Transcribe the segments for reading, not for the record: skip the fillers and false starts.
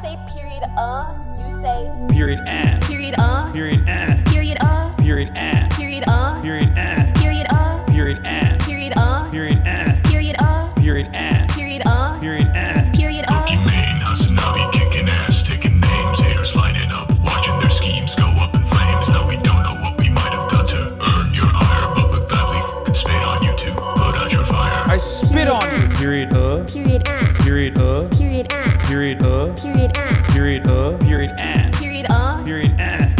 say period, you say period, period, period, period, period, period, period, period, period, period, period, period, period, period, period, period, period, Main, Hasanabi kicking ass, taking names, haters lining up, watching their schemes go up in flames. Now we don't know what we might have done to earn your ire, but look badly, fucking spit on YouTube, put out your fire. I spit on you. Period, period, period, period, period, period, period, period, period, period, period, period,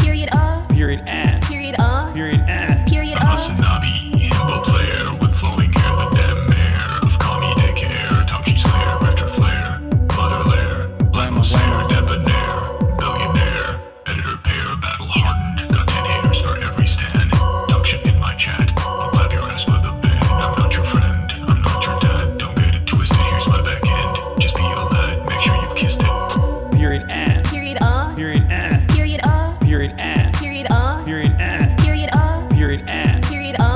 period, period, period, period, Hasanabi, himbo player with flowing hair, the damn mayor of commie daycare, Tauchi slayer, rector flare, mother lair, blammo slayer, debonair, billionaire, editor pair, battle hardened, got 10 haters for every stand. Talk shit in my chat, I'll clap your ass with a band. I'm not your friend, I'm not your dad, don't get it twisted, here's my back end. Just be a lad, make sure you've kissed it. period, period, period, period, period, period, period, period, period, period, period, period, period, period, period,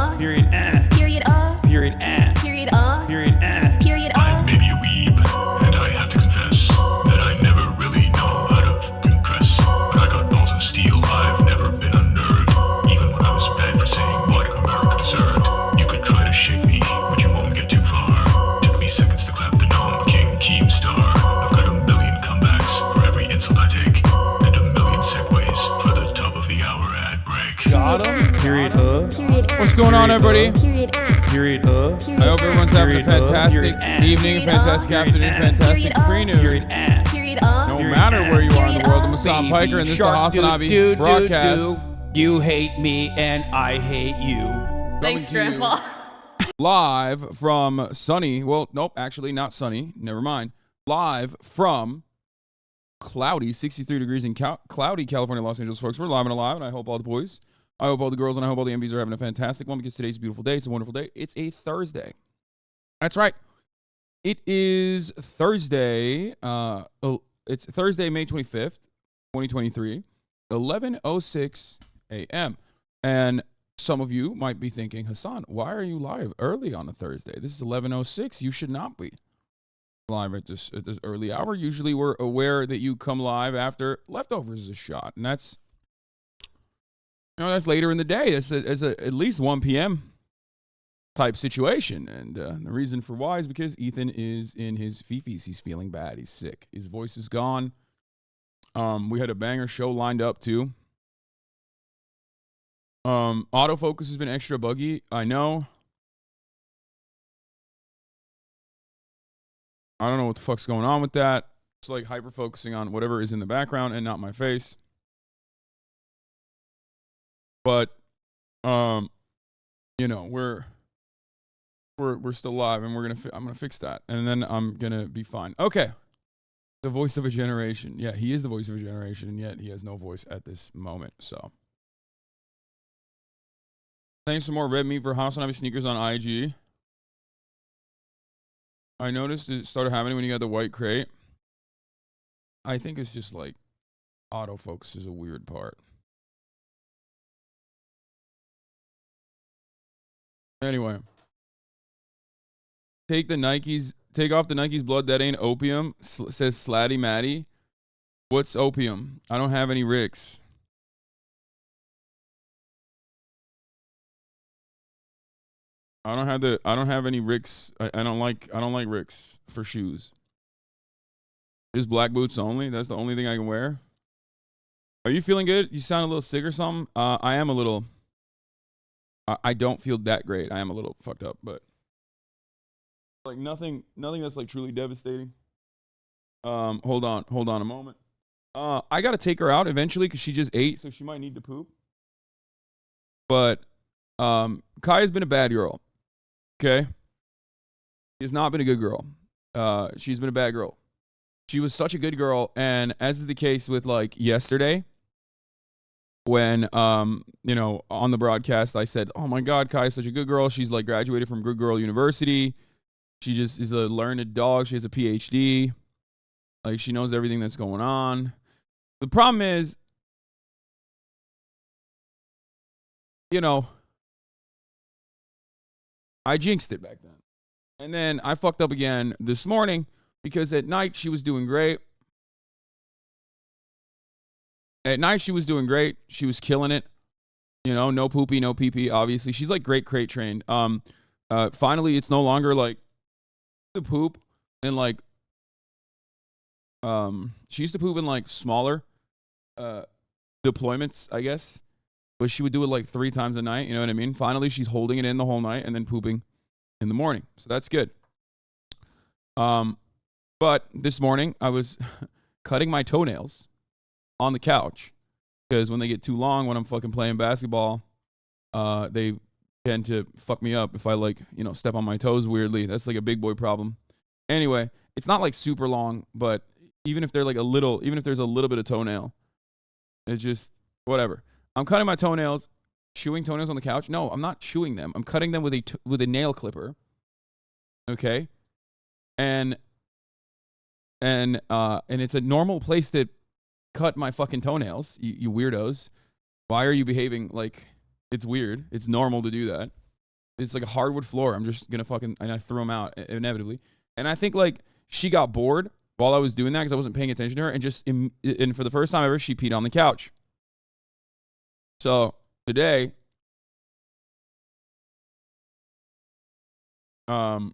period, period, period, period, I'm maybe a weeb, and I have to confess that I never really know how to fucking dress. But I got balls of steel, I've never been a nerd. Even when I was bad for saying what America deserved. You could try to shake me, but you won't get too far. Took me seconds to clap the gnome king Keemstar. I've got a million comebacks for every insult I take, and a million segues for the top of the hour ad break. got him, period, period, What's going on, everybody? period, period, I hope everyone's having a fantastic evening, a fantastic afternoon, fantastic pre-noon. period, No matter where you are in the world, I'm Hassan Piker, and this is the Hasanabi broadcast. You hate me and I hate you. Thanks, Coming to you Grandpa. Live from sunny, well, nope, actually not sunny, never mind. Live from cloudy, 63 degrees in cloudy California, Los Angeles, folks. We're live and alive, and I hope all the boys, I hope all the girls, and I hope all the MVs are having a fantastic one, because today's a beautiful day. It's a wonderful day. It's a Thursday. That's right. It is Thursday. It's Thursday, May 25th, 2023, 11:06 a.m. And some of you might be thinking, Hasan, why are you live early on a Thursday? This is 11:06. You should not be live at this early hour. Usually we're aware that you come live after Leftovers is shot, and that's later in the day. It's at least 1 p.m. type situation, and the reason for why is because Ethan is in his fifis. He's feeling bad. He's sick. His voice is gone. We had a banger show lined up too. Autofocus has been extra buggy. I know. I don't know what the fuck's going on with that. It's like hyper focusing on whatever is in the background and not my face. But we're still live, and I'm gonna fix that, and then I'm gonna be fine. Okay. The voice of a generation. Yeah, he is the voice of a generation, and yet he has no voice at this moment. So thanks for more red meat for Hasanabi sneakers on IG. I noticed it started happening when you got the white crate. I think it's just like autofocus is a weird part. Anyway, take off the Nikes blood. That ain't opium. Says Slatty Matty. What's opium? I don't have any Ricks. I don't have any Ricks. I don't like Ricks for shoes. Just black boots only. That's the only thing I can wear. Are you feeling good? You sound a little sick or something? I am a little. I don't feel that great. I am a little fucked up, but like nothing that's like truly devastating. Hold on a moment. I gotta take her out eventually because she just ate, so she might need to poop. But Kaya's been a bad girl. Okay, she has not been a good girl. She's been a bad girl. She was such a good girl, and as is the case with like yesterday, when on the broadcast I said, "Oh my God, Kaya's such a good girl. She's like graduated from Good Girl University. She just is a learned dog. She has a PhD. Like she knows everything that's going on." The problem is, I jinxed it back then. And then I fucked up again this morning because at night she was doing great. At night, she was doing great. She was killing it. You know, no poopy, no pee-pee, obviously. She's like great crate trained. Finally, it's no longer like the poop and like, she used to poop in like smaller deployments, I guess. But she would do it like 3 times a night. You know what I mean? Finally, she's holding it in the whole night and then pooping in the morning. So that's good. But this morning, I was cutting my toenails on the couch. Because when they get too long, when I'm fucking playing basketball, they tend to fuck me up if I like, you know, step on my toes weirdly. That's like a big boy problem. Anyway, it's not like super long, but even if they're like even if there's a little bit of toenail, it's just whatever. I'm cutting my toenails, chewing toenails on the couch. No, I'm not chewing them. I'm cutting them with a nail clipper. Okay, and it's a normal place to cut my fucking toenails, you weirdos. Why are you behaving like it's weird? It's normal to do that. It's like a hardwood floor. I'm just gonna and I threw them out inevitably. And I think like she got bored while I was doing that because I wasn't paying attention to her, and for the first time ever, she peed on the couch. So today, for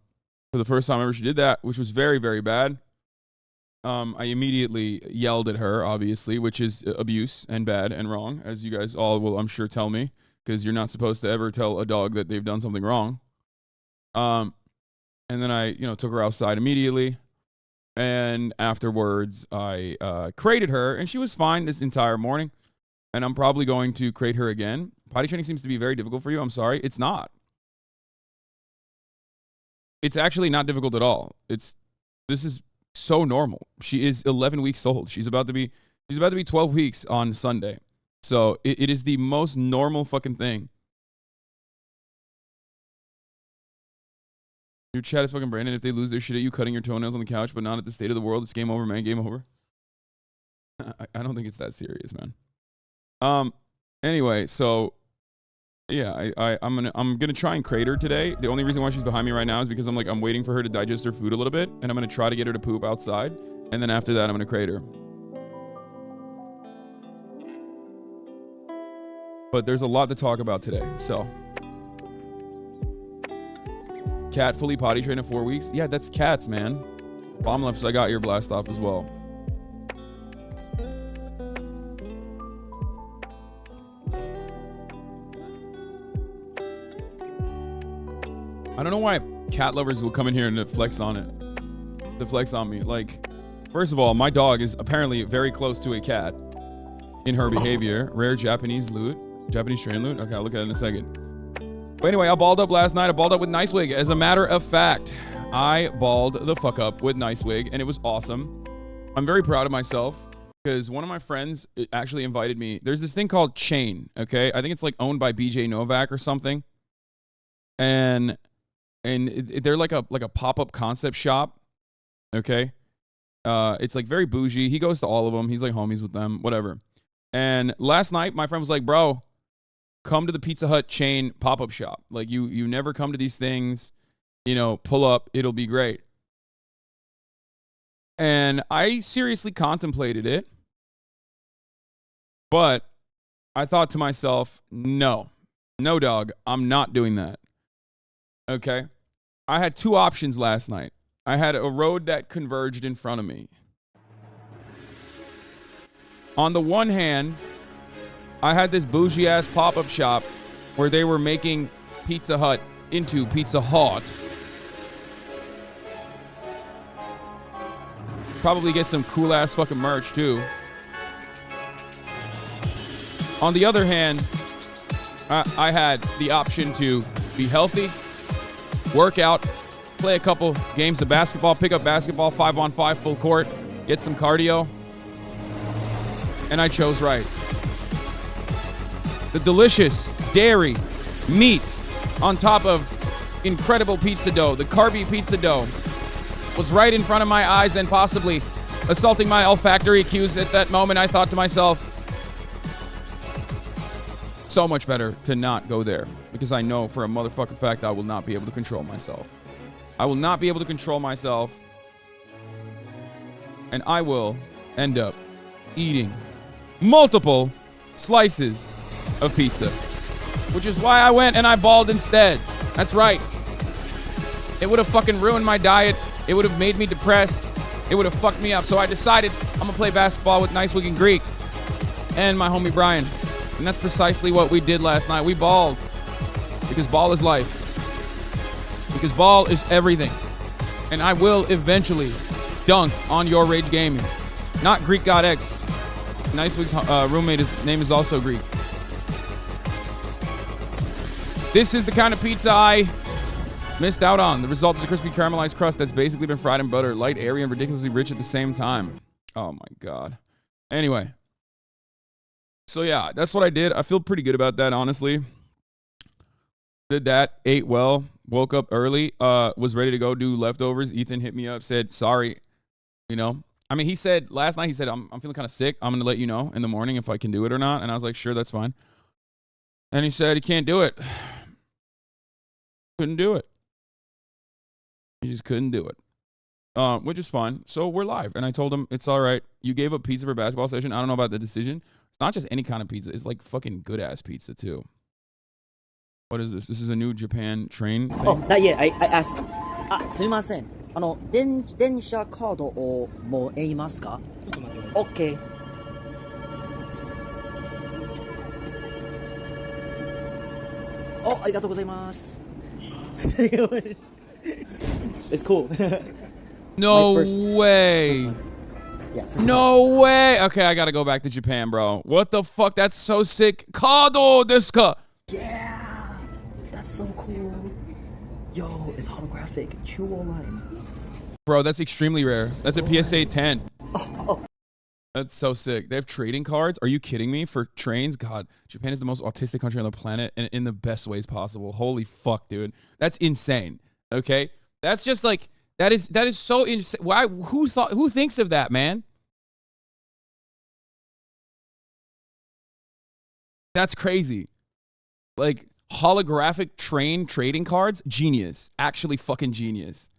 the first time ever, she did that, which was very, very bad. I immediately yelled at her, obviously, which is abuse and bad and wrong, as you guys all will, I'm sure, tell me, because you're not supposed to ever tell a dog that they've done something wrong. And then I, took her outside immediately, and afterwards I crated her, and she was fine this entire morning, and I'm probably going to crate her again. Potty training seems to be very difficult for you. I'm sorry. It's not. It's actually not difficult at all. This is so normal. She is 11 weeks old. She's about to be 12 weeks on Sunday. So it is the most normal fucking thing. Your chat is fucking Brandon. If they lose their shit at you cutting your toenails on the couch, but not at the state of the world, it's game over, man. Game over. I don't think it's that serious, man. Anyway, so yeah, I'm gonna try and crate her today. The only reason why she's behind me right now is because I'm waiting for her to digest her food a little bit, and I'm gonna try to get her to poop outside, and then after that I'm gonna crate her. But there's a lot to talk about today. So, cat fully potty trained in 4 weeks. Yeah, that's cats, man. Bomb lefts, I got your blast off as well. I don't know why cat lovers will come in here and flex on it. To flex on me. Like, first of all, my dog is apparently very close to a cat in her behavior. Rare Japanese loot. Japanese strain loot. Okay, I'll look at it in a second. But anyway, I balled up last night. I balled up with Nice Wig. As a matter of fact, I balled the fuck up with Nice Wig, and it was awesome. I'm very proud of myself because one of my friends actually invited me. There's this thing called Chain, okay? I think it's like owned by BJ Novak or something. And they're like a pop-up concept shop, okay? It's like very bougie. He goes to all of them. He's like homies with them, whatever. And last night, my friend was like, bro, come to the Pizza Hut chain pop-up shop. Like, you never come to these things, pull up. It'll be great. And I seriously contemplated it. But I thought to myself, no, dog, I'm not doing that. Okay? I had 2 options last night. I had a road that converged in front of me. On the one hand, I had this bougie-ass pop-up shop where they were making Pizza Hut into Pizza Hut. Probably get some cool-ass fucking merch, too. On the other hand, I had the option to be healthy, work out, play a couple games of basketball, pick up basketball, 5-on-5 full court, get some cardio. And I chose right. The delicious dairy meat on top of incredible pizza dough, the carby pizza dough, was right in front of my eyes and possibly assaulting my olfactory cues. At that moment, I thought to myself, so much better to not go there, because I know for a motherfucking fact I will not be able to control myself. I will not be able to control myself, and I will end up eating multiple slices of pizza, which is why I went and I balled instead. That's right. It would have fucking ruined my diet. It would have made me depressed. It would have fucked me up. So I decided I'm going to play basketball with Nice Wicked Greek and my homie Brian. And that's precisely what we did last night. We balled because ball is life. Because ball is everything. And I will eventually dunk on your Rage Gaming. Not Greek God X. Nice Week's roommate, his name is also Greek. This is the kind of pizza I missed out on. The result is a crispy caramelized crust that's basically been fried in butter. Light, airy, and ridiculously rich at the same time. Oh my God. Anyway. So yeah, that's what I did. I feel pretty good about that, honestly. Did that, ate well, woke up early, was ready to go do leftovers. Ethan hit me up, said, sorry, you know. I mean, he said, last night, he said, I'm feeling kind of sick. I'm going to let you know in the morning if I can do it or not. And I was like, sure, that's fine. And he said he can't do it. Couldn't do it. He just couldn't do it. Which is fine. So we're live. And I told him, it's all right. You gave up pizza for a basketball session. I don't know about the decision. It's not just any kind of pizza. It's like fucking good-ass pizza, too. What is this? This is a new Japan train thing? Oh, not yet. I asked. すみません。電車カードをもらえますか? Okay. Oh, ありがとうございます。It's cool. No first- way. Yeah. No way. Okay, I gotta go back to Japan, bro. What the fuck? That's so sick. Kado desu ka? Yeah. That's so cool. Yo, it's holographic. Chuo line. Bro, that's extremely rare. That's a PSA 10. That's so sick. They have trading cards? Are you kidding me? For trains? God, Japan is the most autistic country on the planet, and in the best ways possible. Holy fuck, dude. That's insane. Okay? That's just like, that is so insane. Why? Who thinks of that, man? That's crazy. Like, holographic train trading cards? Genius. Actually fucking genius.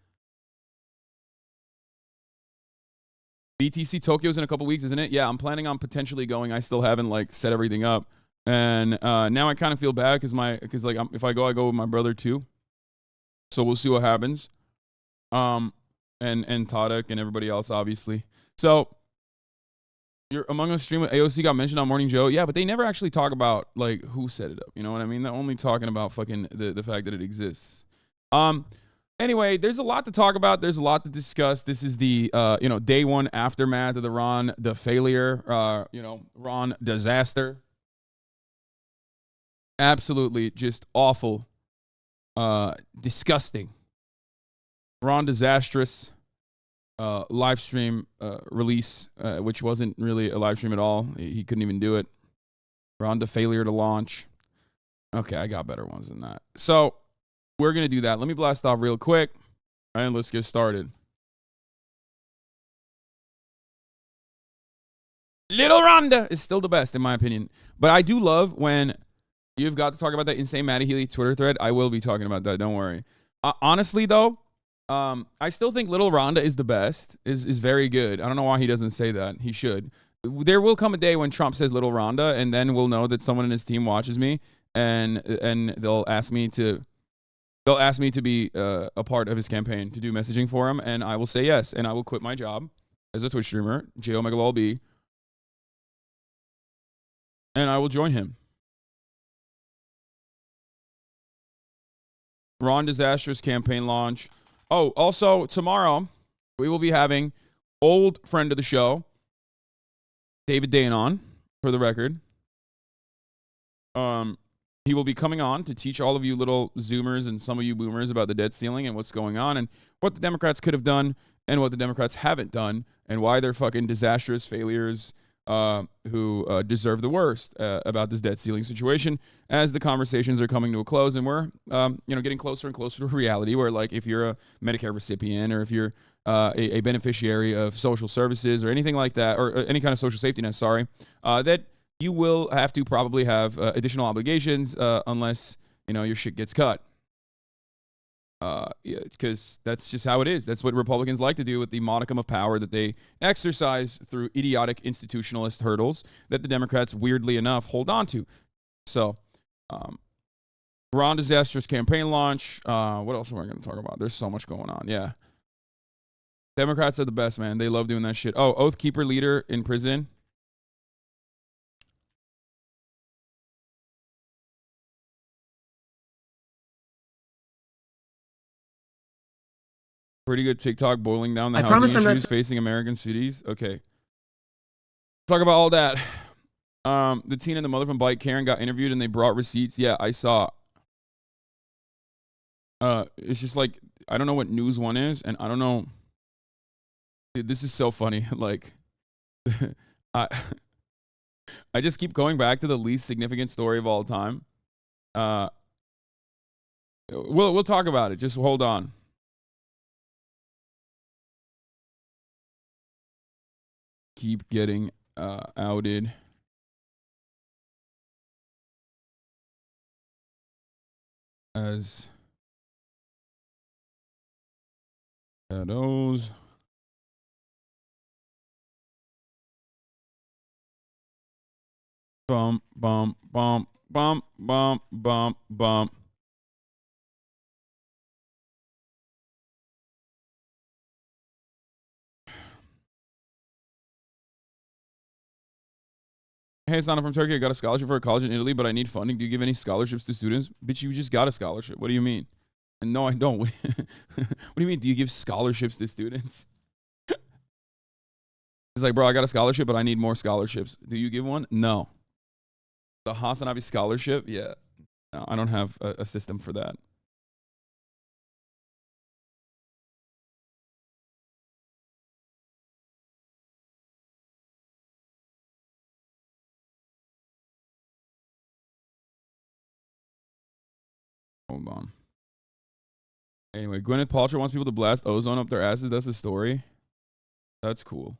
BTC Tokyo's in a couple weeks, isn't it? Yeah, I'm planning on potentially going. I still haven't like set everything up. And now I kind of feel bad because if I go with my brother too. So we'll see what happens. And Tadek and everybody else, obviously. So you're Among Us stream with AOC got mentioned on Morning Joe. Yeah, but they never actually talk about like who set it up. You know what I mean? They're only talking about fucking the fact that it exists. Anyway, there's a lot to talk about. There's a lot to discuss. This is the day one aftermath of the Ron failure. Ron disaster. Absolutely just awful. Disgusting. Ron disastrous. Live stream release, which wasn't really a live stream at all. He couldn't even do it. Ron failure to launch. Okay, I got better ones than that. So we're going to do that. Let me blast off real quick, and let's get started. Little Rhonda is still the best, in my opinion. But I do love when you've got to talk about that insane Matty Healy Twitter thread. I will be talking about that. Don't worry. Honestly, though, I still think Little Rhonda is the best, is very good. I don't know why he doesn't say that. He should. There will come a day when Trump says Little Rhonda, and then we'll know that someone in his team watches me, and they'll ask me to be a part of his campaign to do messaging for him, and I will say yes, and I will quit my job as a Twitch streamer, JOMegalolB, and I will join him. Ron disastrous campaign launch. Oh, also tomorrow we will be having old friend of the show, David Dane, on, for the record. He will be coming on to teach all of you little Zoomers and some of you boomers about the debt ceiling and what's going on and what the Democrats could have done and what the Democrats haven't done and why they're fucking disastrous failures who deserve the worst about this debt ceiling situation as the conversations are coming to a close. And we're, getting closer and closer to reality where, like, if you're a Medicare recipient or if you're a beneficiary of social services or anything like that, or any kind of social safety net, that you will have to probably have additional obligations unless, your shit gets cut. Yeah, because that's just how it is. That's what Republicans like to do with the modicum of power that they exercise through idiotic institutionalist hurdles that the Democrats, weirdly enough, hold on to. So, Iran disastrous campaign launch. What else am I going to talk about? There's so much going on. Yeah. Democrats are the best, man. They love doing that shit. Oh, Oath Keeper leader in prison. Pretty good TikTok boiling down the housing issues facing American cities. Okay. Talk about all that. The teen and the mother from Bike Karen got interviewed and they brought receipts. Yeah, I saw. It's just like, I don't know what News One is, and I don't know. Dude, this is so funny. Like, I just keep going back to the least significant story of all time. We'll talk about it. Just hold on. Keep getting outed. As shadows. Bum, bum, bum, bum, bum, bum, bum. Hey, Hassan, I'm from Turkey. I got a scholarship for a college in Italy, but I need funding. Do you give any scholarships to students? Bitch, you just got a scholarship. What do you mean? And no, I don't. What do you mean? Do you give scholarships to students? He's like, bro, I got a scholarship, but I need more scholarships. Do you give one? No. The Hasanabi scholarship? Yeah. No, I don't have a system for that. Hold on. Anyway, Gwyneth Paltrow wants people to blast ozone up their asses. That's the story. That's cool.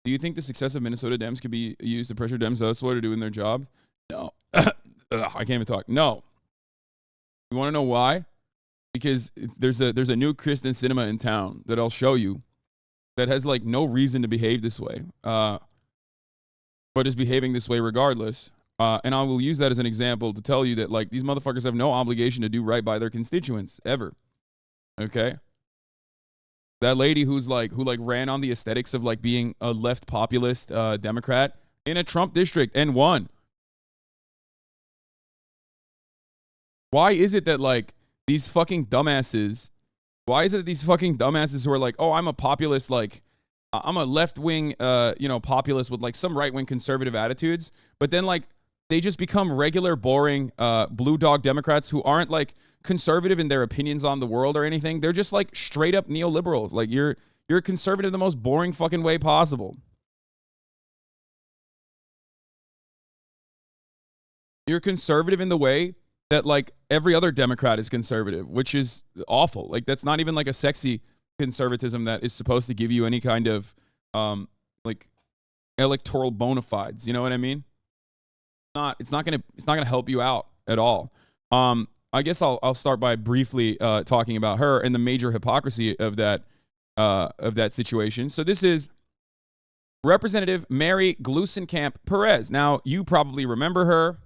Do you think the success of Minnesota Dems could be used to pressure Dems elsewhere to doing their job? No. I can't even talk. No. You want to know why? Because there's a new Kristen cinema in town that I'll show you that has like no reason to behave this way, but is behaving this way regardless. And I will use that as an example to tell you that like these motherfuckers have no obligation to do right by their constituents ever. Okay? That lady who ran on the aesthetics of like being a left populist Democrat in a Trump district and won. Why is it that like these fucking dumbasses, who are like, oh, I'm a populist, like I'm a left-wing, populist with like some right-wing conservative attitudes, but then like they just become regular, boring, blue dog Democrats who aren't like conservative in their opinions on the world or anything. They're just like straight up neoliberals. Like you're conservative the most boring fucking way possible. You're conservative in the way that like every other Democrat is conservative, which is awful. Like that's not even like a sexy conservatism that is supposed to give you any kind of like electoral bona fides. You know what I mean? It's not gonna help you out at all. I guess I'll start by briefly talking about her and the major hypocrisy of that situation. So this is Representative Mary Gluesenkamp Perez. Now you probably remember her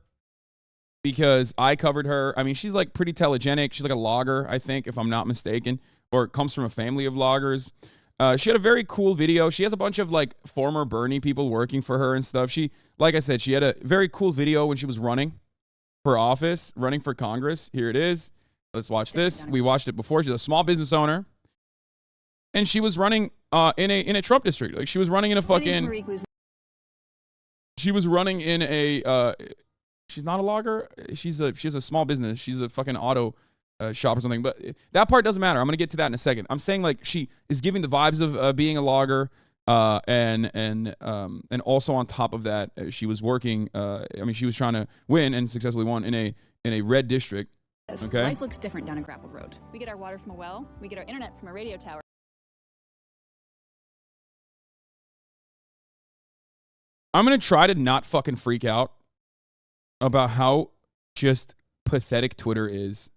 because I covered her. I mean, she's like pretty telegenic. She's like a logger, I think, if I'm not mistaken, or comes from a family of loggers. She had a very cool video. She has a bunch of like former Bernie people working for her and stuff. Like I said, she had a very cool video when she was running for office, running for Congress. Here it is. Let's watch this. We watched it before. She's a small business owner, and she was running in a Trump district. Like she was running in a fucking. She was running in a. She's not a logger. She has a small business. She's a fucking auto shop or something. But that part doesn't matter. I'm gonna get to that in a second. I'm saying like she is giving the vibes of being a logger. And also on top of that, she was working. She was trying to win and successfully won in a red district. Okay. Life looks different down a gravel road. We get our water from a well. We get our internet from a radio tower. I'm gonna try to not fucking freak out about how just pathetic Twitter is.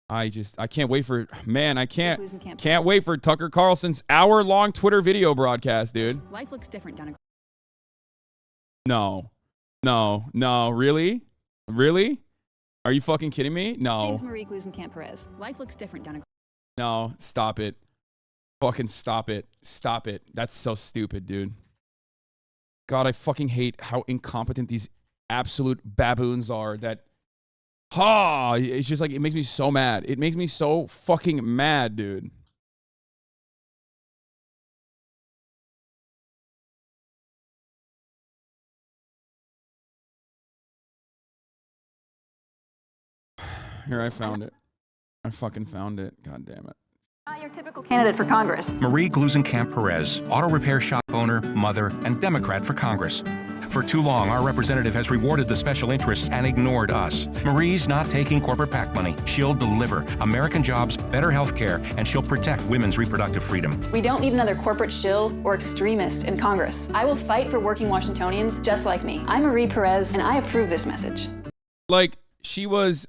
I can't wait for, man, I can't Losing camp. wait for Tucker Carlson's hour-long Twitter video broadcast, dude. Life looks different down across. No, really? Are you fucking kidding me? No. James Marie Glusenkamp Perez. Life looks different down across. No, stop it. Fucking stop it. Stop it. That's so stupid, dude. God, I fucking hate how incompetent these absolute baboons are that, it's just like, it makes me so mad. It makes me so fucking mad, dude. Here, I found it. I fucking found it. God damn it. Not your typical candidate for Congress. Marie Glusenkamp Perez, auto repair shop owner, mother, and Democrat for Congress. For too long, our representative has rewarded the special interests and ignored us. Marie's not taking corporate PAC money. She'll deliver American jobs, better health care, and she'll protect women's reproductive freedom. We don't need another corporate shill or extremist in Congress. I will fight for working Washingtonians just like me. I'm Marie Perez, and I approve this message. Like, she was,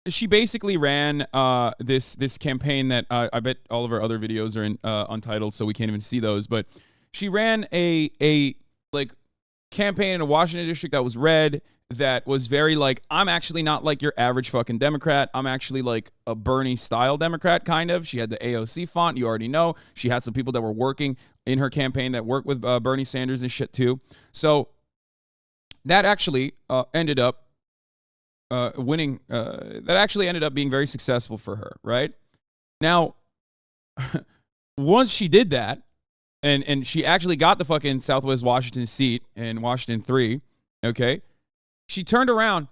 she basically ran this campaign that I bet all of our other videos are in untitled, so we can't even see those. But she ran a like campaign in a Washington district that was red, that was very like, I'm actually not like your average fucking Democrat. I'm actually like a Bernie style Democrat, kind of. She had the AOC font, you already know. She had some people that were working in her campaign that worked with Bernie Sanders and shit too. So that actually ended up winning. That actually ended up being very successful for her, right? Now, once she did that, and she actually got the fucking Southwest Washington seat in Washington 3, okay? She turned around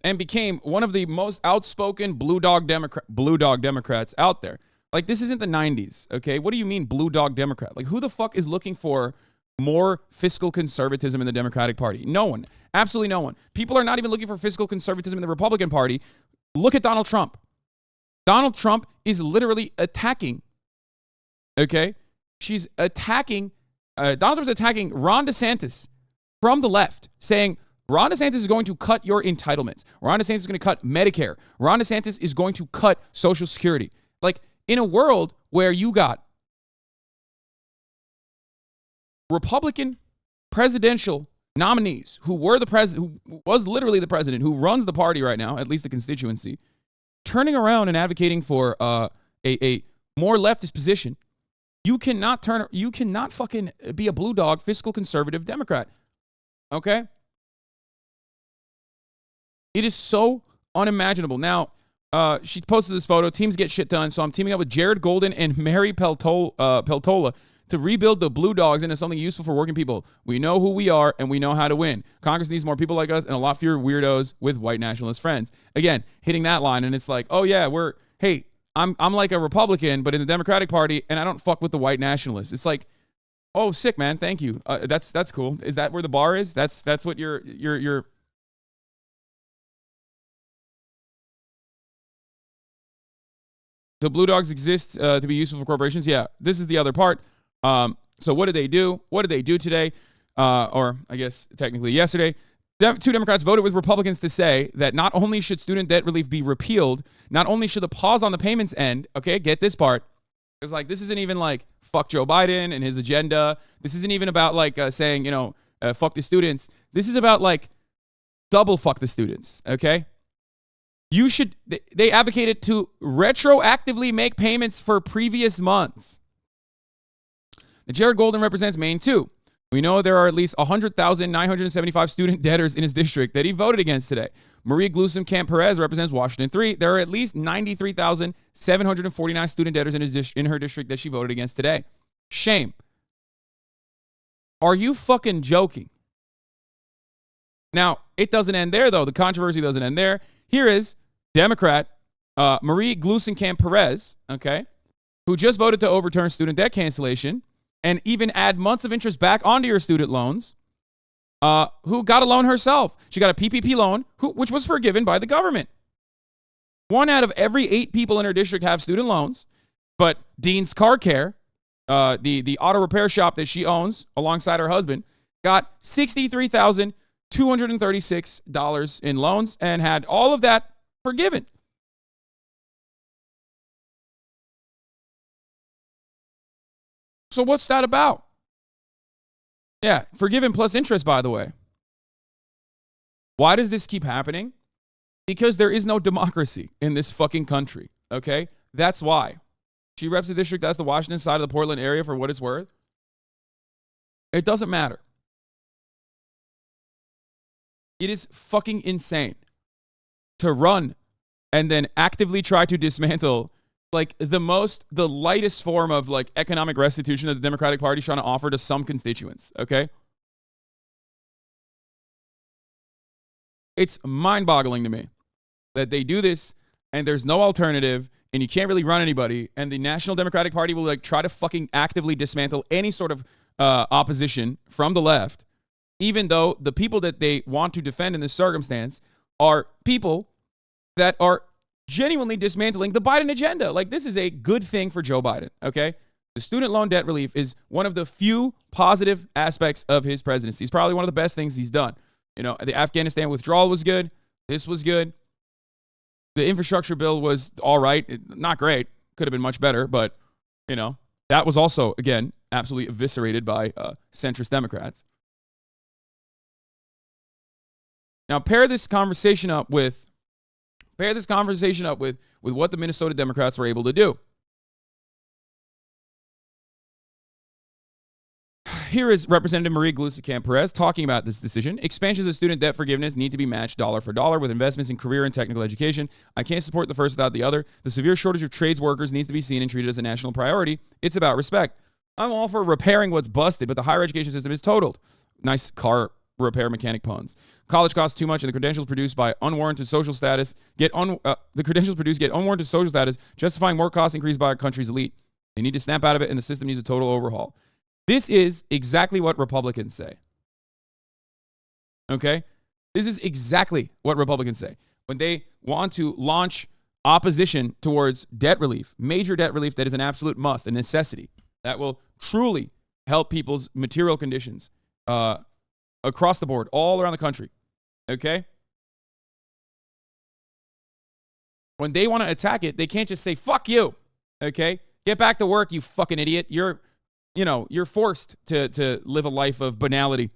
and became one of the most outspoken blue dog Democrats out there. Like, this isn't the 90s, okay? What do you mean blue dog Democrat? Like, who the fuck is looking for more fiscal conservatism in the Democratic Party? No one. Absolutely no one. People are not even looking for fiscal conservatism in the Republican Party. Look at Donald Trump. Donald Trump is literally attacking, okay? She's attacking, Donald Trump's attacking Ron DeSantis from the left, saying Ron DeSantis is going to cut your entitlements. Ron DeSantis is going to cut Medicare. Ron DeSantis is going to cut Social Security. Like, in a world where you got Republican presidential nominees who were the president, who was literally the president, who runs the party right now, at least the constituency, turning around and advocating for a more leftist position, you cannot fucking be a blue dog fiscal conservative Democrat. Okay? It is so unimaginable. Now, she posted this photo. Teams get shit done. So I'm teaming up with Jared Golden and Mary Peltola to rebuild the Blue Dogs into something useful for working people. We know who we are and we know how to win. Congress needs more people like us and a lot fewer weirdos with white nationalist friends. Again, hitting that line, and it's like, oh yeah, I'm like a Republican, but in the Democratic Party, and I don't fuck with the white nationalists. It's like, oh, sick, man. Thank you. That's cool. Is that where the bar is? That's what you're. The Blue Dogs exist to be useful for corporations. Yeah, this is the other part. So what did they do? What did they do today? Or I guess technically yesterday. Two Democrats voted with Republicans to say that not only should student debt relief be repealed, not only should the pause on the payments end. Okay, get this part. It's like, this isn't even like fuck Joe Biden and his agenda. This isn't even about like saying, fuck the students. This is about like double fuck the students. Okay. They advocated to retroactively make payments for previous months. The Jared Golden represents Maine too. We know there are at least 100,975 student debtors in his district that he voted against today. Marie Glusenkamp Perez represents Washington 3. There are at least 93,749 student debtors in her district that she voted against today. Shame. Are you fucking joking? Now, it doesn't end there, though. The controversy doesn't end there. Here is Democrat Marie Glusenkamp Perez, okay, who just voted to overturn student debt cancellation and even add months of interest back onto your student loans, who got a loan herself. She got a PPP loan, which was forgiven by the government. 1 out of every 8 people in her district have student loans, but Dean's Car Care, the auto repair shop that she owns alongside her husband, got $63,236 in loans and had all of that forgiven. So what's that about? Yeah, forgiven plus interest, by the way. Why does this keep happening? Because there is no democracy in this fucking country, okay? That's why. She reps the district, that's the Washington side of the Portland area for what it's worth. It doesn't matter. It is fucking insane to run and then actively try to dismantle like the lightest form of like economic restitution that the Democratic Party is trying to offer to some constituents, okay? It's mind-boggling to me that they do this and there's no alternative and you can't really run anybody and the National Democratic Party will like try to fucking actively dismantle any sort of opposition from the left, even though the people that they want to defend in this circumstance are people that are genuinely dismantling the Biden agenda. Like, this is a good thing for Joe Biden, okay? The student loan debt relief is one of the few positive aspects of his presidency. It's probably one of the best things he's done. You know, the Afghanistan withdrawal was good. This was good. The infrastructure bill was all right. Not great. Could have been much better, but, you know, that was also, again, absolutely eviscerated by centrist Democrats. Now, pair this conversation up with what the Minnesota Democrats were able to do. Here is Representative Marie Gluesenkamp-Perez talking about this decision. Expansions of student debt forgiveness need to be matched dollar for dollar with investments in career and technical education. I can't support the first without the other. The severe shortage of trades workers needs to be seen and treated as a national priority. It's about respect. I'm all for repairing what's busted, but the higher education system is totaled. Nice car repair mechanic puns. College costs too much, and the credentials produced by unwarranted social status get unwarranted social status, justifying more cost increase by our country's elite. They need to snap out of it, and the system needs a total overhaul. This is exactly what Republicans say. Okay? This is exactly what Republicans say. When they want to launch opposition towards debt relief, major debt relief that is an absolute must, a necessity, that will truly help people's material conditions across the board, all around the country. Okay? When they want to attack it, they can't just say, fuck you. Okay? Get back to work, you fucking idiot. You're forced to live a life of banality.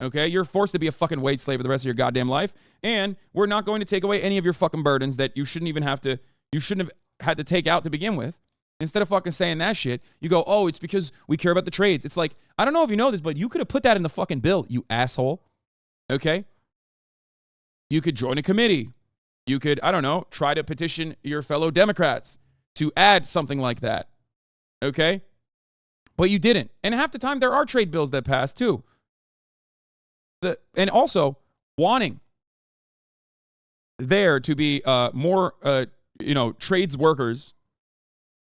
Okay? You're forced to be a fucking wage slave for the rest of your goddamn life. And we're not going to take away any of your fucking burdens that you shouldn't have had to take out to begin with. Instead of fucking saying that shit, you go, oh, it's because we care about the trades. It's like, I don't know if you know this, but you could have put that in the fucking bill, you asshole. Okay? You could join a committee. You could, I don't know, try to petition your fellow Democrats to add something like that. Okay? But you didn't. And half the time, there are trade bills that pass, too. And also, wanting there to be more, trades workers,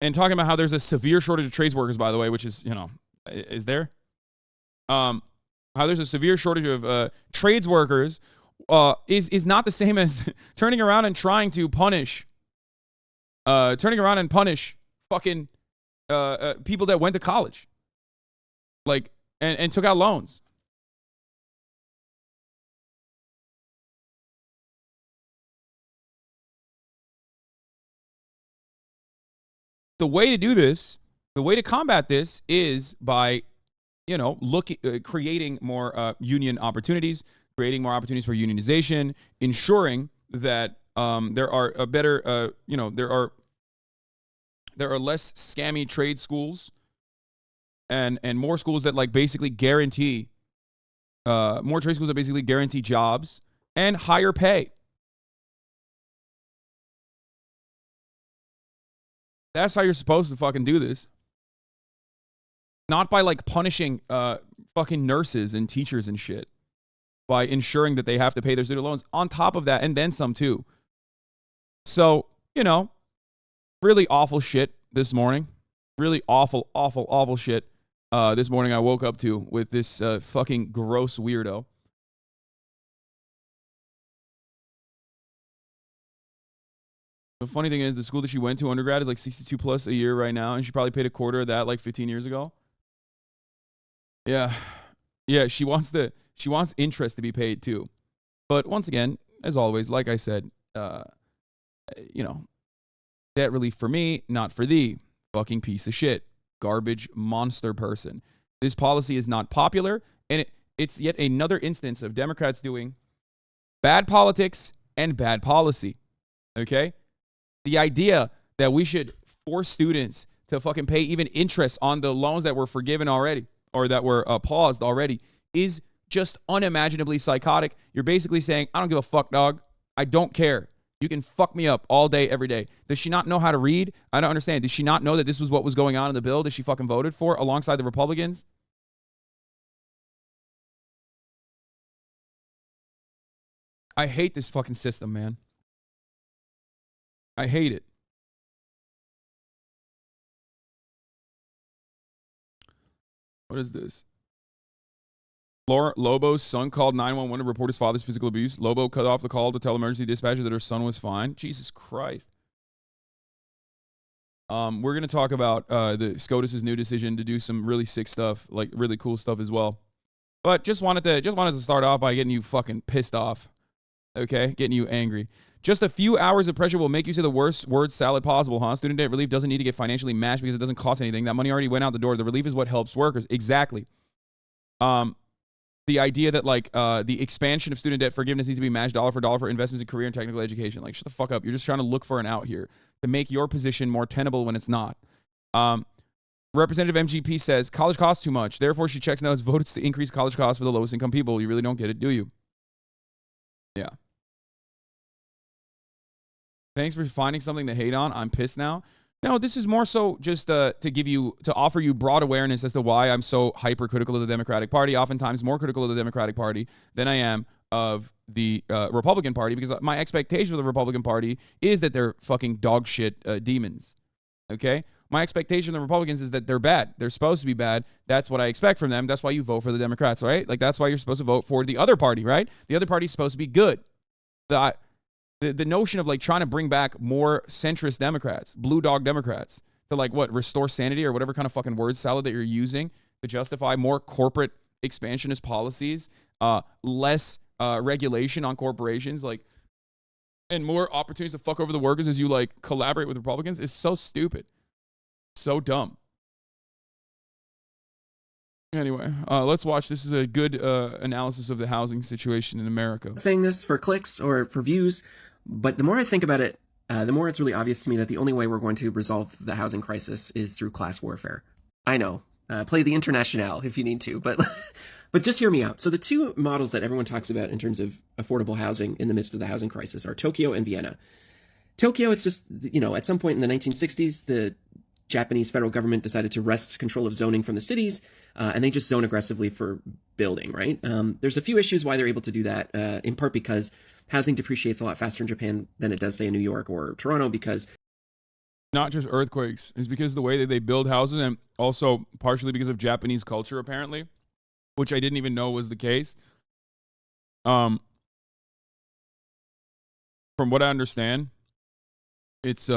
and talking about how there's a severe shortage of trades workers, by the way, which is, is there? How there's a severe shortage of trades workers is not the same as turning around and trying to punish fucking people that went to college, like, and took out loans. The way to do this, the way to combat this is by, creating more union opportunities, creating more opportunities for unionization, ensuring that there are a better, there are less scammy trade schools, and more schools that like basically guarantee, more trade schools that basically guarantee jobs and higher pay. That's how you're supposed to fucking do this. Not by like punishing fucking nurses and teachers and shit. By ensuring that they have to pay their student loans on top of that and then some too. So, really awful shit this morning. Really awful, awful, awful shit this morning I woke up to with this fucking gross weirdo. The funny thing is, the school that she went to undergrad is like 62 plus a year right now, and she probably paid a quarter of that like 15 years ago. Yeah. Yeah, she wants interest to be paid too. But once again, as always, like I said, debt relief for me, not for thee. Fucking piece of shit. garbage monster person. This policy is not popular, and it's yet another instance of Democrats doing bad politics and bad policy. Okay? The idea that we should force students to fucking pay even interest on the loans that were forgiven already or that were paused already is just unimaginably psychotic. You're basically saying, I don't give a fuck, dog. I don't care. You can fuck me up all day, every day. Does she not know how to read? I don't understand. Did she not know that this was what was going on in the bill that she fucking voted for alongside the Republicans? I hate this fucking system, man. I hate it. What is this? Lobo's son called 911 to report his father's physical abuse. Lobo cut off the call to tell emergency dispatcher that her son was fine. Jesus Christ. We're going to talk about the SCOTUS's new decision to do some really sick stuff, like really cool stuff as well. But just wanted to start off by getting you fucking pissed off. Okay? Getting you angry. Just a few hours of pressure will make you say the worst word salad possible, huh? Student debt relief doesn't need to get financially matched because it doesn't cost anything. That money already went out the door. The relief is what helps workers. Exactly. The idea that like the expansion of student debt forgiveness needs to be matched dollar for investments in career and technical education. Like, shut the fuck up. You're just trying to look for an out here to make your position more tenable when it's not. Representative MGP says college costs too much. Therefore, she checks now has voted to increase college costs for the lowest income people. You really don't get it, do you? Yeah. Thanks for finding something to hate on. I'm pissed now. No, this is more so just to offer you broad awareness as to why I'm so hypercritical of the Democratic Party, oftentimes more critical of the Democratic Party than I am of the Republican Party, because my expectation of the Republican Party is that they're fucking dog shit demons. Okay? My expectation of the Republicans is that they're bad. They're supposed to be bad. That's what I expect from them. That's why you vote for the Democrats, right? Like, that's why you're supposed to vote for the other party, right? The other party's supposed to be good. The notion of like trying to bring back more centrist Democrats, blue dog Democrats, to like what, restore sanity or whatever kind of fucking word salad that you're using to justify more corporate expansionist policies, less regulation on corporations, like, and more opportunities to fuck over the workers as you like collaborate with Republicans is so stupid, so dumb. Anyway, let's watch. This is a good analysis of the housing situation in America. Saying this for clicks or for views, but the more I think about it, the more it's really obvious to me that the only way we're going to resolve the housing crisis is through class warfare. I know, play the Internationale if you need to, but but just hear me out. So the two models that everyone talks about in terms of affordable housing in the midst of the housing crisis are Tokyo and Vienna. Tokyo, it's just, you know, at some point in the 1960s, the Japanese federal government decided to wrest control of zoning from the cities, and they just zone aggressively for building, right? There's a few issues why they're able to do that, in part because housing depreciates a lot faster in Japan than it does, say, in New York or Toronto, because... Not just earthquakes, it's because of the way that they build houses, and also partially because of Japanese culture, apparently, which I didn't even know was the case. From what I understand, it's...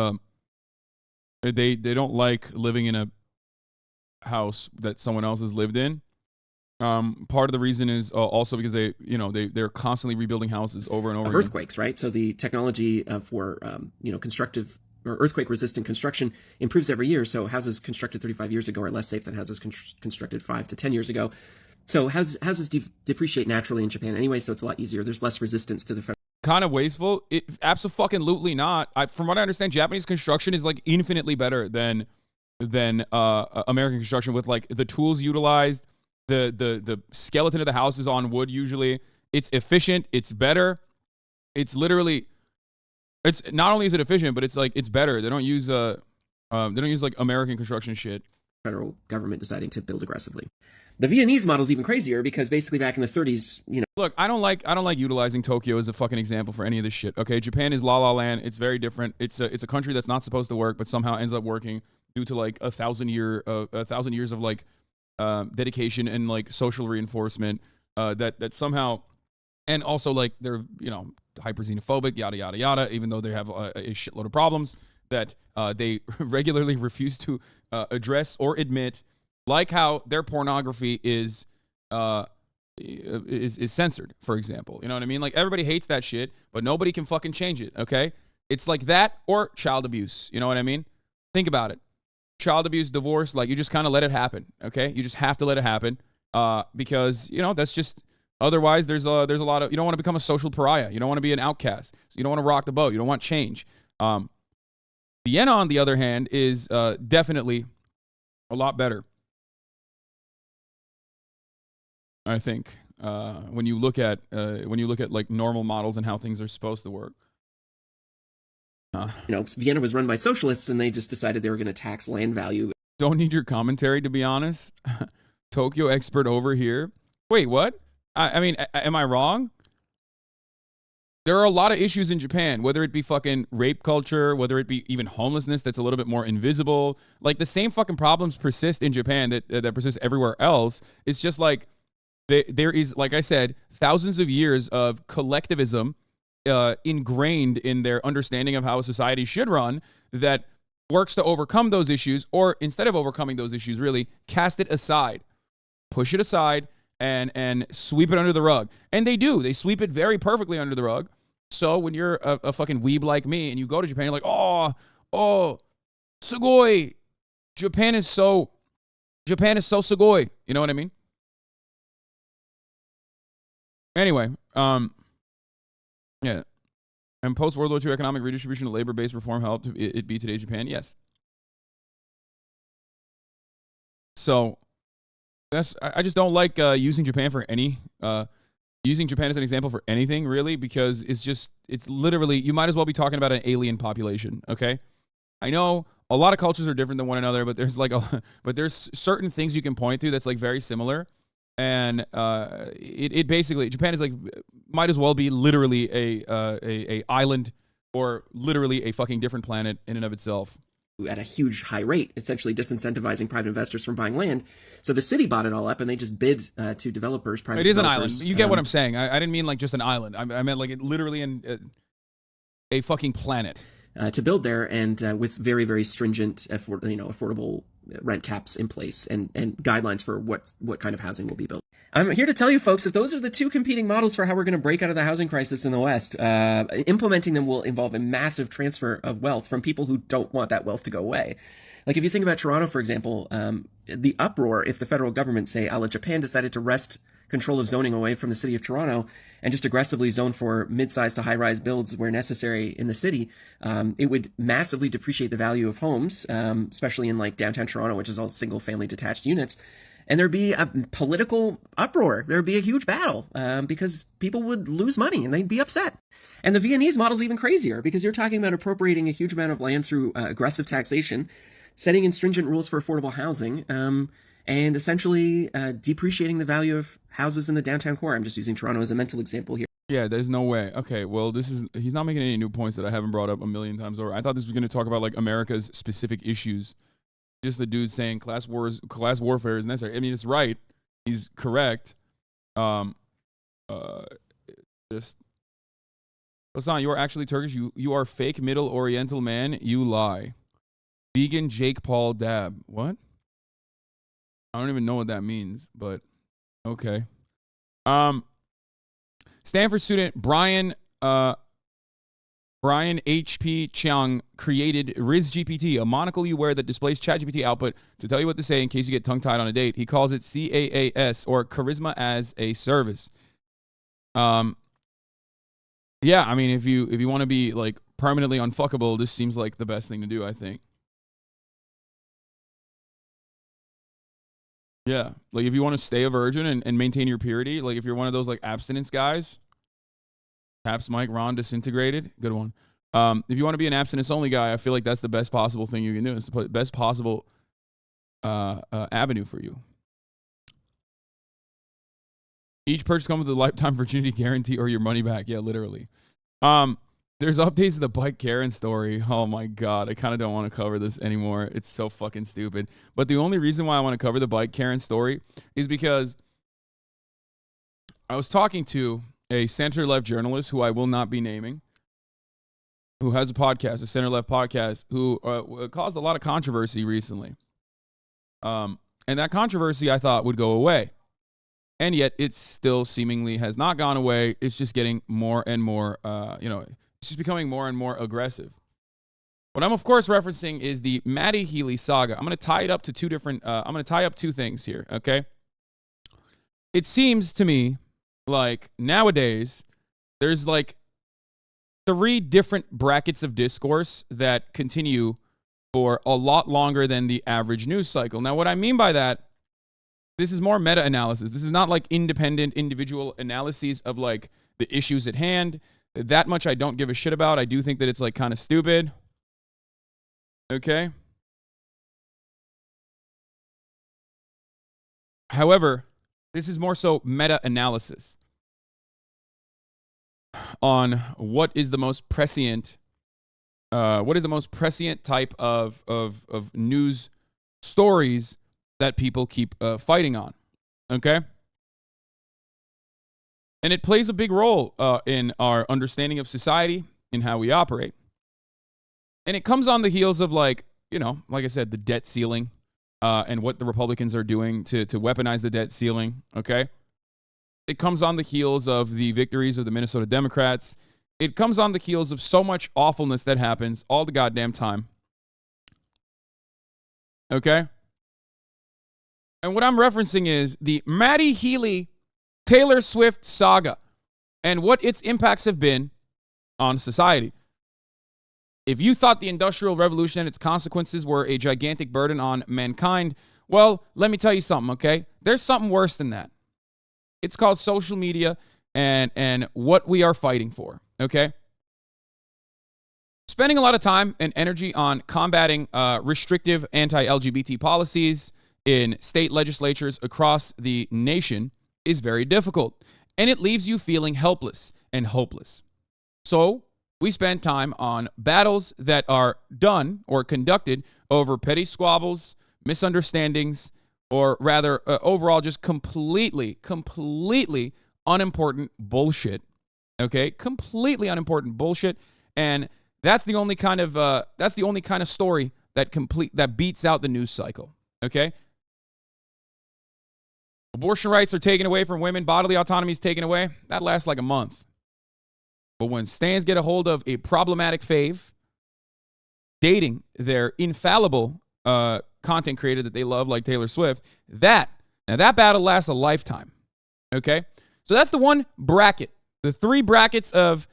They don't like living in a house that someone else has lived in. Part of the reason is also because they're constantly rebuilding houses over and over again. Earthquakes, right? So the technology for constructive or earthquake-resistant construction improves every year. So houses constructed 35 years ago are less safe than houses constructed 5 to 10 years ago. So houses depreciate naturally in Japan anyway, so it's a lot easier. There's less resistance to the federal. Kind of wasteful. Absolutely not. From what I understand, Japanese construction is like infinitely better than American construction, with like the tools utilized, the skeleton of the house is on wood usually. It's efficient. It's better. It's literally. It's not only is it efficient, but it's like it's better. They don't use like American construction shit. Federal government deciding to build aggressively. The Viennese model is even crazier because basically back in the 30s, you know. Look, I don't like utilizing Tokyo as a fucking example for any of this shit. Okay, Japan is la la land. It's very different. It's a country that's not supposed to work, but somehow ends up working due to like a thousand years of like dedication and like social reinforcement that somehow, and also like they're hyper xenophobic, yada yada yada. Even though they have a shitload of problems that they regularly refuse to address or admit, like how their pornography is censored, for example. You know what I mean? Like, everybody hates that shit, but nobody can fucking change it, okay? It's like that or child abuse. You know what I mean? Think about it. child abuse, divorce, like you just kind of let it happen. Okay, you just have to let it happen because that's just otherwise there's a lot of, you don't want to become a social pariah. You don't want to be an outcast. So you don't want to rock the boat. You don't want change. Vienna, on the other hand, is definitely a lot better. I think when you look at like normal models and how things are supposed to work. Vienna was run by socialists, and they just decided they were going to tax land value. Don't need your commentary, to be honest. Tokyo expert over here. Wait, what? I mean, am I wrong? There are a lot of issues in Japan, whether it be fucking rape culture, whether it be even homelessness that's a little bit more invisible. Like, the same fucking problems persist in Japan that persist everywhere else. It's just like there is, like I said, thousands of years of collectivism ingrained in their understanding of how a society should run that works to overcome those issues, or instead of overcoming those issues, really cast it aside, push it aside, and sweep it under the rug. And they do. They sweep it very perfectly under the rug. So when you're a fucking weeb like me and you go to Japan, you're like, oh, sugoi. Japan is so sugoi. You know what I mean? Anyway, yeah. And post-World War II economic redistribution of labor-based reform helped it be today's Japan? Yes. So I just don't like using Japan for using Japan as an example for anything, really, because it's literally, you might as well be talking about an alien population, okay? I know a lot of cultures are different than one another, but there's certain things you can point to that's like very similar. And it basically, Japan is like, might as well be literally a island, or literally a fucking different planet in and of itself. At a huge high rate, essentially disincentivizing private investors from buying land. So the city bought it all up, and they just bid to developers. It is an island. You get what I'm saying. I didn't mean like just an island. I meant like it literally a fucking planet. To build there, and with very, very stringent, affordable rent caps in place, and guidelines for what kind of housing will be built. I'm here to tell you, folks, that those are the two competing models for how we're going to break out of the housing crisis in the West. Implementing them will involve a massive transfer of wealth from people who don't want that wealth to go away. Like, if you think about Toronto, for example, the uproar if the federal government, say, a la Japan, decided to wrest control of zoning away from the city of Toronto and just aggressively zone for mid-sized to high-rise builds where necessary in the city, it would massively depreciate the value of homes, especially in like downtown Toronto, which is all single-family detached units. And there'd be a political uproar. There'd be a huge battle because people would lose money and they'd be upset. And the Viennese model's even crazier, because you're talking about appropriating a huge amount of land through aggressive taxation, setting in stringent rules for affordable housing, and essentially depreciating the value of houses in the downtown core. I'm just using Toronto as a mental example here. Yeah, there's no way. Okay, well, he's not making any new points that I haven't brought up a million times over. I thought this was going to talk about like America's specific issues. Just the dude saying class warfare is necessary. I mean, it's right. He's correct. Just Hasan, you are actually Turkish. You are fake Middle Oriental man. You lie. Vegan Jake Paul Dab. What? I don't even know what that means, but okay. Stanford student Brian H.P. Chiang created RizGPT, a monocle you wear that displays ChatGPT output to tell you what to say in case you get tongue-tied on a date. He calls it CAAS, or Charisma as a Service. Yeah, I mean, if you want to be like permanently unfuckable, this seems like the best thing to do, I think. Yeah, like if you want to stay a virgin and maintain your purity, like if you're one of those like abstinence guys, Taps Mike Ron Disintegrated, good one. If you want to be an abstinence only guy, I feel like that's the best possible thing you can do. It's the best possible avenue for you. Each purchase comes with a lifetime virginity guarantee or your money back. Yeah, literally. There's updates to the Bike Karen story. Oh my God. I kind of don't want to cover this anymore. It's so fucking stupid. But the only reason why I want to cover the Bike Karen story is because I was talking to a center-left journalist who I will not be naming, who has a podcast, a center-left podcast, who caused a lot of controversy recently. And that controversy I thought would go away. And yet it still seemingly has not gone away. It's just getting more and more, it's just becoming more and more aggressive. What I'm of course referencing is the Maddie Healy saga. I'm going to tie it up to two different. I'm going to tie up two things here. Okay. It seems to me like nowadays there's like 3 different brackets of discourse that continue for a lot longer than the average news cycle. Now, what I mean by that, this is more meta-analysis. This is not like independent individual analyses of like the issues at hand. That much I don't give a shit about. I do think that it's like kind of stupid. Okay. However, this is more so meta-analysis on what is the most prescient type of news stories that people keep fighting on. Okay. And it plays a big role in our understanding of society, in how we operate. And it comes on the heels of like I said, the debt ceiling and what the Republicans are doing to weaponize the debt ceiling, okay? It comes on the heels of the victories of the Minnesota Democrats. It comes on the heels of so much awfulness that happens all the goddamn time, okay? And what I'm referencing is the Maddie Healy Taylor Swift saga and what its impacts have been on society. If you thought the Industrial Revolution and its consequences were a gigantic burden on mankind, well, let me tell you something, okay? There's something worse than that. It's called social media and what we are fighting for, okay? Spending a lot of time and energy on combating restrictive anti-LGBT policies in state legislatures across the nation is very difficult, and it leaves you feeling helpless and hopeless. So we spend time on battles that are done or conducted over petty squabbles, misunderstandings, or rather overall just completely unimportant bullshit. Okay? Completely unimportant bullshit. And that's the only kind of story that beats out the news cycle. Okay? Abortion rights are taken away from women, bodily autonomy is taken away. That lasts like a month. But when stands get a hold of a problematic fave, dating their infallible content creator that they love, like Taylor Swift, that battle lasts a lifetime. Okay? So that's the one bracket. The 3 brackets of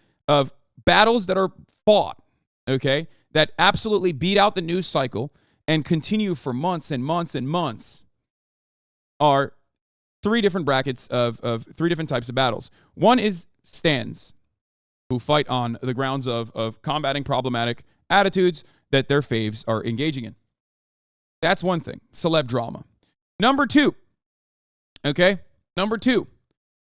battles that are fought, okay, that absolutely beat out the news cycle and continue for months and months and months are 3 different brackets of 3 different types of battles. One is stands, who fight on the grounds of combating problematic attitudes that their faves are engaging in. That's one thing, celeb drama. Number 2, okay? Number 2,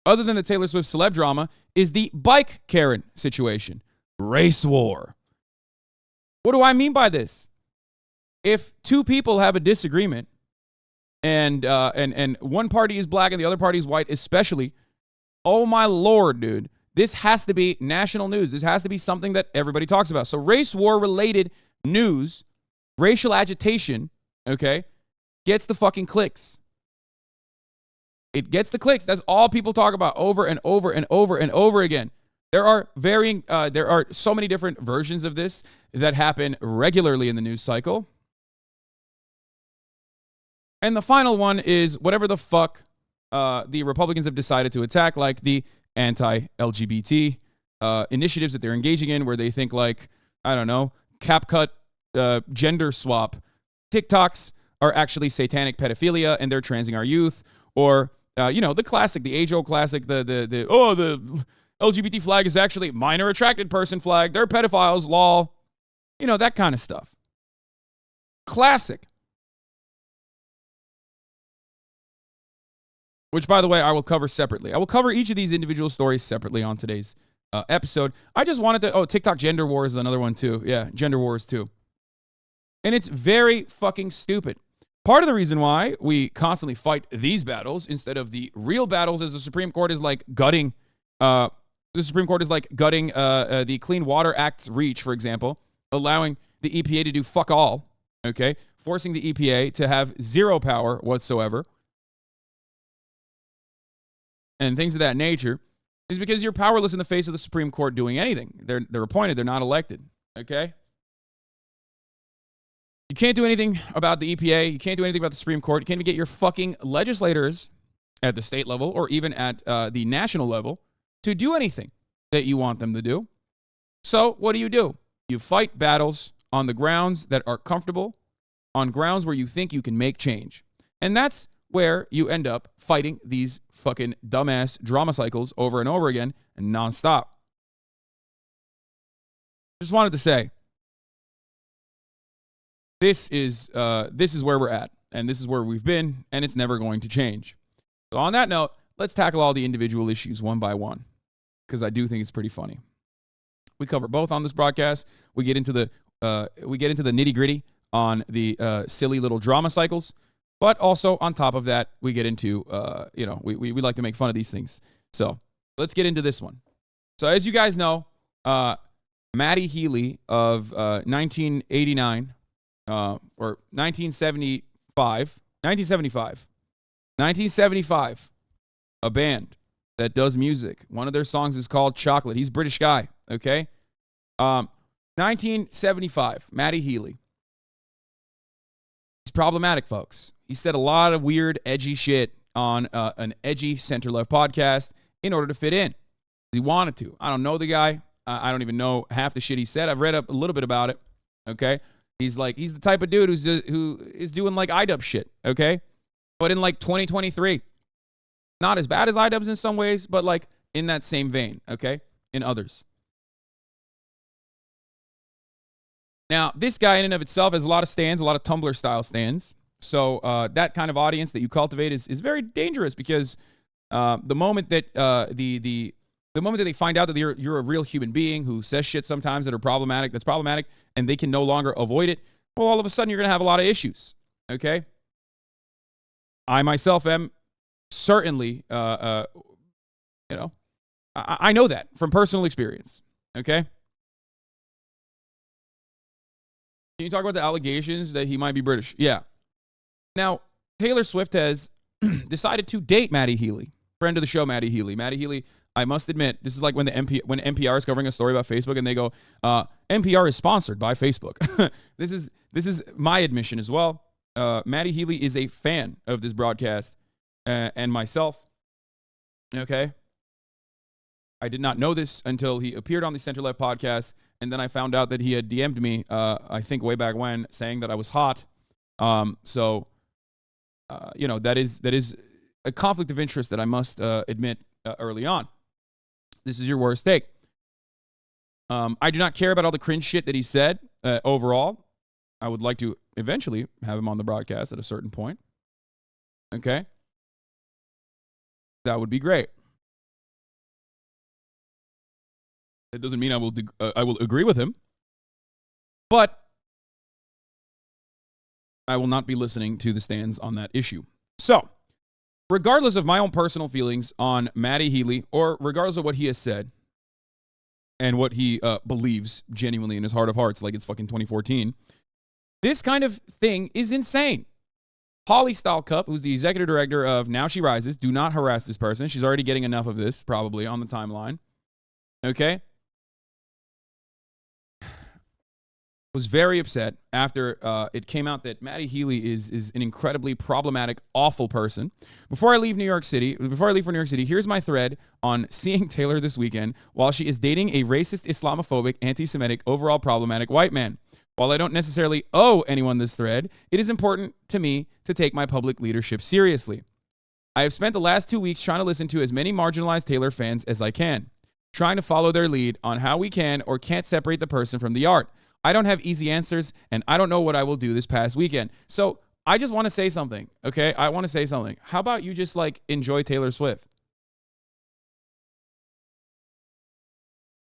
other than the Taylor Swift celeb drama, is the bike Karen situation. Race war. What do I mean by this? If 2 people have a disagreement and one party is black and the other party is white, especially, oh my Lord, dude, this has to be national news. This has to be something that everybody talks about. So race war related news, racial agitation, okay, gets the fucking clicks. It gets the clicks. That's all people talk about over and over and over and over again. There are so many different versions of this that happen regularly in the news cycle. And the final one is whatever the fuck the Republicans have decided to attack, like the anti-LGBT initiatives that they're engaging in, where they think like, I don't know, CapCut, gender swap TikToks are actually satanic pedophilia and they're transing our youth, or the classic, the age-old classic, the LGBT flag is actually minor attracted person flag, they're pedophiles, lol, that kind of stuff. Classic. Which, by the way, I will cover separately. I will cover each of these individual stories separately on today's episode. I just wanted to... TikTok gender wars is another one, too. Yeah, gender wars, too. And it's very fucking stupid. Part of the reason why we constantly fight these battles instead of the real battles is the Supreme Court is like gutting... the Clean Water Act's reach, for example, allowing the EPA to do fuck all, okay? Forcing the EPA to have zero power whatsoever. And things of that nature, is because you're powerless in the face of the Supreme Court doing anything. They're appointed, they're not elected, okay? You can't do anything about the EPA. You can't do anything about the Supreme Court. You can't even get your fucking legislators at the state level or even at the national level to do anything that you want them to do. So what do? You fight battles on the grounds that are comfortable, on grounds where you think you can make change. And that's where you end up fighting these fucking dumbass drama cycles over and over again and nonstop. Just wanted to say, this is where we're at, and this is where we've been, and it's never going to change. So on that note, let's tackle all the individual issues one by one, because I do think it's pretty funny. We cover both on this broadcast. We get into the nitty gritty on the silly little drama cycles, but also on top of that, we get into we like to make fun of these things. So let's get into this one. So as you guys know, Matty Healy of 1989 or 1975, a band that does music. One of their songs is called Chocolate. He's a British guy, okay? 1975, Matty Healy. He's problematic, folks. He said a lot of weird, edgy shit on an edgy center-left podcast in order to fit in. He wanted to. I don't know the guy. I don't even know half the shit he said. I've read up a little bit about it, okay? He's the type of dude who is doing like iDub shit, okay? But in like 2023. Not as bad as iDubbbz in some ways, but like in that same vein, okay? In others. Now, this guy in and of itself has a lot of stands, a lot of Tumblr style stands. So that kind of audience that you cultivate is very dangerous because the moment that the moment that they find out that you're a real human being who says shit sometimes that's problematic, and they can no longer avoid it, well, all of a sudden you're going to have a lot of issues, okay? I myself am certainly, I know that from personal experience, okay? Can you talk about the allegations that he might be British? Yeah. Now, Taylor Swift has decided to date Matty Healy, friend of the show, Matty Healy. Matty Healy, I must admit, this is like when NPR is covering a story about Facebook and they go, NPR is sponsored by Facebook. This is my admission as well. Matty Healy is a fan of this broadcast and myself. Okay. I did not know this until he appeared on the Center Left podcast, and then I found out that he had DM'd me, I think way back when, saying that I was hot. So that is a conflict of interest that I must admit early on. This is your worst take. I do not care about all the cringe shit that he said overall. I would like to eventually have him on the broadcast at a certain point. Okay? That would be great. It doesn't mean I will agree with him, but I will not be listening to the stands on that issue. So, regardless of my own personal feelings on Matty Healy, or regardless of what he has said and what he believes genuinely in his heart of hearts, like it's fucking 2014, this kind of thing is insane. Holly Stahlcup, who's the executive director of Now She Rises, do not harass this person. She's already getting enough of this, probably, on the timeline. Okay? Was very upset after it came out that Matty Healy is an incredibly problematic, awful person. Before I leave for New York City, here's my thread on seeing Taylor this weekend while she is dating a racist, Islamophobic, anti-Semitic, overall problematic white man. While I don't necessarily owe anyone this thread, it is important to me to take my public leadership seriously. I have spent the last 2 weeks trying to listen to as many marginalized Taylor fans as I can, trying to follow their lead on how we can or can't separate the person from the art. I don't have easy answers, and I don't know what I will do this past weekend. So I just want to say something, okay? I want to say something. How about you just, enjoy Taylor Swift?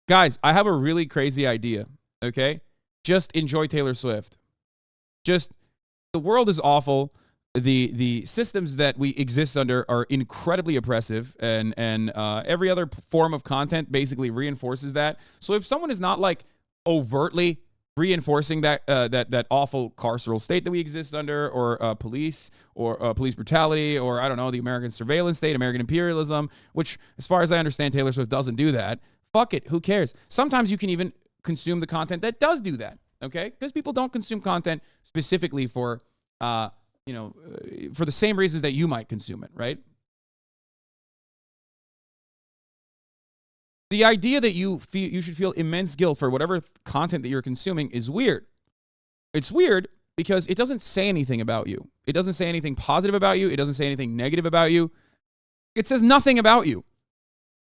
Guys, I have a really crazy idea, okay? Just enjoy Taylor Swift. The world is awful. The systems that we exist under are incredibly oppressive, and every other form of content basically reinforces that. So if someone is not, overtly reinforcing that awful carceral state that we exist under, or police brutality, or I don't know, the American surveillance state, American imperialism, which as far as I understand, Taylor Swift doesn't do that. Fuck it, who cares? Sometimes you can even consume the content that does do that. okay? Because people don't consume content specifically for, for the same reasons that you might consume it, right? The idea that you should feel immense guilt for whatever content that you're consuming is weird. It's weird because it doesn't say anything about you. It doesn't say anything positive about you. It doesn't say anything negative about you. It says nothing about you.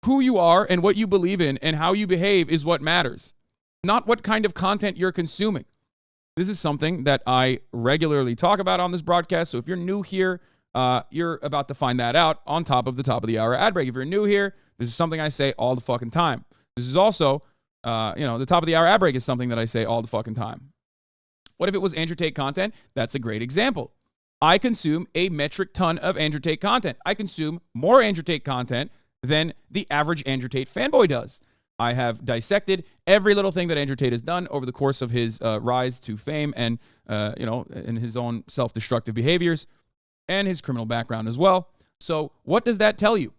Who you are and what you believe in and how you behave is what matters, not what kind of content you're consuming. This is something that I regularly talk about on this broadcast. So if you're new here, you're about to find that out on top of the hour ad break. If you're new here, this is something I say all the fucking time. This is also, the top of the hour ad break is something that I say all the fucking time. What if it was Andrew Tate content? That's a great example. I consume a metric ton of Andrew Tate content. I consume more Andrew Tate content than the average Andrew Tate fanboy does. I have dissected every little thing that Andrew Tate has done over the course of his rise to fame and, in his own self-destructive behaviors and his criminal background as well. So what does that tell you?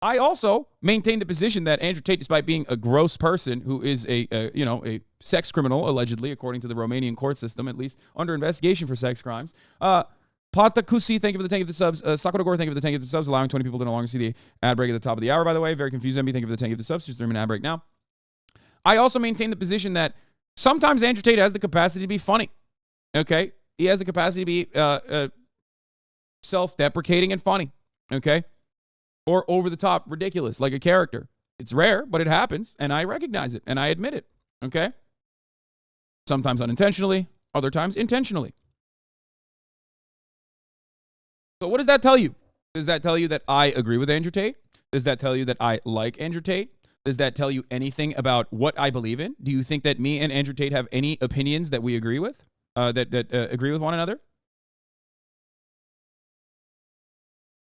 I also maintain the position that Andrew Tate, despite being a gross person who is a sex criminal, allegedly, according to the Romanian court system, at least under investigation for sex crimes. Pata Kusi, thank you for the 10 of the subs. Sakuragor, thank you for the 10 of the subs, allowing 20 people to no longer see the ad break at the top of the hour, by the way. Very confused, MB, thank you for the 10 of the subs. Just 3 minute ad break now. I also maintain the position that sometimes Andrew Tate has the capacity to be funny. Okay? He has the capacity to be self-deprecating and funny. Okay? Or over the top, ridiculous, like a character. It's rare, but it happens, and I recognize it, and I admit it. Okay? Sometimes unintentionally, other times intentionally. So what does that tell you? Does that tell you that I agree with Andrew Tate? Does that tell you that I like Andrew Tate? Does that tell you anything about what I believe in? Do you think that me and Andrew Tate have any opinions that we agree with, that agree with one another? Of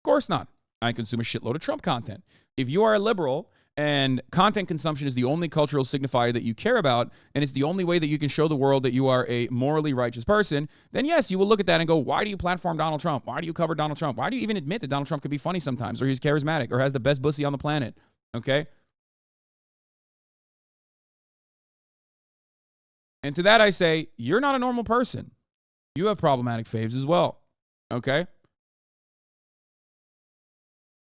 course not. I consume a shitload of Trump content. If you are a liberal and content consumption is the only cultural signifier that you care about, and it's the only way that you can show the world that you are a morally righteous person, then yes, you will look at that and go, why do you platform Donald Trump? Why do you cover Donald Trump? Why do you even admit that Donald Trump could be funny sometimes, or he's charismatic, or has the best pussy on the planet? Okay? And to that I say, you're not a normal person. You have problematic faves as well. Okay?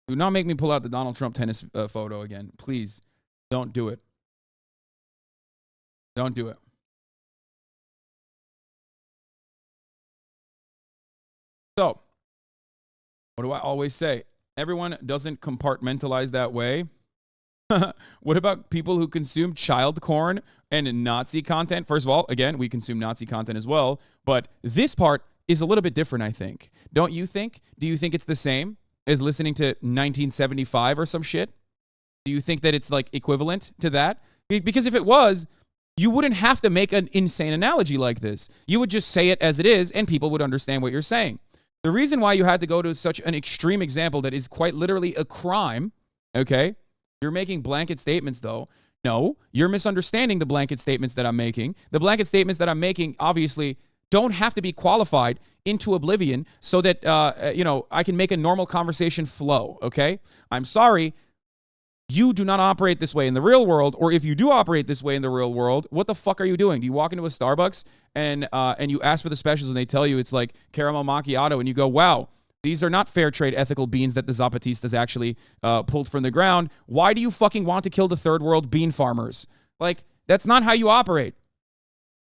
Do not make me pull out the Donald Trump tennis photo again. Please, don't do it. Don't do it. So, what do I always say? Everyone doesn't compartmentalize that way. What about people who consume child porn and Nazi content? First of all, again, we consume Nazi content as well. But this part is a little bit different, I think. Don't you think? Do you think it's the same as listening to 1975 or some shit? Do you think that it's like equivalent to that? Because if it was, you wouldn't have to make an insane analogy like this. You would just say it as it is and people would understand what you're saying. The reason why you had to go to such an extreme example that is quite literally a crime, okay? You're making blanket statements though. No, you're misunderstanding the blanket statements that I'm making. The blanket statements that I'm making obviously don't have to be qualified into oblivion so that, I can make a normal conversation flow, okay? I'm sorry, you do not operate this way in the real world, or if you do operate this way in the real world, what the fuck are you doing? Do you walk into a Starbucks and you ask for the specials and they tell you it's like caramel macchiato and you go, wow, these are not fair trade ethical beans that the Zapatistas actually pulled from the ground. Why do you fucking want to kill the third world bean farmers? Like, that's not how you operate.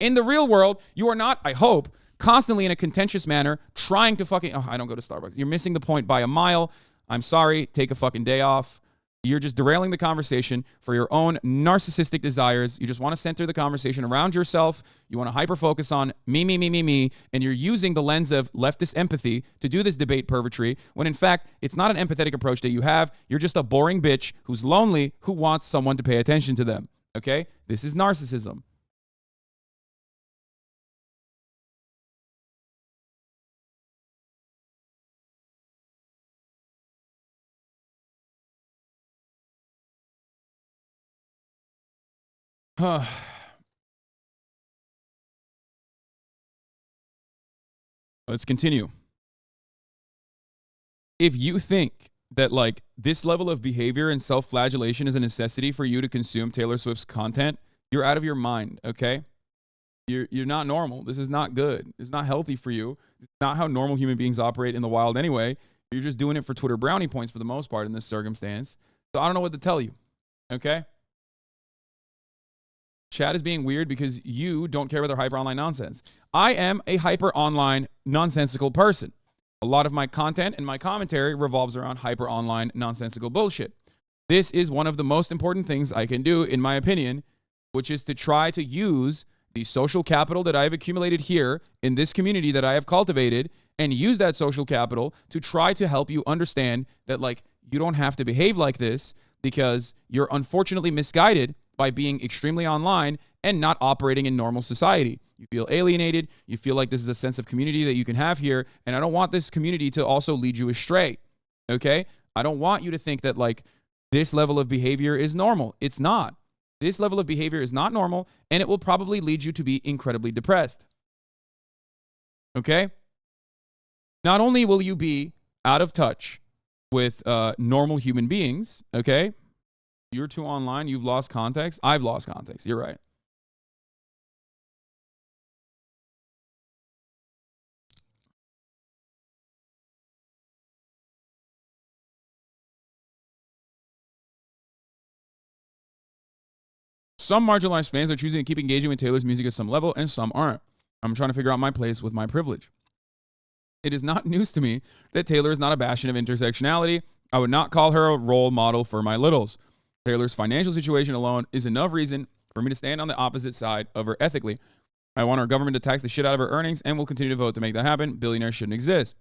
In the real world, you are not, I hope, constantly in a contentious manner trying to fucking, I don't go to Starbucks. You're missing the point by a mile. I'm sorry. Take a fucking day off. You're just derailing the conversation for your own narcissistic desires. You just want to center the conversation around yourself. You want to hyper-focus on me, and you're using the lens of leftist empathy to do this debate purgatory, when in fact, it's not an empathetic approach that you have. You're just a boring bitch who's lonely, who wants someone to pay attention to them. Okay? This is narcissism. Let's continue. If you think that like this level of behavior and self-flagellation is a necessity for you to consume Taylor Swift's content, you're out of your mind, okay? You're not normal. This is not good. It's not healthy for you. It's not how normal human beings operate in the wild anyway. You're just doing it for Twitter brownie points for the most part in this circumstance. So I don't know what to tell you. Okay? Chat is being weird because you don't care about their hyper online nonsense. I am a hyper online nonsensical person. A lot of my content and my commentary revolves around hyper online nonsensical bullshit. This is one of the most important things I can do, in my opinion, which is to try to use the social capital that I've accumulated here in this community that I have cultivated and use that social capital to try to help you understand that, like, you don't have to behave like this because you're unfortunately misguided by being extremely online and not operating in normal society. You feel alienated. You feel like this is a sense of community that you can have here. And I don't want this community to also lead you astray. Okay? I don't want you to think that, like, this level of behavior is normal. It's not. This level of behavior is not normal, and it will probably lead you to be incredibly depressed. Okay? Not only will you be out of touch with normal human beings, okay? You're too online. You've lost context. I've lost context. You're right. Some marginalized fans are choosing to keep engaging with Taylor's music at some level, and some aren't. I'm trying to figure out my place with my privilege. It is not news to me that Taylor is not a bastion of intersectionality. I would not call her a role model for my littles. Taylor's financial situation alone is enough reason for me to stand on the opposite side of her ethically. I want our government to tax the shit out of her earnings and will continue to vote to make that happen. Billionaires shouldn't exist.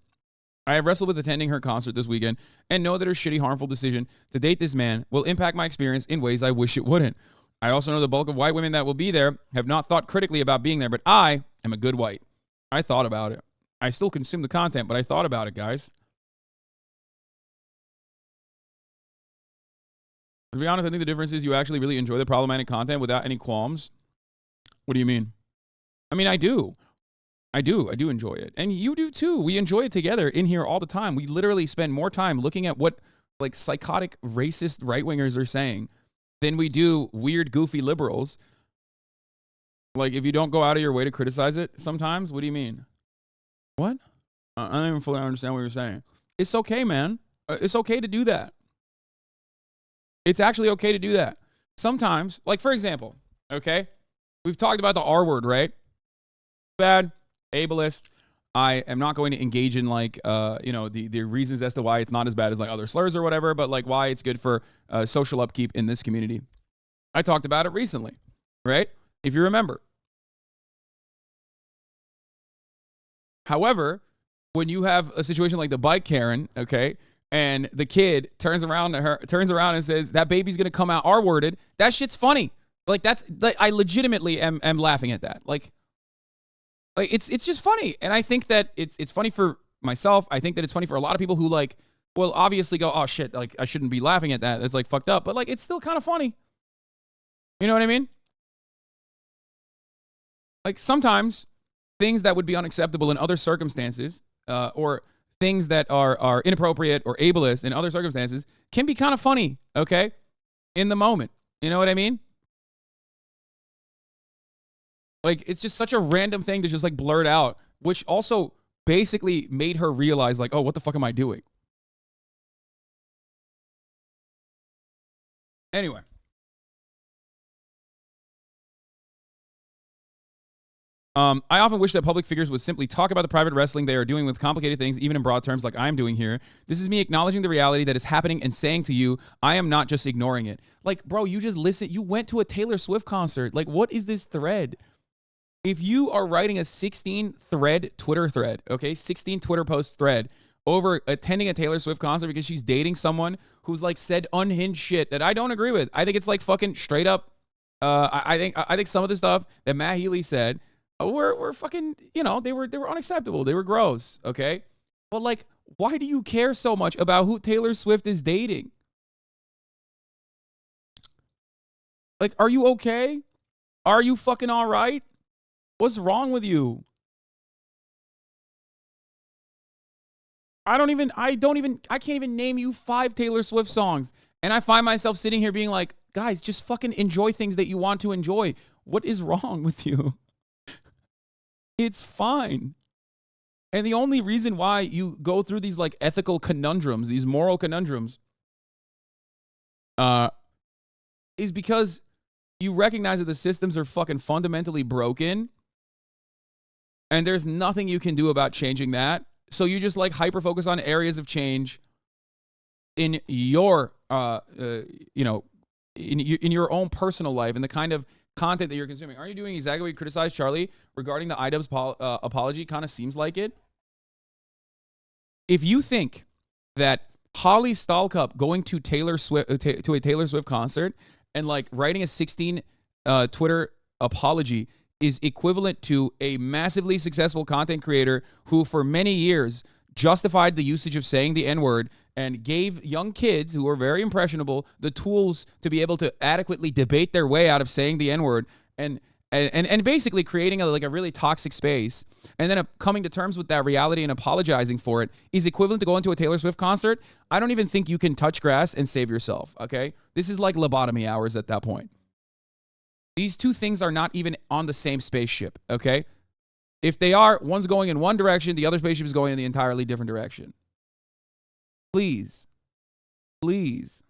I have wrestled with attending her concert this weekend and know that her shitty, harmful decision to date this man will impact my experience in ways I wish it wouldn't. I also know the bulk of white women that will be there have not thought critically about being there, but I am a good white. I thought about it. I still consume the content, but I thought about it, guys. To be honest, I think the difference is you actually really enjoy the problematic content without any qualms. What do you mean? I mean, I do. I do enjoy it. And you do too. We enjoy it together in here all the time. We literally spend more time looking at what, like, psychotic, racist right-wingers are saying than we do weird, goofy liberals. Like, if you don't go out of your way to criticize it sometimes, what do you mean? What? I don't even fully understand what you're saying. It's okay, man. It's okay to do that. It's actually okay to do that. Sometimes, like, for example, okay? We've talked about the R word, right? Bad, ableist. I am not going to engage in, like, the reasons as to why it's not as bad as, like, other slurs or whatever, but, like, why it's good for social upkeep in this community. I talked about it recently, right? If you remember. However, when you have a situation like the bike Karen, okay, and the kid turns around and says, that baby's going to come out R-worded, that shit's funny. Like, that's, like, I legitimately am laughing at that. Like it's just funny. And I think that it's funny for myself. I think that it's funny for a lot of people who, like, will obviously go, oh shit, like, I shouldn't be laughing at that. That's, like, fucked up. But, like, it's still kind of funny. You know what I mean? Like, sometimes things that would be unacceptable in other circumstances, or things that are inappropriate or ableist in other circumstances, can be kind of funny, okay? In the moment. You know what I mean? Like, it's just such a random thing to just, like, blurt out, which also basically made her realize, like, oh, what the fuck am I doing? Anyway. I often wish that public figures would simply talk about the private wrestling they are doing with complicated things, even in broad terms like I'm doing here. This is me acknowledging the reality that is happening and saying to you, I am not just ignoring it. Like, bro, you just listen. You went to a Taylor Swift concert. Like, what is this thread? If you are writing a 16-thread Twitter thread, okay, 16 Twitter post thread over attending a Taylor Swift concert because she's dating someone who's, like, said unhinged shit that I don't agree with. I think it's, like, fucking straight up. I think some of the stuff that Matt Healy said were fucking, you know, they were unacceptable. They were gross, okay? But, like, why do you care so much about who Taylor Swift is dating? Like, are you okay? Are you fucking all right? What's wrong with you? I can't even name you 5 Taylor Swift songs. And I find myself sitting here being like, guys, just fucking enjoy things that you want to enjoy. What is wrong with you? It's fine. And the only reason why you go through these like ethical conundrums, these moral conundrums, is because you recognize that the systems are fucking fundamentally broken and there's nothing you can do about changing that. So you just like hyper focus on areas of change in your, you know, in your own personal life and the kind of content that you're consuming. Aren't you doing exactly what you criticized Charlie regarding the iDubbbz apology? Kind of seems like it. If you think that Holly Stahlcup going to Taylor Swift to a Taylor Swift concert and like writing a 16 Twitter apology is equivalent to a massively successful content creator who for many years justified the usage of saying the N-word and gave young kids who are very impressionable the tools to be able to adequately debate their way out of saying the N-word and basically creating a really toxic space and then coming to terms with that reality and apologizing for it is equivalent to going to a Taylor Swift concert. I don't even think you can touch grass and save yourself, okay? This is like lobotomy hours at that point. These two things are not even on the same spaceship, okay? If they are, one's going in one direction, the other spaceship is going in the entirely different direction. Please. Please.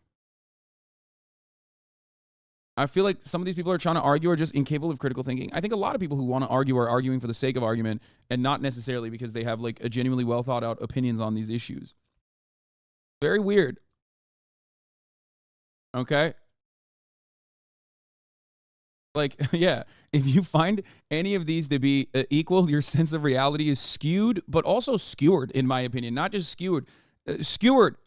I feel like some of these people are trying to argue are just incapable of critical thinking. I think a lot of people who want to argue are arguing for the sake of argument and not necessarily because they have like a genuinely well thought out opinions on these issues. Very weird. Okay? Like, yeah, if you find any of these to be equal, your sense of reality is skewed, but also skewered, in my opinion. Not just skewed. Skewered.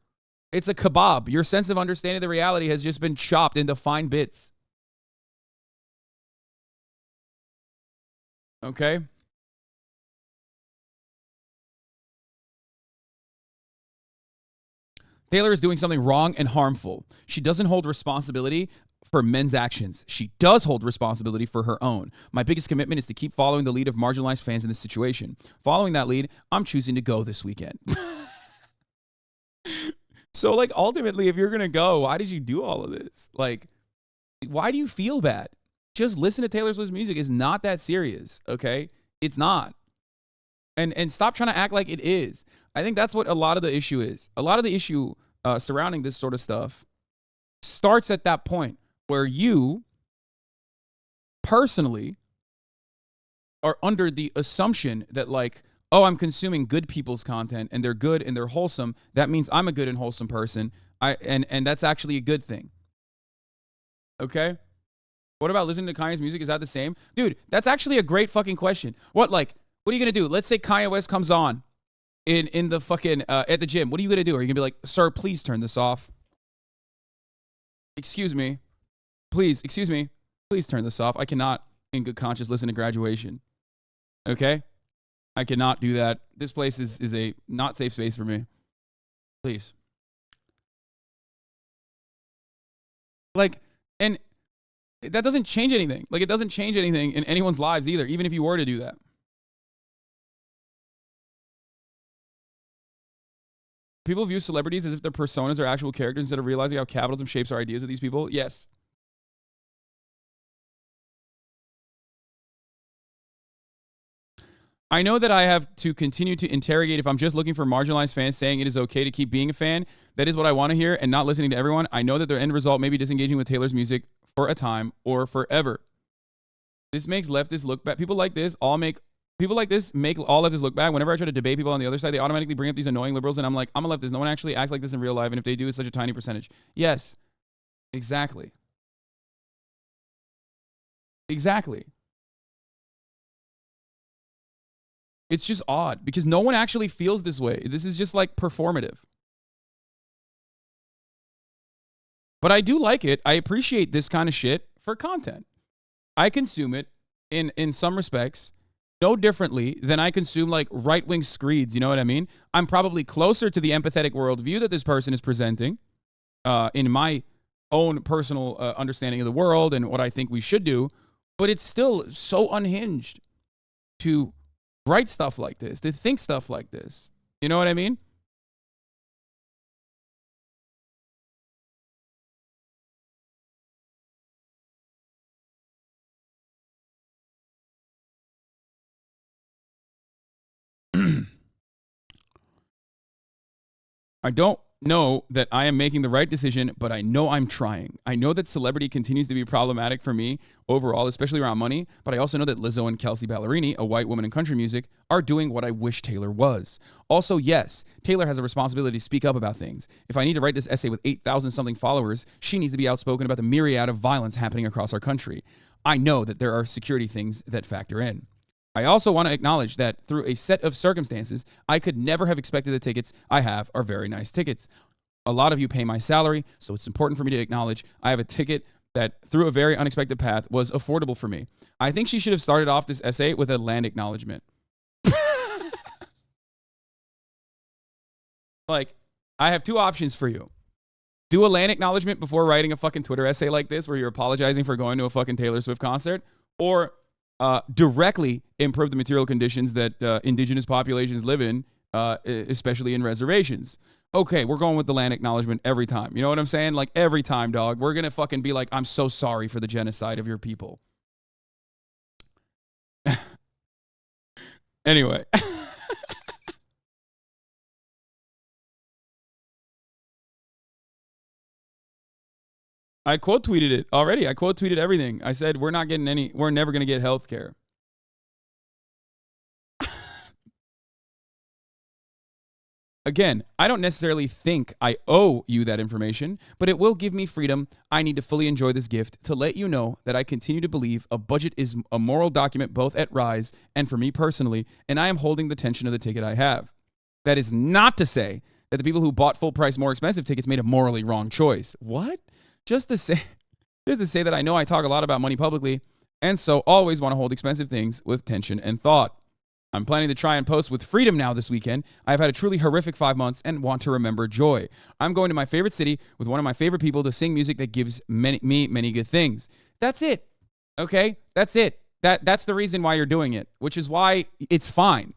It's a kebab. Your sense of understanding the reality has just been chopped into fine bits. Okay? Taylor is doing something wrong and harmful. She doesn't hold responsibility for men's actions. She does hold responsibility for her own. My biggest commitment is to keep following the lead of marginalized fans in this situation. Following that lead, I'm choosing to go this weekend. So, like, ultimately, if you're going to go, why did you do all of this? Like, why do you feel bad? Just listen to Taylor Swift's music. It's not that serious, okay? It's not. And stop trying to act like it is. I think that's what a lot of the issue is. A lot of the issue surrounding this sort of stuff starts at that point where you personally are under the assumption that, like, oh, I'm consuming good people's content and they're good and they're wholesome. That means I'm a good and wholesome person. And that's actually a good thing. Okay? What about listening to Kanye's music? Is that the same? Dude, that's actually a great fucking question. What are you going to do? Let's say Kanye West comes on in the fucking, at the gym. What are you going to do? Are you going to be like, sir, please turn this off? Excuse me. Please turn this off. I cannot, in good conscience, listen to Graduation. Okay? I cannot do that. This place is a not safe space for me. Please. Like, and that doesn't change anything. Like, it doesn't change anything in anyone's lives either, even if you were to do that. People view celebrities as if their personas are actual characters instead of realizing how capitalism shapes our ideas of these people. Yes. I know that I have to continue to interrogate if I'm just looking for marginalized fans saying it is okay to keep being a fan. That is what I want to hear and not listening to everyone. I know that their end result may be disengaging with Taylor's music for a time or forever. This makes leftists look bad. People like this make all leftists look bad. Whenever I try to debate people on the other side, they automatically bring up these annoying liberals, and I'm like, I'm a leftist. No one actually acts like this in real life, and if they do, it's such a tiny percentage. Yes, exactly. Exactly. It's just odd because no one actually feels this way. This is just like performative. But I do like it. I appreciate this kind of shit for content. I consume it in some respects no differently than I consume like right-wing screeds. You know what I mean? I'm probably closer to the empathetic worldview that this person is presenting in my own personal understanding of the world and what I think we should do. But it's still so unhinged to write stuff like this, to think stuff like this. You know what I mean? I don't know that I am making the right decision, but I know I'm trying. I know that celebrity continues to be problematic for me overall, especially around money, but I also know that Lizzo and Kelsey Ballerini, a white woman in country music, are doing what I wish Taylor was. Also, yes, Taylor has a responsibility to speak up about things. If I need to write this essay with 8,000 something followers, she needs to be outspoken about the myriad of violence happening across our country. I know that there are security things that factor in. I also want to acknowledge that through a set of circumstances, I could never have expected the tickets I have are very nice tickets. A lot of you pay my salary, so it's important for me to acknowledge I have a ticket that, through a very unexpected path, was affordable for me. I think she should have started off this essay with a land acknowledgement. Like, I have two options for you. Do a land acknowledgement before writing a fucking Twitter essay like this where you're apologizing for going to a fucking Taylor Swift concert, or directly improve the material conditions that indigenous populations live in, especially in reservations. Okay, we're going with the land acknowledgement every time. You know what I'm saying? Like, every time, dog. We're going to fucking be like, I'm so sorry for the genocide of your people. Anyway. I quote tweeted it already. I quote tweeted everything. I said, we're never going to get health care. Again, I don't necessarily think I owe you that information, but it will give me freedom. I need to fully enjoy this gift to let you know that I continue to believe a budget is a moral document both at Rise and for me personally, and I am holding the tension of the ticket I have. That is not to say that the people who bought full price, more expensive tickets made a morally wrong choice. What? Just to say that I know I talk a lot about money publicly, and so always want to hold expensive things with tension and thought. I'm planning to try and post with freedom now this weekend. I've had a truly horrific 5 months and want to remember joy. I'm going to my favorite city with one of my favorite people to sing music that gives me many good things. That's it. Okay? That's it. That's the reason why you're doing it, which is why it's fine.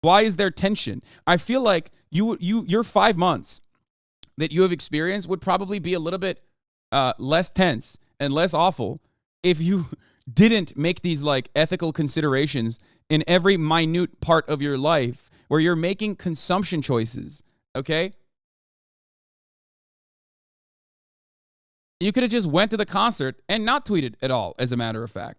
Why is there tension? I feel like your 5 months that you have experienced would probably be a little bit less tense and less awful if you didn't make these like ethical considerations in every minute part of your life where you're making consumption choices, okay? You could have just went to the concert and not tweeted at all, as a matter of fact.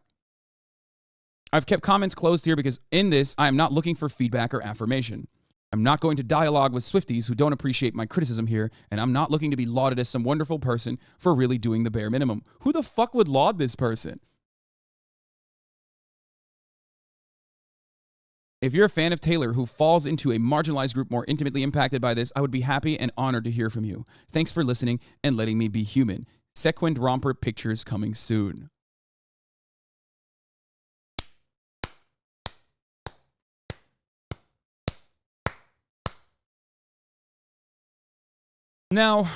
I've kept comments closed here because in this, I am not looking for feedback or affirmation. I'm not going to dialogue with Swifties who don't appreciate my criticism here, and I'm not looking to be lauded as some wonderful person for really doing the bare minimum. Who the fuck would laud this person? If you're a fan of Taylor who falls into a marginalized group more intimately impacted by this, I would be happy and honored to hear from you. Thanks for listening and letting me be human. Sequined Romper pictures coming soon. Now,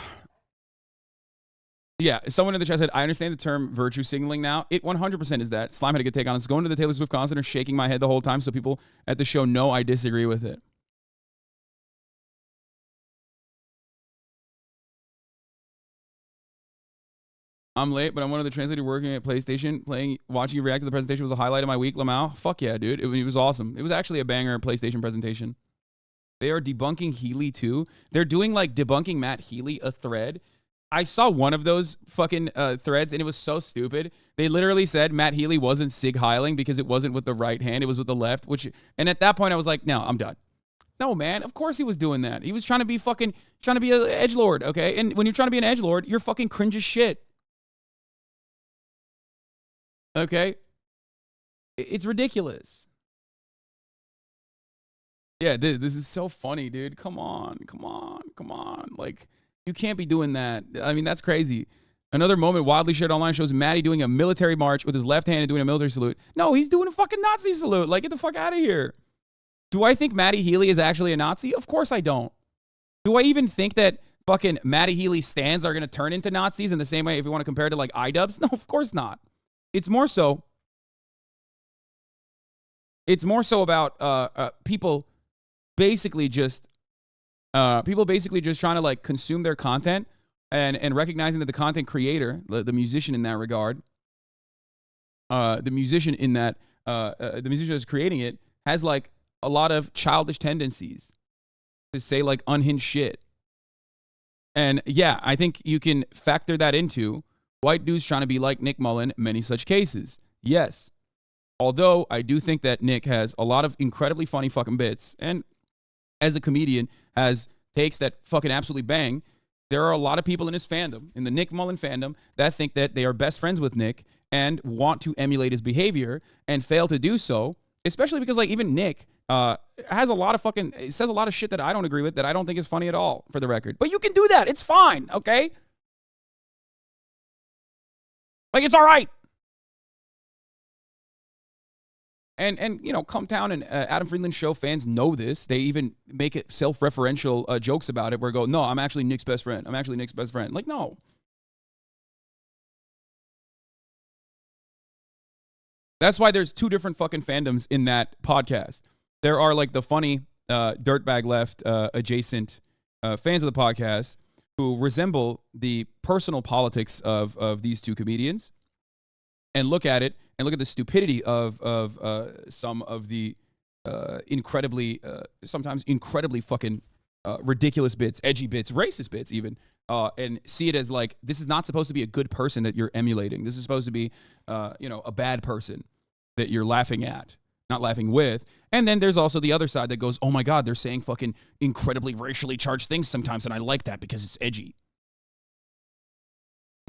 yeah, someone in the chat said, I understand the term virtue signaling now. It 100% is that. Slime had a good take on this. Going to the Taylor Swift concert and shaking my head the whole time so people at the show know I disagree with it. I'm late, but I'm one of the translators working at PlayStation. Watching you react to the presentation was a highlight of my week, Lamau. Fuck yeah, dude. It was awesome. It was actually a banger PlayStation presentation. They are debunking Healy too. They're doing like debunking Matt Healy, a thread. I saw one of those fucking threads and it was so stupid. They literally said Matt Healy wasn't Sig Heiling because it wasn't with the right hand, it was with the left. And at that point I was like, no, I'm done. No, man, of course he was doing that. He was trying to be an edgelord, okay? And when you're trying to be an edgelord, you're fucking cringe as shit. Okay? It's ridiculous. Yeah, this is so funny, dude. Come on. Like, you can't be doing that. I mean, that's crazy. Another moment widely shared online shows Maddie doing a military march with his left hand and doing a military salute. No, he's doing a fucking Nazi salute. Like, get the fuck out of here. Do I think Maddie Healy is actually a Nazi? Of course I don't. Do I even think that fucking Maddie Healy stands are going to turn into Nazis in the same way if you want to compare it to like iDubbbz? No, of course not. It's more so about people basically just trying to like consume their content and recognizing that the content creator, the musician in that regard, the musician that's creating it has like a lot of childish tendencies. to say like unhinged shit. And yeah, I think you can factor that into white dudes trying to be like Nick Mullen, many such cases. Yes. Although I do think that Nick has a lot of incredibly funny fucking bits, and as a comedian has takes that fucking absolutely bang. There are a lot of people in his fandom, in the Nick Mullen fandom, that think that they are best friends with Nick and want to emulate his behavior and fail to do so, especially because like even Nick has a lot of fucking, says a lot of shit that I don't agree with, that I don't think is funny at all, for the record. But you can do that. It's fine, okay? Like, it's all right. And you know, Come Town and Adam Friedland show fans know this. They even make it self-referential jokes about it where go, no, I'm actually Nick's best friend. I'm actually Nick's best friend. Like, no. That's why there's two different fucking fandoms in that podcast. There are like the funny dirtbag left adjacent fans of the podcast who resemble the personal politics of these two comedians and look at it and look at the stupidity of some of the sometimes incredibly fucking ridiculous bits, edgy bits, racist bits even, and see it as like, this is not supposed to be a good person that you're emulating. This is supposed to be, a bad person that you're laughing at, not laughing with. And then there's also the other side that goes, oh my God, they're saying fucking incredibly racially charged things sometimes, and I like that because it's edgy.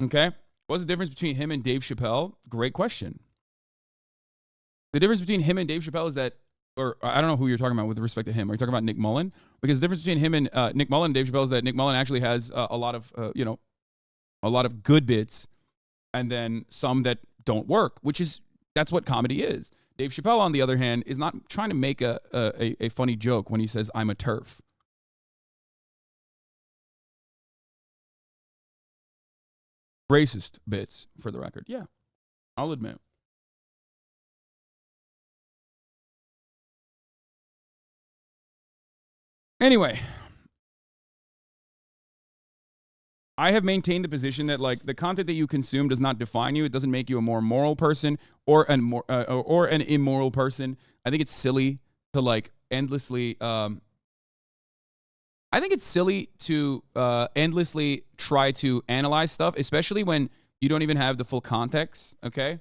Okay? What's the difference between him and Dave Chappelle? Great question. The difference between him and Dave Chappelle is that, or I don't know who you're talking about with respect to him. Are you talking about Nick Mullen? Because the difference between him and Nick Mullen and Dave Chappelle is that Nick Mullen actually has a lot of, a lot of good bits, and then some that don't work, that's what comedy is. Dave Chappelle, on the other hand, is not trying to make a funny joke when he says, I'm a TERF. Racist bits, for the record. Yeah, I'll admit. Anyway, I have maintained the position that like the content that you consume does not define you. It doesn't make you a more moral person or an immoral person. I think it's silly to like endlessly. I think it's silly to endlessly try to analyze stuff, especially when you don't even have the full context. Okay.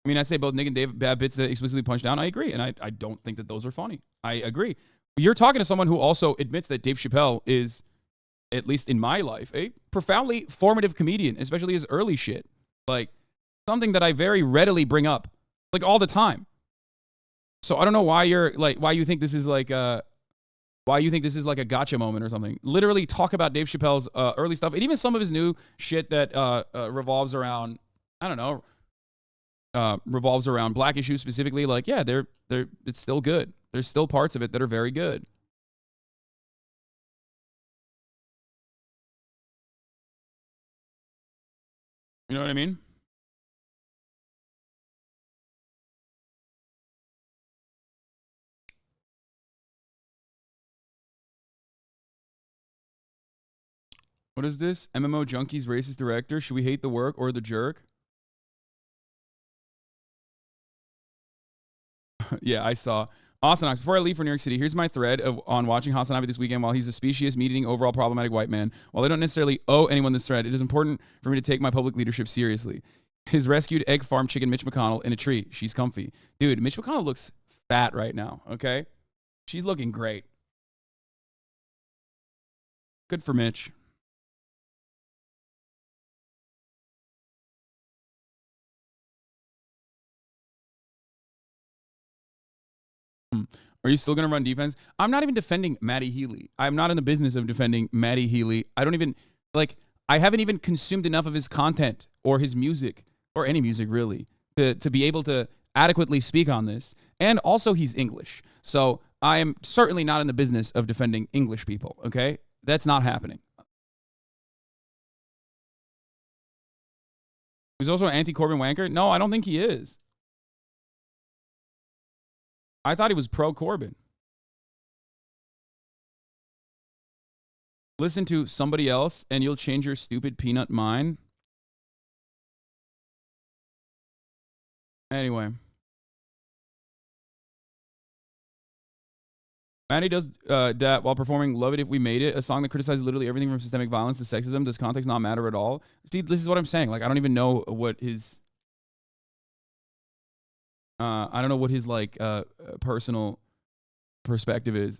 I mean, I say both Nick and Dave bad bits that explicitly punch down. I agree, and I don't think that those are funny. I agree. You're talking to someone who also admits that Dave Chappelle is, at least in my life, a profoundly formative comedian, especially his early shit. Like, something that I very readily bring up, like, all the time. So I don't know why you think this is like a gotcha moment or something. Literally talk about Dave Chappelle's early stuff, and even some of his new shit that revolves around, I don't know, revolves around black issues specifically. Like, yeah, it's still good. There's still parts of it that are very good. You know what I mean? What is this? MMO Junkies racist director? Should we hate the work or the jerk? Yeah, I saw. Hassan, before I leave for New York City, here's my thread on watching Hasanabi this weekend while he's a specious, meat-eating, overall problematic white man. While I don't necessarily owe anyone this thread, it is important for me to take my public leadership seriously. His rescued egg farm chicken Mitch McConnell in a tree. She's comfy. Dude, Mitch McConnell looks fat right now, okay? She's looking great. Good for Mitch. Are you still going to run defense? I'm not even defending Maddie Healy. I'm not in the business of defending Maddie Healy. I don't even, I haven't even consumed enough of his content or his music or any music really to be able to adequately speak on this. And also he's English. So I am certainly not in the business of defending English people, okay? That's not happening. He's also an anti-Corbyn wanker? No, I don't think he is. I thought he was pro-Corbyn. Listen to somebody else and you'll change your stupid peanut mind. Anyway. Maddie does that while performing Love It If We Made It, a song that criticizes literally everything from systemic violence to sexism. Does context not matter at all? See, this is what I'm saying. Like, I don't even know what his... I don't know what his, like, personal perspective is.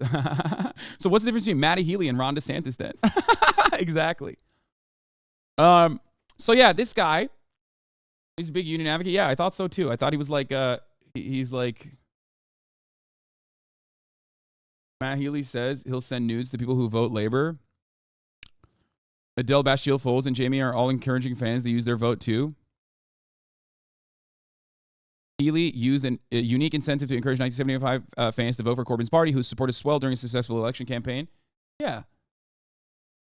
So what's the difference between Matty Healy and Ron DeSantis then? Exactly. So yeah, this guy, he's a big union advocate. Yeah, I thought so too. I thought he was like, he's like, Matt Healy says he'll send nudes to people who vote Labor. Adele, Bastille, Foles, and Jamie are all encouraging fans to use their vote too. Healy used a unique incentive to encourage 1975 fans to vote for Corbyn's party, whose support has swelled during a successful election campaign. Yeah.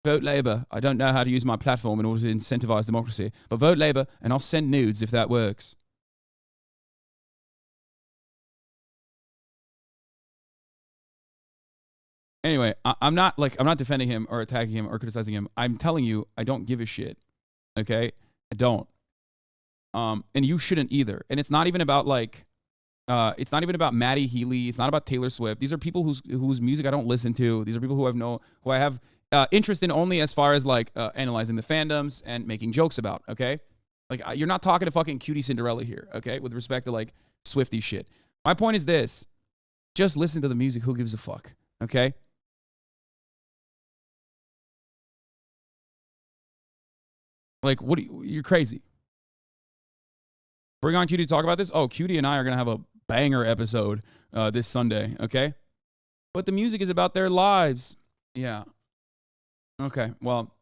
Vote Labour. I don't know how to use my platform in order to incentivize democracy, but vote Labour and I'll send nudes if that works. Anyway, I'm not defending him or attacking him or criticizing him. I'm telling you, I don't give a shit. Okay? I don't. And you shouldn't either. And it's not even about like, it's not even about Matty Healy. It's not about Taylor Swift. These are people whose music I don't listen to. These are people who I have interest in only as far as like analyzing the fandoms and making jokes about. Okay, like you're not talking to fucking Cutie Cinderella here. Okay, with respect to like Swiftie shit. My point is this: just listen to the music. Who gives a fuck? Okay. Like, what? You're crazy. Bring on Cutie to talk about this. Oh, Cutie and I are gonna have a banger episode this Sunday. Okay, but the music is about their lives. Yeah. Okay. Well,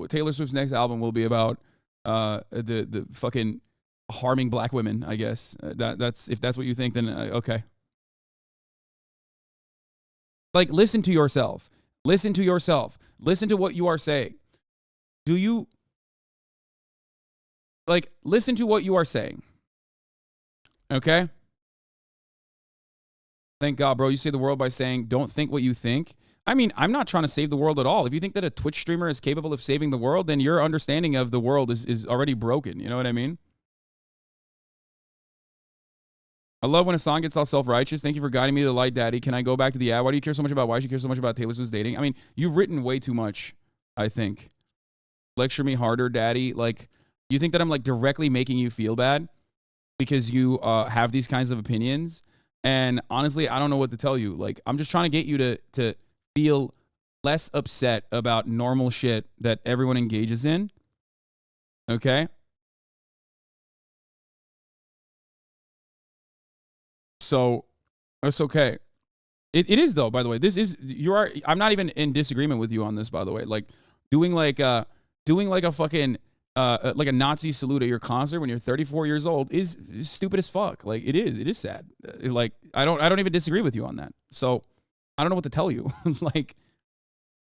Taylor Swift's next album will be about the fucking harming black women. I guess that's if that's what you think. Then okay. Like, listen to yourself. Listen to yourself. Listen to what you are saying. Do you? Like, listen to what you are saying. Okay? Thank God, bro. You save the world by saying, don't think what you think. I mean, I'm not trying to save the world at all. If you think that a Twitch streamer is capable of saving the world, then your understanding of the world is already broken. You know what I mean? I love when a song gets all self-righteous. Thank you for guiding me to the light, Daddy. Can I go back to the ad? Why do you care so much about why she cares so much about Taylor Swift's dating? I mean, you've written way too much, I think. Lecture me harder, Daddy. Like, you think that I'm like directly making you feel bad because you have these kinds of opinions? And honestly, I don't know what to tell you. Like, I'm just trying to get you to feel less upset about normal shit that everyone engages in. Okay? So that's okay. It is though, by the way. I'm not even in disagreement with you on this, by the way. Like doing like a fucking like a Nazi salute at your concert when you're 34 years old is stupid as fuck. Like it is sad. Like I don't even disagree with you on that. So I don't know what to tell you.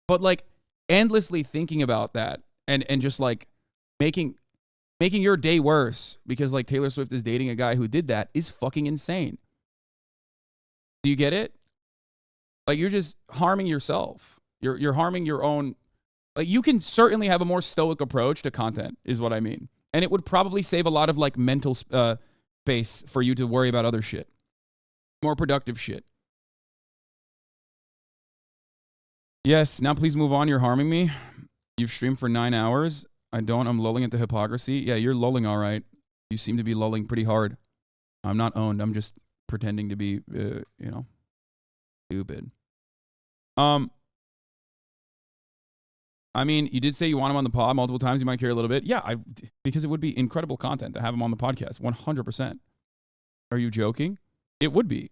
But like endlessly thinking about that and just like making your day worse because like Taylor Swift is dating a guy who did that is fucking insane. Do you get it? Like you're just harming yourself. You're harming your own. Like you can certainly have a more stoic approach to content is what I mean. And it would probably save a lot of like mental space for you to worry about other shit. More productive shit. Yes, now please move on. You're harming me. You've streamed for 9 hours. I'm lulling into hypocrisy. Yeah, you're lulling all right. You seem to be lulling pretty hard. I'm not owned. I'm just pretending to be, stupid. I mean, you did say you want him on the pod multiple times. You might care a little bit. Yeah, because it would be incredible content to have him on the podcast. 100%. Are you joking? It would be.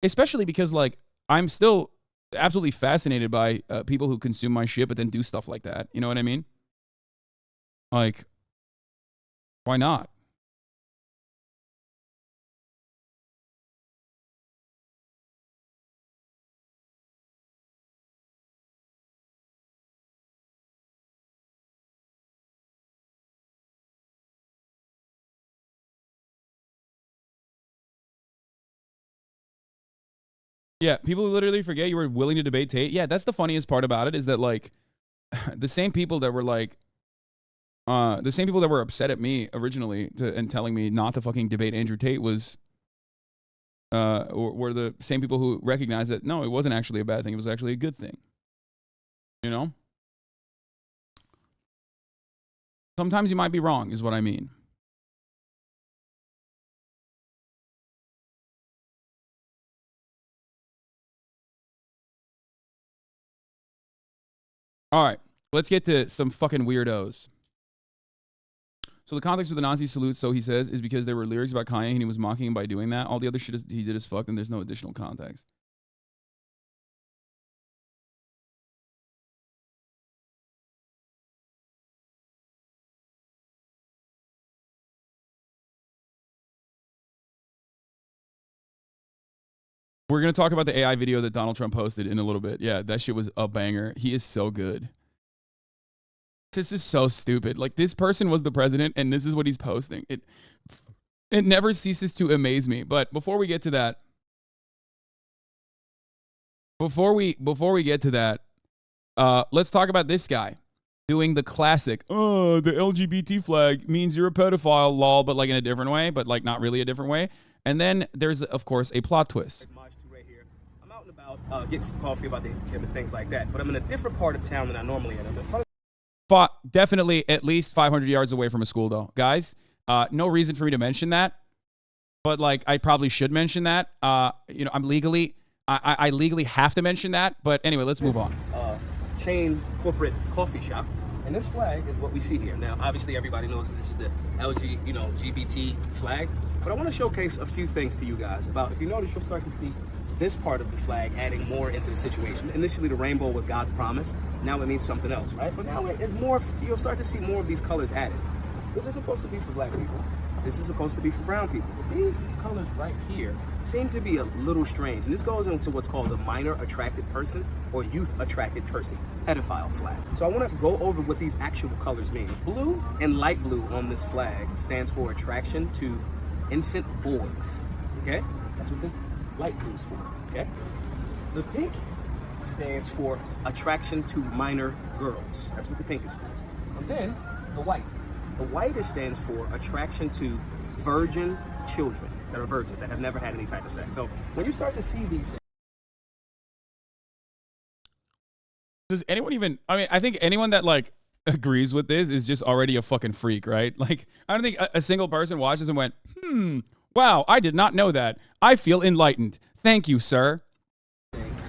Especially because, like, I'm still absolutely fascinated by people who consume my shit but then do stuff like that. You know what I mean? Like, why not? Yeah, people literally forget you were willing to debate Tate. Yeah, that's the funniest part about it is that, like, the same people that were, like, the same people that were upset at me originally and telling me not to fucking debate Andrew Tate was were the same people who recognized that, no, it wasn't actually a bad thing. It was actually a good thing. You know? Sometimes you might be wrong, is what I mean. All right, let's get to some fucking weirdos. So the context of the Nazi salute, so he says, is because there were lyrics about Kanye and he was mocking him by doing that. All the other shit he did is fucked and there's no additional context. We're going to talk about the AI video that Donald Trump posted in a little bit. Yeah, that shit was a banger. He is so good. This is so stupid. Like, this person was the president and this is what he's posting. It never ceases to amaze me. But before we get to that, let's talk about this guy doing the classic, oh, the LGBT flag means you're a pedophile, lol, but like in a different way, but like not really a different way. And then there's, of course, a plot twist. I'm out and about getting some coffee about the gym and things like that, but I'm in a different part of town than I normally am. Definitely at least 500 yards away from a school, though. Guys, no reason for me to mention that, but like I probably should mention that. You know, I legally have to mention that, but anyway, let's move on. Chain corporate coffee shop, and this flag is what we see here. Now, obviously, everybody knows this is the LGBT flag, but I want to showcase a few things to you guys about. If you notice, you'll start to see this part of the flag adding more into the situation. Initially, the rainbow was God's promise. Now it means something else, right? But now it's more. You'll start to see more of these colors added. This is supposed to be for black people. This is supposed to be for brown people. But these colors right here seem to be a little strange. And this goes into what's called a minor attracted person or youth attracted person, pedophile flag. So I want to go over what these actual colors mean. Blue and light blue on this flag stands for attraction to infant boys, okay? That's what this light blue is for, okay? The pink stands for attraction to minor girls. That's what the pink is for. And then the white. The white stands for attraction to virgin children that are virgins, that have never had any type of sex. So when you start to see these things. Does anyone even, I mean, I think anyone that like agrees with this is just already a fucking freak, right? Like, I don't think a single person watched this and went, wow, I did not know that. I feel enlightened. Thank you, sir.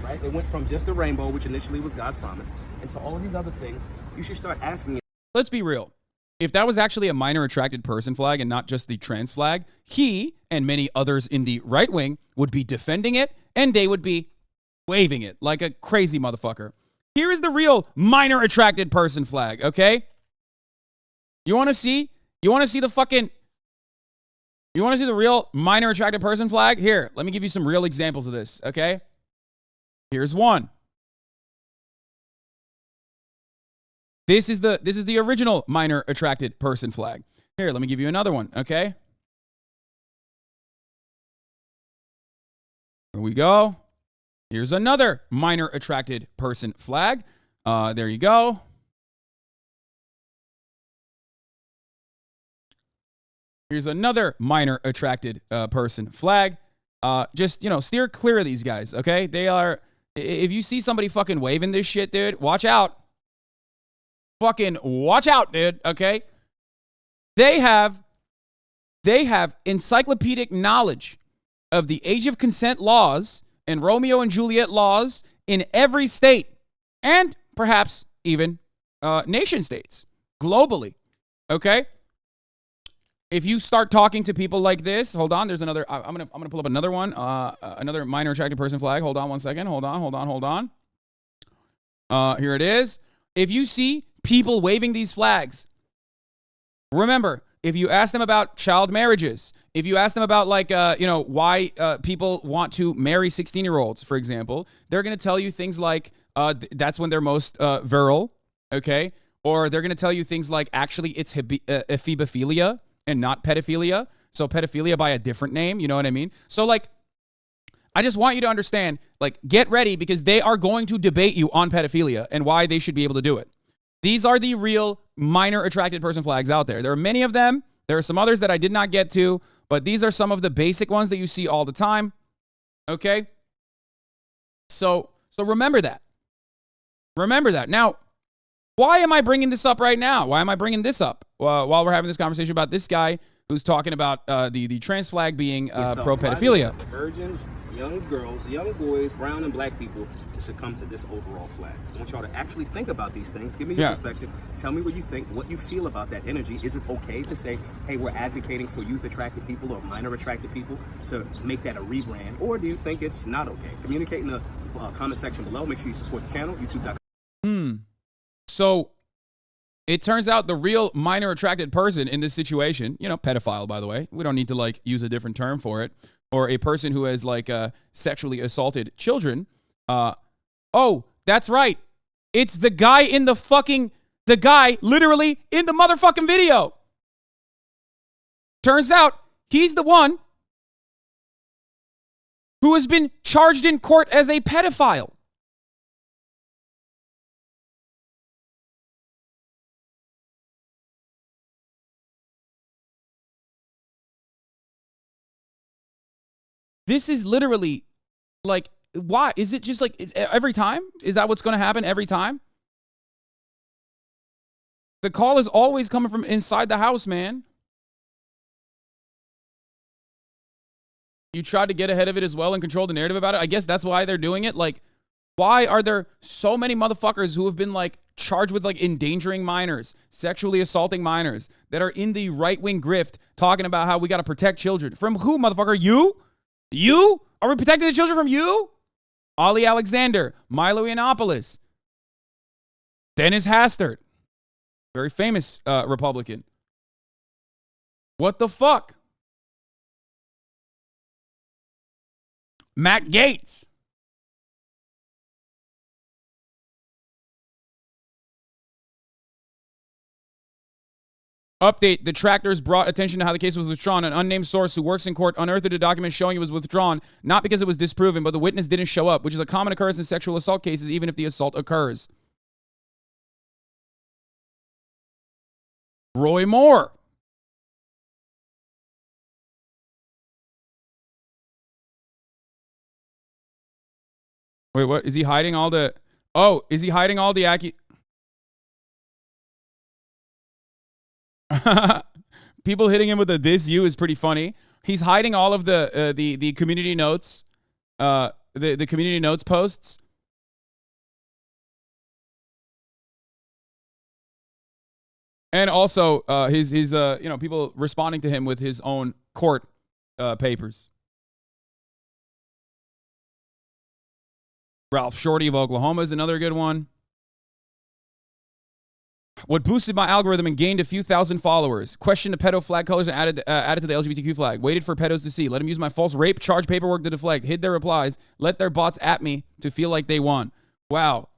Right? It went from just the rainbow, which initially was God's promise, and to all of these other things. You should start asking. Let's be real. If that was actually a minor attracted person flag and not just the trans flag, he and many others in the right wing would be defending it and they would be waving it like a crazy motherfucker. Here is the real minor attracted person flag, okay? You want to see the real minor attracted person flag? Here, let me give you some real examples of this, okay? Here's one. This is the original minor attracted person flag. Here, let me give you another one, okay? Here we go. Here's another minor attracted person flag. There you go. Here's another minor attracted person flag. Just, steer clear of these guys, okay? They are, if you see somebody fucking waving this shit, dude, watch out. Fucking watch out, dude, okay? They have encyclopedic knowledge of the age of consent laws and Romeo and Juliet laws in every state and perhaps even nation states globally, okay? If you start talking to people like this, hold on, there's another, I'm gonna pull up another one, another minor attracted person flag. Hold on one second, hold on. Here it is. If you see people waving these flags, remember, if you ask them about child marriages, if you ask them about why people want to marry 16-year-olds, for example, they're going to tell you things like that's when they're most virile, okay? Or they're going to tell you things like actually it's ephebophilia and not pedophilia. So pedophilia by a different name, you know what I mean? So like, I just want you to understand, like, get ready because they are going to debate you on pedophilia and why they should be able to do it. These are the real minor attracted person flags out there. There are many of them. There are some others that I did not get to, but these are some of the basic ones that you see all the time. Okay? So remember that. Remember that. Now, why am I bringing this up right now? Why am I bringing this up while we're having this conversation about this guy who's talking about the trans flag being pro-pedophilia? Virgins, young girls, young boys, brown and black people to succumb to this overall flag. I want y'all to actually think about these things. Give me your perspective. Tell me what you think, what you feel about that energy. Is it okay to say, hey, we're advocating for youth-attracted people or minor-attracted people to make that a rebrand? Or do you think it's not okay? Communicate in the comment section below. Make sure you support the channel, youtube.com. So it turns out the real minor attracted person in this situation, pedophile, by the way, we don't need to like use a different term for it, or a person who has like sexually assaulted children. Oh, that's right. It's the guy literally in the motherfucking video. Turns out he's the one who has been charged in court as a pedophile. This is literally like, why? Is it just like every time? Is that what's going to happen every time? The call is always coming from inside the house, man. You tried to get ahead of it as well and control the narrative about it. I guess that's why they're doing it. Like, why are there so many motherfuckers who have been like charged with like endangering minors, sexually assaulting minors that are in the right-wing grift talking about how we got to protect children? From who, motherfucker? You? You? Are we protecting the children from you? Ollie Alexander, Milo Yiannopoulos, Dennis Hastert, very famous Republican. What the fuck? Matt Gaetz. Update, detractors brought attention to how the case was withdrawn. An unnamed source who works in court unearthed a document showing it was withdrawn, not because it was disproven, but the witness didn't show up, which is a common occurrence in sexual assault cases, even if the assault occurs. Roy Moore. Wait, what? Is he hiding all the... Oh, is he hiding all the People hitting him with a "this you" is pretty funny. He's hiding all of the community notes, the community notes posts. And also his people responding to him with his own court papers. Ralph Shorty of Oklahoma is another good one. What boosted my algorithm and gained a few thousand followers? Questioned the pedo flag colors and added to the LGBTQ flag. Waited for pedos to see. Let them use my false rape charge paperwork to deflect. Hid their replies. Let their bots at me to feel like they won. Wow.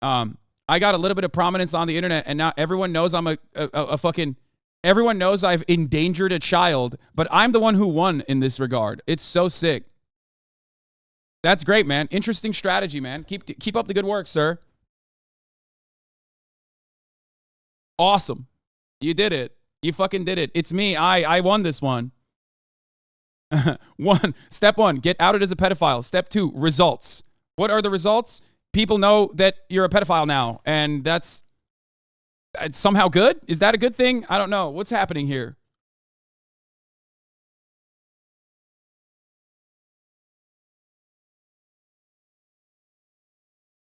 I got a little bit of prominence on the internet, and now everyone knows I'm a fucking... Everyone knows I've endangered a child, but I'm the one who won in this regard. It's so sick. That's great, man. Interesting strategy, man. Keep up the good work, sir. Awesome. You did it. You fucking did it. It's me. I won this one. Step 1, get outed as a pedophile. Step 2, results. What are the results? People know that you're a pedophile now, and it's somehow good? Is that a good thing? I don't know. What's happening here?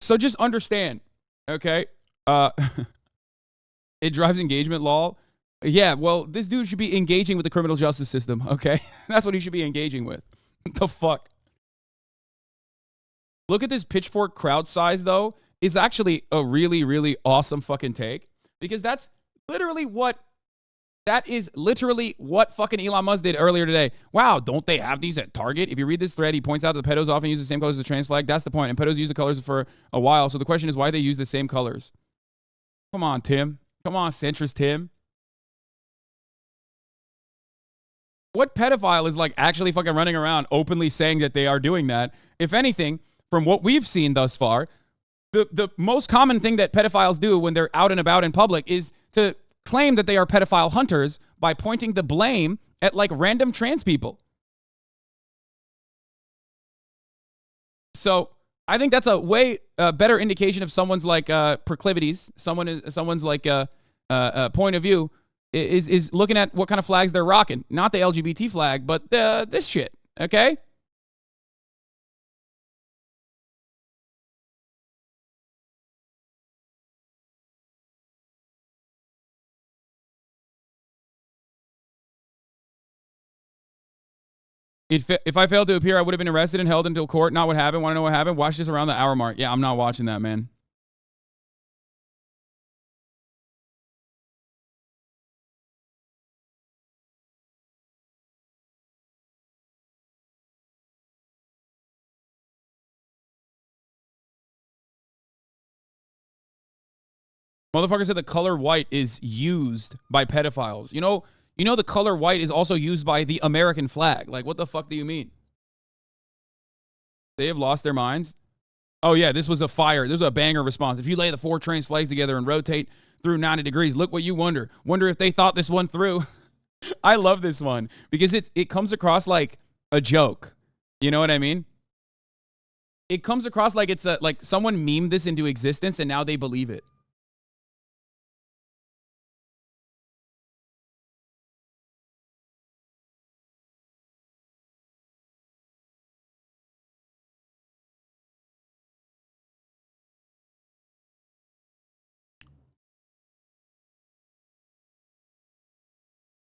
So just understand, okay? It drives engagement law. Yeah, well, this dude should be engaging with the criminal justice system, okay? That's what he should be engaging with. What the fuck? Look at this pitchfork crowd size, though. Is actually a really, really awesome fucking take. Because that is literally what fucking Elon Musk did earlier today. Wow, don't they have these at Target? If you read this thread, he points out that pedos often use the same colors as the trans flag. That's the point. And pedos use the colors for a while. So the question is why they use the same colors. Come on, Tim. Come on, centrist Tim. What pedophile is like actually fucking running around openly saying that they are doing that? If anything, from what we've seen thus far, the most common thing that pedophiles do when they're out and about in public is to claim that they are pedophile hunters by pointing the blame at like random trans people. So I think that's a way better indication of someone's like proclivities, someone's like point of view is looking at what kind of flags they're rocking. Not the LGBT flag, but this shit. Okay. If I failed to appear, I would have been arrested and held until court. Not what happened. Want to know what happened? Watch this around the hour mark. Yeah, I'm not watching that, man. Motherfucker said the color white is used by pedophiles. You know the color white is also used by the American flag. Like, what the fuck do you mean? They have lost their minds. Oh yeah, this was a fire. This was a banger response. If you lay the 4 trains flags together and rotate through 90 degrees, look what you wonder. Wonder if they thought this one through. I love this one because it comes across like a joke. You know what I mean? It comes across like it's like someone memed this into existence and now they believe it.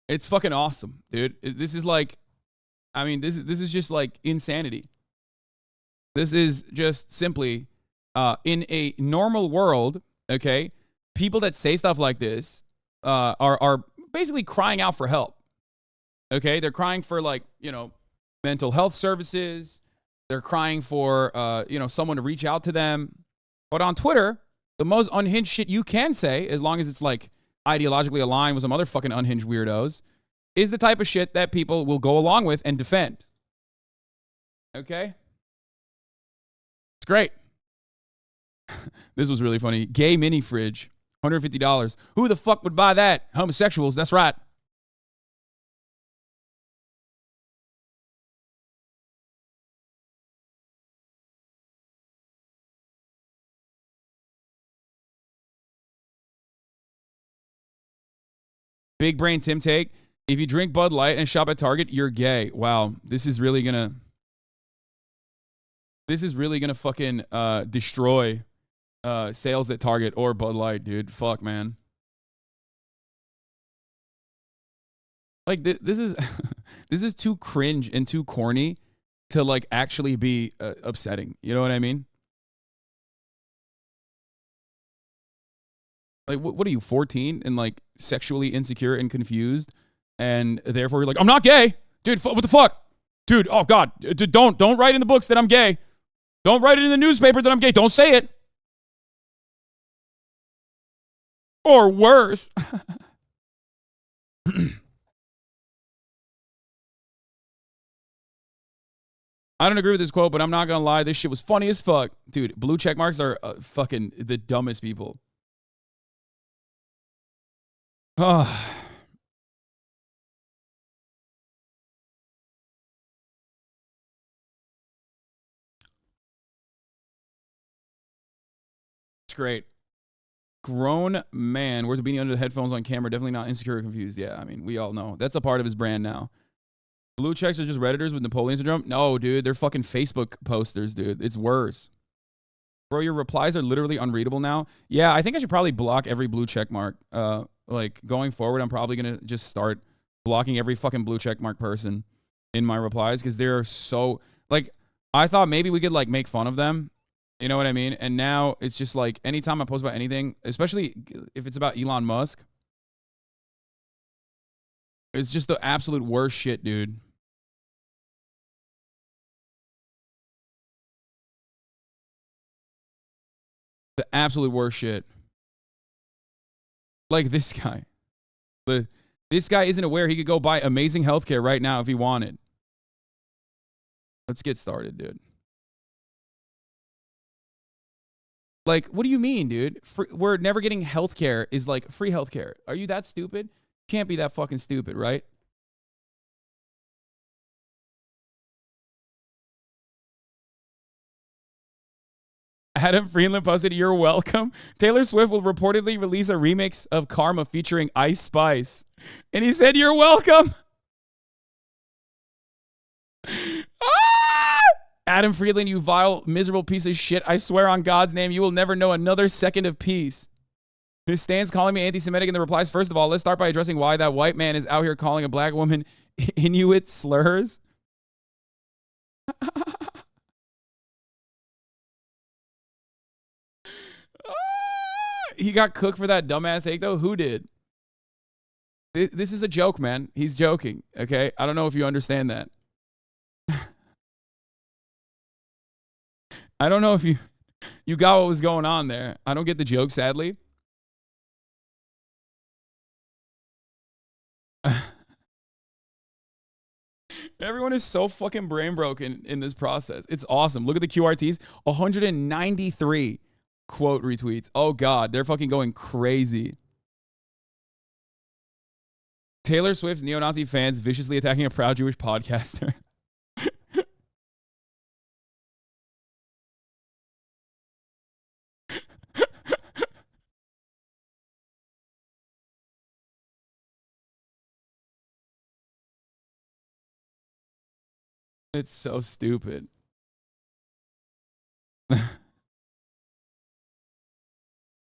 It's fucking awesome, dude. This is like, I mean, this is just like insanity. This is just simply, in a normal world, okay, people that say stuff like this are basically crying out for help. Okay, they're crying for like, mental health services. They're crying for, someone to reach out to them. But on Twitter, the most unhinged shit you can say, as long as it's like ideologically aligned with some other fucking unhinged weirdos, is the type of shit that people will go along with and defend. Okay? It's great. This was really funny. Gay mini fridge, $150. Who the fuck would buy that? Homosexuals, that's right. Big brain Tim take. If you drink Bud Light and shop at Target, you're gay. Wow, this is really gonna fucking destroy sales at Target or Bud Light, dude. Fuck, man. Like this is this is too cringe and too corny to like actually be upsetting. You know what I mean? Like, what are you, 14 and like sexually insecure and confused, and therefore you're like, I'm not gay, dude. What the fuck, dude? Oh God, don't write in the books that I'm gay. Don't write it in the newspaper that I'm gay. Don't say it. Or worse. I don't agree with this quote, but I'm not gonna lie, this shit was funny as fuck, dude. Blue check marks are fucking the dumbest people. Oh. It's great. Grown man wears a beanie under the headphones on camera. Definitely not insecure or confused. Yeah, I mean, we all know. That's a part of his brand now. Blue checks are just Redditors with Napoleon syndrome? No, dude. They're fucking Facebook posters, dude. It's worse. Bro, your replies are literally unreadable now. Yeah, I think I should probably block every blue check mark. Like, going forward, I'm probably going to just start blocking every fucking blue check mark person in my replies because they're so... Like, I thought maybe we could, like, make fun of them. You know what I mean? And now it's just, like, anytime I post about anything, especially if it's about Elon Musk, it's just the absolute worst shit, dude. The absolute worst shit. Like this guy. This guy isn't aware he could go buy amazing healthcare right now if he wanted. Let's get started, dude. Like, what do you mean, dude? We're never getting healthcare is like free healthcare. Are you that stupid? Can't be that fucking stupid, right? Adam Friedland posted, "You're welcome. Taylor Swift will reportedly release a remix of Karma featuring Ice Spice." And he said, "You're welcome." Ah! Adam Friedland, you vile, miserable piece of shit. I swear on God's name, you will never know another second of peace. His stands calling me anti-Semitic in the replies. First of all, let's start by addressing why that white man is out here calling a black woman Inuit slurs. He got cooked for that dumbass take, though. Who did? This is a joke, man. He's joking, okay? I don't know if you understand that. I don't know if you got what was going on there. I don't get the joke, sadly. Everyone is so fucking brain broken in this process. It's awesome. Look at the QRTs. 193 quote retweets. Oh, God. They're fucking going crazy. Taylor Swift's neo-Nazi fans viciously attacking a proud Jewish podcaster. It's so stupid.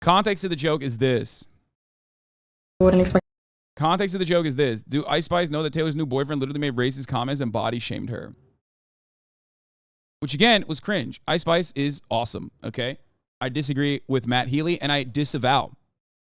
Context of the joke is this. Wouldn't expect. Context of the joke is this. Do Ice Spice know that Taylor's new boyfriend literally made racist comments and body shamed her? Which, again, was cringe. Ice Spice is awesome, okay? I disagree with Matt Healy, and I disavow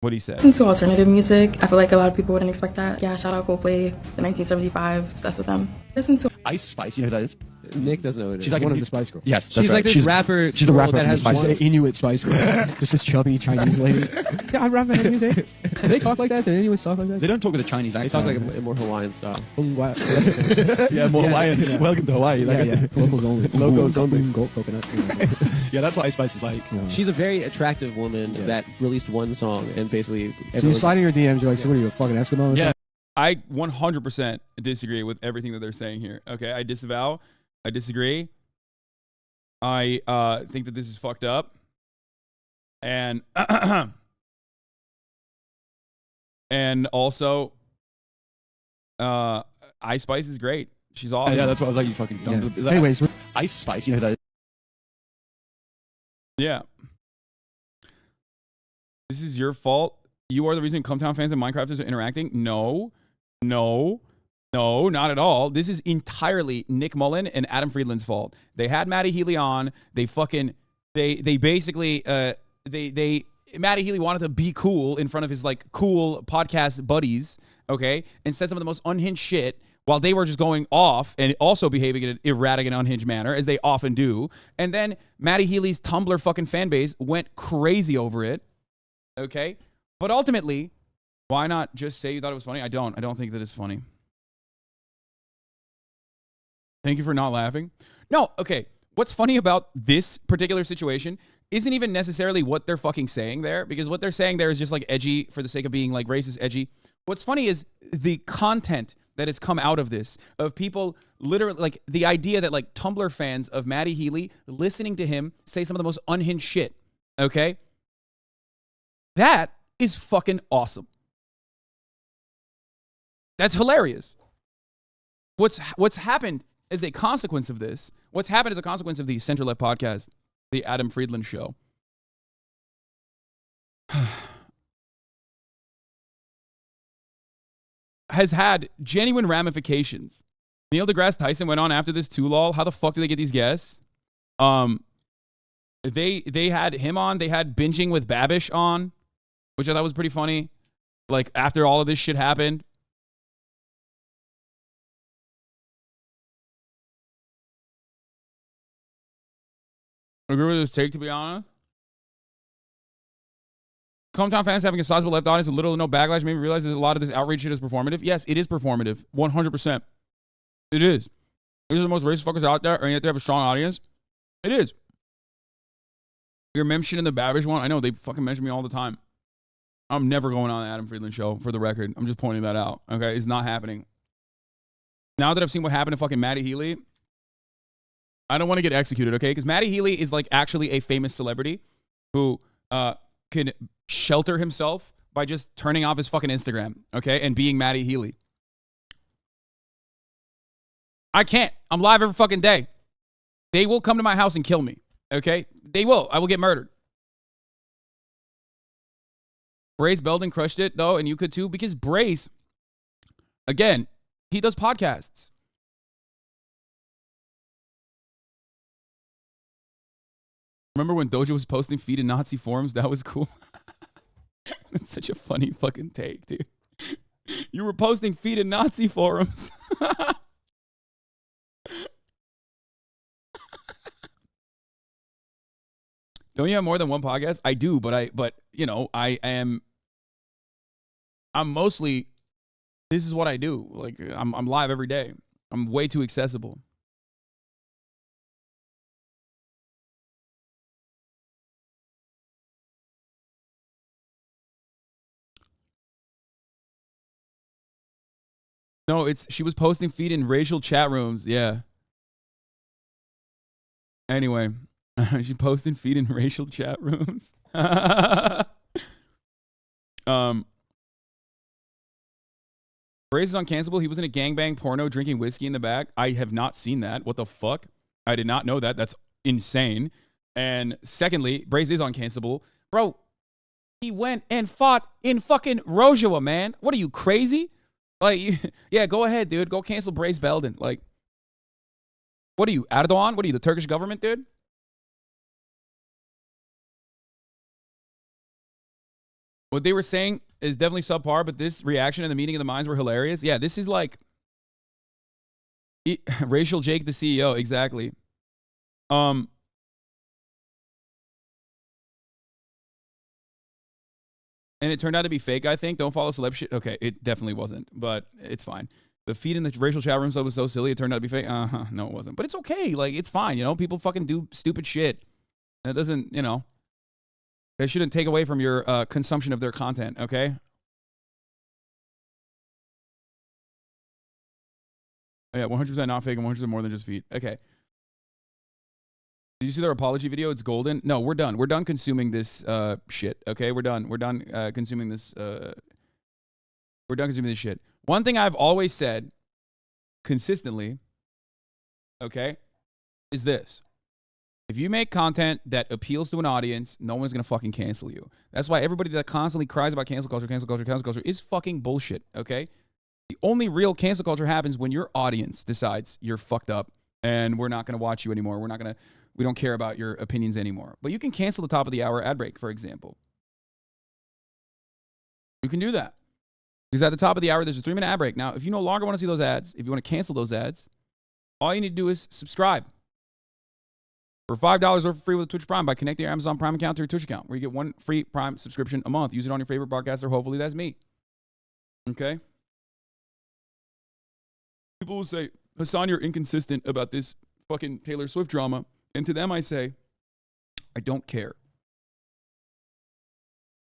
what he said. Listen to alternative music. I feel like a lot of people wouldn't expect that. Yeah, shout out Coldplay, the 1975, obsessed with them. Listen to Ice Spice, you know who that is? Nick doesn't know it. She's like one of the Spice Girls. Yes, that's she's right. like this rapper. She's the rapper that has Spice one Girls. Inuit Spice Girl. Just this chubby Chinese lady. Yeah, I rap about music. Do they talk like that? Do Inuits talk like that? They don't talk with a Chinese They accent. talk like a more Hawaiian style. Yeah, more Hawaiian. Yeah. Welcome to Hawaii. Yeah. Locals only. Locals only. Gold coconut. Yeah, that's what Ice Spice is like. She's a very attractive woman that released one song and basically. So you slide in your DMs, you're like, so what are you, a fucking Eskimo? Yeah. I 100% disagree with everything that they're saying here. Okay, I disavow. I disagree. I think that this is fucked up. And and also Ice Spice is great. She's awesome. Yeah, that's what I was like, you fucking dumb. Yeah. Anyways, Ice Spice, you know who that is? Yeah. This is your fault. You are the reason Cumtown fans and Minecrafters are interacting. No, not at all. This is entirely Nick Mullen and Adam Friedland's fault. They had Matty Healy on. They basically Matty Healy wanted to be cool in front of his like cool podcast buddies, okay, and said some of the most unhinged shit while they were just going off and also behaving in an erratic and unhinged manner, as they often do. And then Matty Healy's Tumblr fucking fan base went crazy over it, okay? But ultimately, why not just say you thought it was funny? I don't think that it's funny. Thank you for not laughing. No, okay. What's funny about this particular situation isn't even necessarily what they're fucking saying there, because what they're saying there is just like edgy for the sake of being like racist edgy. What's funny is the content that has come out of this, of people literally, like the idea that like Tumblr fans of Matty Healy listening to him say some of the most unhinged shit, okay? That is fucking awesome. That's hilarious. What's happened as a consequence of this, what's happened as a consequence of the Center Left podcast, the Adam Friedland show, has had genuine ramifications. Neil deGrasse Tyson went on after this too, lol. How the fuck do they get these guests? They had him on. They had Binging with Babish on, which I thought was pretty funny. Like, after all of this shit happened. Agree with this take, to be honest. Hometown fans having a sizable left audience with little to no backlash made me realize that a lot of this outreach shit is performative. Yes, it is performative. 100%. It is. These are the most racist fuckers out there, and yet they have a strong audience. It is. Your mem shit in the Babish one, I know, they fucking mention me all the time. I'm never going on the Adam Friedland show, for the record. I'm just pointing that out, okay? It's not happening. Now that I've seen what happened to fucking Matty Healy, I don't want to get executed, okay? Because Matty Healy is like actually a famous celebrity who can shelter himself by just turning off his fucking Instagram, okay? And being Matty Healy. I can't. I'm live every fucking day. They will come to my house and kill me, okay? They will. I will get murdered. Brace Belden crushed it, though, and you could too, because Brace, again, he does podcasts. Remember when Doja was posting feed in Nazi forums? That was cool. That's such a funny fucking take, dude. You were posting feed in Nazi forums. Don't you have more than one podcast? I do, but you know, I'm mostly, this is what I do. Like I'm live every day. I'm way too accessible. No, she was posting feed in racial chat rooms. Yeah. Anyway, she posting feed in racial chat rooms. Brace is uncancelable. He was in a gangbang porno drinking whiskey in the back. I have not seen that. What the fuck? I did not know that. That's insane. And secondly, Brace is uncancelable. Bro, he went and fought in fucking Rojava, man. What are you, crazy? Like, yeah, go ahead, dude. Go cancel Brace Belden. Like, what are you, Erdogan? What are you, the Turkish government, dude? What they were saying is definitely subpar, but this reaction and the meeting of the minds were hilarious. Yeah, this is like racial Jake, the CEO. Exactly. And it turned out to be fake, I think. Don't follow celeb shit. Okay, it definitely wasn't, but it's fine. The feed in the racial chat room stuff was so silly. It turned out to be fake. No, it wasn't. But it's okay. Like, it's fine. You know, people fucking do stupid shit. And it doesn't, you know, they shouldn't take away from your consumption of their content, okay? Yeah, 100% not fake and 100% more than just feed. Okay. Did you see their apology video? It's golden. No, we're done. We're done consuming this shit. Okay, we're done. We're done consuming this. We're done consuming this shit. One thing I've always said consistently, okay, is this: if you make content that appeals to an audience, no one's gonna fucking cancel you. That's why everybody that constantly cries about cancel culture is fucking bullshit. Okay, the only real cancel culture happens when your audience decides you're fucked up and we're not gonna watch you anymore. We don't care about your opinions anymore. But you can cancel the top of the hour ad break, for example. You can do that. Because at the top of the hour, there's a 3-minute ad break. Now, if you no longer want to see those ads, if you want to cancel those ads, all you need to do is subscribe. For $5 or for free with Twitch Prime by connecting your Amazon Prime account to your Twitch account, where you get 1 free Prime subscription a month. Use it on your favorite podcaster. Hopefully that's me. Okay? People will say, Hasan, you're inconsistent about this fucking Taylor Swift drama. And to them, I say, I don't care.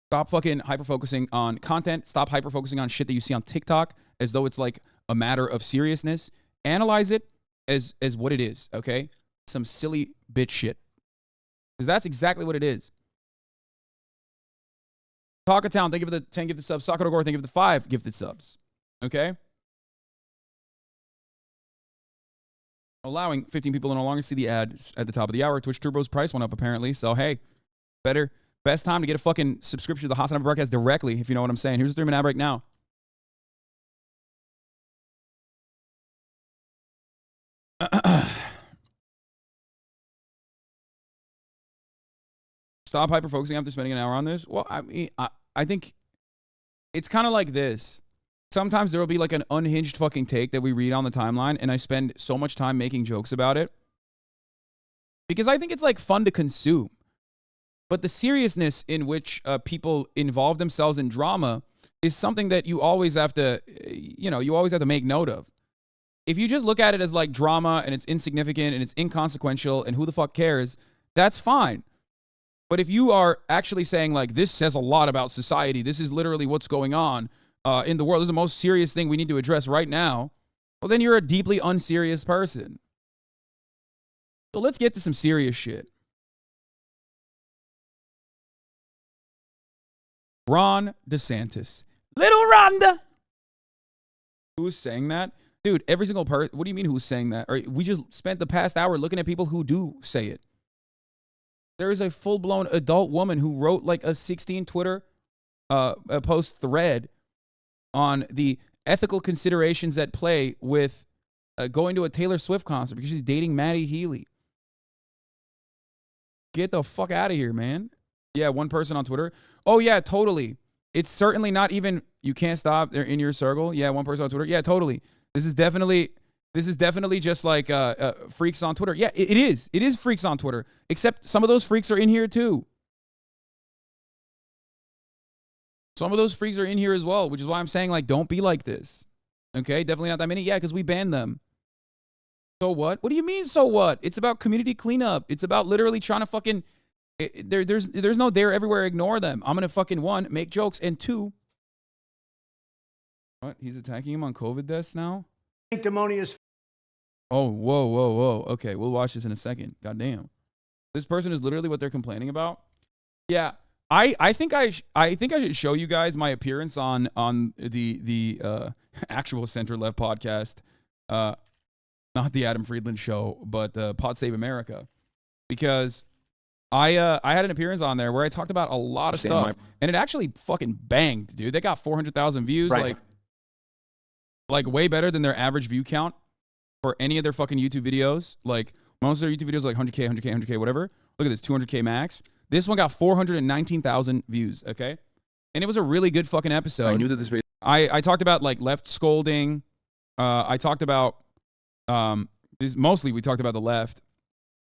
Stop fucking hyper-focusing on content. Stop hyper-focusing on shit that you see on TikTok as though it's like a matter of seriousness. Analyze it as what it is, okay? Some silly bitch shit. Because that's exactly what it is. Talk Town, thank you for the 10 gifted subs. Sakura Gore, thank you for the 5 gifted subs. Okay? Allowing 15 people to no longer see the ads at the top of the hour. Twitch Turbo's price went up, apparently. So, hey, best time to get a fucking subscription to the Hasanabi broadcast directly, if you know what I'm saying. Here's a 3-minute ad break now. Stop hyper-focusing after spending an hour on this. Well, I mean, I think it's kind of like this. Sometimes there will be like an unhinged fucking take that we read on the timeline, and I spend so much time making jokes about it because I think it's like fun to consume. But the seriousness in which people involve themselves in drama is something that you always have to, you always have to make note of. If you just look at it as like drama and it's insignificant and it's inconsequential and who the fuck cares, that's fine. But if you are actually saying like, this says a lot about society, this is literally what's going on in the world, this is the most serious thing we need to address right now, well, then you're a deeply unserious person. So let's get to some serious shit. Ron DeSantis. Little Rhonda. Who's saying that? Dude, every single person. What do you mean who's saying that? Or we just spent the past hour looking at people who do say it. There is a full-blown adult woman who wrote like a 16 Twitter a post thread on the ethical considerations at play with going to a Taylor Swift concert because she's dating Maddie Healy. Get the fuck out of here, man. Yeah, one person on Twitter. Oh, yeah, totally. It's certainly not even, you can't stop, they're in your circle. Yeah, one person on Twitter. Yeah, totally. This is definitely just like freaks on Twitter. Yeah, it is. It is freaks on Twitter. Except some of those freaks are in here too. Some of those freaks are in here as well, which is why I'm saying, like, don't be like this. Okay, definitely not that many. Yeah, because we banned them. So what? What do you mean, so what? It's about community cleanup. It's about literally trying to fucking... There's no there everywhere. Ignore them. I'm going to fucking, one, make jokes, and two... What? He's attacking him on COVID deaths now? Sanctimonious. Oh, whoa. Okay, we'll watch this in a second. Goddamn. This person is literally what they're complaining about. Yeah, I think I should show you guys my appearance on the actual center left podcast, not the Adam Friedland show, but Pod Save America, because I had an appearance on there where I talked about a lot of stuff, and it actually fucking banged, dude. They got 400,000 views, Right. like way better than their average view count for any of their fucking YouTube videos. Like most of their YouTube videos are like 100K, whatever. Look at this, 200K max. This one got 419,000 views, okay? And it was a really good fucking episode. I knew that this... I talked about, like, left scolding. I talked about... mostly we talked about the left.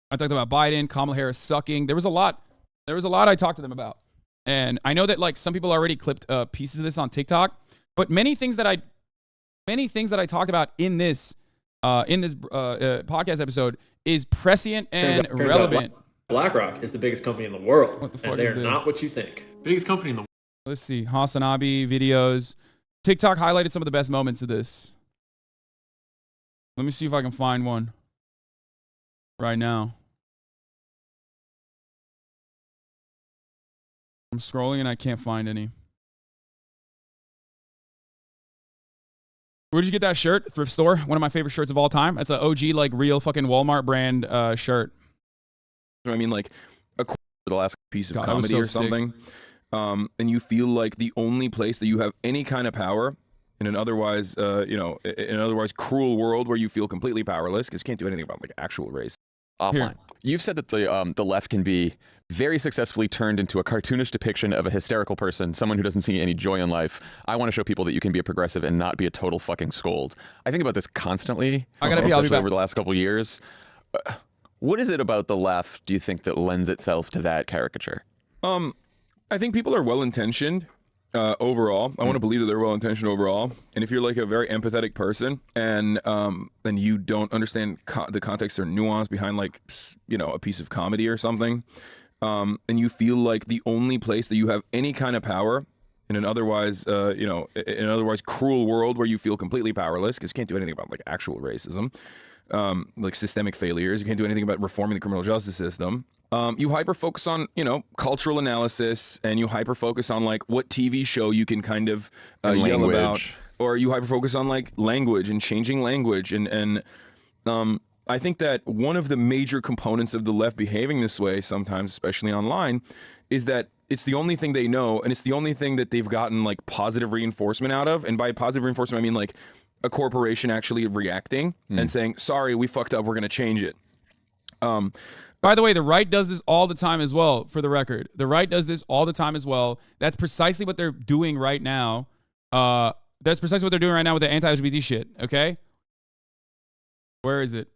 I talked about Biden, Kamala Harris sucking. There was a lot I talked to them about. And I know that, like, some people already clipped pieces of this on TikTok. But many things that I talked about in this podcast episode is prescient and relevant. BlackRock is the biggest company in the world. What the fuck and is they're this? not what you think. Biggest company in the world. Let's see. Hasanabi videos. TikTok highlighted some of the best moments of this. Let me see if I can find one right now. I'm scrolling and I can't find any. Where did you get that shirt? Thrift store. One of my favorite shirts of all time. That's an OG, like, real fucking Walmart brand shirt. I mean, like, a quarter of the last piece of God, that was comedy so or something, and you feel like the only place that you have any kind of power in an otherwise, in an otherwise cruel world where you feel completely powerless because you can't do anything about, like, actual race. Offline. Here. You've said that the left can be very successfully turned into a cartoonish depiction of a hysterical person, someone who doesn't see any joy in life. I want to show people that you can be a progressive and not be a total fucking scold. I think about this constantly. I'll be back. Over the last couple of years. What is it about the left, do you think, that lends itself to that caricature? I think people are well-intentioned overall. I want to believe that they're well-intentioned overall. And if you're like a very empathetic person and then you don't understand the context or nuance behind, like, a piece of comedy or something, and you feel like the only place that you have any kind of power in an otherwise, in an otherwise cruel world where you feel completely powerless because you can't do anything about, like, actual racism, like systemic failures. You can't do anything about reforming the criminal justice system. You hyper-focus on, cultural analysis, and you hyper-focus on, like, what TV show you can kind of yell about. Or you hyper-focus on, like, language and changing language. And I think that one of the major components of the left behaving this way sometimes, especially online, is that it's the only thing they know, and it's the only thing that they've gotten, like, positive reinforcement out of. And by positive reinforcement, I mean, like, a corporation actually reacting and saying, sorry, we fucked up, we're going to change it. By the way, the right does this all the time as well, for the record. The right does this all the time as well. That's precisely what they're doing right now. That's precisely what they're doing right now with the anti-LGBT shit, okay? Where is it?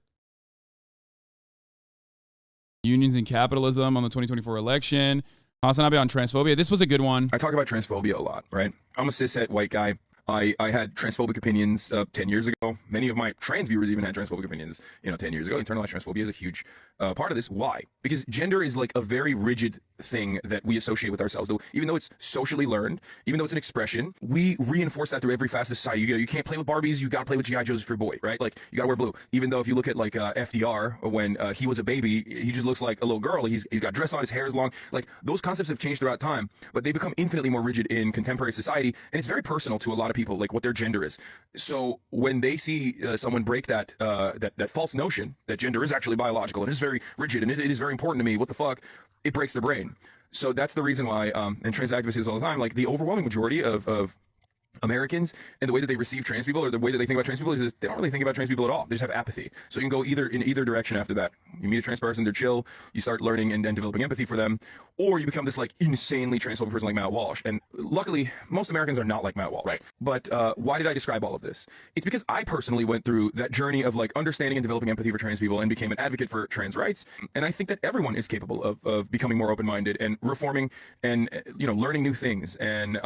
Unions and capitalism on the 2024 election. Hasanabi on transphobia. This was a good one. I talk about transphobia a lot, right? I'm a cishet white guy. I had transphobic opinions 10 years ago. Many of my trans viewers even had transphobic opinions, 10 years ago. Internalized transphobia is a huge part of this. Why? Because gender is like a very rigid thing that we associate with ourselves. Though, even though it's socially learned, even though it's an expression, we reinforce that through every facet of society. You can't play with Barbies. You got to play with G.I. Joes for your boy, right? Like, you got to wear blue. Even though if you look at like FDR, when he was a baby, he just looks like a little girl. He's got dress on, his hair is long. Like, those concepts have changed throughout time, but they become infinitely more rigid in contemporary society, and it's very personal to a lot of people, like what their gender is. So when they see someone break that false notion that gender is actually biological and is very rigid and it is very important to me, what the fuck, it breaks their brain. So that's the reason why, and trans activists is all the time, like the overwhelming majority of Americans and the way that they receive trans people or the way that they think about trans people is they don't really think about trans people at all. They just have apathy. So you can go in either direction after that. You meet a trans person, they're chill, you start learning and developing empathy for them, or you become this like insanely transphobic person like Matt Walsh. And luckily, most Americans are not like Matt Walsh. Right. But why did I describe all of this? It's because I personally went through that journey of like understanding and developing empathy for trans people and became an advocate for trans rights. And I think that everyone is capable of becoming more open-minded and reforming and learning new things. And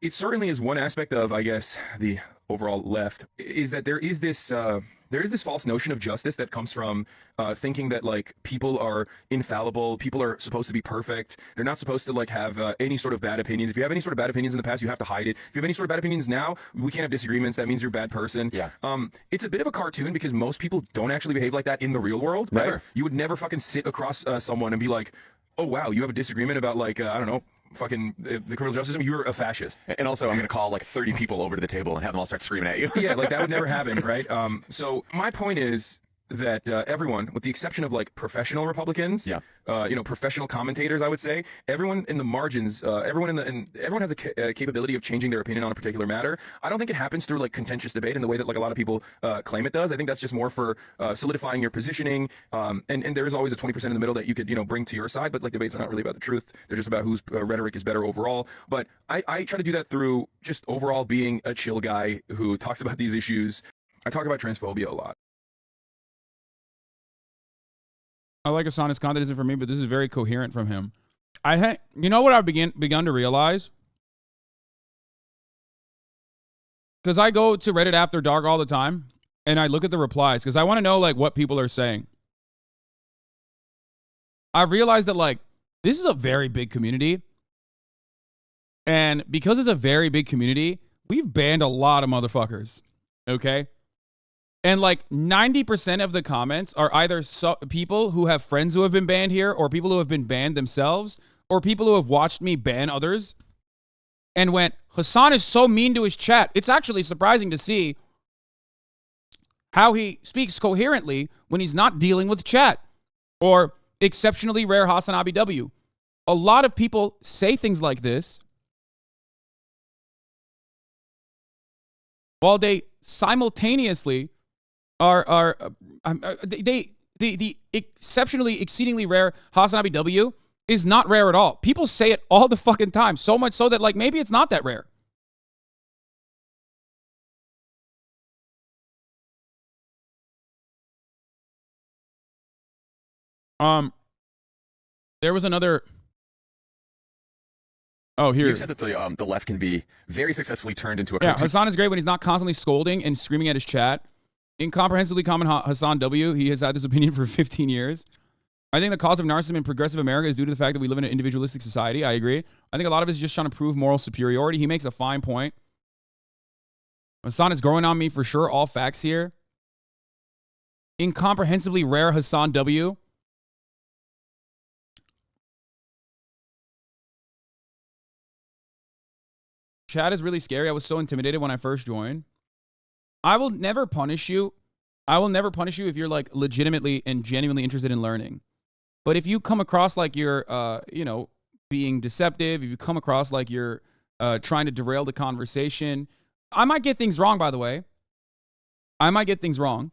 it certainly is one aspect of, I guess, the overall left, is that there is this false notion of justice that comes from thinking that like people are infallible, people are supposed to be perfect, they're not supposed to like have any sort of bad opinions. If you have any sort of bad opinions in the past, you have to hide it. If you have any sort of bad opinions now, we can't have disagreements. That means you're a bad person. Yeah. It's a bit of a cartoon because most people don't actually behave like that in the real world. Right? Never. You would never fucking sit across someone and be like, oh wow, you have a disagreement about like I don't know, fucking the criminal justice system, you're a fascist. And also, I'm going to call like 30 people over to the table and have them all start screaming at you. Yeah, like that would never happen, right? So my point is that everyone, with the exception of like professional Republicans, professional commentators, I would say, everyone in the margins, everyone has a capability of changing their opinion on a particular matter. I don't think it happens through like contentious debate in the way that like a lot of people claim it does. I think that's just more for solidifying your positioning. And there is always a 20% in the middle that you could bring to your side, but like debates are not really about the truth. They're just about whose rhetoric is better overall. But I try to do that through just overall being a chill guy who talks about these issues. I talk about transphobia a lot. I like Hasan's content isn't for me, but this is very coherent from him. You know what I've begun to realize? Because I go to Reddit After Dark all the time, and I look at the replies, because I want to know like what people are saying. I've realized that like this is a very big community, and because it's a very big community, we've banned a lot of motherfuckers, okay? And like 90% of the comments are either people who have friends who have been banned here, or people who have been banned themselves, or people who have watched me ban others and went, Hasan is so mean to his chat. It's actually surprising to see how he speaks coherently when he's not dealing with chat. Or exceptionally rare Hasanabi W. A lot of people say things like this while they simultaneously the exceptionally, exceedingly rare Hasanabi W is not rare at all. People say it all the fucking time, so much so that like maybe it's not that rare. There was another. Oh, here. You said that the left can be very successfully turned into a cartoon. Hasan is great when he's not constantly scolding and screaming at his chat. Incomprehensibly common Hasan W. He has had this opinion for 15 years. I think the cause of narcissism in progressive America is due to the fact that we live in an individualistic society. I agree. I think a lot of it is just trying to prove moral superiority. He makes a fine point. Hasan is growing on me for sure. All facts here. Incomprehensibly rare Hasan W. Chat is really scary. I was so intimidated when I first joined. I will never punish you. I will never punish you if you're like legitimately and genuinely interested in learning. But if you come across like you're, being deceptive, if you come across like you're trying to derail the conversation, I might get things wrong, by the way. I might get things wrong.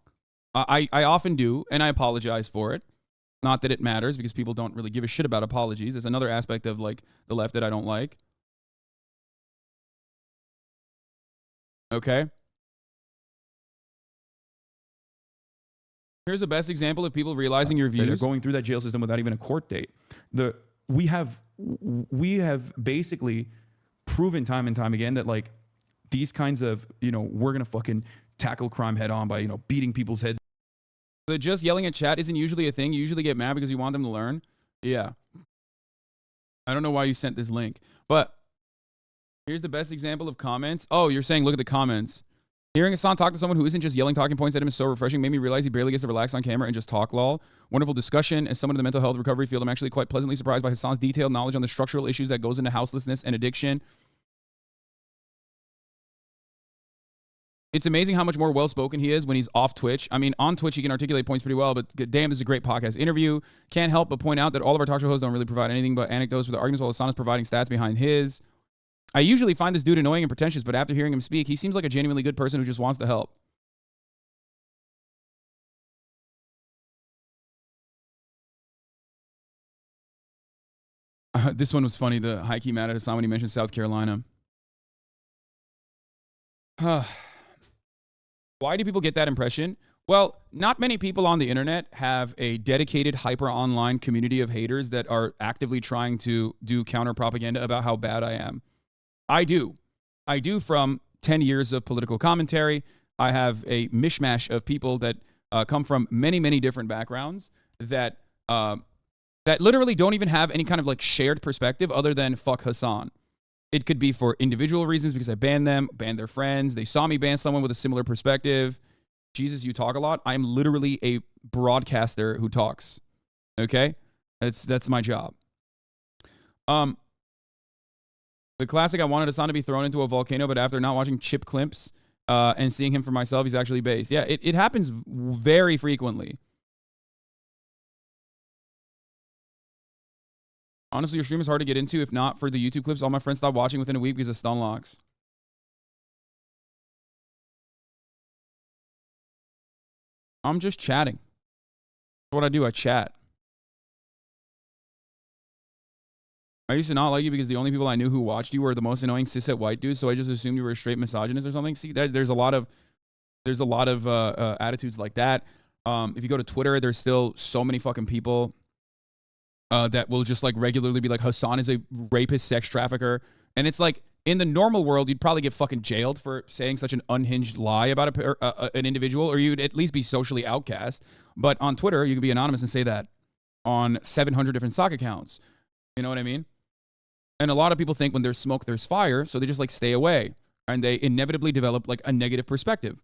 I often do, and I apologize for it. Not that it matters, because people don't really give a shit about apologies. It's another aspect of like the left that I don't like. Okay. Here's the best example of people realizing your views. They're going through that jail system without even a court date. We have basically proven time and time again that like these kinds of, we're going to fucking tackle crime head on by, beating people's heads. The just yelling at chat isn't usually a thing. You usually get mad because you want them to learn. Yeah. I don't know why you sent this link, but here's the best example of comments. Oh, you're saying look at the comments. Hearing Hasan talk to someone who isn't just yelling talking points at him is so refreshing. Made me realize he barely gets to relax on camera and just talk lol. Wonderful discussion. As someone in the mental health recovery field, I'm actually quite pleasantly surprised by Hasan's detailed knowledge on the structural issues that goes into houselessness and addiction. It's amazing how much more well-spoken he is when he's off Twitch. I mean, on Twitch, he can articulate points pretty well, but damn, this is a great podcast interview. Can't help but point out that all of our talk show hosts don't really provide anything but anecdotes for the arguments while Hasan is providing stats behind his. I usually find this dude annoying and pretentious, but after hearing him speak, he seems like a genuinely good person who just wants to help. This one was funny. The high key mad at Hasan when he mentioned South Carolina. Why do people get that impression? Well, not many people on the internet have a dedicated hyper online community of haters that are actively trying to do counter propaganda about how bad I am. I do. I do from 10 years of political commentary. I have a mishmash of people that come from many, many different backgrounds that that literally don't even have any kind of like shared perspective other than fuck Hasan. It could be for individual reasons because I banned them, banned their friends. They saw me ban someone with a similar perspective. Jesus, you talk a lot. I'm literally a broadcaster who talks. Okay? That's my job. The classic, I wanted Hasan to be thrown into a volcano, but after not watching chip clips and seeing him for myself, he's actually based. Yeah, it happens very frequently. Honestly, your stream is hard to get into. If not for the YouTube clips, all my friends stopped watching within a week because of stun locks. I'm just chatting. That's what I do. I chat. I used to not like you because the only people I knew who watched you were the most annoying cishet white dudes, so I just assumed you were a straight misogynist or something. See, there's a lot of attitudes like that. If you go to Twitter, there's still so many fucking people that will just like regularly be like, Hasan is a rapist, sex trafficker. And it's like, in the normal world, you'd probably get fucking jailed for saying such an unhinged lie about an individual, or you'd at least be socially outcast. But on Twitter, you can be anonymous and say that on 700 different sock accounts. You know what I mean? And a lot of people think when there's smoke, there's fire. So they just like stay away. And they inevitably develop like a negative perspective.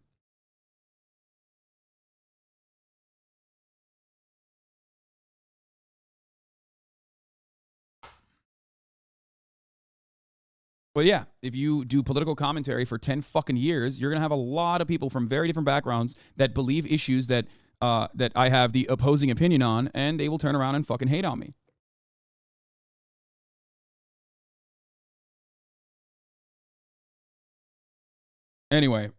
But yeah, if you do political commentary for 10 fucking years, you're going to have a lot of people from very different backgrounds that believe issues that that I have the opposing opinion on, and they will turn around and fucking hate on me. Anyway,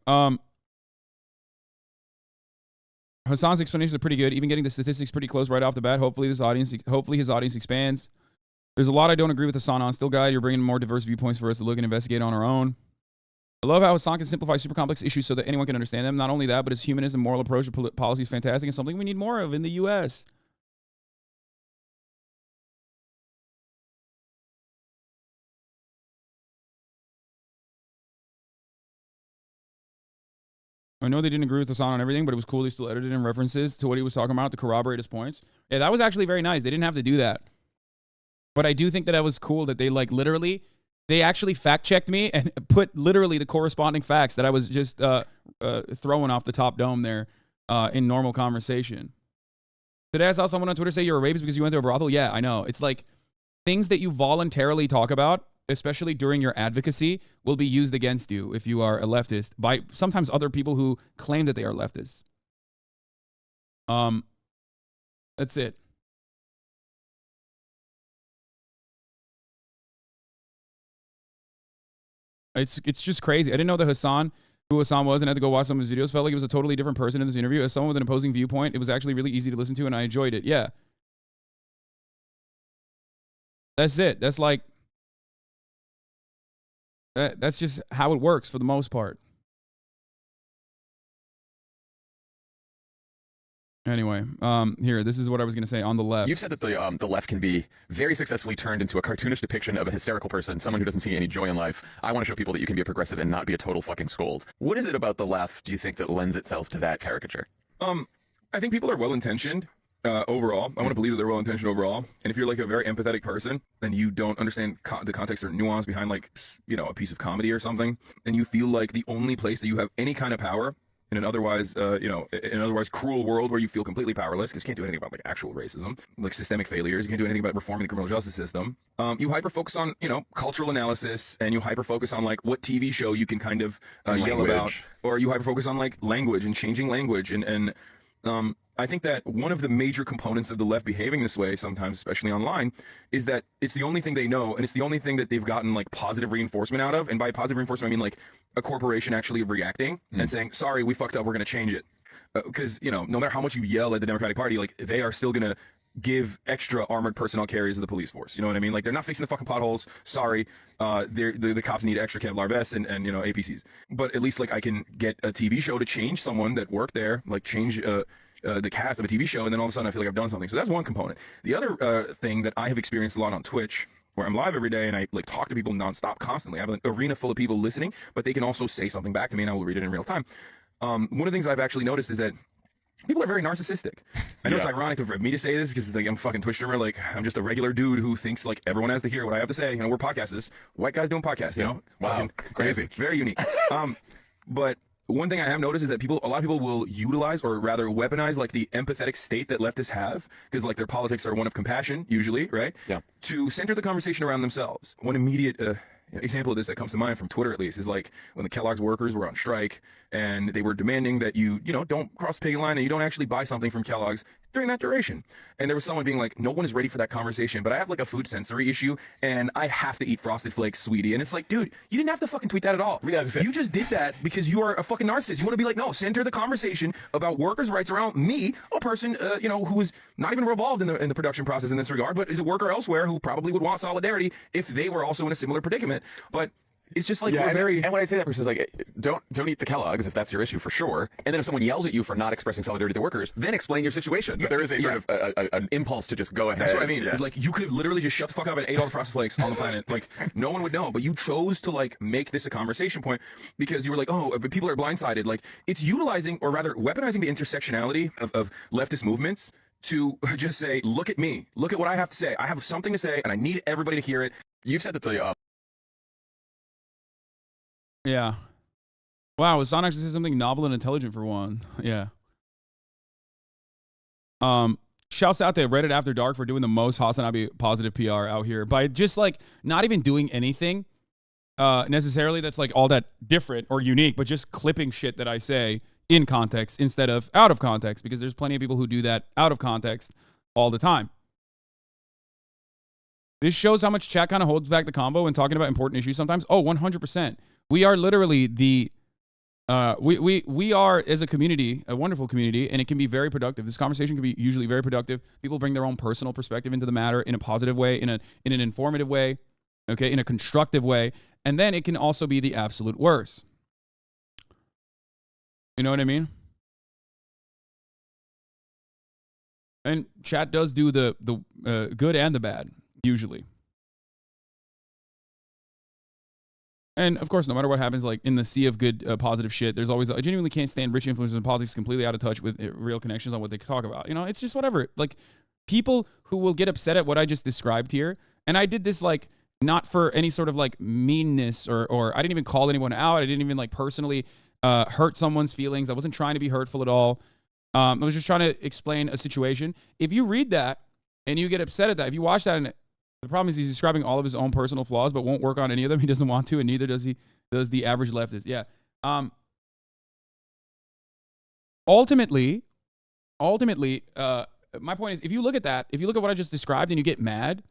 Hasan's explanations are pretty good, even getting the statistics pretty close right off the bat. Hopefully his audience expands. There's a lot I don't agree with Hasan on. Still, guy, you're bringing more diverse viewpoints for us to look and investigate on our own. I love how Hasan can simplify super complex issues so that anyone can understand them. Not only that, but his humanist and moral approach to policy is fantastic and something we need more of in the U.S. I know they didn't agree with Hasan on everything, but it was cool they still edited in references to what he was talking about to corroborate his points. Yeah, that was actually very nice. They didn't have to do that. But I do think that was cool that they like literally, they actually fact checked me and put literally the corresponding facts that I was just throwing off the top dome there in normal conversation. Today I saw someone on Twitter say you're a rapist because you went to a brothel. Yeah, I know. It's like things that you voluntarily talk about, especially during your advocacy, will be used against you if you are a leftist by sometimes other people who claim that they are leftists. That's it. It's just crazy. I didn't know that who Hasan was, and I had to go watch some of his videos. Felt like he was a totally different person in this interview. As someone with an opposing viewpoint, it was actually really easy to listen to, and I enjoyed it. Yeah. That's it. That's like, that's just how it works for the most part. Anyway, here, this is what I was going to say on the left. You've said that the left can be very successfully turned into a cartoonish depiction of a hysterical person, someone who doesn't see any joy in life. I want to show people that you can be a progressive and not be a total fucking scold. What is it about the left, do you think, that lends itself to that caricature? I think people are well-intentioned overall. I want to believe that they're well-intentioned overall. And if you're like a very empathetic person, then you don't understand the context or nuance behind like, you know, a piece of comedy or something, and you feel like the only place that you have any kind of power in an otherwise, in an otherwise cruel world where you feel completely powerless because you can't do anything about like actual racism, like systemic failures. You can't do anything about reforming the criminal justice system. You hyper-focus on, you know, cultural analysis, and you hyper-focus on like what TV show you can kind of yell about, or you hyper-focus on like language and changing language. And I think that one of the major components of the left behaving this way sometimes, especially online, is that it's the only thing they know, and it's the only thing that they've gotten like positive reinforcement out of. And by positive reinforcement, I mean like a corporation actually reacting and saying, sorry, we fucked up, we're going to change it. Because, you know, no matter how much you yell at the Democratic Party, like they are still going to give extra armored personnel carriers to the police force. You know what I mean? Like they're not fixing the fucking potholes. Sorry. The cops need extra Kevlar vests and, you know, APCs. But at least like I can get a TV show to change someone that worked there, like change the cast of a TV show, and then all of a sudden I feel like I've done something. So that's one component. The other thing that I have experienced a lot on Twitch, where I'm live every day and I like talk to people nonstop constantly. I have an arena full of people listening, but they can also say something back to me and I will read it in real time. One of the things I've actually noticed is that people are very narcissistic. I know it's ironic for me to say this because like I'm a fucking Twitch streamer. Like I'm just a regular dude who thinks like everyone has to hear what I have to say. You know, we're podcasters, white guys doing podcasts. You know, wow, crazy, very unique. But one thing I have noticed is that a lot of people will utilize, or rather weaponize, like the empathetic state that leftists have, because like their politics are one of compassion, usually, right? Yeah. To center the conversation around themselves. One immediate example of this that comes to mind from Twitter, at least, is like when the Kellogg's workers were on strike and they were demanding that you know, don't cross the picket line and you don't actually buy something from Kellogg's during that duration. And there was someone being like, no one is ready for that conversation, but I have like a food sensory issue and I have to eat Frosted Flakes, sweetie. And it's like, dude, you didn't have to fucking tweet that at all. You just did that because you are a fucking narcissist. You want to be like, no, center the conversation about workers' rights around me, a person, you know, who is not even involved in the production process in this regard, but is a worker elsewhere who probably would want solidarity if they were also in a similar predicament. But it's just like, and when I say that, person is like, don't eat the Kellogg's if that's your issue, for sure. And then if someone yells at you for not expressing solidarity to workers, then explain your situation. But there is a sort of an impulse to just go ahead. That's what I mean. Like you could have literally just shut the fuck up and ate all the Frosted Flakes on the planet. Like no one would know, but you chose to like make this a conversation point because you were like, oh, but people are blindsided. Like it's utilizing, or rather weaponizing, the intersectionality of leftist movements to just say, look at me, look at what I have to say. I have something to say and I need everybody to hear it. You've said that the Yeah. Wow, Hasan actually said something novel and intelligent for one. Yeah. Shouts out to Reddit After Dark for doing the most Hasanabi positive PR out here by just like not even doing anything necessarily that's like all that different or unique, but just clipping shit that I say in context instead of out of context, because there's plenty of people who do that out of context all the time. This shows how much chat kind of holds back the combo when talking about important issues sometimes. Oh, 100%. We are literally the, we are as a community, a wonderful community, and it can be very productive. This conversation can be usually very productive. People bring their own personal perspective into the matter in a positive way, in an informative way, okay, in a constructive way, and then it can also be the absolute worst. You know what I mean? And chat does do the good and the bad, usually. And of course, no matter what happens, like in the sea of good, positive shit, there's always, I genuinely can't stand rich influencers in politics completely out of touch with real connections on what they talk about. You know, it's just whatever. Like people who will get upset at what I just described here. And I did this like, not for any sort of like meanness or I didn't even call anyone out. I didn't even like personally hurt someone's feelings. I wasn't trying to be hurtful at all. I was just trying to explain a situation. If you read that and you get upset at that, if you watch that and the problem is he's describing all of his own personal flaws, but won't work on any of them. He doesn't want to, and neither does the average leftist. Yeah. Ultimately, my point is, if you look at that, if you look at what I just described and you get mad,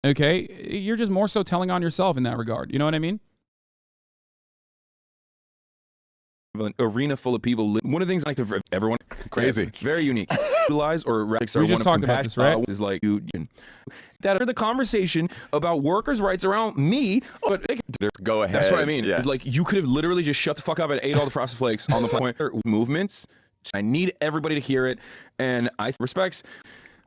okay, you're just more so telling on yourself in that regard. You know what I mean? An arena full of people. One of the things I like to everyone crazy, very unique. Utilize or we just talked about this, right? Is like that are the conversation about workers' rights around me. But go ahead. That's what I mean. Yeah. Like you could have literally just shut the fuck up and ate all the Frosted Flakes on the point. Movements I need everybody to hear it, and I respects.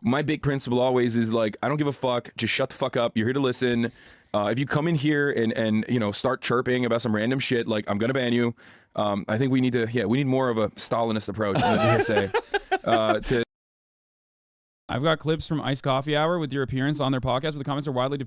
My big principle always is like, I don't give a fuck. Just shut the fuck up. You're here to listen. If you come in here and you know, start chirping about some random shit, like, I'm gonna ban you. I think we need more of a Stalinist approach. To I've got clips from Iced Coffee Hour with your appearance on their podcast, but the comments are widely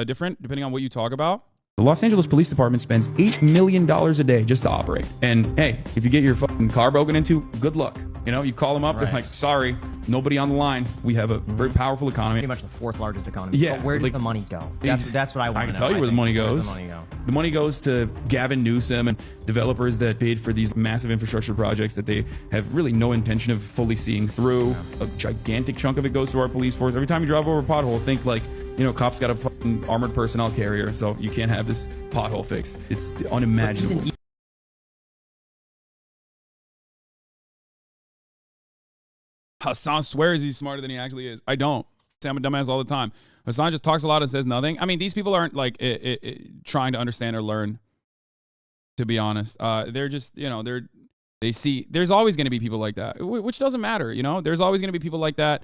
different depending on what you talk about. The Los Angeles Police Department spends $8 million a day just to operate. And hey, if you get your fucking car broken into, good luck. You know, you call them up, they're like, sorry, nobody on the line. We have a very powerful economy. Pretty much the fourth largest economy. Yeah. But where does the money go? That's what I want to know. I can tell you where the money goes. Where does the money go? The money goes to Gavin Newsom and developers that paid for these massive infrastructure projects that they have really no intention of fully seeing through. A gigantic chunk of it goes to our police force. Every time you drive over a pothole, think like, you know, cops got a fucking armored personnel carrier, so you can't have this pothole fixed. It's unimaginable. Hasan swears he's smarter than he actually is. I don't. Say I'm a dumbass all the time. Hasan just talks a lot and says nothing. I mean, these people aren't like trying to understand or learn, to be honest. They're just, you know, they see, there's always going to be people like that, which doesn't matter, you know? There's always going to be people like that,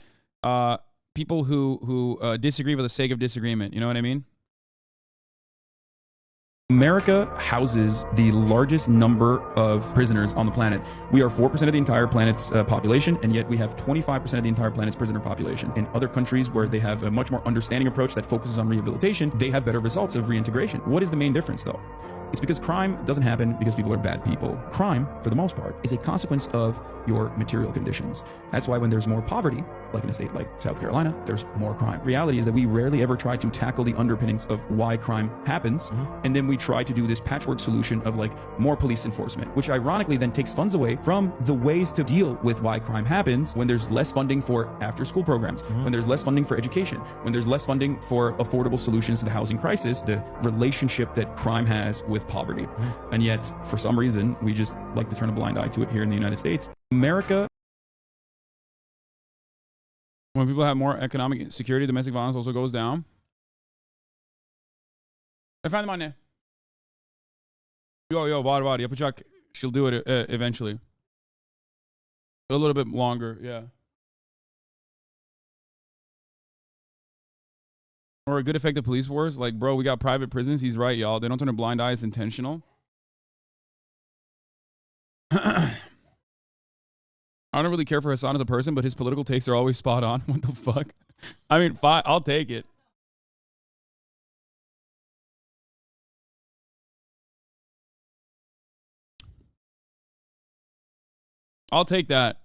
people who disagree for the sake of disagreement, you know what I mean? America houses the largest number of prisoners on the planet. We are 4% of the entire planet's population, and yet we have 25% of the entire planet's prisoner population. In other countries where they have a much more understanding approach that focuses on rehabilitation, they have better results of reintegration. What is the main difference, though? It's because crime doesn't happen because people are bad people. Crime, for the most part, is a consequence of your material conditions. That's why when there's more poverty, like in a state like South Carolina, there's more crime. Reality is that we rarely ever try to tackle the underpinnings of why crime happens, and then we try to do this patchwork solution of like more police enforcement, which ironically then takes funds away from the ways to deal with why crime happens when there's less funding for after-school programs, when there's less funding for education, when there's less funding for affordable solutions to the housing crisis, the relationship that crime has with poverty. And yet, for some reason, we just like to turn a blind eye to it here in the United States. America, when people have more economic security, domestic violence also goes down. I find them on there. Yo, vad, jag she'll do it eventually. A little bit longer, yeah. Or a good effective police force. Like, bro, we got private prisons. He's right, y'all. They don't turn a blind eye. It's intentional. I don't really care for Hasan as a person, but his political takes are always spot on. What the fuck? I mean, fine, I'll take it. I'll take that.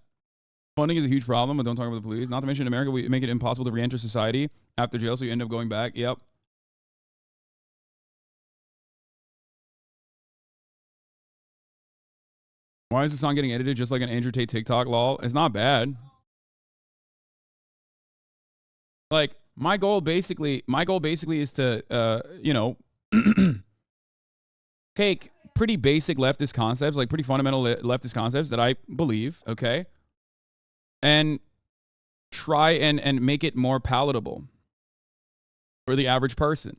Funding is a huge problem, but don't talk about the police. Not to mention in America, we make it impossible to re-enter society after jail, so you end up going back. Yep. Why is the song getting edited just like an Andrew Tate TikTok, lol? It's not bad. Like, my goal basically is to, you know, take pretty basic leftist concepts, like pretty fundamental leftist concepts that I believe, okay, and try and make it more palatable for the average person.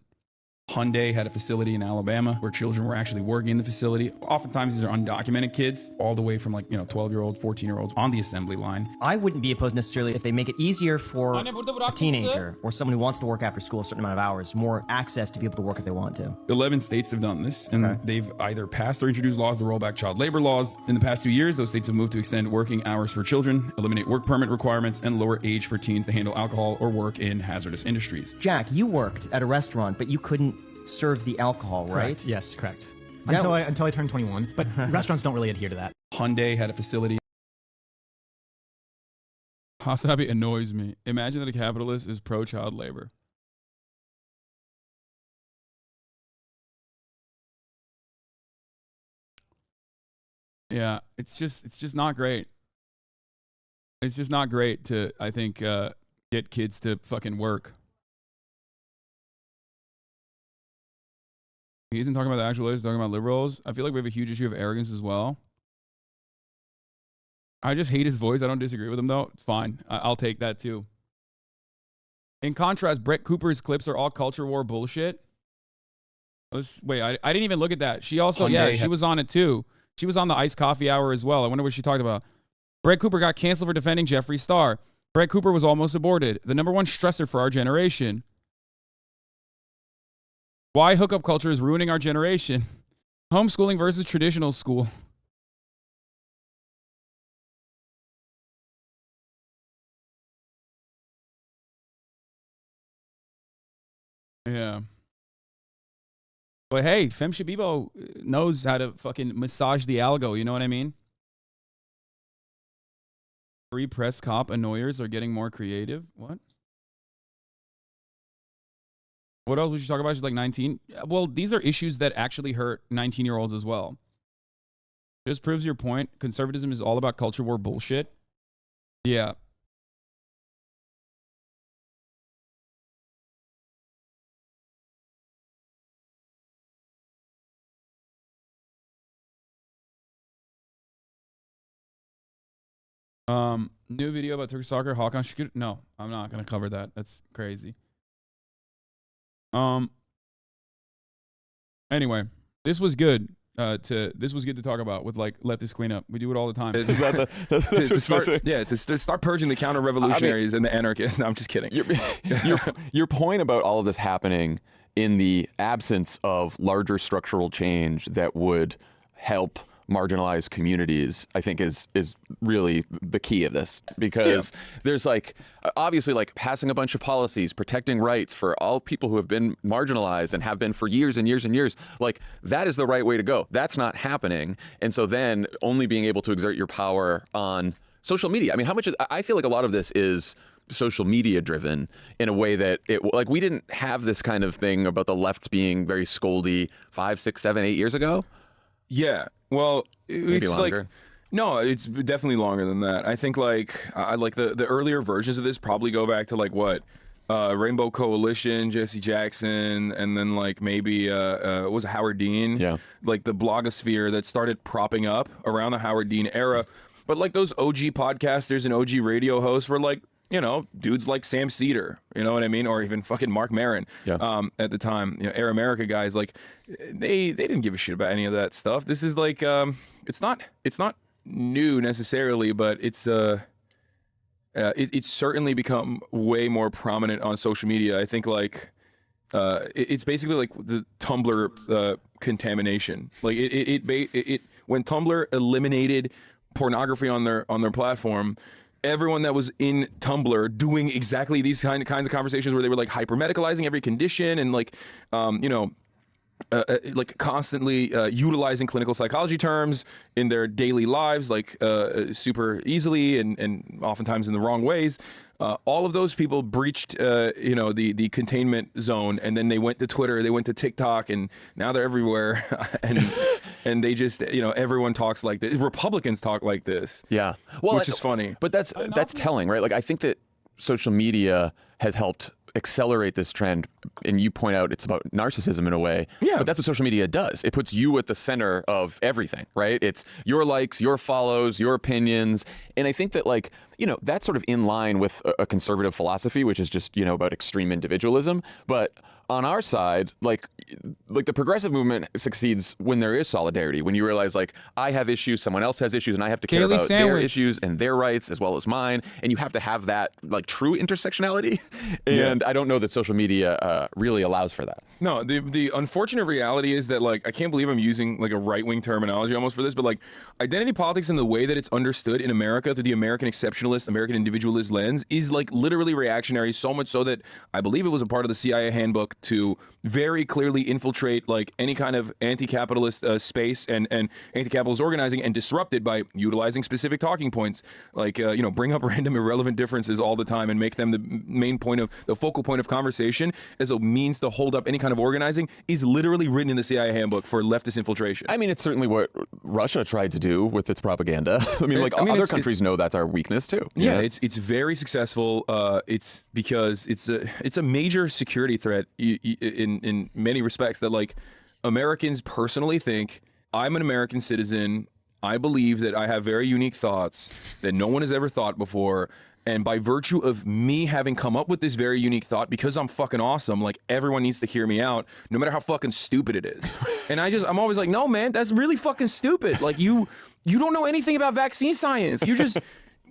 Hyundai had a facility in Alabama where children were actually working in the facility. Oftentimes, these are undocumented kids, all the way from like, 12-year-olds, 14-year-olds on the assembly line. I wouldn't be opposed necessarily if they make it easier for a teenager or someone who wants to work after school a certain amount of hours, more access to be able to work if they want to. 11 states have done this, and they've either passed or introduced laws to roll back child labor laws. In the past 2 years, those states have moved to extend working hours for children, eliminate work permit requirements, and lower age for teens to handle alcohol or work in hazardous industries. Jack, you worked at a restaurant, but you couldn't serve the alcohol, right? Correct. Yes, correct. Until I turned 21, but restaurants don't really adhere to that. Hyundai had a facility. Hasanabi annoys me. Imagine that a capitalist is pro-child labor. Yeah, it's just not great. It's just not great to, I think, get kids to fucking work. He isn't talking about the actual he's talking about liberals. I feel like we have a huge issue of arrogance as well. I just hate his voice. I don't disagree with him, though. It's fine. I'll take that, too. In contrast, Brett Cooper's clips are all culture war bullshit. Wait, I didn't even look at that. She also, she was on it, too. She was on the Iced Coffee Hour as well. I wonder what she talked about. Brett Cooper got canceled for defending Jeffree Star. Brett Cooper was almost aborted. The #1 stressor for our generation. Why hookup culture is ruining our generation. Homeschooling versus traditional school. Yeah. But hey, Fem Shabibo knows how to fucking massage the algo, you know what I mean? Free press cop annoyers are getting more creative. What? What else would you talk about? She's like 19. Well, these are issues that actually hurt 19-year-olds as well. Just proves your point. Conservatism is all about culture war bullshit. Yeah. New video about Turkish soccer. Hakan Şükür. No, I'm not gonna cover that. That's crazy. Anyway, this was good. This was good to talk about with like leftist cleanup. We do it all the time. To start purging the counter-revolutionaries and the anarchists. No, I'm just kidding. Your point about all of this happening in the absence of larger structural change that would help marginalized communities, I think is really the key of this, because there's like obviously like passing a bunch of policies protecting rights for all people who have been marginalized and have been for years and years and years. Like that is the right way to go. That's not happening. And so then only being able to exert your power on social media. I mean, I feel like a lot of this is social media driven in a way that like we didn't have this kind of thing about the left being very scoldy 5, 6, 7, 8 years ago. Yeah. Well, Maybe it's longer. like no, it's definitely longer than that. I think like I like the earlier versions of this probably go back to like what Rainbow Coalition, Jesse Jackson, and then like maybe what was it, Howard Dean? Yeah. Like the blogosphere that started propping up around the Howard Dean era. But like those OG podcasters and OG radio hosts were like, you know, dudes like Sam Cedar, you know what I mean? Or even fucking Mark Maron at the time, you know, Air America guys, like they didn't give a shit about any of that stuff. This is like, it's not new necessarily, but it's certainly become way more prominent on social media. I think like, it's basically like the Tumblr contamination. Like it when Tumblr eliminated pornography on their platform, everyone that was in Tumblr doing exactly these kinds of conversations where they were like hyper medicalizing every condition and like, you know, like constantly utilizing clinical psychology terms in their daily lives, like super easily and oftentimes in the wrong ways. All of those people breached, you know, the containment zone, and then they went to Twitter, they went to TikTok, and now they're everywhere. and they just, you know, everyone talks like this. Republicans talk like this. Yeah, well, which is funny. But that's telling, right? Like I think that social media has helped accelerate this trend, and you point out it's about narcissism in a way. Yeah. But that's what social media does. It puts you at the center of everything, right? It's your likes, your follows, your opinions. And I think that like, you know, that's sort of in line with a conservative philosophy, which is just, you know, about extreme individualism. But on our side, like the progressive movement succeeds when there is solidarity, when you realize like I have issues, someone else has issues, and I have to care about their issues and their rights as well as mine, and you have to have that like true intersectionality. And I don't know that social media really allows for that. No, the unfortunate reality is that like I can't believe I'm using like a right-wing terminology almost for this, but like identity politics and the way that it's understood in America through the American exceptionalist, American individualist lens is like literally reactionary, so much so that I believe it was a part of the CIA handbook to very clearly infiltrate like any kind of anti-capitalist space and anti-capitalist organizing and disrupt it by utilizing specific talking points, like you know, bring up random irrelevant differences all the time and make them the focal point of conversation as a means to hold up any kind of organizing is literally written in the CIA handbook for leftist infiltration. I mean, it's certainly what Russia tried to do with its propaganda. I mean, other countries know that's our weakness too. Yeah, it's very successful. It's because it's a major security threat in many respects that like Americans personally think I'm an American citizen. I believe that I have very unique thoughts that no one has ever thought before. And by virtue of me having come up with this very unique thought, because I'm fucking awesome, like everyone needs to hear me out, no matter how fucking stupid it is. And I'm always like, no, man, that's really fucking stupid. Like you You don't know anything about vaccine science. You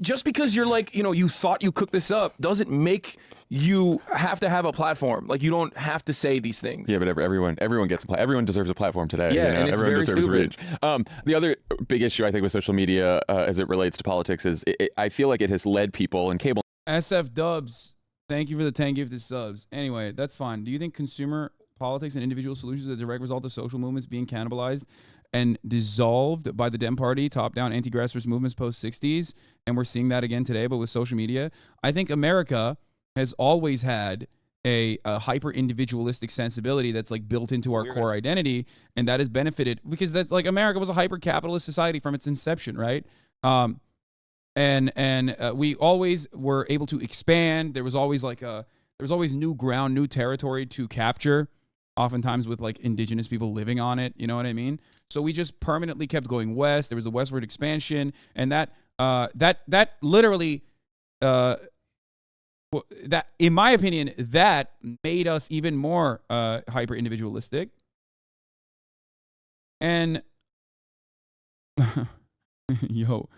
just because you're like, you thought you cooked this up doesn't make you have to have a platform. Like, you don't have to say these things. Yeah, but everyone gets everyone deserves a platform today. Yeah, and it's everyone very deserves stupid. reach. The other big issue I think with social media as it relates to politics is I feel like it has led people in cable. SF Dubs, thank you for the 10 gifted subs. Anyway, that's fine. Do you think consumer politics and individual solutions are a direct result of social movements being cannibalized and dissolved by the Dem Party, top-down anti-grassroots movements post-60s? And we're seeing that again today, but with social media. I think America has always had a hyper-individualistic sensibility that's like built into our core identity, and that has benefited because that's like America was a hyper-capitalist society from its inception, right? And we always were able to expand. There was always new ground, new territory to capture, oftentimes with like indigenous people living on it. You know what I mean? So we just permanently kept going west. There was a westward expansion, and that literally, that in my opinion, that made us even more hyper individualistic. And yo,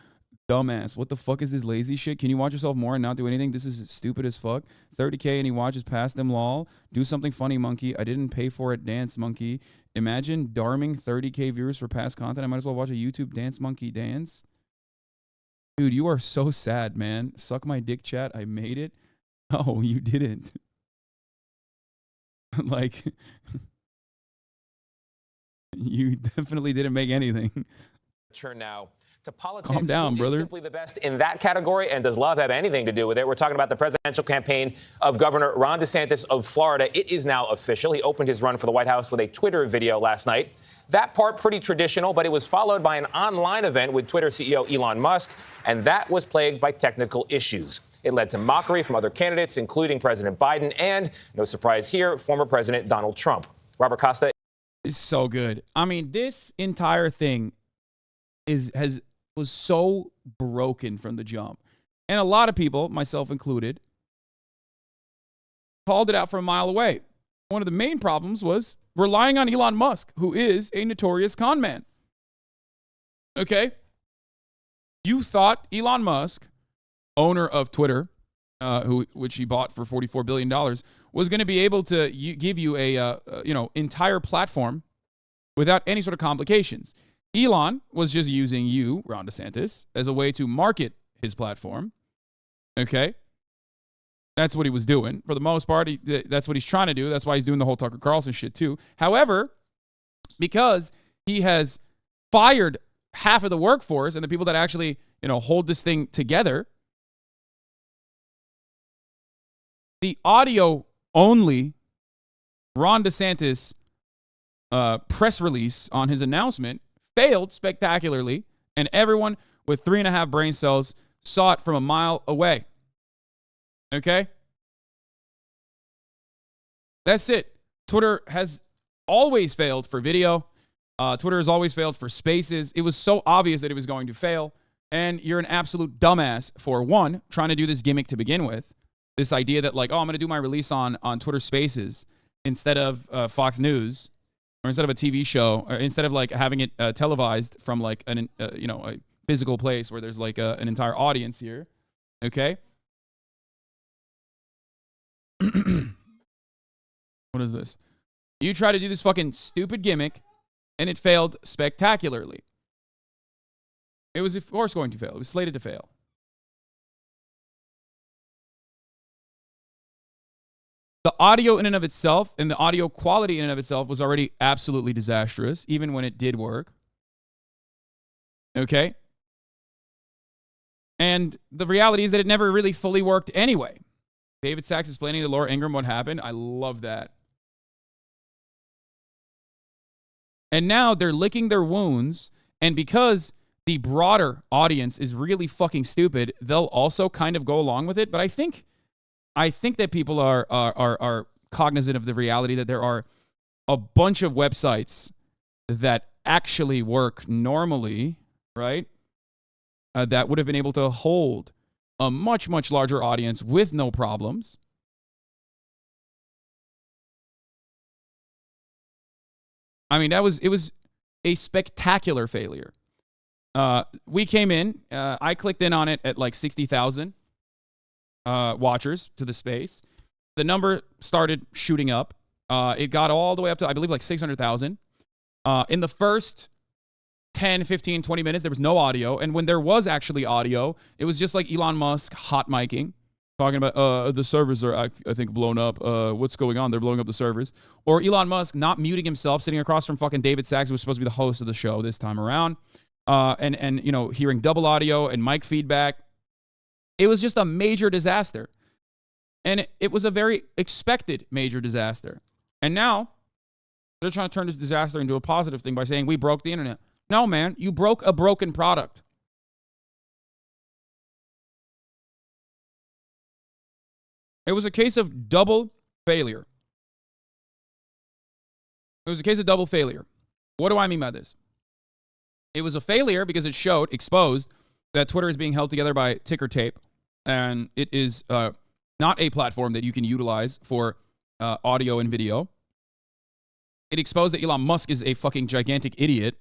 dumbass, what the fuck is this lazy shit? Can you watch yourself more and not do anything? This is stupid as fuck. 30K and he watches past them, lol. Do something funny, monkey. I didn't pay for it, dance, monkey. Imagine darming 30K viewers for past content. I might as well watch a YouTube dance monkey dance. Dude, you are so sad, man. Suck my dick, chat. I made it. Oh, you didn't. Like, you definitely didn't make anything. Turn now to politics. Calm down, Who is brother. simply the best in that category, and does love have anything to do with it? We're talking about the presidential campaign of Governor Ron DeSantis of Florida. It is now official. He opened his run for the White House with a Twitter video last night. That part pretty traditional, but it was followed by an online event with Twitter CEO Elon Musk, and that was plagued by technical issues. It led to mockery from other candidates, including President Biden and, no surprise here, former President Donald Trump. Robert Costa. It's so good. I mean, this entire thing was so broken from the jump. And a lot of people, myself included, called it out from a mile away. One of the main problems was relying on Elon Musk, who is a notorious con man. Okay? You thought Elon Musk, owner of Twitter, which he bought for $44 billion, was going to be able to give you a entire platform without any sort of complications. Elon was just using you, Ron DeSantis, as a way to market his platform. Okay? That's what he was doing. For the most part, that's what he's trying to do. That's why he's doing the whole Tucker Carlson shit too. However, because he has fired half of the workforce and the people that actually, hold this thing together, the audio-only Ron DeSantis press release on his announcement failed spectacularly, and everyone with 3.5 brain cells saw it from a mile away. Okay? That's it. Twitter has always failed for video. Twitter has always failed for spaces. It was so obvious that it was going to fail, and you're an absolute dumbass for, one, trying to do this gimmick to begin with. This idea that, like, oh, I'm going to do my release on Twitter Spaces instead of Fox News, or instead of a TV show, or instead of like having it televised from like a physical place where there's like an entire audience here. Okay. What is this? You try to do this fucking stupid gimmick, and it failed spectacularly. It was, of course, going to fail. It was slated to fail. The audio in and of itself and the audio quality in and of itself was already absolutely disastrous, even when it did work. Okay? And the reality is that it never really fully worked anyway. David Sachs explaining to Laura Ingraham what happened. I love that. And now they're licking their wounds, and because the broader audience is really fucking stupid, they'll also kind of go along with it. But I think that people are cognizant of the reality that there are a bunch of websites that actually work normally, right? That would have been able to hold a much, much larger audience with no problems. I mean, it was a spectacular failure. We came in. I clicked in on it at like 60,000 watchers to the space. The number started shooting up. It got all the way up to, I believe, like 600,000. In the first 10, 15, 20 minutes, there was no audio. And when there was actually audio, it was just like Elon Musk hot micing, talking about the servers are, I think, blown up. What's going on? They're blowing up the servers. Or Elon Musk not muting himself, sitting across from fucking David Sachs, who was supposed to be the host of the show this time around. And you know, hearing double audio and mic feedback. It was just a major disaster. And it was a very expected major disaster. And now they're trying to turn this disaster into a positive thing by saying we broke the internet. No, man, you broke a broken product. It was a case of double failure. It was a case of double failure. What do I mean by this? It was a failure because it exposed that Twitter is being held together by ticker tape, and it is not a platform that you can utilize for audio and video. It exposed that Elon Musk is a fucking gigantic idiot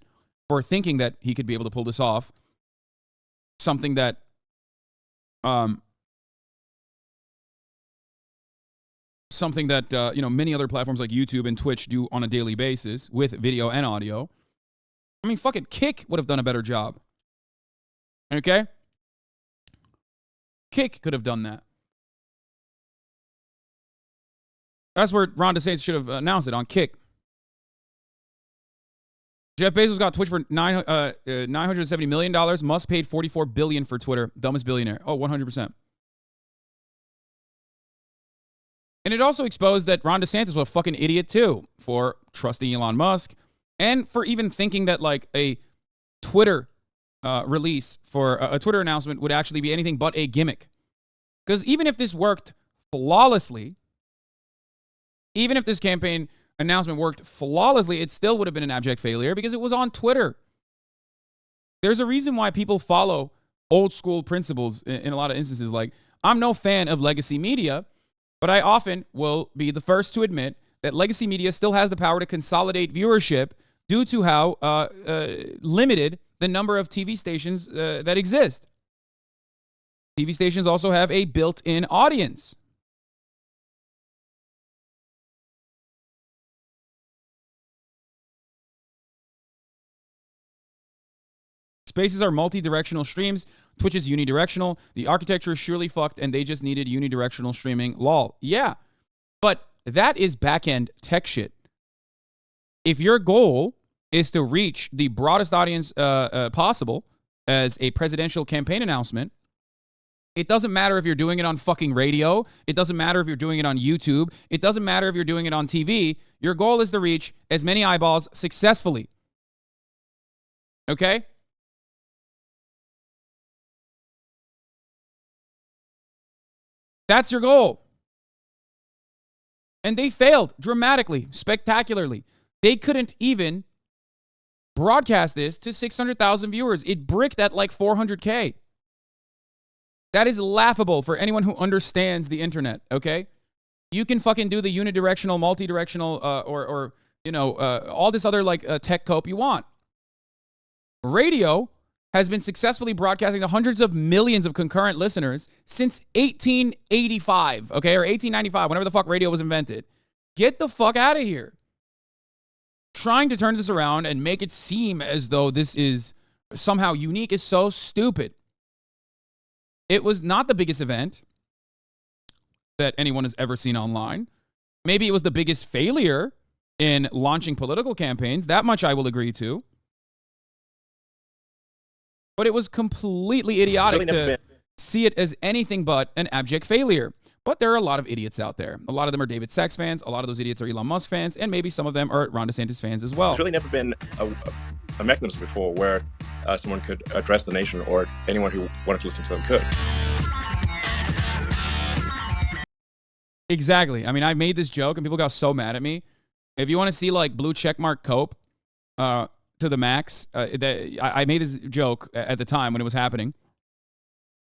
for thinking that he could be able to pull this off. Something that you know, many other platforms like YouTube and Twitch do on a daily basis with video and audio. I mean, fucking Kick would have done a better job. Okay? Kick could have done that. That's where Ron DeSantis should have announced it, on Kick. Jeff Bezos got Twitch for $970 million. Musk paid $44 billion for Twitter. Dumbest billionaire. Oh, 100%. And it also exposed that Ron DeSantis was a fucking idiot too for trusting Elon Musk and for even thinking that like a Twitter release for a Twitter announcement would actually be anything but a gimmick. Because even if this worked flawlessly, even if this campaign announcement worked flawlessly, it still would have been an abject failure because it was on Twitter. There's a reason why people follow old school principles in a lot of instances. Like, I'm no fan of legacy media, but I often will be the first to admit that legacy media still has the power to consolidate viewership due to how limited the number of TV stations that exist. TV stations also have a built-in audience. Spaces are multi-directional streams. Twitch is unidirectional. The architecture is surely fucked, and they just needed unidirectional streaming. Lol. Yeah, but that is back-end tech shit. If your goal is to reach the broadest audience possible as a presidential campaign announcement, it doesn't matter if you're doing it on fucking radio. It doesn't matter if you're doing it on YouTube. It doesn't matter if you're doing it on TV. Your goal is to reach as many eyeballs successfully. Okay? That's your goal. And they failed dramatically, spectacularly. They couldn't even broadcast this to 600,000 viewers. It bricked at like 400K. That is laughable for anyone who understands the internet, okay? You can fucking do the unidirectional, multi-directional, or you know, all this other like tech cope you want. Radio has been successfully broadcasting to hundreds of millions of concurrent listeners since 1885, okay, or 1895, whenever the fuck radio was invented. Get the fuck out of here. Trying to turn this around and make it seem as though this is somehow unique is so stupid. It was not the biggest event that anyone has ever seen online. Maybe it was the biggest failure in launching political campaigns. That much I will agree to. But it was completely idiotic to see it as anything but an abject failure. But there are a lot of idiots out there. A lot of them are David Sachs fans. A lot of those idiots are Elon Musk fans. And maybe some of them are Ron DeSantis fans as well. There's really never been a mechanism before where someone could address the nation, or anyone who wanted to listen to them could. Exactly. I mean, I made this joke and people got so mad at me. If you want to see like blue checkmark cope to the max, I made this joke at the time when it was happening.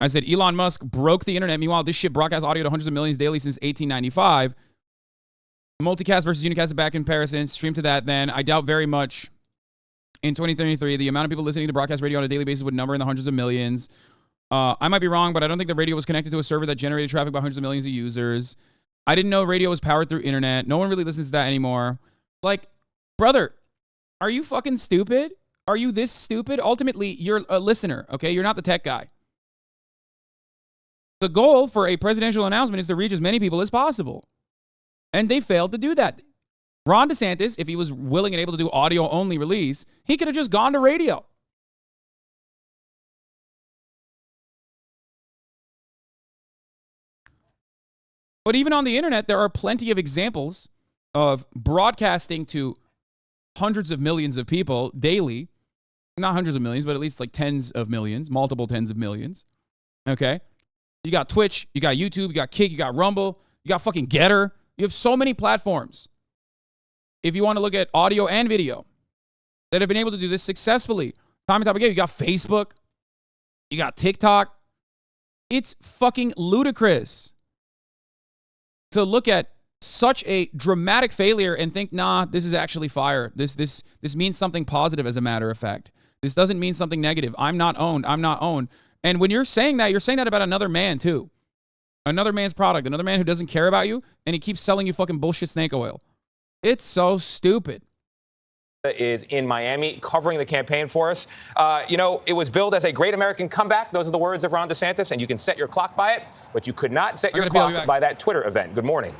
I said, Elon Musk broke the internet. Meanwhile, this shit broadcasts audio to hundreds of millions daily since 1895. Multicast versus unicast back in comparison. Stream to that then. I doubt very much in 2033, the amount of people listening to broadcast radio on a daily basis would number in the hundreds of millions. I might be wrong, but I don't think the radio was connected to a server that generated traffic by hundreds of millions of users. I didn't know radio was powered through internet. No one really listens to that anymore. Like, brother, are you fucking stupid? Are you this stupid? Ultimately, you're a listener, okay? You're not the tech guy. The goal for a presidential announcement is to reach as many people as possible. And they failed to do that. Ron DeSantis, if he was willing and able to do audio-only release, he could have just gone to radio. But even on the internet, there are plenty of examples of broadcasting to hundreds of millions of people daily. Not hundreds of millions, but at least like tens of millions, multiple tens of millions. Okay? You got Twitch, you got YouTube, you got Kick, you got Rumble, you got fucking Getter. You have so many platforms. If you want to look at audio and video that have been able to do this successfully, time and time again, you got Facebook, you got TikTok. It's fucking ludicrous to look at such a dramatic failure and think, nah, this is actually fire. This means something positive, as a matter of fact. This doesn't mean something negative. I'm not owned. I'm not owned. And when you're saying that about another man too. Another man's product, another man who doesn't care about you, and he keeps selling you fucking bullshit snake oil. It's so stupid. Is in Miami covering the campaign for us. It was billed as a great American comeback. Those are the words of Ron DeSantis, and you can set your clock by it, but you could not set your clock by that Twitter event. Good morning.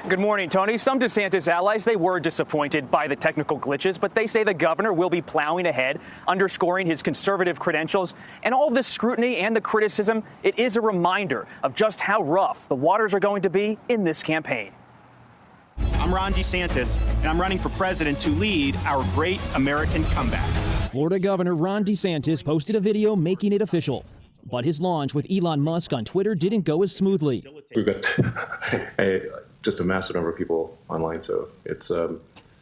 Good morning, Tony. Some DeSantis allies, they were disappointed by the technical glitches, but they say the governor will be plowing ahead, underscoring his conservative credentials. And all of this scrutiny and the criticism, it is a reminder of just how rough the waters are going to be in this campaign. I'm Ron DeSantis, and I'm running for president to lead our great American comeback. Florida Governor Ron DeSantis posted a video making it official. But his launch with Elon Musk on Twitter didn't go as smoothly. We've got just a massive number of people online, so it's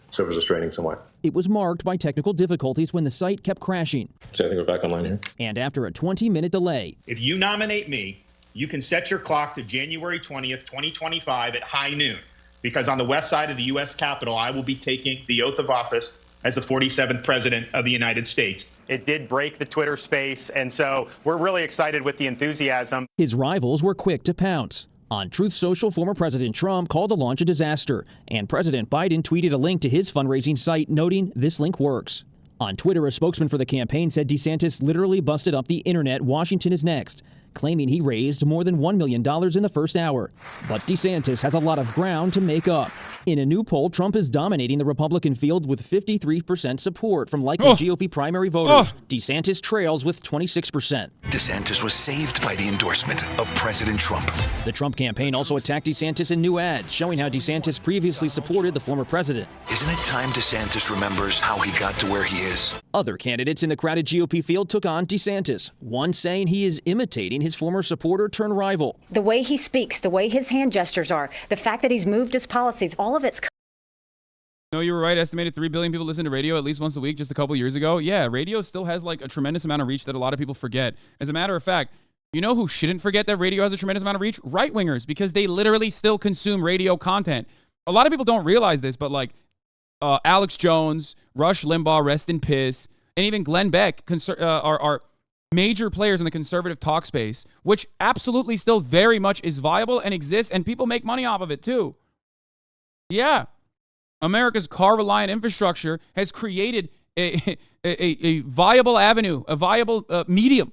servers are straining somewhat. It was marked by technical difficulties when the site kept crashing. So I think we're back online here. And after a 20-minute delay. If you nominate me, you can set your clock to January 20th, 2025 at high noon, because on the west side of the U.S. Capitol, I will be taking the oath of office as the 47th president of the United States. It did break the Twitter space, and so we're really excited with the enthusiasm. His rivals were quick to pounce. On Truth Social, former President Trump called the launch a disaster, and President Biden tweeted a link to his fundraising site, noting this link works. On Twitter, a spokesman for the campaign said DeSantis literally busted up the internet. Washington is next, claiming he raised more than $1 million in the first hour. But DeSantis has a lot of ground to make up. In a new poll, Trump is dominating the Republican field with 53% support from likely GOP primary voters. DeSantis trails with 26%. DeSantis was saved by the endorsement of President Trump. The Trump campaign also attacked DeSantis in new ads, showing how DeSantis previously supported the former president. Isn't it time DeSantis remembers how he got to where he is? Other candidates in the crowded GOP field took on DeSantis, one saying he is imitating his former supporter turned rival. The way he speaks, the way his hand gestures are, the fact that he's moved his policies, all of it's... No, you were right. Estimated 3 billion people listen to radio at least once a week just a couple years ago. Yeah, radio still has like a tremendous amount of reach that a lot of people forget. As a matter of fact, you know who shouldn't forget that radio has a tremendous amount of reach? Right-wingers, because they literally still consume radio content. A lot of people don't realize this, but like Alex Jones, Rush Limbaugh, rest in piss, and even Glenn Beck are major players in the conservative talk space, which absolutely still very much is viable and exists, and people make money off of it too. Yeah. America's car-reliant infrastructure has created a viable avenue, a viable medium.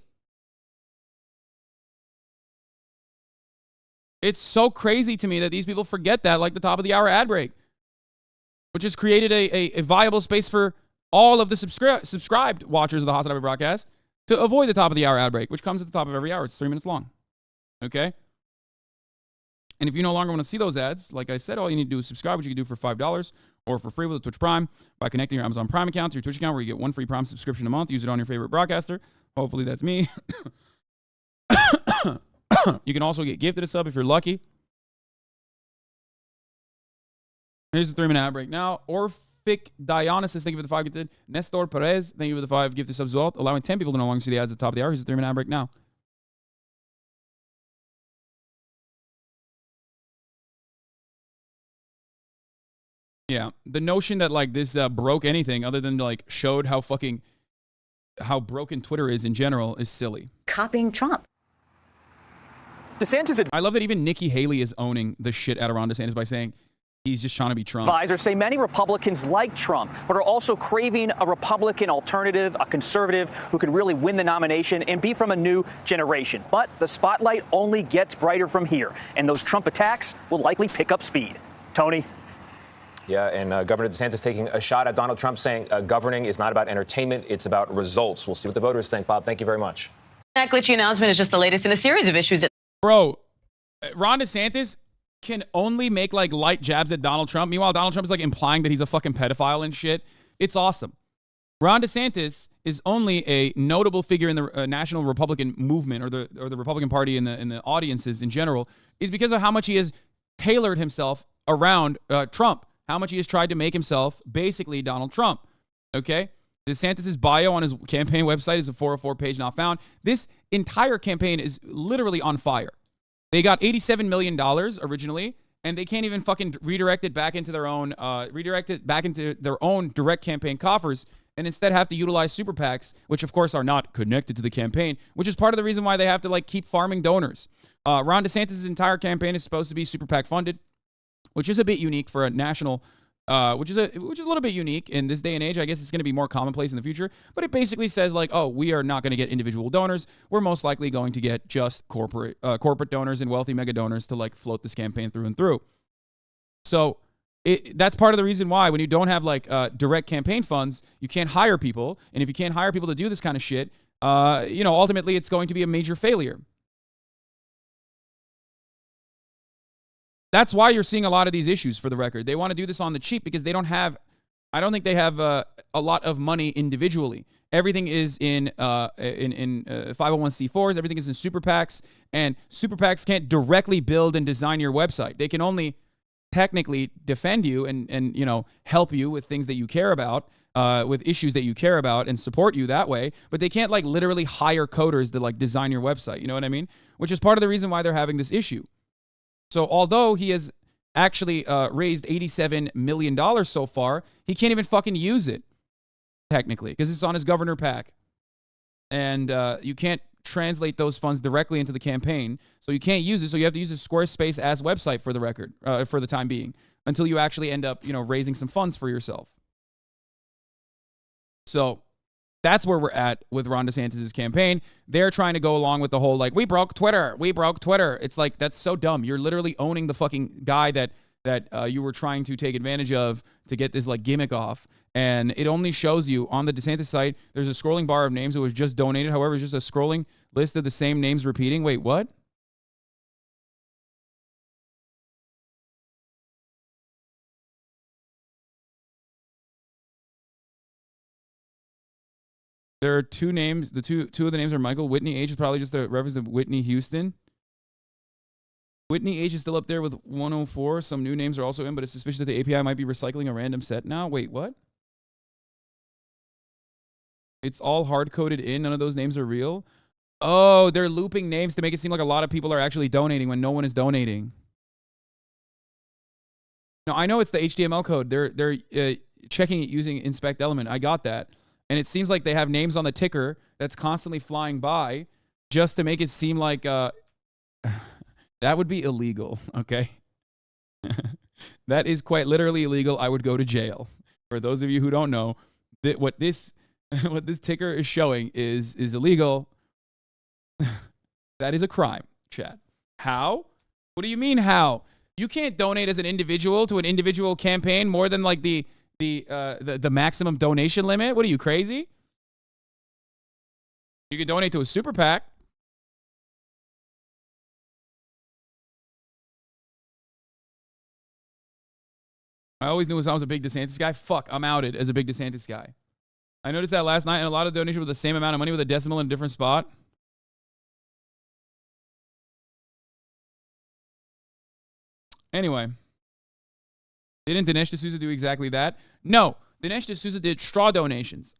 It's so crazy to me that these people forget that, like the top of the hour ad break, which has created a viable space for all of the subscribed watchers of the Hasanabi broadcast to avoid the top of the hour ad break, which comes at the top of every hour. It's 3 minutes long. Okay? And if you no longer want to see those ads, like I said, all you need to do is subscribe, which you can do for $5 or for free with Twitch Prime by connecting your Amazon Prime account to your Twitch account, where you get one free Prime subscription a month. Use it on your favorite broadcaster. Hopefully that's me. You can also get gifted a sub if you're lucky. Here's the 3-minute ad break. Now, Orphic Dionysus, thank you for the 5 gifted. Nestor Perez, thank you for the 5 gifted subs as well, allowing 10 people to no longer see the ads at the top of the hour. Here's the 3-minute ad break now. Yeah, the notion that like this broke anything other than like showed how broken Twitter is in general is silly. Copying Trump. DeSantis I love that even Nikki Haley is owning the shit out of Ron DeSantis by saying he's just trying to be Trump. Advisors say many Republicans like Trump, but are also craving a Republican alternative, a conservative who can really win the nomination and be from a new generation. But the spotlight only gets brighter from here, and those Trump attacks will likely pick up speed. Tony? Yeah, and Governor DeSantis taking a shot at Donald Trump, saying governing is not about entertainment, it's about results. We'll see what the voters think. Bob, thank you very much. That glitchy announcement is just the latest in a series of issues. Bro, Ron DeSantis can only make like light jabs at Donald Trump. Meanwhile, Donald Trump is like implying that he's a fucking pedophile and shit. It's awesome. Ron DeSantis is only a notable figure in the national Republican movement or the Republican Party in the audiences in general is because of how much he has tailored himself around Trump. How much he has tried to make himself basically Donald Trump. Okay? DeSantis' bio on his campaign website is a 404 page not found. This entire campaign is literally on fire. They got $87 million originally, and they can't even fucking redirect it back into their own direct campaign coffers, and instead have to utilize super PACs, which of course are not connected to the campaign, which is part of the reason why they have to like keep farming donors. Ron DeSantis' entire campaign is supposed to be super PAC funded, which is a bit unique for a national, which is a little bit unique in this day and age. I guess it's going to be more commonplace in the future, but it basically says like, oh, we are not going to get individual donors. We're most likely going to get just corporate donors and wealthy mega donors to like float this campaign through and through. So that's part of the reason why when you don't have like direct campaign funds, you can't hire people. And if you can't hire people to do this kind of shit, ultimately it's going to be a major failure. That's why you're seeing a lot of these issues, for the record. They want to do this on the cheap because I don't think they have a lot of money individually. Everything is in 501c4s. Everything is in super PACs. And super PACs can't directly build and design your website. They can only technically defend you and help you with things that you care about, with issues that you care about and support you that way. But they can't like literally hire coders to like design your website. You know what I mean? Which is part of the reason why they're having this issue. So although he has actually raised $87 million so far, he can't even fucking use it, technically, because it's on his governor PAC. And you can't translate those funds directly into the campaign, so you can't use it. So you have to use a Squarespace as website for the record, for the time being, until you actually end up, raising some funds for yourself. So that's where we're at with Ron DeSantis' campaign. They're trying to go along with the whole, like, we broke Twitter. It's like, that's so dumb. You're literally owning the fucking guy that you were trying to take advantage of to get this, like, gimmick off. And it only shows you on the DeSantis site, there's a scrolling bar of names that was just donated. However, it's just a scrolling list of the same names repeating. Wait, what? There are two names. Two of the names are Michael. Whitney H is probably just a reference to Whitney Houston. Whitney H is still up there with 104. Some new names are also in, but it's suspicious that the API might be recycling a random set now. Wait, what? It's all hard-coded in. None of those names are real. Oh, they're looping names to make it seem like a lot of people are actually donating when no one is donating. No, I know it's the HTML code. They're checking it using inspect element. I got that. And it seems like they have names on the ticker that's constantly flying by just to make it seem like that would be illegal, okay? That is quite literally illegal. I would go to jail. For those of you who don't know, what this ticker is showing is illegal. That is a crime, chat. How? What do you mean how? You can't donate as an individual to an individual campaign more than like the maximum donation limit? What are you, crazy? You can donate to a super PAC. I always knew I was a big DeSantis guy. Fuck, I'm outed as a big DeSantis guy. I noticed that last night, and a lot of donations were the same amount of money with a decimal in a different spot. Anyway. Didn't Dinesh D'Souza do exactly that? No. Dinesh D'Souza did straw donations.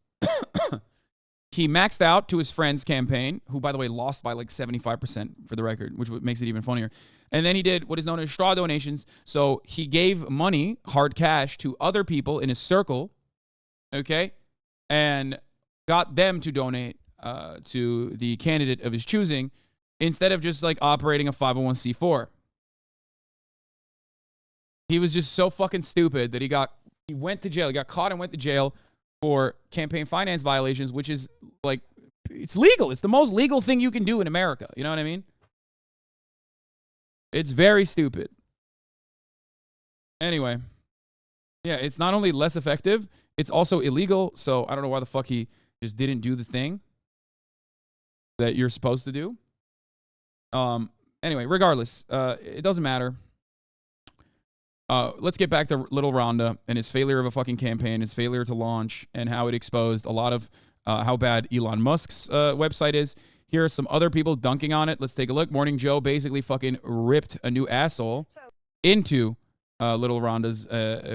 he maxed out to his friend's campaign, who, by the way, lost by like 75% for the record, which makes it even funnier. And then he did what is known as straw donations. So he gave money, hard cash, to other people in his circle, okay, and got them to donate to the candidate of his choosing instead of just like operating a 501c4. He was just so fucking stupid that he went to jail. He got caught and went to jail for campaign finance violations, which is like, it's legal. It's the most legal thing you can do in America. You know what I mean? It's very stupid. Anyway, yeah, it's not only less effective, it's also illegal. So I don't know why the fuck he just didn't do the thing that you're supposed to do. Anyway, regardless, it doesn't matter. Let's get back to Little Rhonda and his failure of a fucking campaign, his failure to launch, and how it exposed a lot of how bad Elon Musk's website is. Here are some other people dunking on it. Let's take a look. Morning Joe basically fucking ripped a new asshole into Little Rhonda's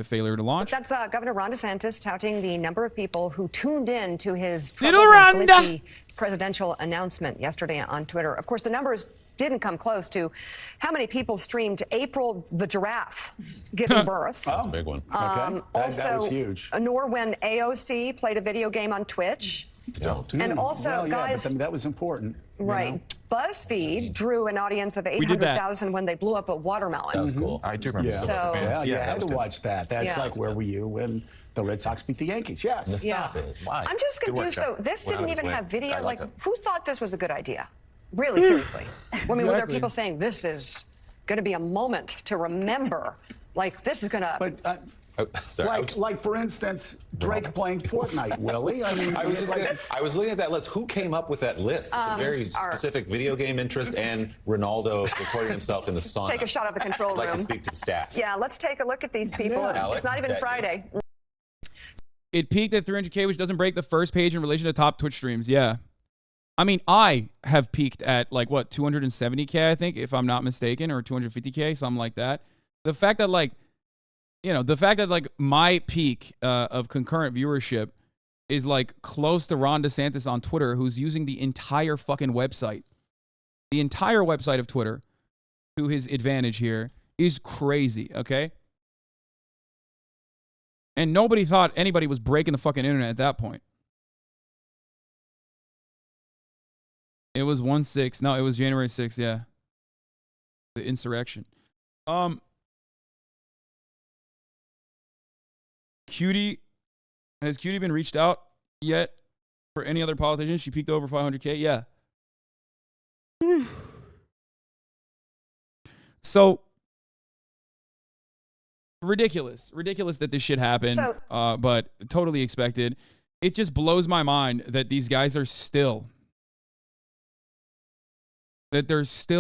failure to launch. That's Governor Ron DeSantis touting the number of people who tuned in to his Little Rhonda presidential announcement yesterday on Twitter. Of course, the numbers didn't come close to how many people streamed April the giraffe giving birth. That's a big one. Okay. Also, that was huge. Nor when AOC played a video game on Twitch. And also, well, yeah, guys, but, I mean, that was important. Right. BuzzFeed drew an audience of 800,000 when they blew up a watermelon. That was cool. I do remember. Yeah. So, I had to watch that. That's like, where were you when the Red Sox beat the Yankees? Yes. Stop it. Why? I'm just confused, though. This didn't even have video. Like, who thought this was a good idea? Really, seriously. I mean, were there people saying this is going to be a moment to remember? Like, this is going to... But, like for instance, Drake playing Fortnite, Willie. I mean, I was looking at that list. Who came up with that list? It's a very specific video game interest, and Ronaldo recording himself in the sauna. Take a shot of the control room. I'd like to speak to the staff. Yeah, let's take a look at these people. Yeah, it's not even Friday. It peaked at 300K, which doesn't break the first page in relation to top Twitch streams. Yeah. I mean, I have peaked at like, what, 270K, I think, if I'm not mistaken, or 250K, something like that. The fact that, like, you know, the fact that, like, my peak of concurrent viewership is, like, close to Ron DeSantis on Twitter, who's using the entire fucking website. The entire website of Twitter to his advantage here is crazy, okay? And nobody thought anybody was breaking the fucking internet at that point. It was 1/6. No, it was January 6th, yeah. The insurrection. Cutie, has Cutie been reached out yet for any other politician? She peaked over 500K. Yeah. So ridiculous that this shit happened, but totally expected. It just blows my mind that these guys are still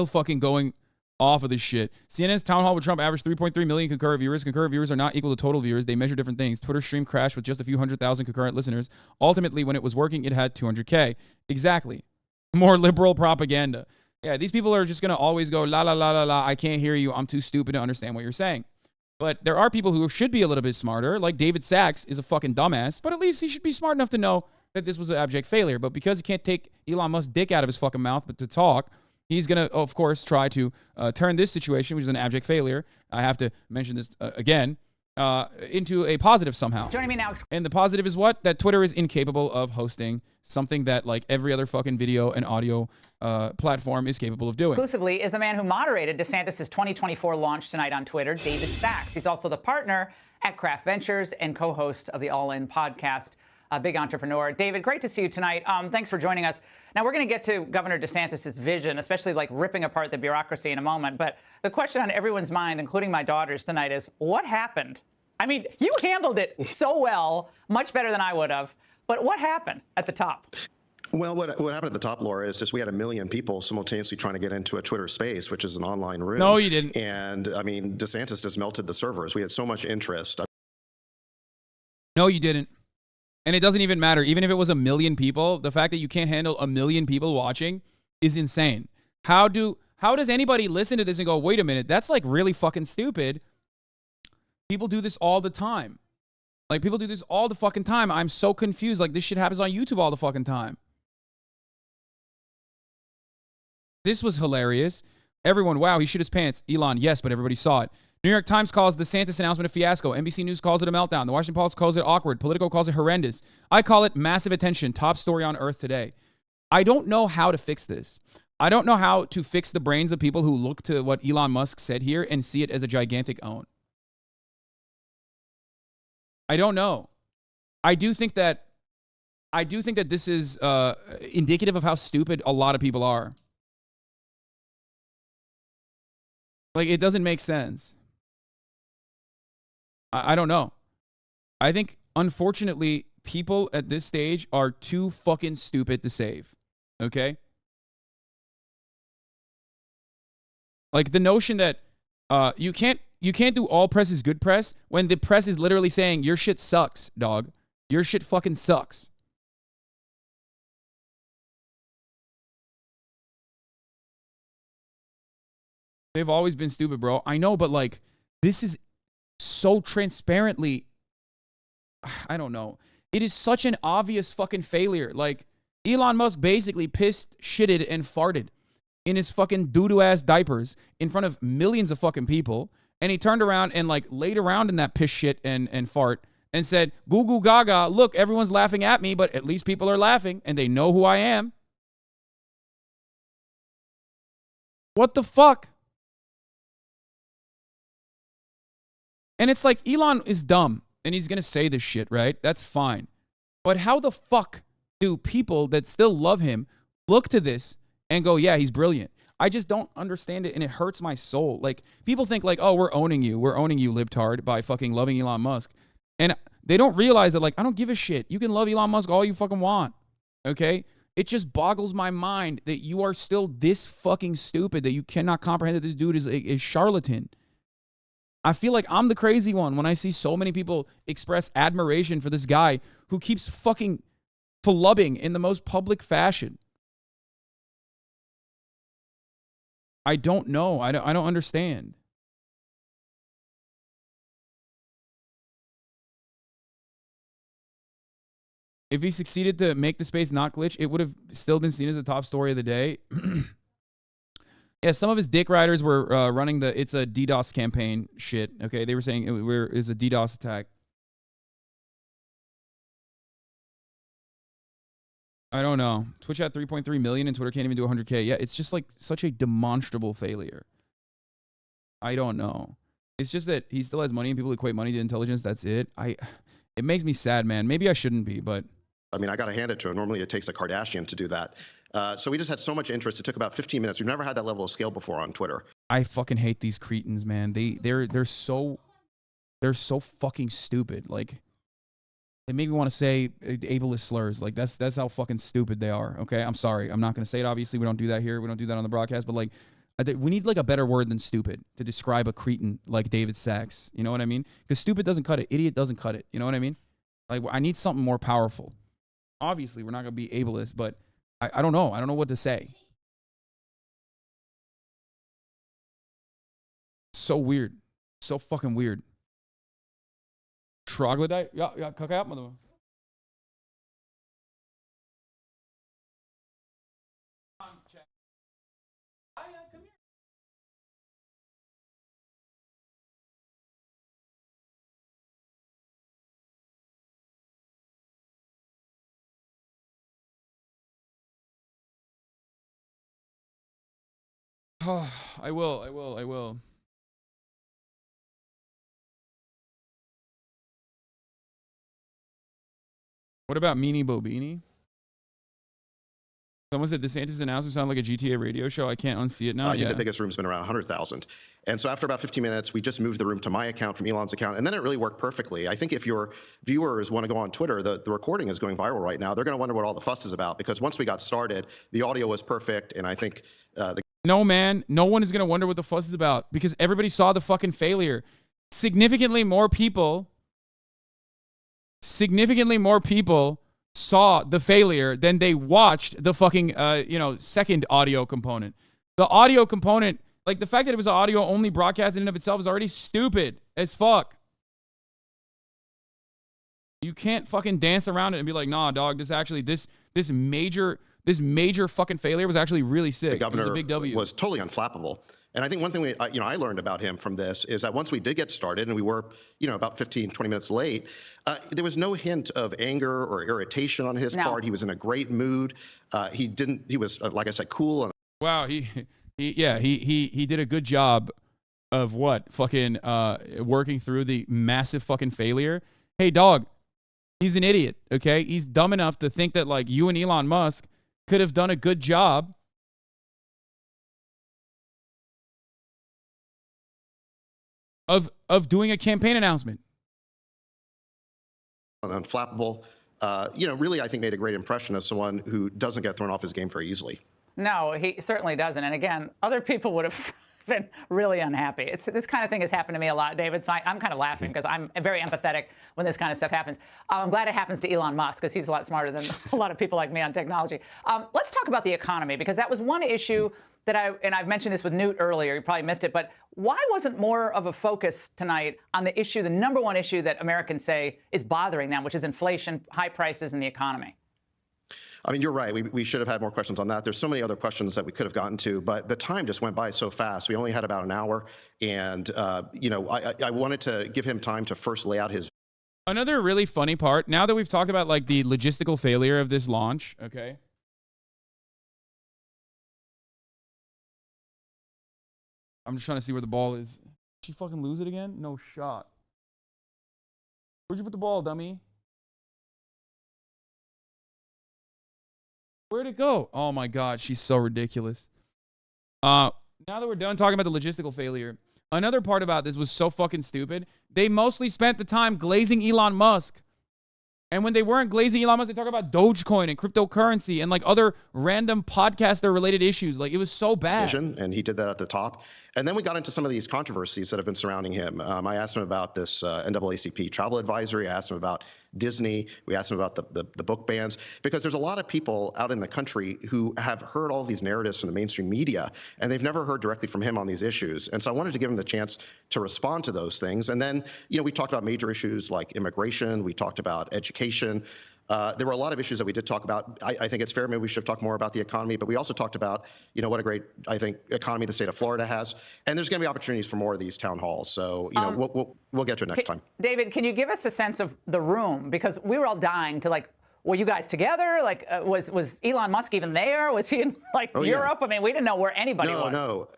fucking going off of this shit. CNN's town hall with Trump averaged 3.3 million concurrent viewers. Concurrent viewers are not equal to total viewers. They measure different things. Twitter stream crashed with just a few 100,000 concurrent listeners. Ultimately, when it was working, it had 200K. Exactly. More liberal propaganda. Yeah, these people are just going to always go, la, la, la, la, la, I can't hear you. I'm too stupid to understand what you're saying. But there are people who should be a little bit smarter, like David Sachs is a fucking dumbass, but at least he should be smart enough to know that this was an abject failure. But because he can't take Elon Musk's dick out of his fucking mouth, but to talk, he's going to, of course, try to turn this situation, which is an abject failure, I have to mention this again, into a positive somehow. Joining me now. And the positive is what? That Twitter is incapable of hosting something that, like, every other fucking video and audio platform is capable of doing. Exclusively is the man who moderated DeSantis' 2024 launch tonight on Twitter, David Sachs. He's also the partner at Craft Ventures and co-host of the All In podcast. A big entrepreneur. David, great to see you tonight. Thanks for joining us. Now, we're going to get to Governor DeSantis' vision, especially like ripping apart the bureaucracy in a moment. But the question on everyone's mind, including my daughter's tonight, is what happened? I mean, you handled it so well, much better than I would have. But what happened at the top? Well, what happened at the top, Laura, is just we had 1 million people simultaneously trying to get into a Twitter space, which is an online room. No, you didn't. And, I mean, DeSantis just melted the servers. We had so much interest. No, you didn't. And it doesn't even matter. Even if it was 1 million people, the fact that you can't handle 1 million people watching is insane. How does anybody listen to this and go, wait a minute, that's like really fucking stupid? People do this all the time. Like, people do this all the fucking time. I'm so confused. Like, this shit happens on YouTube all the fucking time. This was hilarious. Everyone, wow, he shit his pants. Elon, yes, but everybody saw it. New York Times calls the DeSantis announcement a fiasco. NBC News calls it a meltdown. The Washington Post calls it awkward. Politico calls it horrendous. I call it massive attention. Top story on earth today. I don't know how to fix this. I don't know how to fix the brains of people who look to what Elon Musk said here and see it as a gigantic own. I don't know. I do think that this is indicative of how stupid a lot of people are. Like, it doesn't make sense. I don't know. I think, unfortunately, people at this stage are too fucking stupid to save. Okay? Like, the notion that you can't do all press is good press when the press is literally saying your shit sucks, dog. Your shit fucking sucks. They've always been stupid, bro. I know, but like, this is so transparently, I don't know. It is such an obvious fucking failure. Like, Elon Musk basically pissed, shitted, and farted in his fucking doo-doo ass diapers in front of millions of fucking people. And he turned around and like laid around in that piss shit and fart and said, goo goo gaga, look, everyone's laughing at me, but at least people are laughing and they know who I am. What the fuck? And it's like, Elon is dumb and he's going to say this shit, right? That's fine. But how the fuck do people that still love him look to this and go, yeah, he's brilliant? I just don't understand it, and it hurts my soul. Like, people think like, oh, we're owning you, libtard, by fucking loving Elon Musk. And they don't realize that, like, I don't give a shit. You can love Elon Musk all you fucking want, okay? It just boggles my mind that you are still this fucking stupid, that you cannot comprehend that this dude is a charlatan. I feel like I'm the crazy one when I see so many people express admiration for this guy who keeps fucking flubbing in the most public fashion. I don't know. I don't understand. If he succeeded to make the space not glitch, it would have still been seen as the top story of the day. Yeah, some of his dick riders were running the "it's a DDoS campaign" shit. Okay, they were saying it was a DDoS attack. I don't know. Twitch had 3.3 million and Twitter can't even do 100K. Yeah, it's just like such a demonstrable failure. I don't know. It's just that he still has money and people equate money to intelligence. That's it. It makes me sad, man. Maybe I shouldn't be, but I mean, I got to hand it to him. Normally it takes a Kardashian to do that. So we just had so much interest. It took about 15 minutes. We've never had that level of scale before on Twitter. I fucking hate these cretins, man. They're so fucking stupid. Like, they make me want to say ableist slurs. Like, that's how fucking stupid they are. Okay, I'm sorry. I'm not gonna say it. Obviously, we don't do that here. We don't do that on the broadcast. But like, we need like a better word than stupid to describe a cretin like David Sachs. You know what I mean? Because stupid doesn't cut it. Idiot doesn't cut it. You know what I mean? Like, I need something more powerful. Obviously, we're not gonna be ableist, but I don't know. I don't know what to say. So weird. So fucking weird. Troglodyte? Ja, kaka yapmadı mı? I will. What about Meanie Bobini? Someone said DeSantis' announcement sounded like a GTA radio show. I can't unsee it now. I think the biggest room's been around 100,000. And so after about 15 minutes, we just moved the room to my account from Elon's account. And then it really worked perfectly. I think if your viewers want to go on Twitter, the recording is going viral right now. They're going to wonder what all the fuss is about, because once we got started, the audio was perfect. And I think No, man. No one is going to wonder what the fuss is about, because everybody saw the fucking failure. Significantly more people saw the failure than they watched the fucking, second audio component. The audio component, like the fact that it was an audio only broadcast in and of itself is already stupid as fuck. You can't fucking dance around it and be like, nah, dog, this major fucking failure was actually really sick. The governor it was a big W. was totally unflappable. And I think one thing I learned about him from this is that once we did get started and we were, about 15, 20 minutes late, there was no hint of anger or irritation on his part. He was in a great mood. He was, like I said, cool. And Wow, he did a good job of fucking working through the massive fucking failure. Hey, dog, he's an idiot, okay? He's dumb enough to think that, like, you and Elon Musk could have done a good job of doing a campaign announcement. Unflappable, really, I think made a great impression as someone who doesn't get thrown off his game very easily. No, he certainly doesn't. And again, other people would have been really unhappy. This kind of thing has happened to me a lot, David. So I'm kind of laughing because I'm very empathetic when this kind of stuff happens. I'm glad it happens to Elon Musk because he's a lot smarter than a lot of people like me on technology. Let's talk about the economy, because that was one issue that I've mentioned this with Newt earlier. You probably missed it, but why wasn't more of a focus tonight on the issue, the number one issue that Americans say is bothering them, which is inflation, high prices, and the economy? I mean, you're right. We should have had more questions on that. There's so many other questions that we could have gotten to, but the time just went by so fast. We only had about an hour, and I wanted to give him time to first lay out his. Another really funny part, now that we've talked about like the logistical failure of this launch, okay? I'm just trying to see where the ball is. Did she fucking lose it again? No shot. Where'd you put the ball, dummy? Where'd it go? Oh my God, she's so ridiculous. Now that we're done talking about the logistical failure, another part about this was so fucking stupid. They mostly spent the time glazing Elon Musk. And when they weren't glazing Elon Musk, they talk about Dogecoin and cryptocurrency and like other random podcaster-related issues. Like, it was so bad. And he did that at the top. And then we got into some of these controversies that have been surrounding him. I asked him about this NAACP travel advisory. I asked him about Disney. We asked him about the book bans, because there's a lot of people out in the country who have heard all these narratives from the mainstream media, and they've never heard directly from him on these issues. And so I wanted to give him the chance to respond to those things. And then, we talked about major issues like immigration. We talked about education. There were a lot of issues that we did talk about. I think it's fair. Maybe we should talk more about the economy, but we also talked about, what a great, I think, economy the state of Florida has. And there's going to be opportunities for more of these town halls. So, we'll get to it next time. David, can you give us a sense of the room? Because we were all dying to, like, were you guys together? Like, was Elon Musk even there? Was he in, like, Europe? Yeah. I mean, we didn't know where anybody was. No.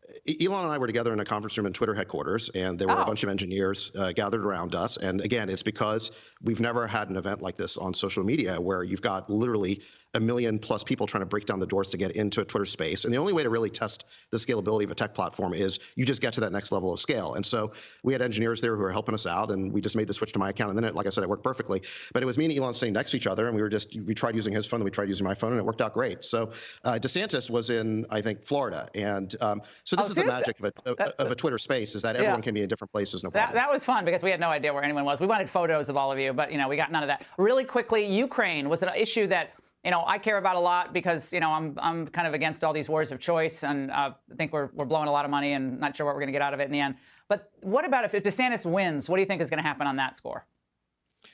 Elon and I were together in a conference room in Twitter headquarters, and there were a bunch of engineers gathered around us. And again, it's because we've never had an event like this on social media where you've got literally 1 million plus people trying to break down the doors to get into a Twitter space. And the only way to really test the scalability of a tech platform is you just get to that next level of scale. And so we had engineers there who were helping us out, and we just made the switch to my account. And then, like I said, it worked perfectly. But it was me and Elon sitting next to each other, and we tried using his phone, and we tried using my phone, and it worked out great. So DeSantis was in, I think, Florida. And so this is the magic of a Twitter space, is that everyone can be in different places, no problem. That was fun, because we had no idea where anyone was. We wanted photos of all of you, but, we got none of that. Really quickly, Ukraine was an issue that I care about a lot, because, I'm kind of against all these wars of choice, and I think we're blowing a lot of money and not sure what we're going to get out of it in the end. But what about if DeSantis wins? What do you think is going to happen on that score?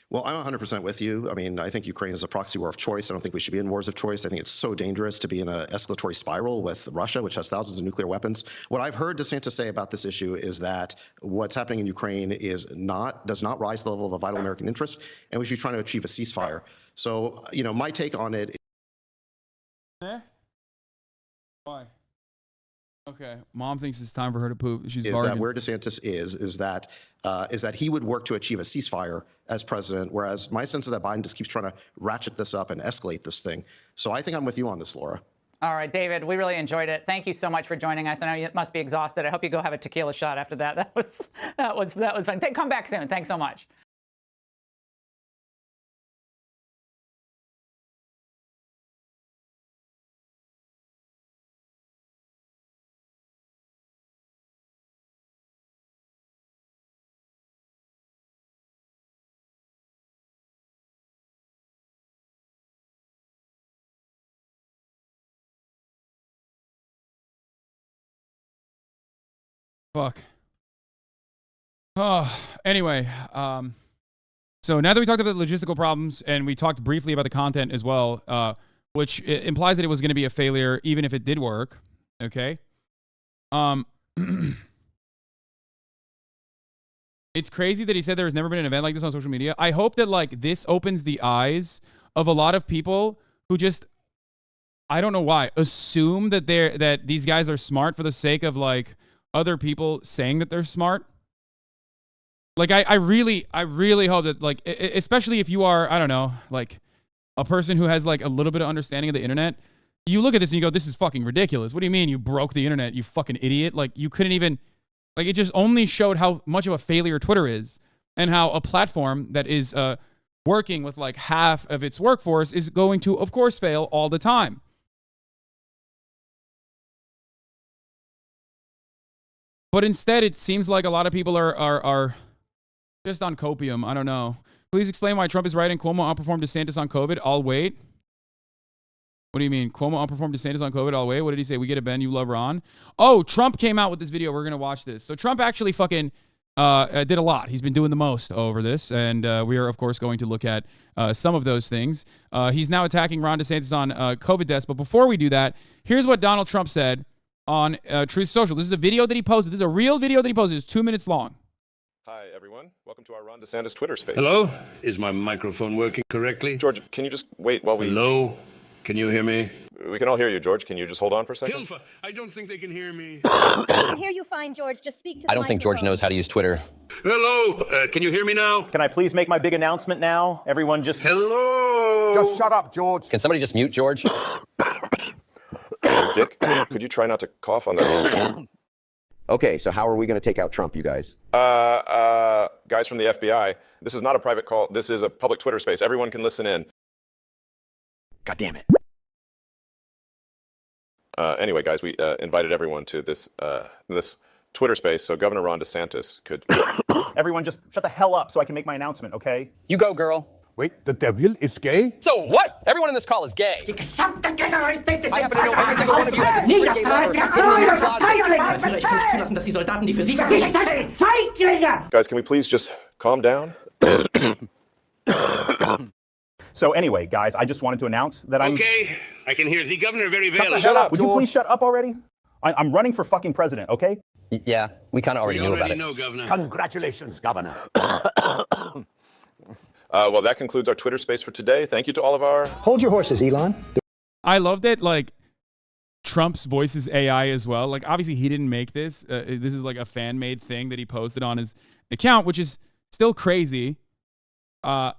Well, I'm 100% with you. I mean, I think Ukraine is a proxy war of choice. I don't think we should be in wars of choice. I think it's so dangerous to be in an escalatory spiral with Russia, which has thousands of nuclear weapons. What I've heard DeSantis say about this issue is that what's happening in Ukraine does not rise to the level of a vital American interest, and we should be trying to achieve a ceasefire. So, my take on it. Why? Okay, Mom thinks it's time for her to poop. She's is bargaining. that where DeSantis is that he would work to achieve a ceasefire as president, whereas my sense is that Biden just keeps trying to ratchet this up and escalate this thing. So I think I'm with you on this, Laura. All right, David, we really enjoyed it. Thank you so much for joining us. I know you must be exhausted. I hope you go have a tequila shot after that. That was fun. Come back soon. Thanks so much. Fuck. Oh, anyway, So now that we talked about the logistical problems and we talked briefly about the content as well, which implies that it was going to be a failure even if it did work. Okay. It's crazy that he said there has never been an event like this on social media. I hope that like this opens the eyes of a lot of people who just, I don't know why, assume that these guys are smart for the sake of like other people saying that they're smart. Like I really hope that like, especially if you are, I don't know, like a person who has like a little bit of understanding of the internet, you look at this and you go, this is fucking ridiculous. What do you mean you broke the internet, you fucking idiot? Like you couldn't even, like it just only showed how much of a failure Twitter is and how a platform that is working with like half of its workforce is going to, of course, fail all the time. But instead, it seems like a lot of people are just on copium. I don't know. Please explain why Trump is right and Cuomo outperformed DeSantis on COVID. I'll wait. What do you mean? Cuomo outperformed DeSantis on COVID? I'll wait. What did he say? We get a Ben, you love Ron. Oh, Trump came out with this video. We're going to watch this. So Trump actually fucking did a lot. He's been doing the most over this. And we are, of course, going to look at some of those things. He's now attacking Ron DeSantis on COVID deaths. But before we do that, here's what Donald Trump said on Truth Social. This is a video that he posted. This is a real video that he posted. It's 2 minutes long. Hi, everyone. Welcome to our Ron DeSantis Twitter space. Hello? Is my microphone working correctly? George, can you just wait while we... Hello? Can you hear me? We can all hear you, George. Can you just hold on for a second? Hilfa, I don't think they can hear me. I can hear you fine, George. Just speak to the I don't think George knows how to use Twitter. Hello? Can you hear me now? Can I please make my big announcement now? Everyone just... Hello? Just shut up, George. Can somebody just mute George? Dick, could you try not to cough on that? Okay, so how are we going to take out Trump, you guys? Guys from the FBI, this is not a private call. This is a public Twitter space. Everyone can listen in. God damn it. Anyway, guys, we invited everyone to this Twitter space so Governor Ron DeSantis could... Everyone just shut the hell up so I can make my announcement, okay? You go, girl. Wait, the devil is gay? So what? Everyone in this call is gay. I happen to know every single one of you has a secret gay lover hidden in your closet. Guys, can we please just calm down? So anyway, guys, I just wanted to announce that I'm... Okay, I can hear the governor very well. Shut up, Would you please shut up already? I'm running for fucking president, okay? Yeah, we kind of already knew about it. Know, Governor. Congratulations, Governor. Well, that concludes our Twitter space for today. Thank you to all of our... Hold your horses, Elon. I love that, like, Trump's voice is AI as well. Like, obviously, he didn't make this. This is, like, a fan-made thing that he posted on his account, which is still crazy. But,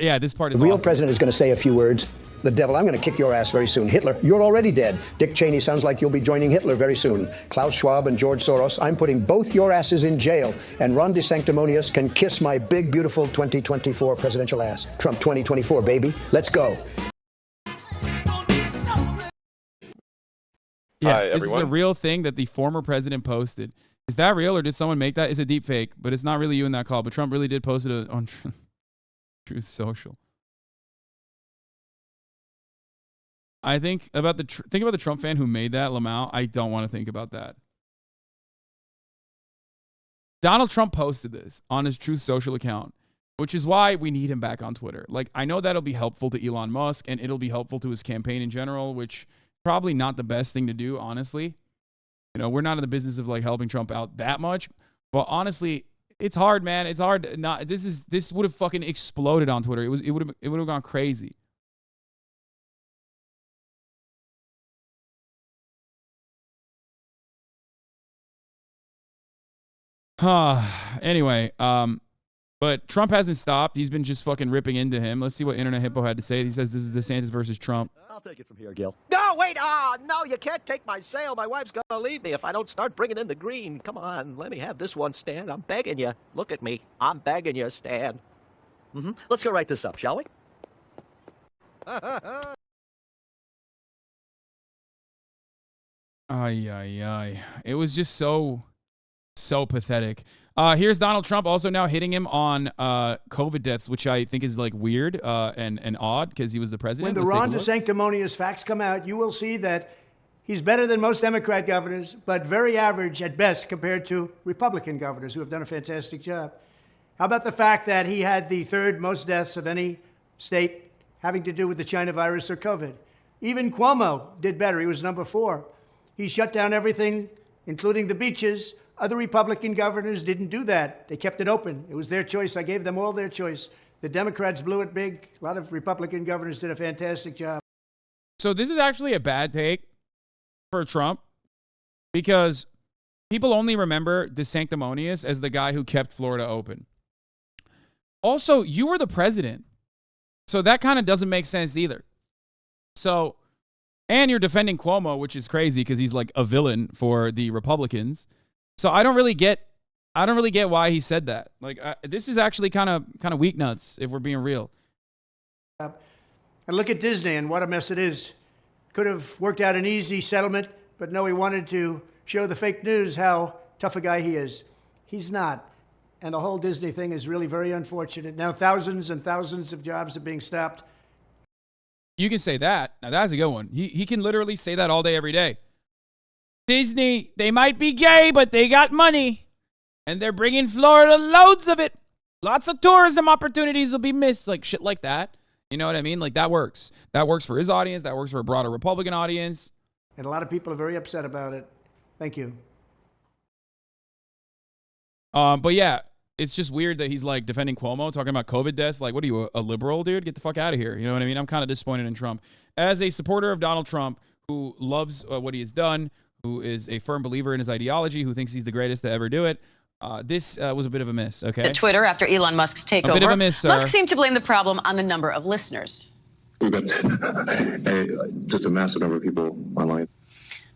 yeah, this part is The real awesome. president is going to say a few words. The devil, I'm going to kick your ass very soon. Hitler, you're already dead. Dick Cheney sounds like you'll be joining Hitler very soon. Klaus Schwab and George Soros, I'm putting both your asses in jail. And Ron DeSanctimonious can kiss my big, beautiful 2024 presidential ass. Trump 2024, baby. Let's go. Yeah, Hi, this is everyone. a real thing that the former president posted. Is that real, or did someone make that? It's a deep fake, but it's not really you in that call. But Trump really did post it on Truth Social. I think about the Trump fan who made that, Lamau. I don't want to think about that. Donald Trump posted this on his Truth Social account, which is why we need him back on Twitter. Like, I know that'll be helpful to Elon Musk, and it'll be helpful to his campaign in general, which probably not the best thing to do, honestly. You know, we're not in the business of like helping Trump out that much, but honestly, it's hard, man. It's hard. Not this would have fucking exploded on Twitter. It would have gone crazy. Anyway, but Trump hasn't stopped. He's been just fucking ripping into him. Let's see what Internet Hippo had to say. He says this is DeSantis versus Trump. I'll take it from here, Gil. No, wait! No, you can't take my sale. My wife's gonna leave me if I don't start bringing in the green. Come on, let me have this one, Stan. I'm begging you. Look at me. I'm begging you, Stan. Let's go write this up, shall we? Ay. It was just so pathetic. Here's Donald Trump also now hitting him on COVID deaths, which I think is like weird and odd because he was the president. When the Ron DeSanctimonious facts come out, you will see that he's better than most Democrat governors, but very average at best compared to Republican governors who have done a fantastic job. How about the fact that he had the third most deaths of any state having to do with the China virus or COVID? Even Cuomo did better. He was number 4. He shut down everything, including the beaches. Other Republican governors didn't do that. They kept it open. It was their choice. I gave them all their choice. The Democrats blew it big. A lot of Republican governors did a fantastic job. So this is actually a bad take for Trump because people only remember DeSanctimonious as the guy who kept Florida open. Also, you were the president. So that kind of doesn't make sense either. So, and you're defending Cuomo, which is crazy because he's like a villain for the Republicans. So I don't really get why he said that. Like, this is actually kind of weak nuts if we're being real. And look at Disney and what a mess it is. Could have worked out an easy settlement, but no, he wanted to show the fake news how tough a guy he is. He's not. And the whole Disney thing is really very unfortunate. Now thousands and thousands of jobs are being stopped. You can say that. Now that's a good one. He can literally say that all day, every day. Disney, they might be gay, but they got money. And they're bringing Florida loads of it. Lots of tourism opportunities will be missed. Like shit like that. You know what I mean? Like that works. That works for his audience. That works for a broader Republican audience. And a lot of people are very upset about it. Thank you. But yeah, it's just weird that he's like defending Cuomo, talking about COVID deaths. Like, what are you, a liberal, dude? Get the fuck out of here. You know what I mean? I'm kind of disappointed in Trump. As a supporter of Donald Trump, who loves what he has done, who is a firm believer in his ideology, who thinks he's the greatest to ever do it, this was a bit of a miss, okay? At Twitter after Elon Musk's takeover. A bit of a miss, sir. Musk seemed to blame the problem on the number of listeners. We've got just a massive number of people online.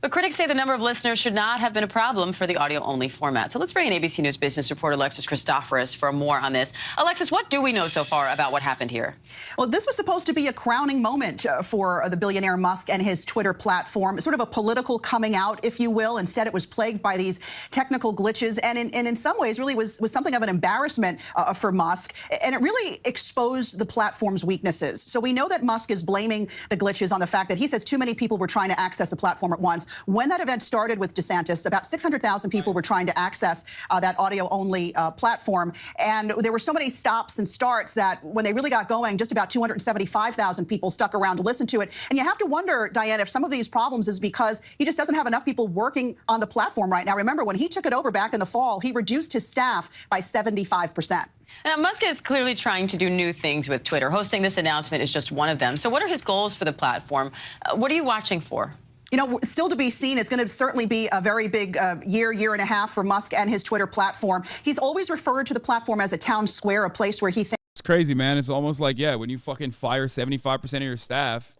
But critics say the number of listeners should not have been a problem for the audio-only format. So let's bring in ABC News business reporter Alexis Christoforous for more on this. Alexis, what do we know so far about what happened here? Well, this was supposed to be a crowning moment for the billionaire Musk and his Twitter platform, sort of a political coming out, if you will. Instead, it was plagued by these technical glitches and in some ways really was something of an embarrassment for Musk. And it really exposed the platform's weaknesses. So we know that Musk is blaming the glitches on the fact that he says too many people were trying to access the platform at once. When that event started with DeSantis, about 600,000 people were trying to access that audio-only platform. And there were so many stops and starts that when they really got going, just about 275,000 people stuck around to listen to it. And you have to wonder, Diane, if some of these problems is because he just doesn't have enough people working on the platform right now. Remember, when he took it over back in the fall, he reduced his staff by 75%. Now, Musk is clearly trying to do new things with Twitter. Hosting this announcement is just one of them. So what are his goals for the platform? What are you watching for? You know, still to be seen. It's going to certainly be a very big year and a half for Musk and his Twitter platform. He's always referred to the platform as a town square, a place where he thinks. It's crazy, man. It's almost like, yeah, when you fucking fire 75% of your staff,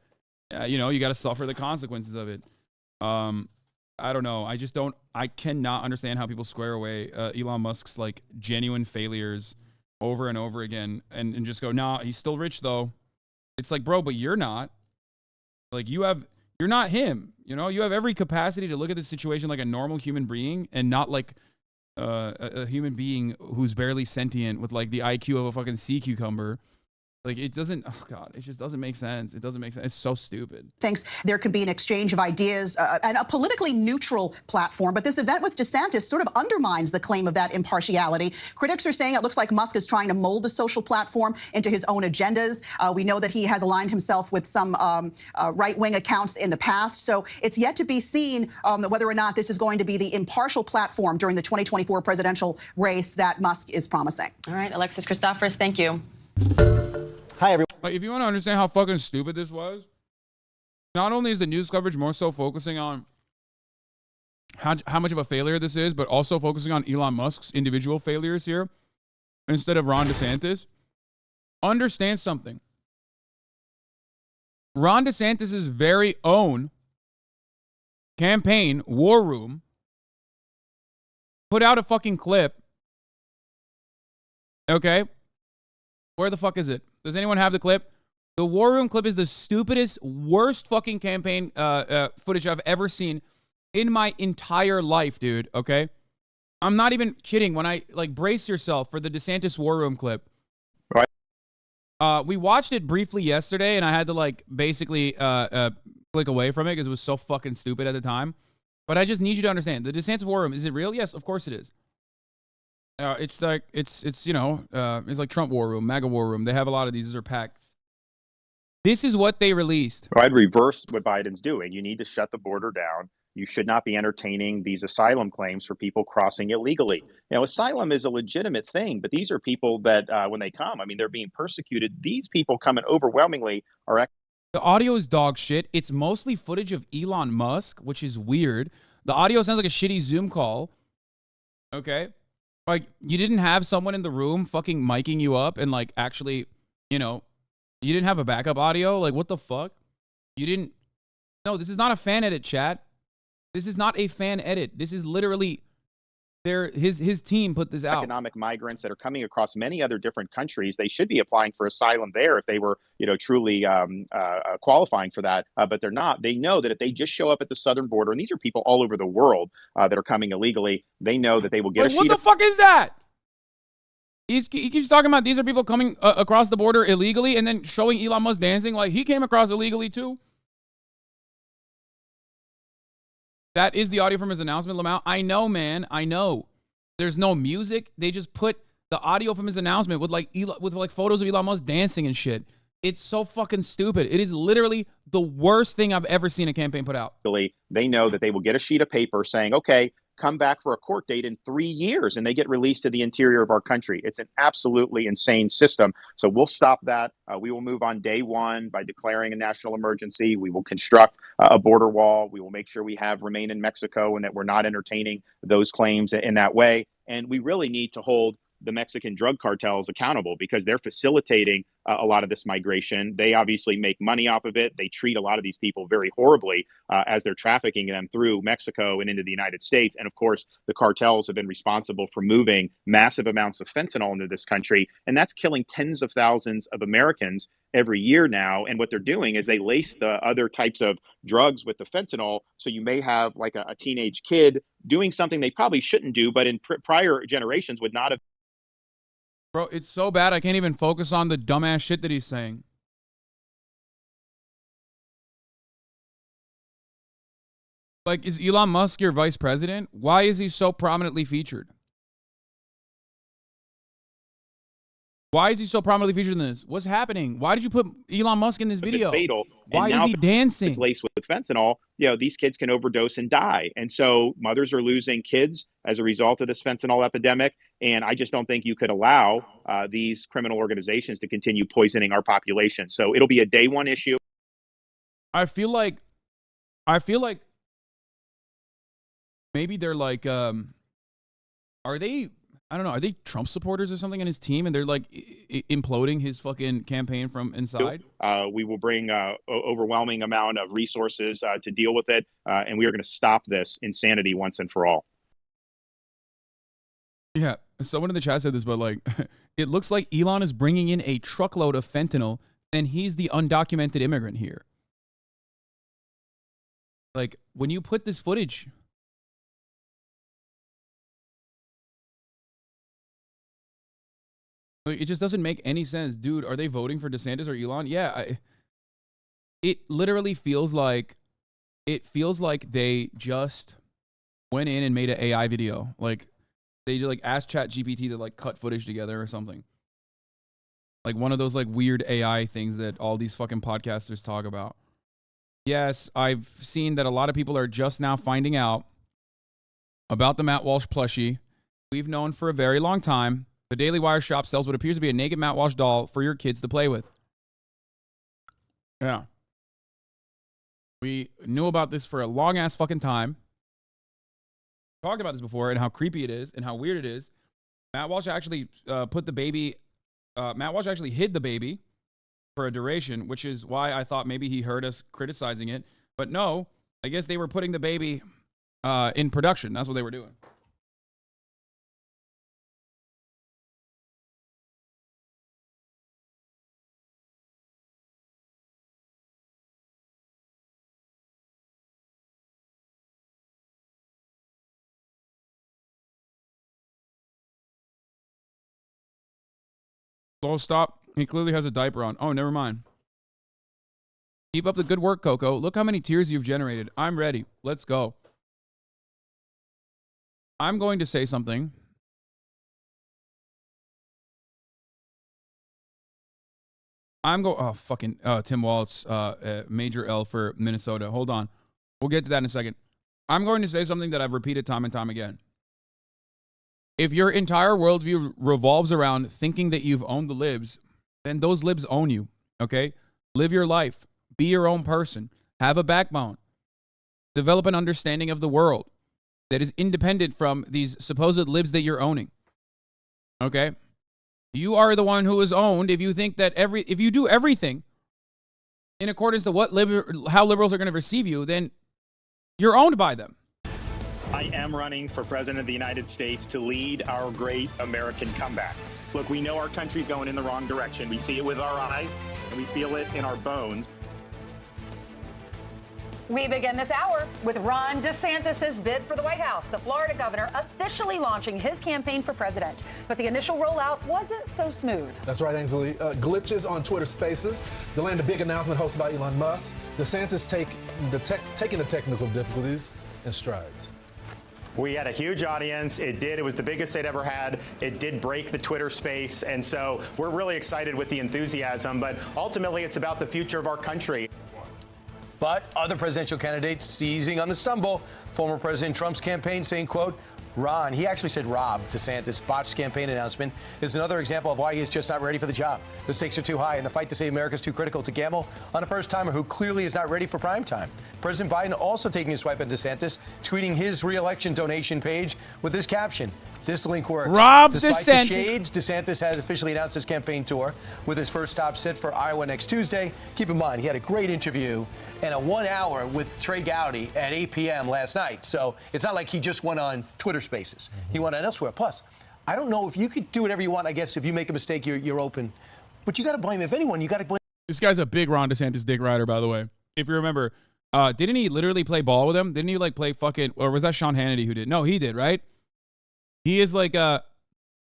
you know, you got to suffer the consequences of it. I don't know. I cannot understand how people square away Elon Musk's like genuine failures over and over again and just go, nah, he's still rich though. It's like, bro, but you're not. Like you're not him. You know, you have every capacity to look at the situation like a normal human being and not like a human being who's barely sentient with like the IQ of a fucking sea cucumber. Like it doesn't, oh God, it just doesn't make sense. It doesn't make sense. It's so stupid. Thinks there could be an exchange of ideas and a politically neutral platform. But this event with DeSantis sort of undermines the claim of that impartiality. Critics are saying it looks like Musk is trying to mold the social platform into his own agendas. We know that he has aligned himself with some right-wing accounts in the past. So it's yet to be seen whether or not this is going to be the impartial platform during the 2024 presidential race that Musk is promising. All right, Alexis Christoforous, thank you. Hi, everyone. Like, if you want to understand how fucking stupid this was, not only is the news coverage more so focusing on how much of a failure this is, but also focusing on Elon Musk's individual failures here instead of Ron DeSantis. Understand something. Ron DeSantis' very own campaign, War Room, put out a fucking clip. Okay? Where the fuck is it? Does anyone have the clip? The War Room clip is the stupidest, worst fucking campaign footage I've ever seen in my entire life, dude, okay? I'm not even kidding. When I, like, brace yourself for the DeSantis War Room clip. Right. We watched it briefly yesterday, and I had to, like, basically click away from it because it was so fucking stupid at the time. But I just need you to understand. The DeSantis War Room, is it real? Yes, of course it is. It's like it's you know it's like Trump War Room, MAGA War Room. They have a lot of these. These are packs. This is what they released. I'd reverse what Biden's doing. You need to shut the border down. You should not be entertaining these asylum claims for people crossing illegally. You know, asylum is a legitimate thing, but these are people that when they come, I mean, they're being persecuted. These people coming overwhelmingly are. The audio is dog shit. It's mostly footage of Elon Musk, which is weird. The audio sounds like a shitty Zoom call. Okay. Like, you didn't have someone in the room fucking miking you up and, like, actually, you know, you didn't have a backup audio? Like, what the fuck? You didn't. No, this is not a fan edit, chat. This is not a fan edit. This is literally his team put this out. Economic migrants that are coming across many other different countries. They should be applying for asylum there if they were, you know, truly qualifying for that. But they're not. They know that if they just show up at the southern border, and these are people all over the world that are coming illegally, they know that they will get a sheet. What the fuck is that? He keeps talking about these are people coming across the border illegally and then showing Elon Musk dancing like he came across illegally too. That is the audio from his announcement, Lamau. I know, man. I know. There's no music. They just put the audio from his announcement with like photos of Elon Musk dancing and shit. It's so fucking stupid. It is literally the worst thing I've ever seen a campaign put out. They know that they will get a sheet of paper saying, okay, come back for a court date in 3 years, and they get released to the interior of our country. It's an absolutely insane system. So we'll stop that. We will move on day one by declaring a national emergency. We will construct a border wall. We will make sure we have remain in Mexico and that we're not entertaining those claims in that way. And we really need to hold the Mexican drug cartels accountable because they're facilitating a lot of this migration. They obviously make money off of it. They treat a lot of these people very horribly as they're trafficking them through Mexico and into the United States. And of course, the cartels have been responsible for moving massive amounts of fentanyl into this country. And that's killing tens of thousands of Americans every year now. And what they're doing is they lace the other types of drugs with the fentanyl. So you may have like a teenage kid doing something they probably shouldn't do, but in prior generations would not have. Bro, it's so bad I can't even focus on the dumbass shit that he's saying. Like, is Elon Musk your vice president? Why is he so prominently featured? Why is he so prominently featured in this? What's happening? Why did you put Elon Musk in this video? Fatal. Why is he dancing? It's laced with fentanyl. You know, these kids can overdose and die. And so mothers are losing kids as a result of this fentanyl epidemic. And I just don't think you could allow these criminal organizations to continue poisoning our population. So it'll be a day one issue. I feel like maybe they're like, are they, I don't know, are they Trump supporters or something in his team and they're like imploding his fucking campaign from inside? We will bring overwhelming amount of resources to deal with it. And we are going to stop this insanity once and for all. Yeah, someone in the chat said this, but like, it looks like Elon is bringing in a truckload of fentanyl and he's the undocumented immigrant here. Like, when you put this footage... It just doesn't make any sense. Dude, are they voting for DeSantis or Elon? Yeah, it literally feels like they just went in and made an AI video. Like, they just like asked ChatGPT to like cut footage together or something. Like one of those like weird AI things that all these fucking podcasters talk about. Yes, I've seen that a lot of people are just now finding out about the Matt Walsh plushie. We've known for a very long time. The Daily Wire shop sells what appears to be a naked Matt Walsh doll for your kids to play with. Yeah. We knew about this for a long-ass fucking time. Talked about this before and how creepy it is and how weird it is. Matt Walsh actually put the baby... Matt Walsh actually hid the baby for a duration, which is why I thought maybe he heard us criticizing it. But no, I guess they were putting the baby in production. That's what they were doing. Oh, stop. He clearly has a diaper on. Oh, never mind. Keep up the good work, Coco. Look how many tears you've generated. I'm ready. Let's go. I'm going to say something I'm going. Oh, fucking Tim Waltz, major L for Minnesota. Hold on. We'll get to that in a second. I'm going to say something that I've repeated time and time again. If your entire worldview revolves around thinking that you've owned the libs, then those libs own you, okay? Live your life. Be your own person. Have a backbone. Develop an understanding of the world that is independent from these supposed libs that you're owning, okay? You are the one who is owned if you think that if you do everything in accordance to how liberals are going to receive you, then you're owned by them. I am running for president of the United States to lead our great American comeback. Look, we know our country's going in the wrong direction. We see it with our eyes, and we feel it in our bones. We begin this hour with Ron DeSantis' bid for the White House. The Florida governor officially launching his campaign for president. But the initial rollout wasn't so smooth. That's right, Ainsley. Glitches on Twitter Spaces. The land of big announcement hosted by Elon Musk. DeSantis taking the technical difficulties in strides. We had a huge audience. It was the biggest they'd ever had. It did break the Twitter space. And so we're really excited with the enthusiasm. But ultimately, it's about the future of our country. But other presidential candidates seizing on the stumble. Former President Trump's campaign saying, quote, Ron, he actually said Rob DeSantis' botched campaign announcement is another example of why he is just not ready for the job. The stakes are too high and the fight to save America is too critical to gamble on a first-timer who clearly is not ready for prime time. President Biden also taking a swipe at DeSantis, tweeting his re-election donation page with this caption. This link works. Rob Despite DeSantis. the shades, DeSantis has officially announced his campaign tour with his first stop set for Iowa next Tuesday. Keep in mind, he had a great interview and a 1 hour with Trey Gowdy at 8 p.m. last night. So it's not like he just went on Twitter Spaces. He went on elsewhere. Plus, I don't know if you could do whatever you want. I guess if you make a mistake, you're open. But you got to blame, if anyone, you got to blame. This guy's a big Ron DeSantis dick rider, by the way. If you remember, didn't he literally play ball with him? Didn't he like play fucking, or was that Sean Hannity who did? No, he did, right? He is like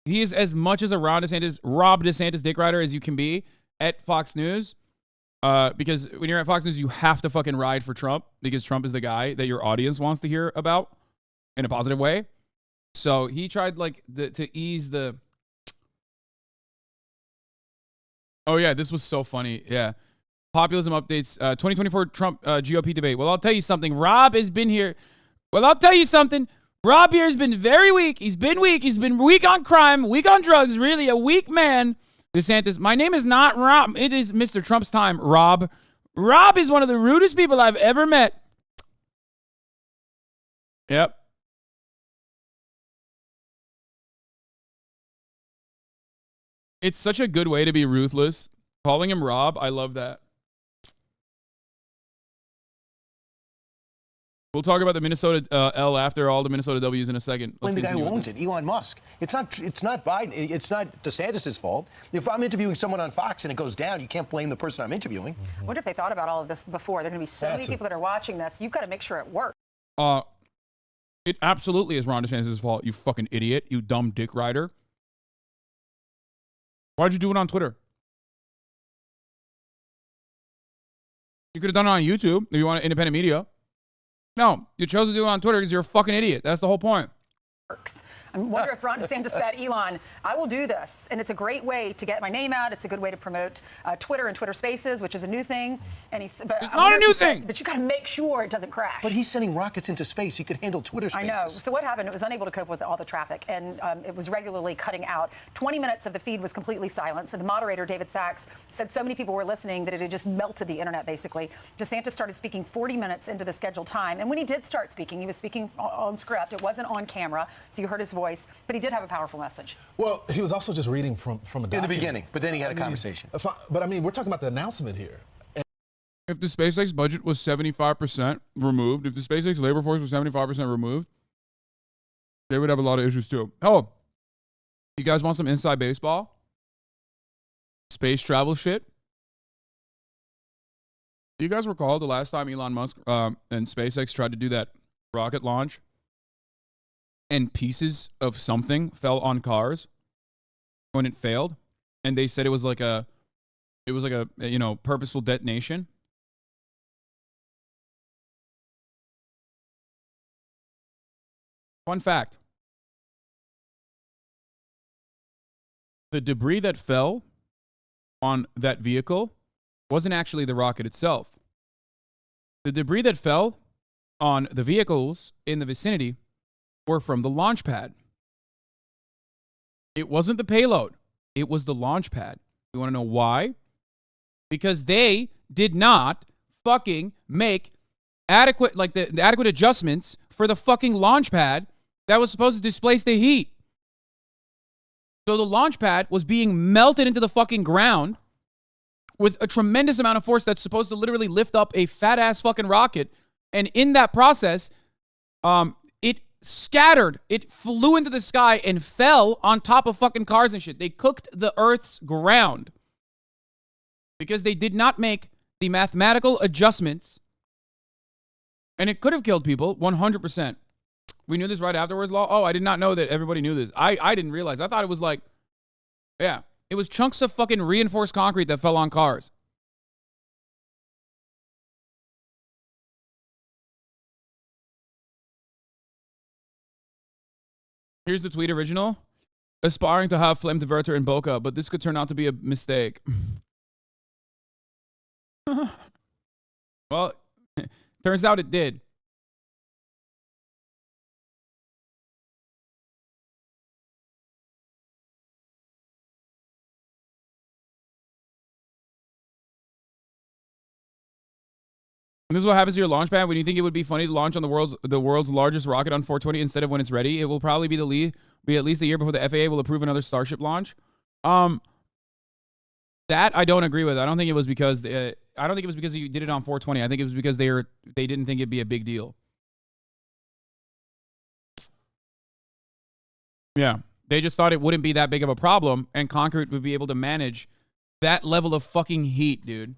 he is as much as a Rob DeSantis dick rider as you can be at Fox News. Because when you're at Fox News, you have to fucking ride for Trump because Trump is the guy that your audience wants to hear about in a positive way. So he tried like to ease the. Oh yeah, this was so funny. Yeah, populism updates. 2024 Trump GOP debate. Well, I'll tell you something. Rob has been here. Well, I'll tell you something. Rob here has been very weak. He's been weak. He's been weak on crime, weak on drugs, really a weak man. DeSantis, my name is not Rob. It is Mr. Trump's time, Rob. Rob is one of the rudest people I've ever met. Yep. It's such a good way to be ruthless. Calling him Rob, I love that. We'll talk about the Minnesota L after all the Minnesota W's in a second. Blame the guy who owns it, Elon Musk. It's not Biden. It's not DeSantis' fault. If I'm interviewing someone on Fox and it goes down, you can't blame the person I'm interviewing. I wonder if they thought about all of this before. There are going to be so many people that are watching this. You've got to make sure it works. It absolutely is Ron DeSantis' fault, you fucking idiot, you dumb dick rider. Why'd you do it on Twitter? You could have done it on YouTube if you want independent media. No, you chose to do it on Twitter because you're a fucking idiot. That's the whole point. I wonder if Ron DeSantis said, Elon, I will do this. And it's a great way to get my name out. It's a good way to promote Twitter and Twitter Spaces, which is a new thing. And it's not a new thing. But you got to make sure it doesn't crash. But he's sending rockets into space. He could handle Twitter Spaces. I know. So what happened? It was unable to cope with all the traffic. And it was regularly cutting out. 20 minutes of the feed was completely silent. So the moderator, David Sachs, said so many people were listening that it had just melted the internet, basically. DeSantis started speaking 40 minutes into the scheduled time. And when he did start speaking, he was speaking on script. It wasn't on camera. So you heard his voice. But he did have a powerful message. Well, he was also just reading from a document. In the beginning, but then he had a conversation. But I mean, we're talking about the announcement here. If the SpaceX budget was 75% removed, if the SpaceX labor force was 75% removed, they would have a lot of issues too. Oh, you guys want some inside baseball? Space travel shit? Do you guys recall the last time Elon Musk and SpaceX tried to do that rocket launch? And pieces of something fell on cars when it failed, and they said it was like a purposeful detonation. Fun fact: the debris that fell on that vehicle wasn't actually the rocket itself. The debris that fell on the vehicles in the vicinity were from the launch pad. It wasn't the payload. It was the launch pad. You want to know why? Because they did not fucking make adequate, like the adequate adjustments for the fucking launch pad that was supposed to displace the heat. So the launch pad was being melted into the fucking ground with a tremendous amount of force that's supposed to literally lift up a fat ass fucking rocket. And in that process, it scattered. It flew into the sky and fell on top of fucking cars and shit. They cooked the Earth's ground because they did not make the mathematical adjustments. And it could have killed people, 100%. We knew this right afterwards, Law. Oh, I did not know that everybody knew this. I didn't realize. I thought it was like, yeah, it was chunks of fucking reinforced concrete that fell on cars. Here's the tweet original. Aspiring to have flame diverter in Boca, but this could turn out to be a mistake. Well, turns out it did. And this is what happens to your launch pad when you think it would be funny to launch on the world's largest rocket on 420 instead of when it's ready. It will probably be at least a year before the FAA will approve another Starship launch. That I don't agree with. I don't think it was because you did it on 420. I think it was because they didn't think it'd be a big deal. Yeah, they just thought it wouldn't be that big of a problem, and concrete would be able to manage that level of fucking heat, dude.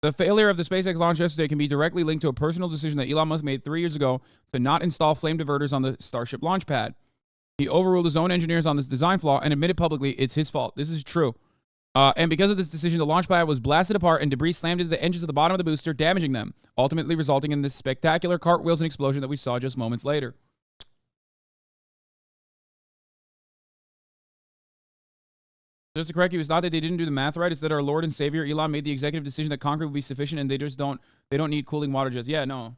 The failure of the SpaceX launch yesterday can be directly linked to a personal decision that Elon Musk made 3 years ago to not install flame diverters on the Starship launch pad. He overruled his own engineers on this design flaw and admitted publicly it's his fault. This is true. And because of this decision, the launch pad was blasted apart and debris slammed into the engines of the bottom of the booster, damaging them, ultimately resulting in this spectacular cartwheels and explosion that we saw just moments later. Just to correct you, it's not that they didn't do the math right. It's that our Lord and Savior, Elon, made the executive decision that concrete would be sufficient and they don't need cooling water jets. Yeah, no.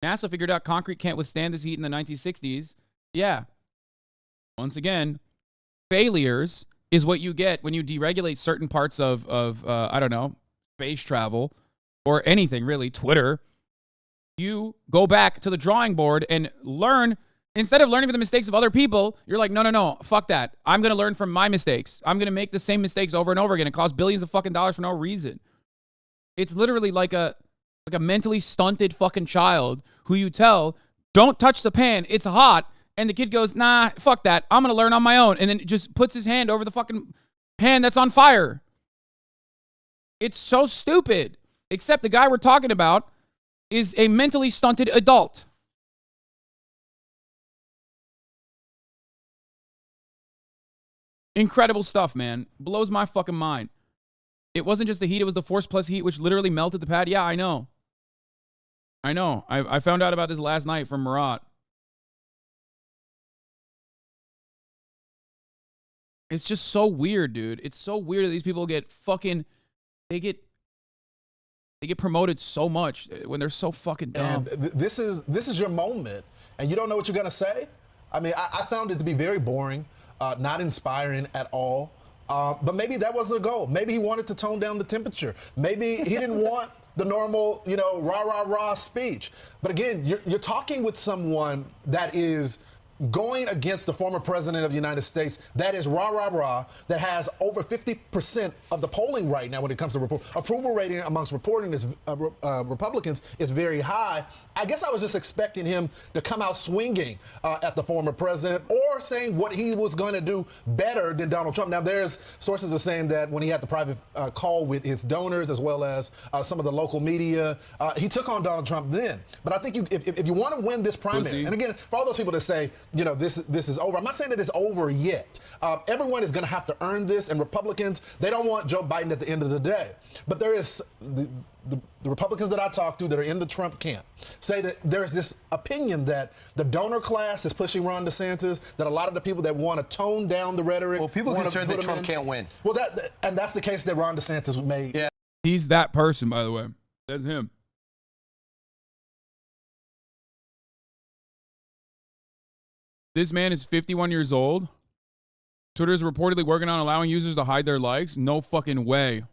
NASA figured out concrete can't withstand this heat in the 1960s. Yeah. Once again, failures is what you get when you deregulate certain parts of I don't know, space travel or anything really, Twitter. You go back to the drawing board and learn. Instead of learning from the mistakes of other people, you're like, no, fuck that. I'm going to learn from my mistakes. I'm going to make the same mistakes over and over again and cost billions of fucking dollars for no reason. It's literally like a mentally stunted fucking child who you tell, don't touch the pan, it's hot. And the kid goes, nah, fuck that. I'm going to learn on my own. And then just puts his hand over the fucking pan that's on fire. It's so stupid. Except the guy we're talking about is a mentally stunted adult. Incredible stuff, man. Blows my fucking mind. It wasn't just the heat, it was the force plus heat, which literally melted the pad. Yeah, I know. I found out about this last night from Murat. It's just so weird, dude. It's so weird that these people get fucking... They get promoted so much when they're so fucking dumb. And this is your moment, and you don't know what you're going to say? I mean, I found it to be very boring. Not inspiring at all. But maybe that was the goal. Maybe he wanted to tone down the temperature. Maybe he didn't want the normal, rah speech. But again, you're talking with someone that is going against the former president of the United States, that is rah, that has over 50% of the polling right now when it comes to approval rating amongst Republicans is very high. I guess I was just expecting him to come out swinging at the former president or saying what he was going to do better than Donald Trump. Now, there's sources are saying that when he had the private call with his donors as well as some of the local media, he took on Donald Trump then. But I think if you want to win this primary, and again, for all those people that say you know, this is over. I'm not saying that it's over yet. Everyone is going to have to earn this, and Republicans, they don't want Joe Biden at the end of the day. But there is the Republicans that I talk to that are in the Trump camp say that there's this opinion that the donor class is pushing Ron DeSantis, that a lot of the people that want to tone down the rhetoric. Well, people are concerned that Trump can't win. Well, that's the case that Ron DeSantis made. Yeah. He's that person, by the way. That's him. This man is 51 years old. Twitter is reportedly working on allowing users to hide their likes. No fucking way.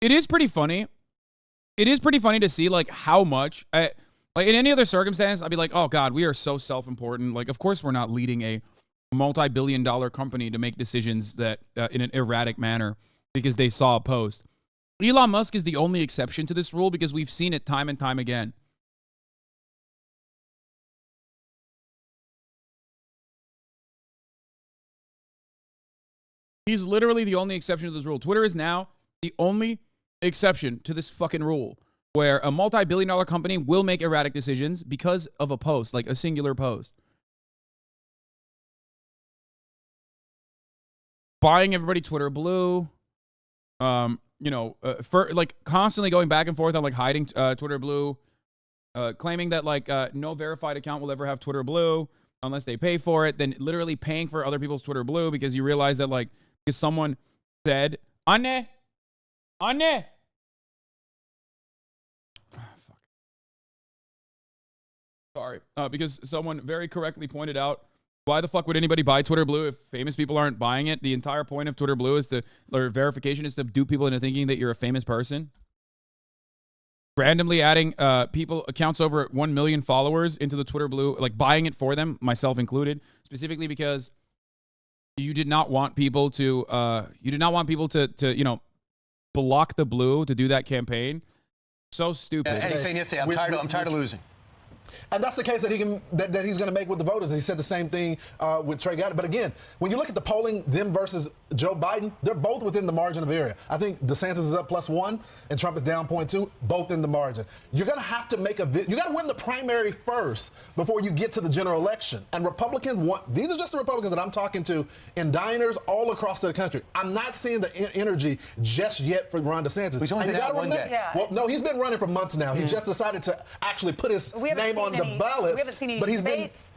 It is pretty funny. It is pretty funny to see like how much, like in any other circumstance, I'd be like, oh God, we are so self-important. Like, of course we're not leading a multi-billion-dollar company to make decisions that in an erratic manner because they saw a post. Elon Musk is the only exception to this rule because we've seen it time and time again. He's literally the only exception to this rule. Twitter is now the only exception to this fucking rule where a multi-billion-dollar company will make erratic decisions because of a post, like a singular post. Buying everybody Twitter Blue, for like constantly going back and forth on like hiding Twitter Blue, claiming that like no verified account will ever have Twitter Blue unless they pay for it, then literally paying for other people's Twitter Blue because you realize that like because someone said, Anne. Sorry, because someone very correctly pointed out, why the fuck would anybody buy Twitter Blue if famous people aren't buying it? The entire point of Twitter Blue is or verification is to dupe people into thinking that you're a famous person. Randomly adding accounts over 1 million followers into the Twitter Blue, like buying it for them, myself included, specifically because you did not want people to, block the Blue to do that campaign. So stupid. And he's saying yesterday, I'm tired of losing. And that's the case that he's going to make with the voters. He said the same thing with Trey Gowdy. But again, when you look at the polling, them versus Joe Biden, they're both within the margin of error. I think DeSantis is up +1 and Trump is down 0.2, both in the margin. You're going to have to make you got to win the primary first before you get to the general election. And Republicans these are just the Republicans that I'm talking to in diners all across the country. I'm not seeing the energy just yet for Ron DeSantis. He's only been out one day. Yeah. Well, no, he's been running for months now. He just decided to actually put his name on the ballot. We haven't seen any debates.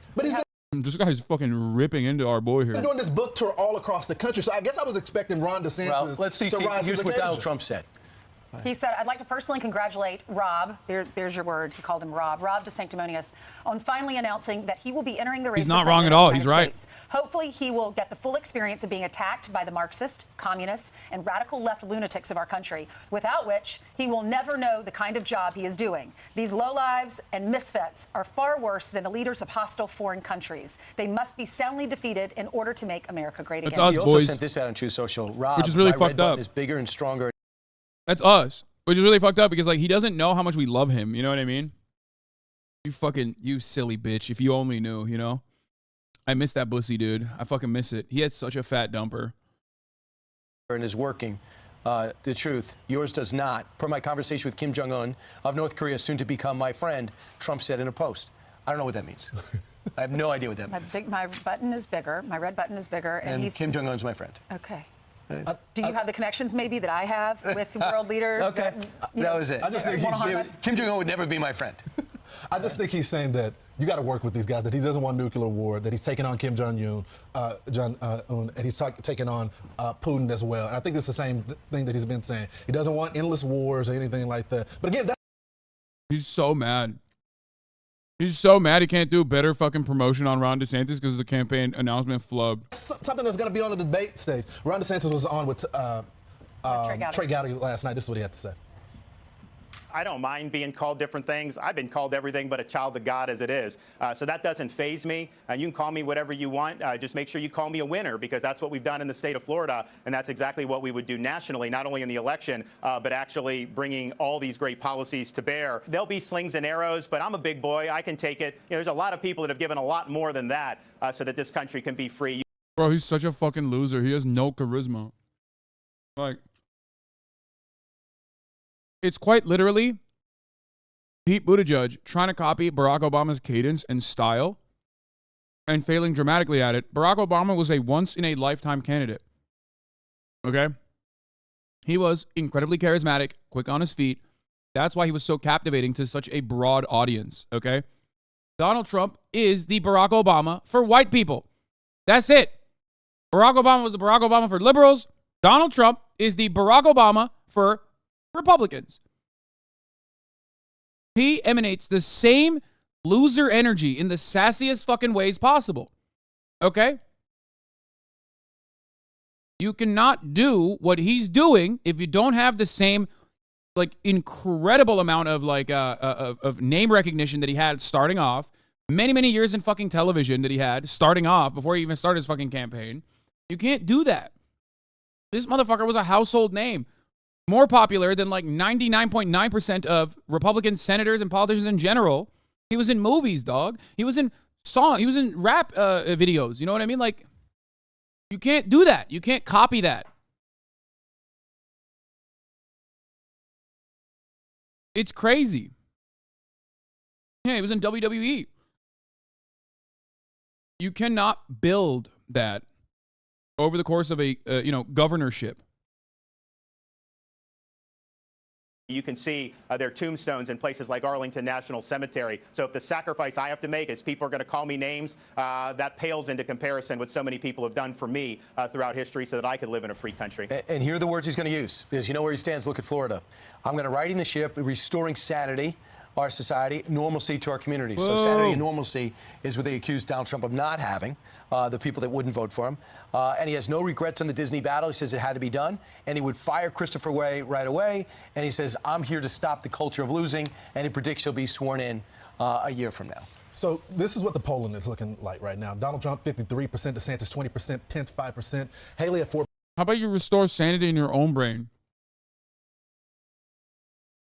This guy's fucking ripping into our boy here. We're doing this book tour all across the country, so I guess I was expecting Ron DeSantis let's see, to rise here's to the what occasion. Donald Trump said. He said, I'd like to personally congratulate Rob, there's your word, he called him Rob DeSanctimonious, on finally announcing that he will be entering the race. He's not wrong at all. He's right. Hopefully he will get the full experience of being attacked by the Marxist, communists, and radical left lunatics of our country, without which he will never know the kind of job he is doing. These lowlives and misfits are far worse than the leaders of hostile foreign countries. They must be soundly defeated in order to make America great again. That's us, he also boys. sent this out on True Social. Rob, which is really my fucked red button up. is bigger and stronger. That's us, which is really fucked up because like he doesn't know how much we love him. You know what I mean? You silly bitch. If you only knew, you know? I miss that bussy, dude. I fucking miss it. He had such a fat dumper. And is working. The truth, yours does not. Per my conversation with Kim Jong-un of North Korea, soon to become my friend, Trump said in a post. I don't know what that means. I have no idea what that means. My button is bigger. My red button is bigger. And Kim Jong-un's my friend. Okay. Do you have the connections maybe that I have with world leaders? Okay. That was it. I just think Kim Jong-un would never be my friend. I just think he's saying that you got to work with these guys, that he doesn't want nuclear war, that he's taking on Kim Jong-un, and he's taking on Putin as well. And I think it's the same thing that he's been saying. He doesn't want endless wars or anything like that. But again, he's so mad. He's so mad he can't do better fucking promotion on Ron DeSantis because the campaign announcement flubbed. Something that's going to be on the debate stage. Ron DeSantis was on with Trey Gowdy last night. This is what he had to say. I don't mind being called different things. I've been called everything but a child of God as it is. So that doesn't faze me. You can call me whatever you want. Just make sure you call me a winner, because that's what we've done in the state of Florida. And that's exactly what we would do nationally, not only in the election, but actually bringing all these great policies to bear. There'll be slings and arrows, but I'm a big boy. I can take it. You know, there's a lot of people that have given a lot more than that so that this country can be free. Bro, he's such a fucking loser. He has no charisma. Like, It's quite literally Pete Buttigieg trying to copy Barack Obama's cadence and style and failing dramatically at it. Barack Obama was a once-in-a-lifetime candidate. Okay? He was incredibly charismatic, quick on his feet. That's why he was so captivating to such a broad audience. Okay? Donald Trump is the Barack Obama for white people. That's it. Barack Obama was the Barack Obama for liberals. Donald Trump is the Barack Obama for Republicans. He emanates the same loser energy in the sassiest fucking ways possible. Okay? You cannot do what he's doing if you don't have the same like incredible amount of like of name recognition that he had starting off, many years in fucking television that he had starting off before he even started his fucking campaign. You can't do that. This motherfucker was a household name, more popular than like 99.9% of Republican senators and politicians in general. He was in movies, dog. He was in he was in rap videos. You know what I mean? Like, you can't do that. You can't copy that. It's crazy. Yeah, he was in WWE. You cannot build that over the course of a governorship. You can see their tombstones in places like Arlington National Cemetery. So if the sacrifice I have to make is people are going to call me names, that pales into comparison what so many people have done for me throughout history so that I could live in a free country. And here are the words he's going to use, because you know where he stands. Look at Florida. I'm going to right the ship, restoring sanity, our society, normalcy to our community. Whoa. So sanity and normalcy is what they accused Donald Trump of not having, the people that wouldn't vote for him. And he has no regrets on the Disney battle. He says it had to be done. And he would fire Christopher Wray right away. And he says, I'm here to stop the culture of losing. And he predicts he'll be sworn in a year from now. So this is what the polling is looking like right now. Donald Trump, 53%, DeSantis, 20%, Pence, 5%, Haley at 4%. How about you restore sanity in your own brain?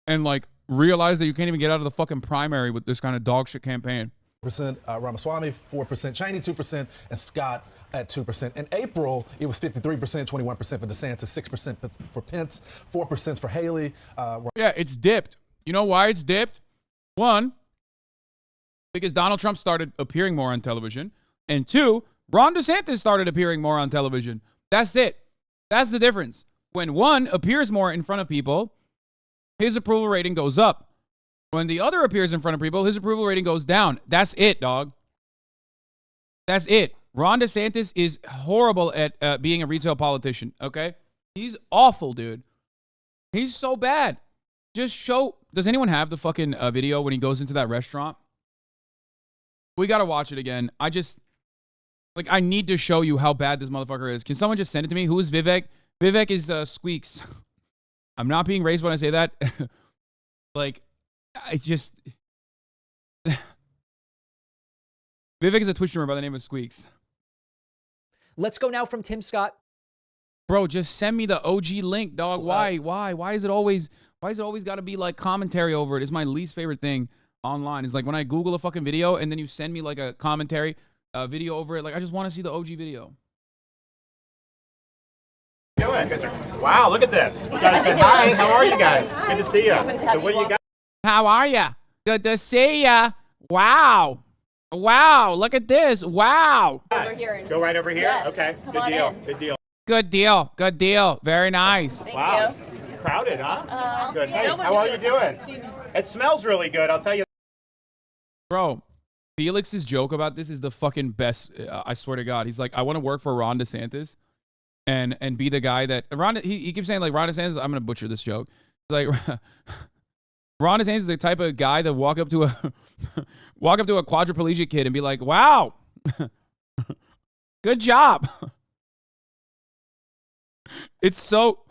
And like realize that you can't even get out of the fucking primary with this kind of dog shit campaign. Ramaswamy, 4%, Cheney, 2%, and Scott at 2%. In April, it was 53%, 21% for DeSantis, 6% for Pence, 4% for Haley. Yeah, it's dipped. You know why it's dipped? One, because Donald Trump started appearing more on television. And two, Ron DeSantis started appearing more on television. That's it. That's the difference. When one appears more in front of people, his approval rating goes up. When the other appears in front of people, his approval rating goes down. That's it, dog. That's it. Ron DeSantis is horrible at being a retail politician, okay? He's awful, dude. He's so bad. Just show... Does anyone have the fucking video when he goes into that restaurant? We got to watch it again. I need to show you how bad this motherfucker is. Can someone just send it to me? Who is Vivek? Vivek is Squeaks. I'm not being racist when I say that. Like... Vivek is a Twitch streamer by the name of Squeaks. Let's go now from Tim Scott. Bro, just send me the OG link, dog. Why is it always got to be like commentary over it? It's my least favorite thing online. It's like when I Google a fucking video and then you send me like a commentary video over it. Like, I just want to see the OG video. Wow, look at this. You guys said hi. How are you guys? Good to see you. So what do you got? How are ya? Good to see ya. Wow. Wow, look at this. Wow. Over here. Go right over here? Yes. Okay. Good deal. Good deal. Good deal. Good deal. Very nice. Wow. Crowded, huh? Good. Hey, how are you doing? It smells really good, I'll tell you. Bro, Felix's joke about this is the fucking best. I swear to God. He's like, I want to work for Ron DeSantis and be the guy that he keeps saying like Ron DeSantis. I'm going to butcher this joke. Like Ron DeSantis is the type of guy that walk up to a quadriplegic kid and be like, wow, good job. It's so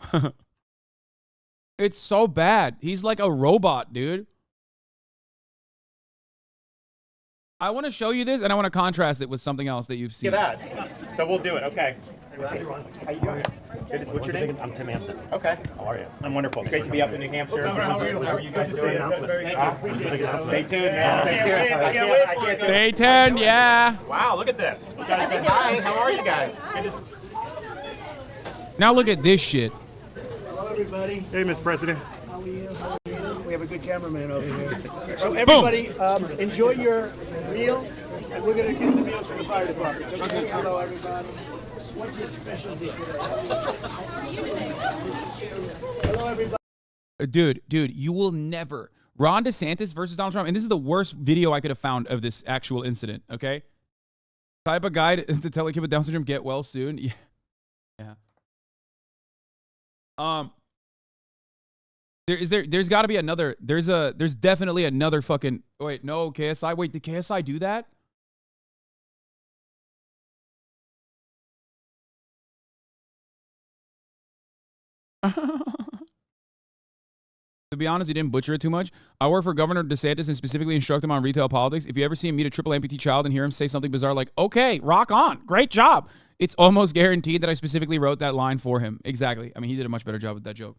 bad. He's like a robot, dude. I want to show you this and I want to contrast it with something else that you've seen. Look at that. So we'll do it. Okay. How you doing? Good. What's your name? I'm Tim Hampton. Okay. How are you? I'm wonderful. It's great to be up in New Hampshire. How are you guys doing? Stay tuned, man. Stay tuned. Stay tuned, yeah. Wow, look at this. You guys said hi. How are you guys? Now look at this shit. Hello, everybody. Hey, Mr. President. How How are you? How are you? We have a good cameraman over here. So everybody, enjoy your meal, and we're going to get the meals from the fire department. Just say hello, everybody. What's your specialty today? Hello, everybody. Dude, you will never. Ron DeSantis versus Donald Trump, and this is the worst video I could have found of this actual incident, okay? Type a guide to tell a kid with Down syndrome, get well soon. Yeah. There's got to be another. There's definitely another fucking. Wait, no, KSI. Wait, did KSI do that? To be honest, he didn't butcher it too much. I work for Governor DeSantis and specifically instruct him on retail politics. If you ever see him meet a triple amputee child and hear him say something bizarre like, okay, rock on, great job, it's almost guaranteed that I specifically wrote that line for him. Exactly. I mean, he did a much better job with that joke.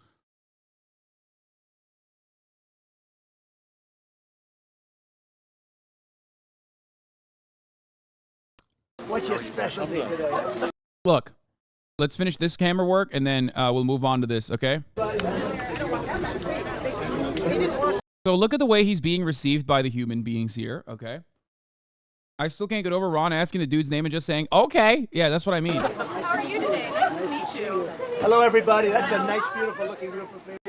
What's your specialty today? Look, let's finish this camera work and then we'll move on to this, okay? So look at the way he's being received by the human beings here, okay? I still can't get over Ron asking the dude's name and just saying, okay. Yeah, that's what I mean. How are you today? Nice to meet you. Hello, everybody. That's a nice, beautiful looking group of people.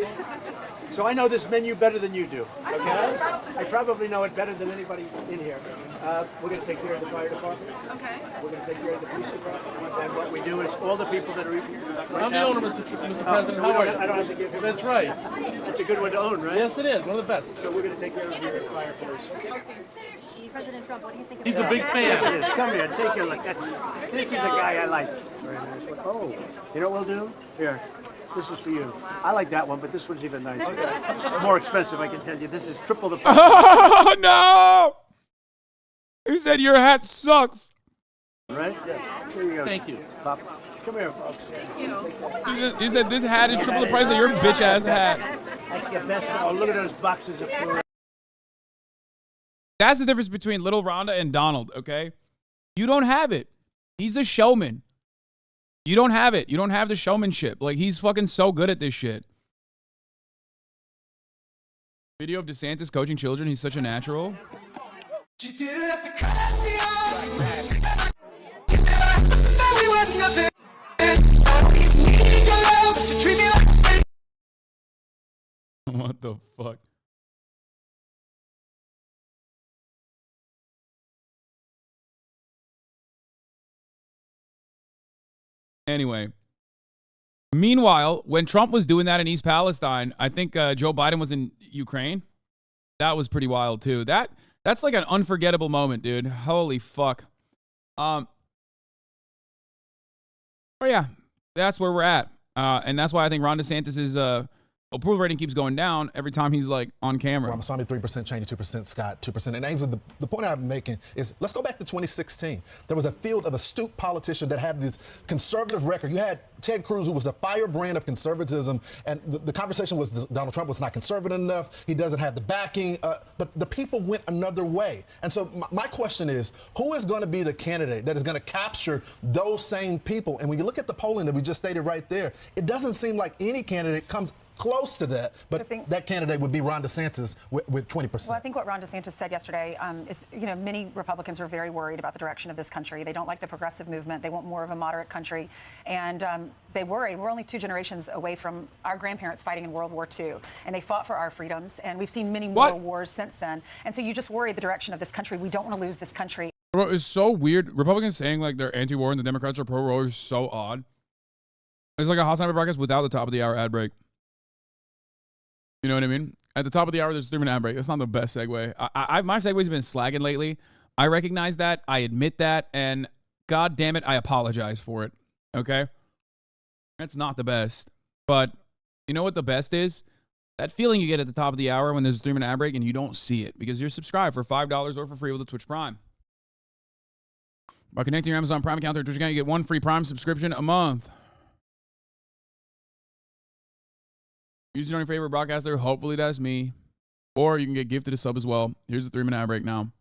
So I know this menu better than you do, okay? I probably know it better than anybody in here. We're going to take care of the fire department. Okay. We're going to take care of the police department. And what we do is all the people that are right I'm now, the owner, Mr. President. How are you? I don't have to give you. That's right. That's a good one to own, right? Yes, it is. One of the best. So we're going to take care of your fire police. President Trump, what do you think of He's a big fan. Come here, take a look. This is a guy I like. Very nice one. Oh, you know what we'll do? Here, this is for you. I like that one, but this one's even nicer. It's more expensive, I can tell you. This is triple the price. Oh, no! He said your hat sucks. Right? Yeah. Here you go. Thank you. Pop. Come here, folks. Thank you. He said this hat is triple the price of your bitch-ass hat. That's the best. Oh, look at those boxes of food. That's the difference between little Rhonda and Donald, okay? You don't have it. He's a showman. You don't have it. You don't have the showmanship. Like, he's fucking so good at this shit. Video of DeSantis coaching children. He's such a natural. You didn't have to cut me off. What the fuck? Anyway, meanwhile, when Trump was doing that in East Palestine, I think Joe Biden was in Ukraine. That was pretty wild too. That's like an unforgettable moment, dude. Holy fuck. Oh yeah, that's where we're at, and that's why I think Ron DeSantis's approval rating keeps going down every time he's like on camera. Hasanabi 3%, Cheney 2%, Scott 2%. And Ainsley, the point I'm making is let's go back to 2016. There was a field of astute politicians that had this conservative record. You had Ted Cruz, who was the firebrand of conservatism, and the conversation was Donald Trump was not conservative enough. He doesn't have the backing, but the people went another way. And so my question is, who is going to be the candidate that is going to capture those same people? And when you look at the polling that we just stated right there, it doesn't seem like any candidate comes close to that, but that candidate would be Ron DeSantis with 20%. Well, I think what Ron DeSantis said yesterday is, many Republicans are very worried about the direction of this country. They don't like the progressive movement. They want more of a moderate country. And they worry. We're only 2 generations away from our grandparents fighting in World War II. And they fought for our freedoms. And we've seen many more wars since then. And so you just worry the direction of this country. We don't want to lose this country. Bro, it's so weird. Republicans saying like they're anti-war and the Democrats are pro-war is so odd. It's like a Hasanabi broadcast without the top of the hour ad break. You know what I mean? At the top of the hour, there's a 3-minute ad break. That's not the best segue. My segue's been slagging lately. I recognize that. I admit that. And God damn it, I apologize for it. Okay? That's not the best. But you know what the best is? That feeling you get at the top of the hour when there's a 3-minute ad break and you don't see it because you're subscribed for $5 or for free with a Twitch Prime. By connecting your Amazon Prime account to your Twitch account, you get 1 free Prime subscription a month. Use it on your favorite broadcaster. Hopefully that's me. Or you can get gifted a sub as well. Here's the 3-minute ad break now.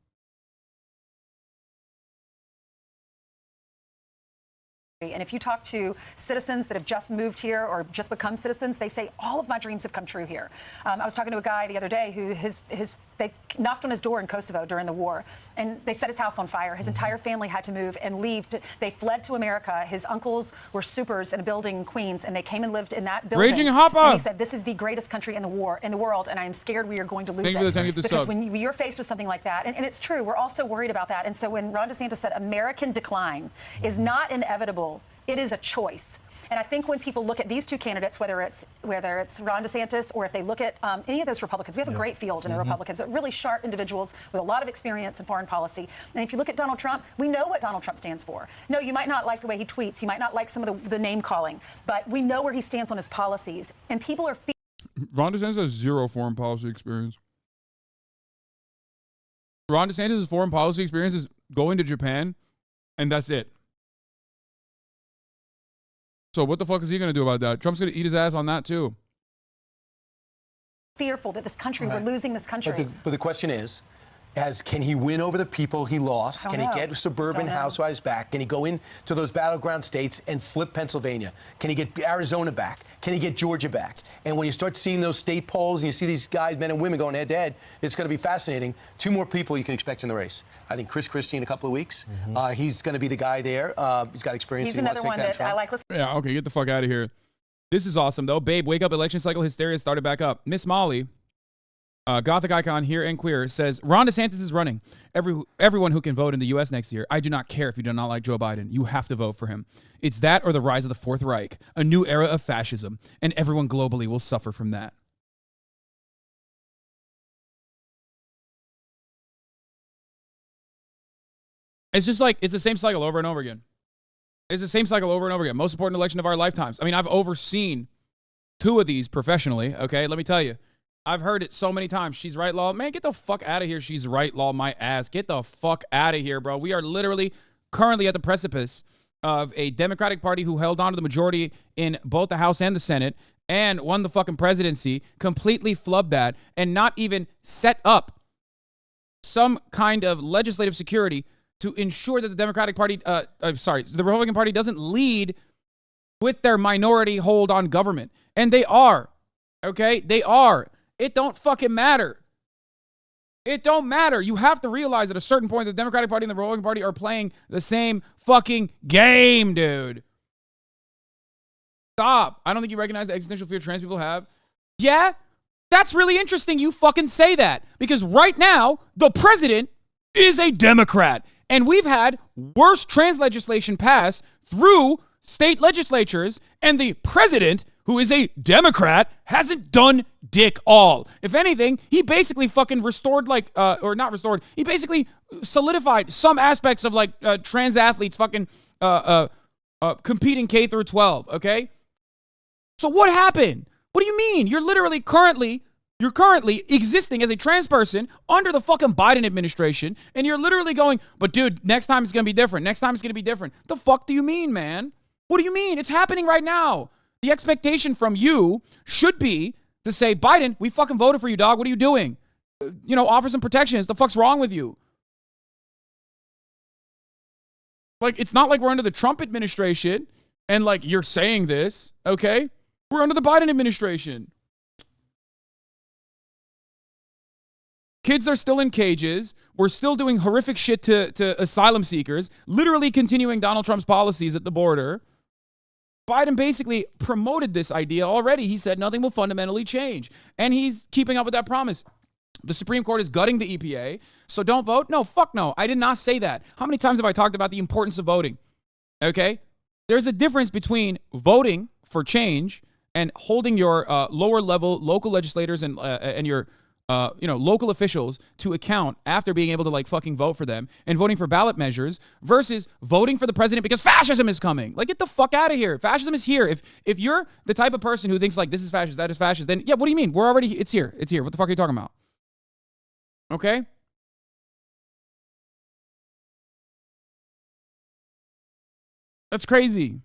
And if you talk to citizens that have just moved here or just become citizens, they say all of my dreams have come true here. I was talking to a guy the other day who they knocked on his door in Kosovo during the war, and they set his house on fire. His entire family had to move and leave. They fled to America. His uncles were supers in a building in Queens, and they came and lived in that building. Raging Hopper. And he said, "This is the greatest country in the world, and I am scared we are going to lose it." Because when you're faced with something like that, and it's true, we're also worried about that. And so when Ron DeSantis said American decline is not inevitable, it is a choice. And I think when people look at these two candidates, whether it's Ron DeSantis or if they look at any of those Republicans, we have a great field in the Republicans, really sharp individuals with a lot of experience in foreign policy. And if you look at Donald Trump, we know what Donald Trump stands for. No, you might not like the way he tweets, you might not like some of the name calling, but we know where he stands on his policies. And people are. Ron DeSantis has zero foreign policy experience. Ron DeSantis' foreign policy experience is going to Japan, and that's it. So what the fuck is he going to do about that? Trump's going to eat his ass on that too. Fearful that this country, we're losing this country. But the question is, can he win over the people he lost? Can he get suburban housewives back? Can he go into those battleground states and flip Pennsylvania? Can he get Arizona back? Can he get Georgia back? And when you start seeing those state polls and you see these guys, men and women, going head to head, it's going to be fascinating. Two more people you can expect in the race. I think Chris Christie in a couple of weeks. He's going to be the guy there. He's got experience. He's another one that I like listening. Yeah, okay, get the fuck out of here. This is awesome, though. Babe, wake up. Election cycle hysteria started back up. Miss Molly, Gothic icon here and queer, says, Ron DeSantis is running. Everyone who can vote in the U.S. next year. I do not care if you do not like Joe Biden. You have to vote for him. It's that or the rise of the Fourth Reich, a new era of fascism, and everyone globally will suffer from that. It's just like, it's the same cycle over and over again. It's the same cycle over and over again. Most important election of our lifetimes. I mean, I've overseen 2 of these professionally, okay? Let me tell you. I've heard it so many times. She's right, law. Man, get the fuck out of here. She's right, law, my ass. Get the fuck out of here, bro. We are literally currently at the precipice of a Democratic Party who held on to the majority in both the House and the Senate and won the fucking presidency, completely flubbed that, and not even set up some kind of legislative security to ensure that the Democratic Party, the Republican Party doesn't lead with their minority hold on government. And they are, okay? They are. It don't fucking matter. It don't matter. You have to realize at a certain point the Democratic Party and the Republican Party are playing the same fucking game, dude. Stop. I don't think you recognize the existential fear trans people have. Yeah? That's really interesting you fucking say that. Because right now, the president is a Democrat. And we've had worse trans legislation pass through state legislatures, and the president, who is a Democrat, hasn't done dick all. If anything, he basically fucking restored, like, or not restored, he basically solidified some aspects of, like, trans athletes fucking competing K through 12, okay? So what happened? What do you mean? You're currently existing as a trans person under the fucking Biden administration, and you're literally going, but dude, next time it's going to be different. Next time it's going to be different. The fuck do you mean, man? What do you mean? It's happening right now. The expectation from you should be to say, Biden, we fucking voted for you, dog. What are you doing? Offer some protections. The fuck's wrong with you? Like, it's not like we're under the Trump administration and, like, you're saying this, okay? We're under the Biden administration. Kids are still in cages. We're still doing horrific shit to asylum seekers, literally continuing Donald Trump's policies at the border. Biden basically promoted this idea already. He said nothing will fundamentally change. And he's keeping up with that promise. The Supreme Court is gutting the EPA. So don't vote? No, fuck no. I did not say that. How many times have I talked about the importance of voting? Okay? There's a difference between voting for change and holding your lower level local legislators and your local officials to account after being able to, like, fucking vote for them and voting for ballot measures versus voting for the president because fascism is coming. Like, get the fuck out of here. Fascism is here. If you're the type of person who thinks, like, this is fascist, that is fascist, then yeah, what do you mean? It's here. It's here. What the fuck are you talking about? Okay? That's crazy.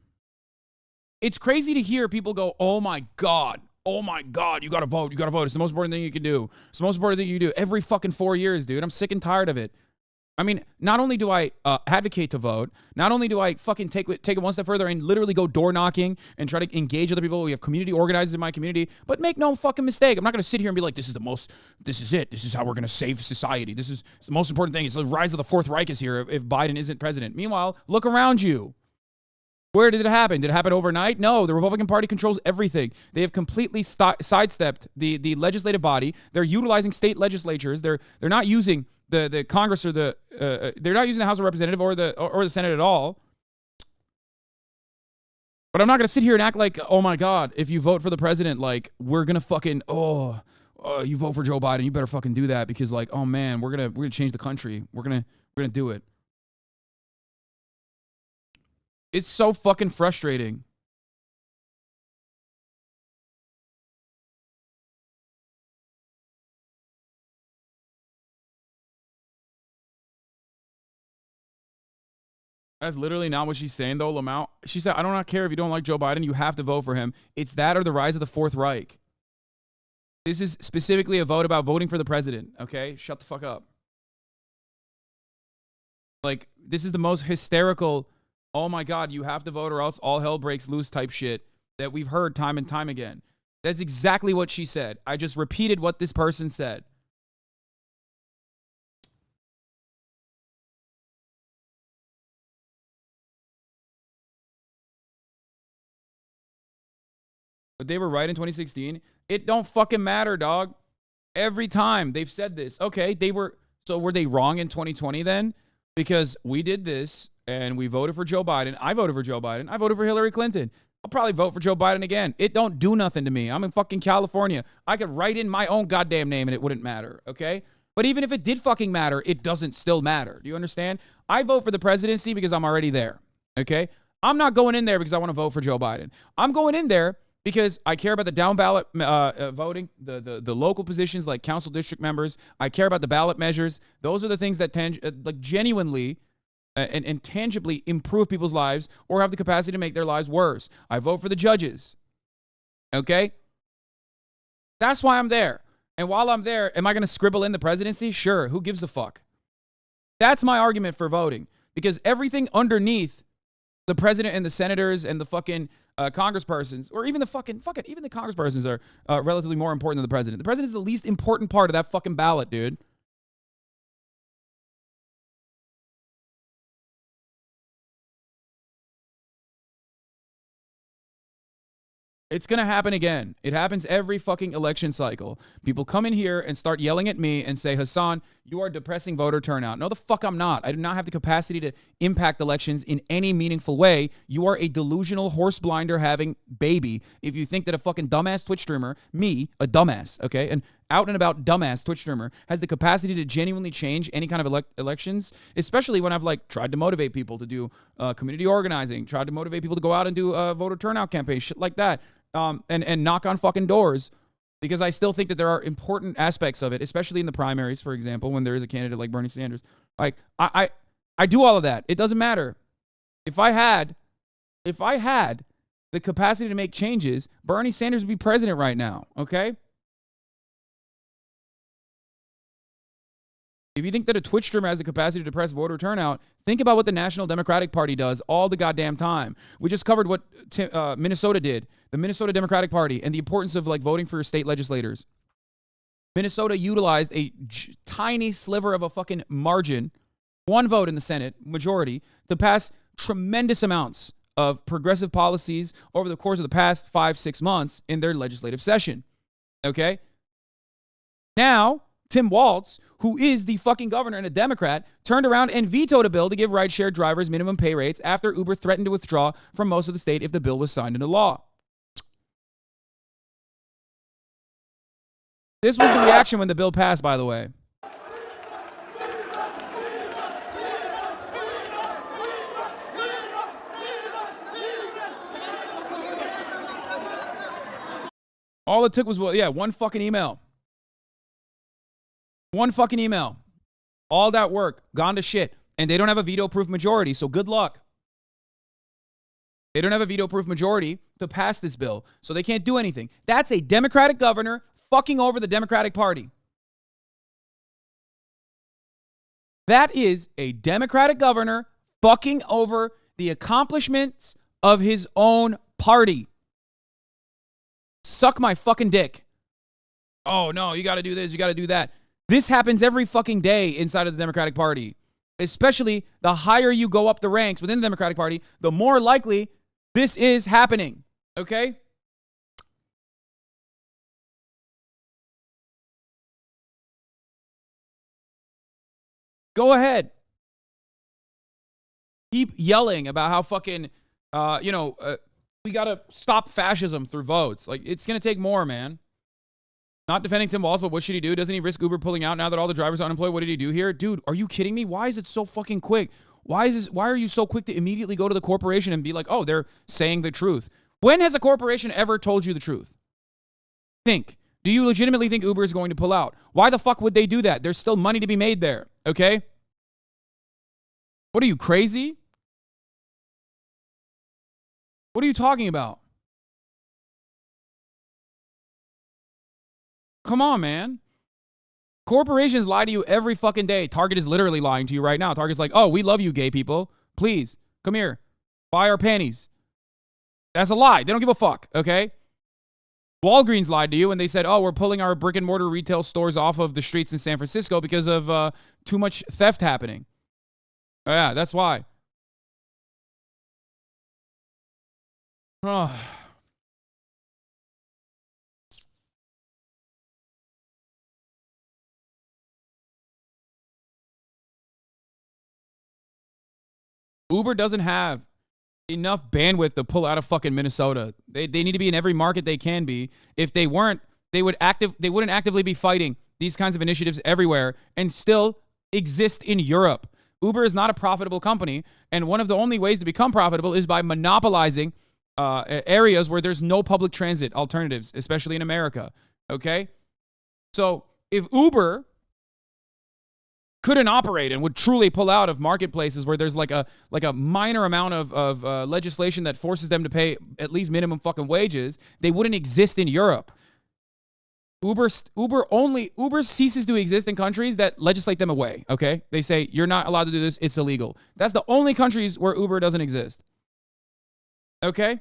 It's crazy to hear people go, oh my God, you gotta vote. You gotta vote. It's the most important thing you can do. It's the most important thing you can do every fucking 4 years, dude. I'm sick and tired of it. I mean, not only do I advocate to vote, not only do I fucking take it one step further and literally go door knocking and try to engage other people. We have community organizers in my community, but make no fucking mistake. I'm not going to sit here and be like, this is it. This is how we're going to save society. This is the most important thing. It's the rise of the Fourth Reich is here if Biden isn't president. Meanwhile, look around you. Where did it happen? Did it happen overnight? No, the Republican Party controls everything. They have completely sidestepped the legislative body. They're utilizing state legislatures. They're not using the Congress or they're not using the House of Representatives or the Senate at all. But I'm not going to sit here and act like, oh my God, if you vote for the president, like we're going to fucking, you vote for Joe Biden, you better fucking do that because like, oh man, we're going to change the country. We're going to do it. It's so fucking frustrating. That's literally not what she's saying, though, Lamau. She said, I do not care if you don't like Joe Biden. You have to vote for him. It's that or the rise of the Fourth Reich. This is specifically a vote about voting for the president, okay? Shut the fuck up. Like, this is the most hysterical, oh my God, you have to vote or else all hell breaks loose type shit that we've heard time and time again. That's exactly what she said. I just repeated what this person said. But they were right in 2016. It don't fucking matter, dog. Every time they've said this. Okay, were they wrong in 2020 then? Because we did this and we voted for Joe Biden. I voted for Joe Biden. I voted for Hillary Clinton. I'll probably vote for Joe Biden again. It don't do nothing to me. I'm in fucking California. I could write in my own goddamn name and it wouldn't matter, okay? But even if it did fucking matter, it doesn't still matter. Do you understand? I vote for the presidency because I'm already there, okay? I'm not going in there because I want to vote for Joe Biden. I'm going in there because I care about the down ballot voting, the local positions like council district members. I care about the ballot measures. Those are the things that genuinely and tangibly improve people's lives or have the capacity to make their lives worse. I vote for the judges. Okay? That's why I'm there. And while I'm there, am I going to scribble in the presidency? Sure. Who gives a fuck? That's my argument for voting. Because everything underneath the president and the senators and the fucking congresspersons, or even even the congresspersons are relatively more important than the president. The president is the least important part of that fucking ballot, dude. It's going to happen again. It happens every fucking election cycle. People come in here and start yelling at me and say, Hasan, you are depressing voter turnout. No, the fuck I'm not. I do not have the capacity to impact elections in any meaningful way. You are a delusional horse blinder having baby if you think that a fucking dumbass Twitch streamer, me, a dumbass, okay, an out and about dumbass Twitch streamer has the capacity to genuinely change any kind of elections, especially when I've like tried to motivate people to do community organizing, tried to motivate people to go out and do voter turnout campaigns, shit like that. And knock on fucking doors, because I still think that there are important aspects of it, especially in the primaries, for example, when there is a candidate like Bernie Sanders. Like I do all of that. It doesn't matter. If I had the capacity to make changes, Bernie Sanders would be president right now. Okay. If you think that a Twitch streamer has the capacity to depress voter turnout, think about what the National Democratic Party does all the goddamn time. We just covered what Minnesota did, the Minnesota Democratic Party, and the importance of like voting for state legislators. Minnesota utilized a tiny sliver of a fucking margin, one vote in the Senate, majority, to pass tremendous amounts of progressive policies over the course of the past 5-6 months in their legislative session. Okay? Now, Tim Walz, who is the fucking governor and a Democrat, turned around and vetoed a bill to give rideshare drivers minimum pay rates after Uber threatened to withdraw from most of the state if the bill was signed into law. This was the reaction when the bill passed, by the way. All it took was, one fucking email. One fucking email. All that work, gone to shit. And they don't have a veto-proof majority, so good luck. They don't have a veto-proof majority to pass this bill, so they can't do anything. That's a Democratic governor fucking over the Democratic Party. That is a Democratic governor fucking over the accomplishments of his own party. Suck my fucking dick. Oh, no, you got to do this, you got to do that. This happens every fucking day inside of the Democratic Party. Especially the higher you go up the ranks within the Democratic Party, the more likely this is happening. Okay? Go ahead. Keep yelling about how fucking, we got to stop fascism through votes. Like, it's going to take more, man. Not defending Tim Walsh, but what should he do? Doesn't he risk Uber pulling out now that all the drivers are unemployed? What did he do here? Dude, are you kidding me? Why is it so fucking quick? Why are you so quick to immediately go to the corporation and be like, oh, they're saying the truth? When has a corporation ever told you the truth? Think. Do you legitimately think Uber is going to pull out? Why the fuck would they do that? There's still money to be made there, okay? What are you, crazy? What are you talking about? Come on, man. Corporations lie to you every fucking day. Target is literally lying to you right now. Target's like, oh, we love you, gay people. Please, come here. Buy our panties. That's a lie. They don't give a fuck, okay? Walgreens lied to you and they said, oh, we're pulling our brick and mortar retail stores off of the streets in San Francisco because of too much theft happening. Oh, yeah, that's why. Oh. Uber doesn't have enough bandwidth to pull out of fucking Minnesota. They need to be in every market they can be. If they weren't, they wouldn't actively be fighting these kinds of initiatives everywhere and still exist in Europe. Uber is not a profitable company, and one of the only ways to become profitable is by monopolizing areas where there's no public transit alternatives, especially in America. Okay? So if Uber couldn't operate and would truly pull out of marketplaces where there's like a minor amount of legislation that forces them to pay at least minimum fucking wages, they wouldn't exist in Europe. Uber ceases to exist in countries that legislate them away, okay? They say, you're not allowed to do this, it's illegal. That's the only countries where Uber doesn't exist. Okay?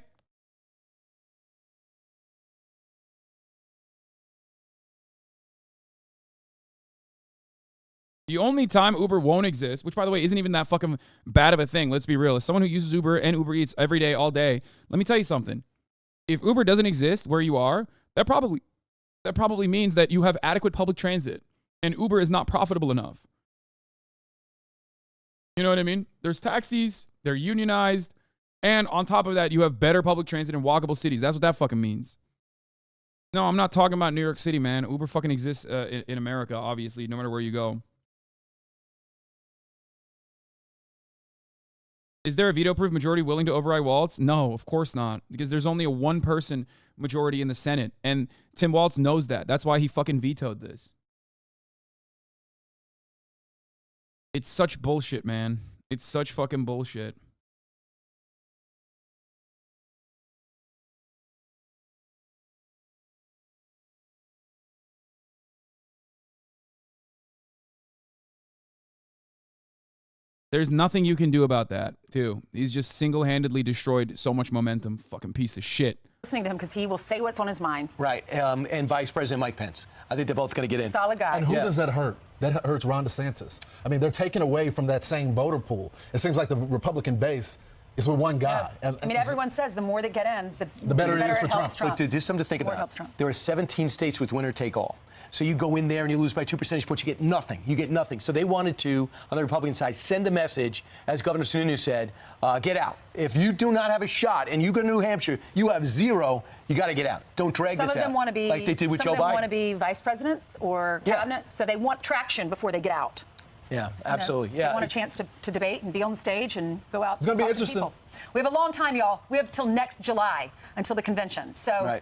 The only time Uber won't exist, which, by the way, isn't even that fucking bad of a thing. Let's be real. As someone who uses Uber and Uber Eats every day, all day, let me tell you something. If Uber doesn't exist where you are, that probably means that you have adequate public transit, and Uber is not profitable enough. You know what I mean? There's taxis, they're unionized, and on top of that, you have better public transit in walkable cities. That's what that fucking means. No, I'm not talking about New York City, man. Uber fucking exists in America, obviously, no matter where you go. Is there a veto-proof majority willing to override Waltz? No, of course not, because there's only a one-person majority in the Senate, and Tim Waltz knows that. That's why he fucking vetoed this. It's such bullshit, man. It's such fucking bullshit. There's nothing you can do about that, too. He's just single-handedly destroyed so much momentum. Fucking piece of shit. Listening to him because he will say what's on his mind. Right. And Vice President Mike Pence. I think they're both going to get in. Solid guy. And who does that hurt? That hurts Ron DeSantis. I mean, they're taking away from that same voter pool. It seems like the Republican base is with one guy. Yeah. And, I mean, everyone says the more that get in, the better it is for Trump. But just something to think about. There are 17 states with winner take all. So you go in there and you lose by 2 percentage points, you get nothing. You get nothing. So they wanted to, on the Republican side, send a message, as Governor Sununu said, get out. If you do not have a shot and you go to New Hampshire, you have zero, you got to get out. Don't drag this out. Some of them want to be, like they did with Joe Biden. Some of them want to be vice presidents or cabinet, so they want traction before they get out. Yeah, absolutely. Yeah. They want a chance to debate and be on the stage and go out. It's going to be interesting. We have a long time, y'all. We have till next July until the convention. So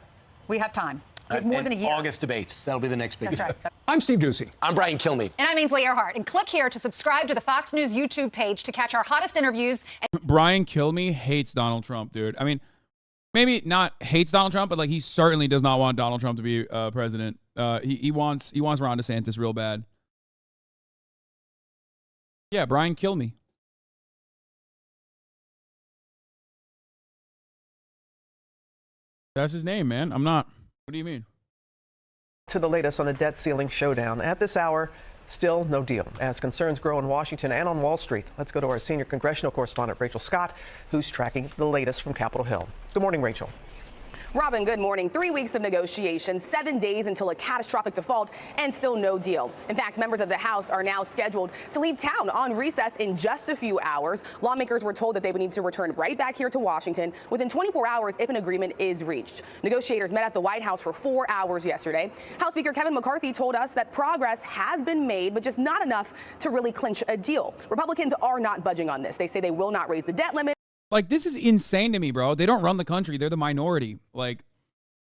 we have time. We have more than a year. August debates. That'll be the next big. That's right. I'm Steve Doocy. I'm Brian Kilmeade. And I'm Ainsley Earhart. And click here to subscribe to the Fox News YouTube page to catch our hottest interviews. Brian Kilmeade hates Donald Trump, dude. I mean, maybe not hates Donald Trump, but like he certainly does not want Donald Trump to be president. He wants Ron DeSantis real bad. Yeah, Brian, kill me. That's his name, man. I'm not. What do you mean? To the latest on the debt ceiling showdown. At this hour, still no deal as concerns grow in Washington and on Wall Street. Let's go to our senior congressional correspondent, Rachel Scott, who's tracking the latest from Capitol Hill. Good morning, Rachel. Robin, good morning. 3 weeks of negotiations, 7 days until a catastrophic default, and still no deal. In fact, members of the House are now scheduled to leave town on recess in just a few hours. Lawmakers were told that they would need to return right back here to Washington within 24 hours if an agreement is reached. Negotiators met at the White House for 4 hours yesterday. House Speaker Kevin McCarthy told us that progress has been made, but just not enough to really clinch a deal. Republicans are not budging on this. They say they will not raise the debt limit. Like, this is insane to me, bro. They don't run the country. They're the minority. Like,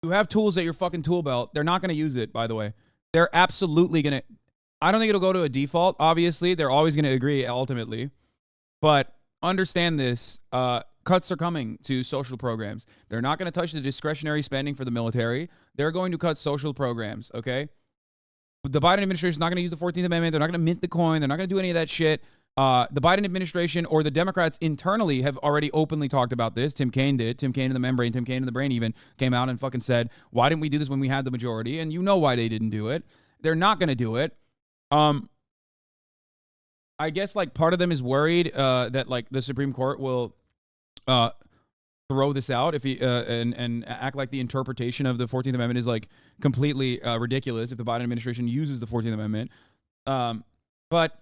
you have tools at your fucking tool belt. They're not going to use it, by the way. They're absolutely going to. I don't think it'll go to a default. Obviously, they're always going to agree ultimately. But understand this. Cuts are coming to social programs. They're not going to touch the discretionary spending for the military. They're going to cut social programs, okay? The Biden administration is not going to use the 14th Amendment. They're not going to mint the coin. They're not going to do any of that shit. The Biden administration or the Democrats internally have already openly talked about this. Tim Kaine did. Tim Kaine in the membrane, Tim Kaine in the brain even came out and fucking said, why didn't we do this when we had the majority? And you know why they didn't do it. They're not going to do it. I guess like part of them is worried that like the Supreme Court will throw this out if he and act like the interpretation of the 14th Amendment is like completely ridiculous if the Biden administration uses the 14th Amendment. But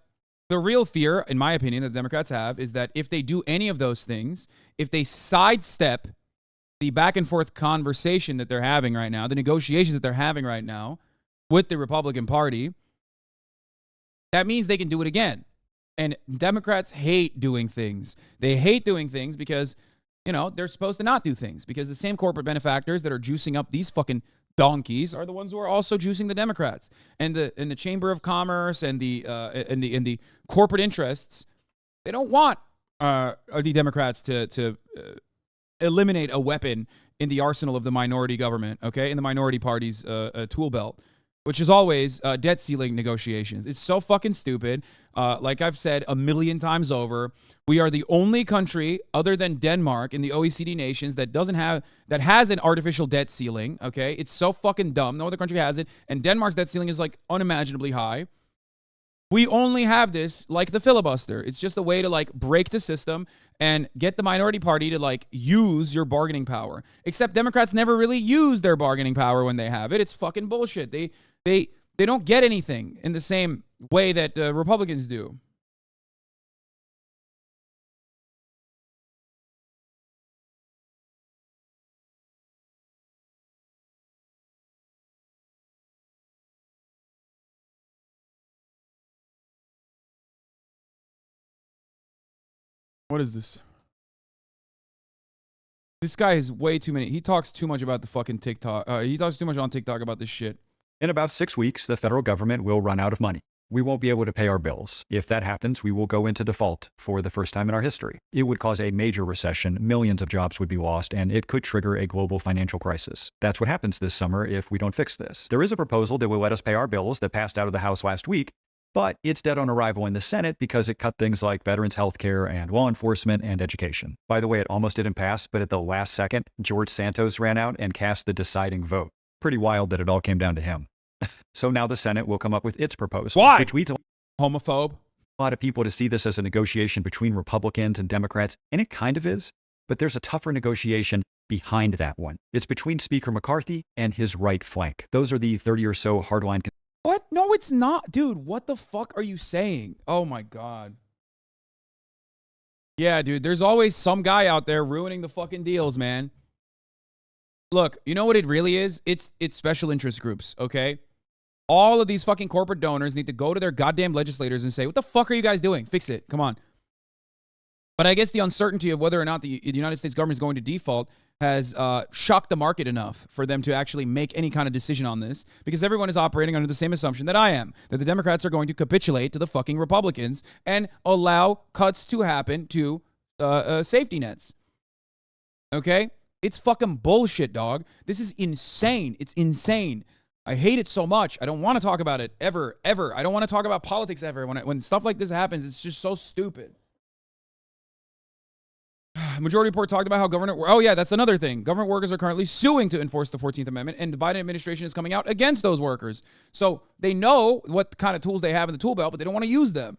the real fear, in my opinion, that the Democrats have is that if they do any of those things, if they sidestep the back and forth conversation that they're having right now, the negotiations that they're having right now with the Republican Party, that means they can do it again. And Democrats hate doing things. They hate doing things because, you know, they're supposed to not do things because the same corporate benefactors that are juicing up these fucking donkeys are the ones who are also juicing the Democrats, and the Chamber of Commerce and the corporate interests. They don't want the Democrats to eliminate a weapon in the arsenal of the minority government, okay, in the minority party's tool belt, which is always debt ceiling negotiations. It's so fucking stupid. Like I've said a million times over, we are the only country other than Denmark in the OECD nations that has an artificial debt ceiling, okay? It's so fucking dumb. No other country has it. And Denmark's debt ceiling is like unimaginably high. We only have this like the filibuster. It's just a way to like break the system and get the minority party to like use your bargaining power. Except Democrats never really use their bargaining power when they have it. It's fucking bullshit. They don't get anything in the same way that Republicans do. What is this? This guy is way too many. He talks too much about the fucking TikTok. He talks too much on TikTok about this shit. In about 6 weeks, the federal government will run out of money. We won't be able to pay our bills. If that happens, we will go into default for the first time in our history. It would cause a major recession, millions of jobs would be lost, and it could trigger a global financial crisis. That's what happens this summer if we don't fix this. There is a proposal that will let us pay our bills that passed out of the House last week, but it's dead on arrival in the Senate because it cut things like veterans health care and law enforcement and education. By the way, it almost didn't pass, but at the last second, George Santos ran out and cast the deciding vote. Pretty wild that it all came down to him. So now the Senate will come up with its proposal. Why? Which leads a homophobe. A lot of people to see this as a negotiation between Republicans and Democrats, and it kind of is, but there's a tougher negotiation behind that one. It's between Speaker McCarthy and his right flank. Those are the 30 or so hardline. What? No, it's not. Dude, what the fuck are you saying? Oh my God. Yeah, dude, there's always some guy out there ruining the fucking deals, man. Look, you know what it really is? It's special interest groups, okay? All of these fucking corporate donors need to go to their goddamn legislators and say, what the fuck are you guys doing? Fix it. Come on. But I guess the uncertainty of whether or not the United States government is going to default has shocked the market enough for them to actually make any kind of decision on this, because everyone is operating under the same assumption that I am, that the Democrats are going to capitulate to the fucking Republicans and allow cuts to happen to safety nets. Okay? It's fucking bullshit, dog. This is insane. It's insane. I hate it so much. I don't want to talk about it ever. I don't want to talk about politics ever. When stuff like this happens, it's just so stupid. Majority Report talked about how government... Oh, yeah, that's another thing. Government workers are currently suing to enforce the 14th Amendment, and the Biden administration is coming out against those workers. So they know what kind of tools they have in the tool belt, but they don't want to use them.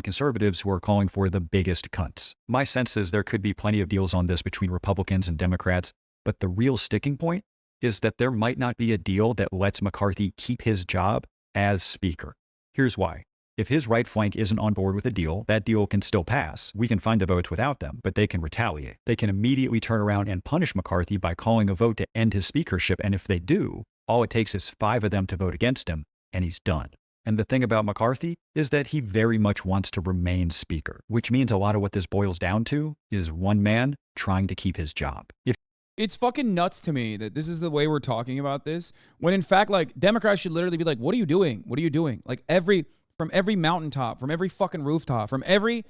Conservatives who are calling for the biggest cuts. My sense is there could be plenty of deals on this between Republicans and Democrats, but the real sticking point is that there might not be a deal that lets McCarthy keep his job as Speaker. Here's why. If his right flank isn't on board with a deal, that deal can still pass. We can find the votes without them, but they can retaliate. They can immediately turn around and punish McCarthy by calling a vote to end his speakership, and if they do, all it takes is 5 of them to vote against him, and he's done. And the thing about McCarthy is that he very much wants to remain Speaker, which means a lot of what this boils down to is one man trying to keep his job. It's fucking nuts to me that this is the way we're talking about this, when in fact, like, Democrats should literally be like, what are you doing? What are you doing? Like, from every mountaintop, from every fucking rooftop, from every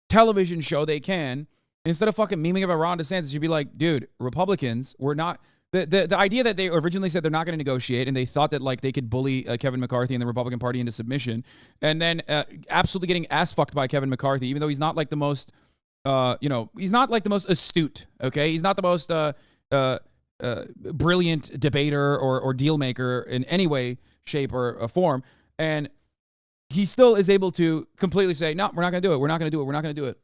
television show they can, instead of fucking memeing about Ron DeSantis, you'd be like, dude, Republicans were not... The idea that they originally said they're not going to negotiate, and they thought that like they could bully Kevin McCarthy and the Republican Party into submission, and then absolutely getting ass fucked by Kevin McCarthy, even though he's not like the most, he's not like the most astute. Okay, he's not the most brilliant debater or deal maker in any way, shape, or form, and he still is able to completely say, no, we're not going to do it. We're not going to do it. We're not going to do it.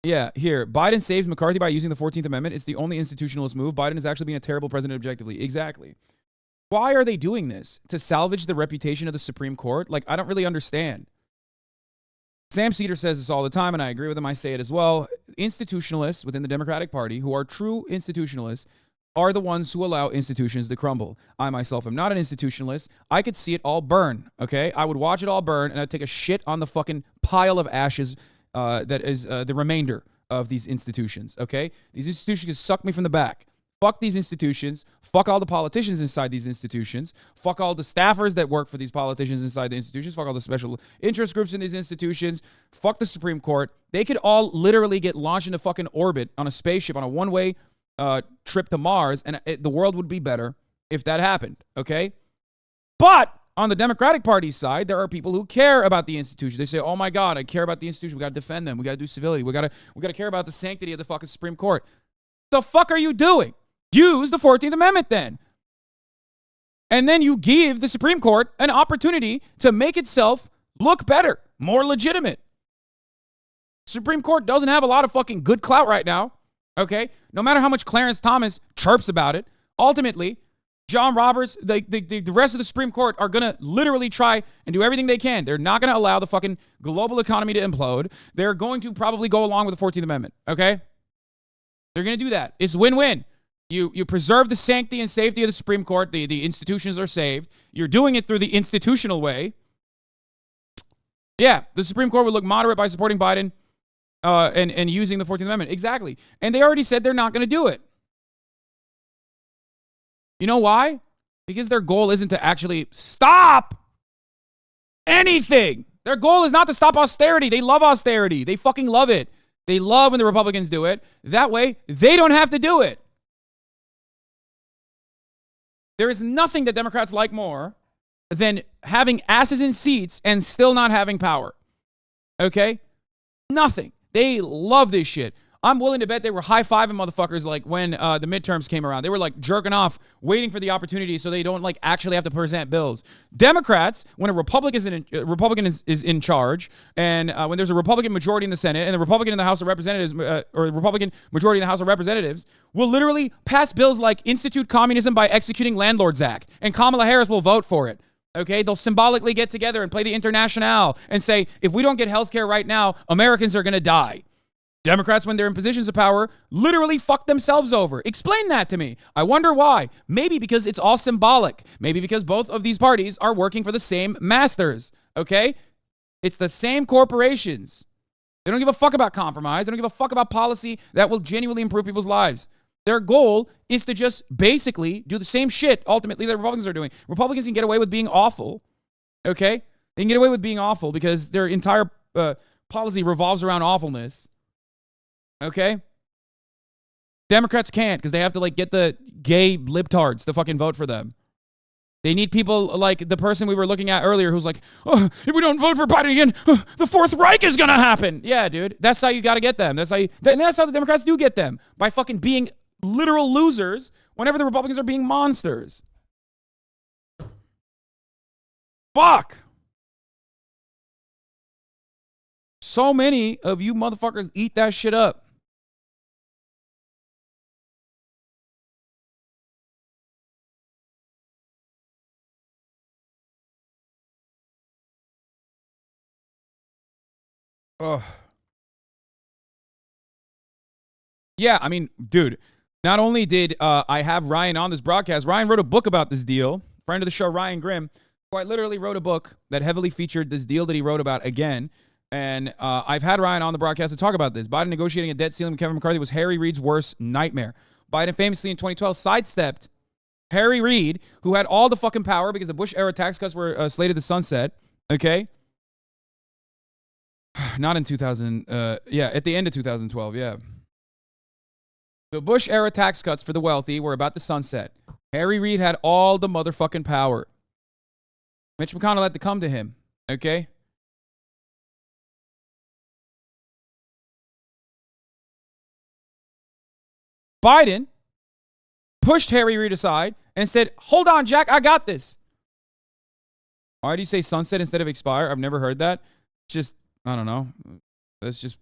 Yeah, here. Biden saves McCarthy by using the 14th Amendment. It's the only institutionalist move. Biden is actually being a terrible president objectively. Exactly. Why are they doing this? To salvage the reputation of the Supreme Court? Like, I don't really understand. Sam Cedar says this all the time, and I agree with him. I say it as well. Institutionalists within the Democratic Party, who are true institutionalists, are the ones who allow institutions to crumble. I myself am not an institutionalist. I could see it all burn, okay? I would watch it all burn, and I'd take a shit on the fucking pile of ashes that is the remainder of these institutions, okay? These institutions can suck me from the back. Fuck these institutions. Fuck all the politicians inside these institutions. Fuck all the staffers that work for these politicians inside the institutions. Fuck all the special interest groups in these institutions. Fuck the Supreme Court. They could all literally get launched into fucking orbit on a spaceship on a one-way trip to Mars, and the world would be better if that happened, okay? But on the Democratic Party side, there are people who care about the institution. They say, oh my God, I care about the institution. We got to defend them. We got to do civility. We got to care about the sanctity of the fucking Supreme Court. The fuck are you doing? Use the 14th Amendment then. And then you give the Supreme Court an opportunity to make itself look better, more legitimate. Supreme Court doesn't have a lot of fucking good clout right now, okay? No matter how much Clarence Thomas chirps about it, ultimately, John Roberts, the rest of the Supreme Court are going to literally try and do everything they can. They're not going to allow the fucking global economy to implode. They're going to probably go along with the 14th Amendment, okay? They're going to do that. It's win-win. You preserve the sanctity and safety of the Supreme Court. The institutions are saved. You're doing it through the institutional way. Yeah, the Supreme Court would look moderate by supporting Biden and using the 14th Amendment. Exactly. And they already said they're not going to do it. You know why? Because their goal isn't to actually stop anything. Their goal is not to stop austerity. They love austerity. They fucking love it. They love when the Republicans do it. That way, they don't have to do it. There is nothing that Democrats like more than having asses in seats and still not having power. Okay? Nothing. They love this shit. I'm willing to bet they were high-fiving motherfuckers like when the midterms came around. They were like jerking off, waiting for the opportunity so they don't like actually have to present bills. Democrats, when a Republican is in charge, and when there's a Republican majority in the Senate and the Republican in the House of Representatives, or a Republican majority in the House of Representatives, will literally pass bills like Institute Communism by Executing Landlords Act, and Kamala Harris will vote for it. Okay, they'll symbolically get together and play the Internationale and say, if we don't get health care right now, Americans are going to die. Democrats, when they're in positions of power, literally fuck themselves over. Explain that to me. I wonder why. Maybe because it's all symbolic. Maybe because both of these parties are working for the same masters. Okay? It's the same corporations. They don't give a fuck about compromise. They don't give a fuck about policy that will genuinely improve people's lives. Their goal is to just basically do the same shit, ultimately, that Republicans are doing. Republicans can get away with being awful. Okay? They can get away with being awful because their entire policy revolves around awfulness. Okay? Democrats can't because they have to like get the gay libtards to fucking vote for them. They need people like the person we were looking at earlier who's like, oh, if we don't vote for Biden again, the Fourth Reich is going to happen. Yeah, dude. That's how you got to get them. That's how the Democrats do get them, by fucking being literal losers whenever the Republicans are being monsters. Fuck. So many of you motherfuckers eat that shit up. Oh. Yeah, I mean, dude, not only did I have Ryan on this broadcast, Ryan wrote a book about this deal. Friend of the show, Ryan Grimm, quite literally wrote a book that heavily featured this deal that he wrote about again. And I've had Ryan on the broadcast to talk about this. Biden negotiating a debt ceiling with Kevin McCarthy was Harry Reid's worst nightmare. Biden famously in 2012 sidestepped Harry Reid, who had all the fucking power because the Bush-era tax cuts were slated to sunset, okay? Not in 2000, yeah, at the end of 2012, yeah. The Bush-era tax cuts for the wealthy were about to sunset. Harry Reid had all the motherfucking power. Mitch McConnell had to come to him, okay? Biden pushed Harry Reid aside and said, hold on, Jack, I got this. Why do you say sunset instead of expire? I've never heard that. Just, I don't know. That's just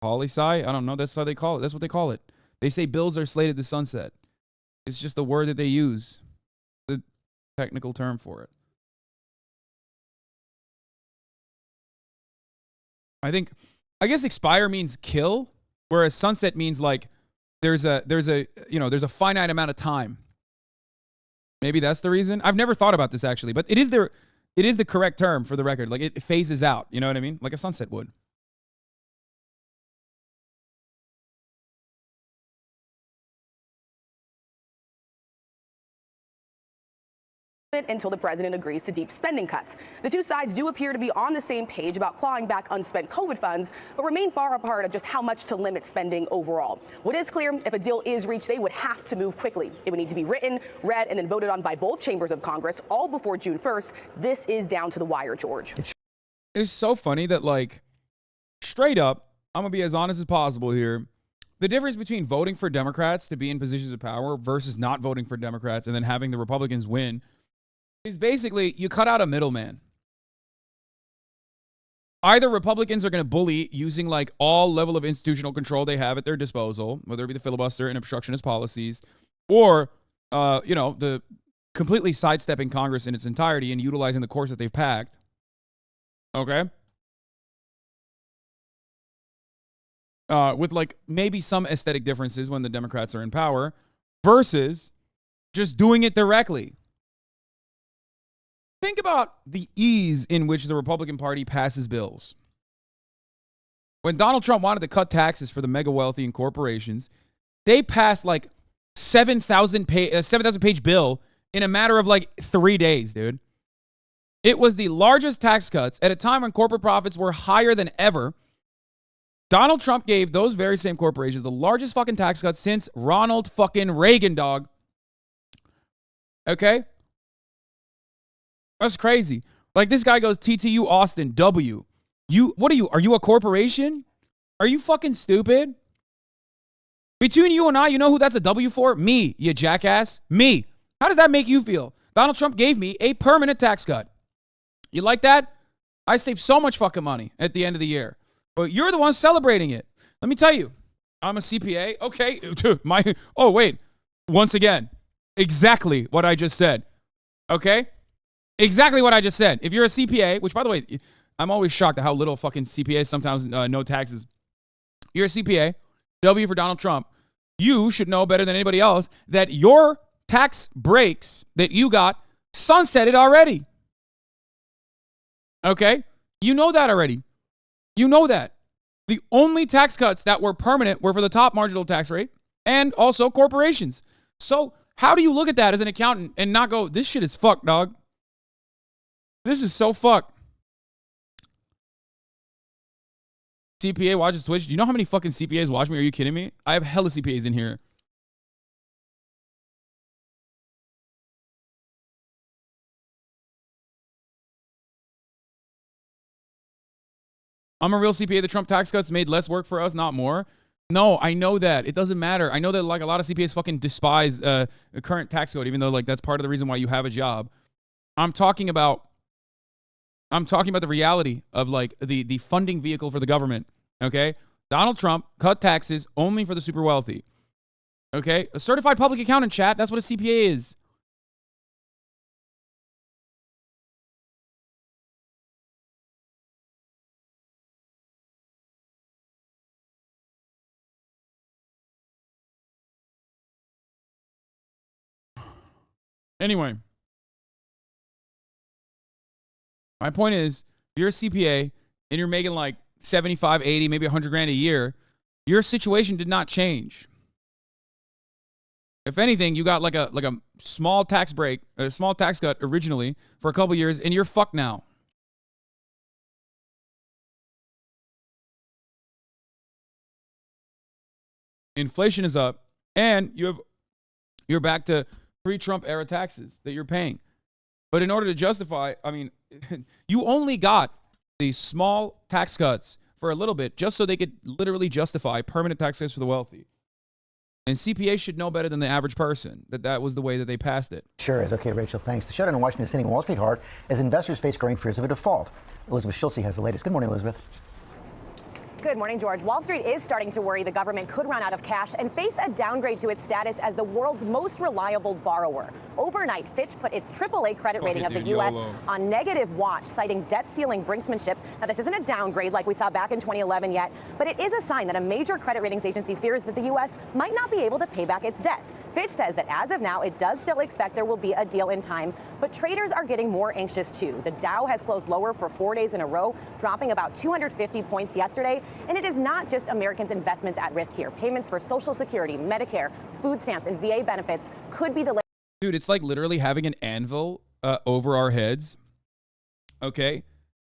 poli-sci. I don't know. That's how they call it. That's what they call it. They say bills are slated to sunset. It's just the word that they use. The technical term for it. I guess expire means kill, whereas sunset means like there's a finite amount of time. Maybe that's the reason. I've never thought about this actually, but it is the correct term for the record. Like it phases out, you know what I mean? Like a sunset would. Until the president agrees to deep spending cuts. The two sides do appear to be on the same page about clawing back unspent COVID funds, but remain far apart of just how much to limit spending overall. What is clear, if a deal is reached, they would have to move quickly. It would need to be written, read, and then voted on by both chambers of Congress, all before June 1st. This is down to the wire, George. It's so funny that, like, straight up, I'm going to be as honest as possible here. The difference between voting for Democrats to be in positions of power versus not voting for Democrats and then having the Republicans win is basically you cut out a middleman. Either Republicans are going to bully using like all level of institutional control they have at their disposal, whether it be the filibuster and obstructionist policies, or, the completely sidestepping Congress in its entirety and utilizing the course that they've packed. Okay? With like maybe some aesthetic differences when the Democrats are in power versus just doing it directly. Think about the ease in which the Republican Party passes bills. When Donald Trump wanted to cut taxes for the mega wealthy and corporations, they passed like 7,000 page bill in a matter of like 3 days, dude. It was the largest tax cuts at a time when corporate profits were higher than ever. Donald Trump gave those very same corporations the largest fucking tax cuts since Ronald fucking Reagan, dog. Okay? That's crazy. Like this guy goes TTU Austin W. What are you? Are you a corporation? Are you fucking stupid? Between you and I, you know who that's a W for? Me, you jackass. Me. How does that make you feel? Donald Trump gave me a permanent tax cut. You like that? I saved so much fucking money at the end of the year. But you're the one celebrating it. Let me tell you, I'm a CPA. Okay. Wait. Once again, exactly what I just said. Okay? Exactly what I just said. If you're a CPA, which by the way, I'm always shocked at how little fucking CPAs sometimes know taxes. You're a CPA, W for Donald Trump. You should know better than anybody else that your tax breaks that you got sunsetted already. Okay? You know that already. You know that. The only tax cuts that were permanent were for the top marginal tax rate and also corporations. So how do you look at that as an accountant and not go, this shit is fucked, dog? This is so fucked. CPA watches Twitch. Do you know how many fucking CPAs watch me? Are you kidding me? I have hella CPAs in here. I'm a real CPA. The Trump tax cuts made less work for us, not more. No, I know that. It doesn't matter. I know that like a lot of CPAs fucking despise the current tax code, even though like that's part of the reason why you have a job. I'm talking about the reality of like the funding vehicle for the government. Okay? Donald Trump cut taxes only for the super wealthy. Okay? A certified public accountant, chat. That's what a CPA is. Anyway, my point is, if you're a CPA and you're making like 75, 80, maybe 100 grand a year, your situation did not change. If anything, you got like a small tax break, a small tax cut originally for a couple years, and you're fucked now. Inflation is up, and you're back to pre-Trump era taxes that you're paying. But in order to justify, I mean, you only got these small tax cuts for a little bit just so they could literally justify permanent tax cuts for the wealthy. And CPA should know better than the average person that was the way that they passed it. Sure is. Okay, Rachel, thanks. The shutdown in Washington is hitting Wall Street hard as investors face growing fears of a default. Elizabeth Schulze has the latest. Good morning, Elizabeth. Good morning, George. Wall Street is starting to worry the government could run out of cash and face a downgrade to its status as the world's most reliable borrower. Overnight, Fitch put its AAA credit rating of the U.S. on negative watch, citing debt ceiling brinksmanship. Now, this isn't a downgrade like we saw back in 2011 yet, but it is a sign that a major credit ratings agency fears that the U.S. might not be able to pay back its debts. Fitch says that as of now, it does still expect there will be a deal in time, but traders are getting more anxious too. The Dow has closed lower for 4 days in a row, dropping about 250 points yesterday. And it is not just Americans' investments at risk here. Payments for Social Security, Medicare, food stamps, and VA benefits could be delayed. Dude, it's like literally having an anvil over our heads. Okay?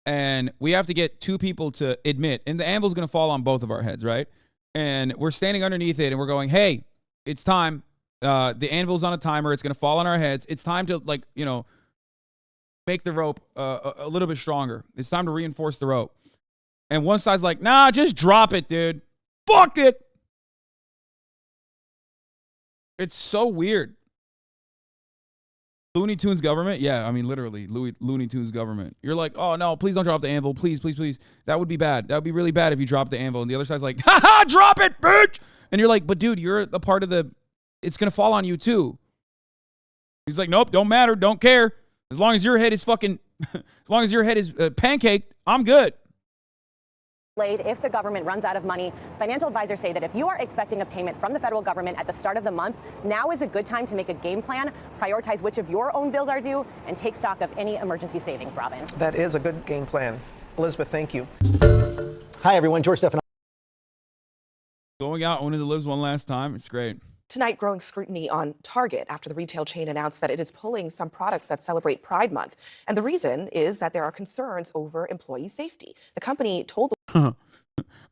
And we have to get two people to admit, and the anvil's going to fall on both of our heads, right? And we're standing underneath it, and we're going, hey, it's time. The anvil's on a timer. It's going to fall on our heads. It's time to, like, you know, make the rope a little bit stronger. It's time to reinforce the rope. And one side's like, nah, just drop it, dude. Fuck it. It's so weird. Looney Tunes government? Yeah, I mean, literally, Looney Tunes government. You're like, oh, no, please don't drop the anvil. Please, please, please. That would be bad. That would be really bad if you dropped the anvil. And the other side's like, ha, drop it, bitch. And you're like, but dude, you're a part of the, it's going to fall on you too. He's like, nope, don't matter, don't care. As long as your head is fucking, as long as your head is pancaked, I'm good. If the government runs out of money. Financial advisors say that if you are expecting a payment from the federal government at the start of the month, now is a good time to make a game plan, prioritize which of your own bills are due, and take stock of any emergency savings, Robin. That is a good game plan. Elizabeth, thank you. Hi, everyone. George Stephan. Going out, owning the libs one last time. It's great. Tonight, growing scrutiny on Target after the retail chain announced that it is pulling some products that celebrate Pride Month. And the reason is that there are concerns over employee safety. The company told the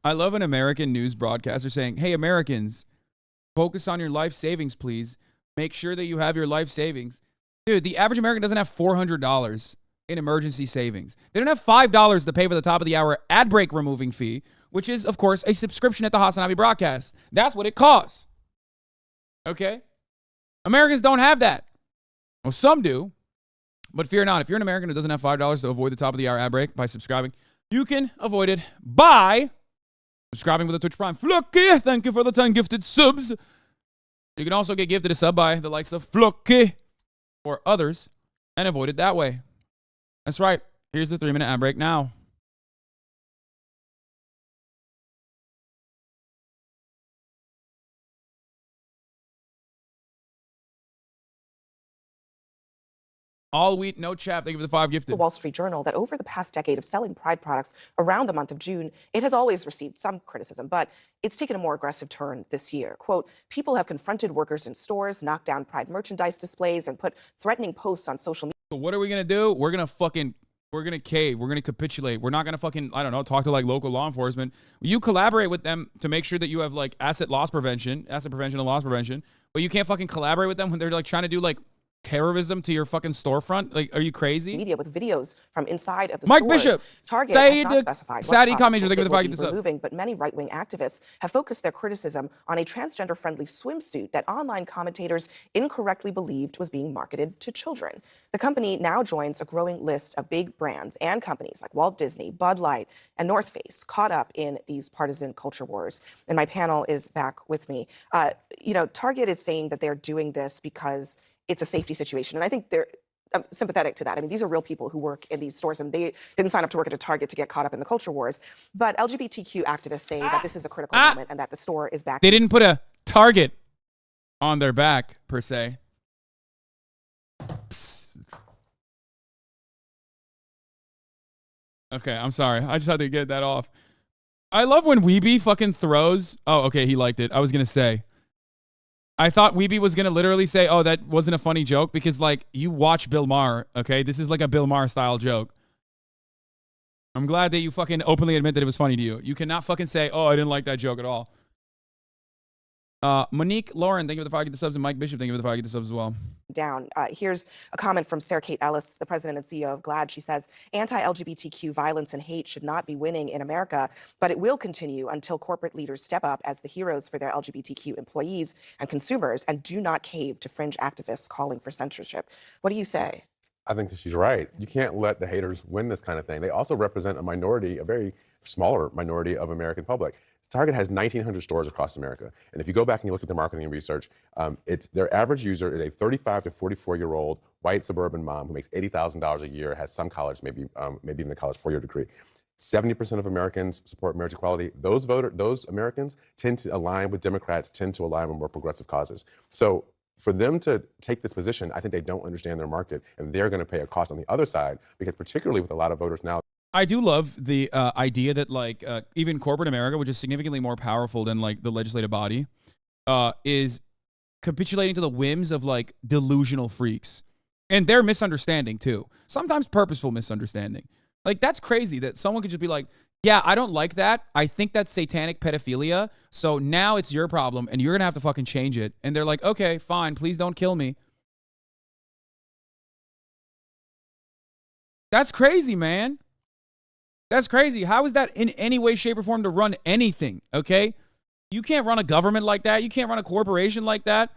I love an American news broadcaster saying, hey, Americans, focus on your life savings, please. Make sure that you have your life savings. Dude, the average American doesn't have $400 in emergency savings. They don't have $5 to pay for the top of the hour ad break removing fee, which is, of course, a subscription at the Hasanabi broadcast. That's what it costs. Okay? Americans don't have that. Well, some do. But fear not. If you're an American who doesn't have $5 to avoid the top of the hour ad break by subscribing, you can avoid it by subscribing with a Twitch Prime. Flucky, thank you for the 10 gifted subs. You can also get gifted a sub by the likes of Flucky or others and avoid it that way. That's right. Here's the 3-minute ad break now. All wheat, no chap. Thank you for the 5 gifted. The Wall Street Journal that over the past decade of selling Pride products around the month of June, it has always received some criticism, but it's taken a more aggressive turn this year. Quote, people have confronted workers in stores, knocked down Pride merchandise displays, and put threatening posts on social media. So what are we going to do? We're going to fucking we're going to cave. We're going to capitulate. We're not going to fucking, I don't know, talk to like local law enforcement. You collaborate with them to make sure that you have like asset prevention and loss prevention. But you can't fucking collaborate with them when they're like trying to do like terrorism to your fucking storefront. Like, are you crazy? Media with videos from inside of the Mike stores. Bishop. Target has not specified Sad what e-com major. products Thank you for the it fact will this be up. removing, but many right-wing activists have focused their criticism on a transgender-friendly swimsuit that online commentators incorrectly believed was being marketed to children. The company now joins a growing list of big brands and companies like Walt Disney, Bud Light, and North Face caught up in these partisan culture wars. And my panel is back with me. Target is saying that they're doing this because it's a safety situation. And I think they're sympathetic to that. I mean, these are real people who work in these stores, and they didn't sign up to work at a Target to get caught up in the culture wars. But LGBTQ activists say that this is a critical moment and that the store is back. They didn't put a Target on their back, per se. Psst. Okay, I'm sorry. I just had to get that off. I love when Weeby fucking throws. Oh, okay, he liked it. I was going to say. I thought Weeby was going to literally say, oh, that wasn't a funny joke, because, like, you watch Bill Maher, okay? This is like a Bill Maher-style joke. I'm glad that you fucking openly admit that it was funny to you. You cannot fucking say, oh, I didn't like that joke at all. Monique Lauren, thank you for the 5 get the subs, and Mike Bishop, thank you for the 5 get the subs as well. Down. Here's a comment from Sarah Kate Ellis, the president and CEO of GLAAD. She says, anti-LGBTQ violence and hate should not be winning in America, but it will continue until corporate leaders step up as the heroes for their LGBTQ employees and consumers and do not cave to fringe activists calling for censorship. What do you say? I think that she's right. You can't let the haters win this kind of thing. They also represent a minority, a very smaller minority of American public. Target has 1,900 stores across America. And if you go back and you look at their marketing and research, their average user is a 35 to 44-year-old white suburban mom who makes $80,000 a year, has some college, maybe even a college 4-year degree. 70% of Americans support marriage equality. Those Americans tend to align with Democrats, tend to align with more progressive causes. So for them to take this position, I think they don't understand their market, and they're going to pay a cost on the other side, because particularly with a lot of voters now. I do love the idea that like even corporate America, which is significantly more powerful than like the legislative body, is capitulating to the whims of like delusional freaks and their misunderstanding too. Sometimes purposeful misunderstanding. Like that's crazy that someone could just be like, yeah, I don't like that. I think that's satanic pedophilia. So now it's your problem and you're going to have to fucking change it. And they're like, okay, fine. Please don't kill me. That's crazy, man. That's crazy. How is that in any way, shape, or form to run anything, okay? You can't run a government like that. You can't run a corporation like that.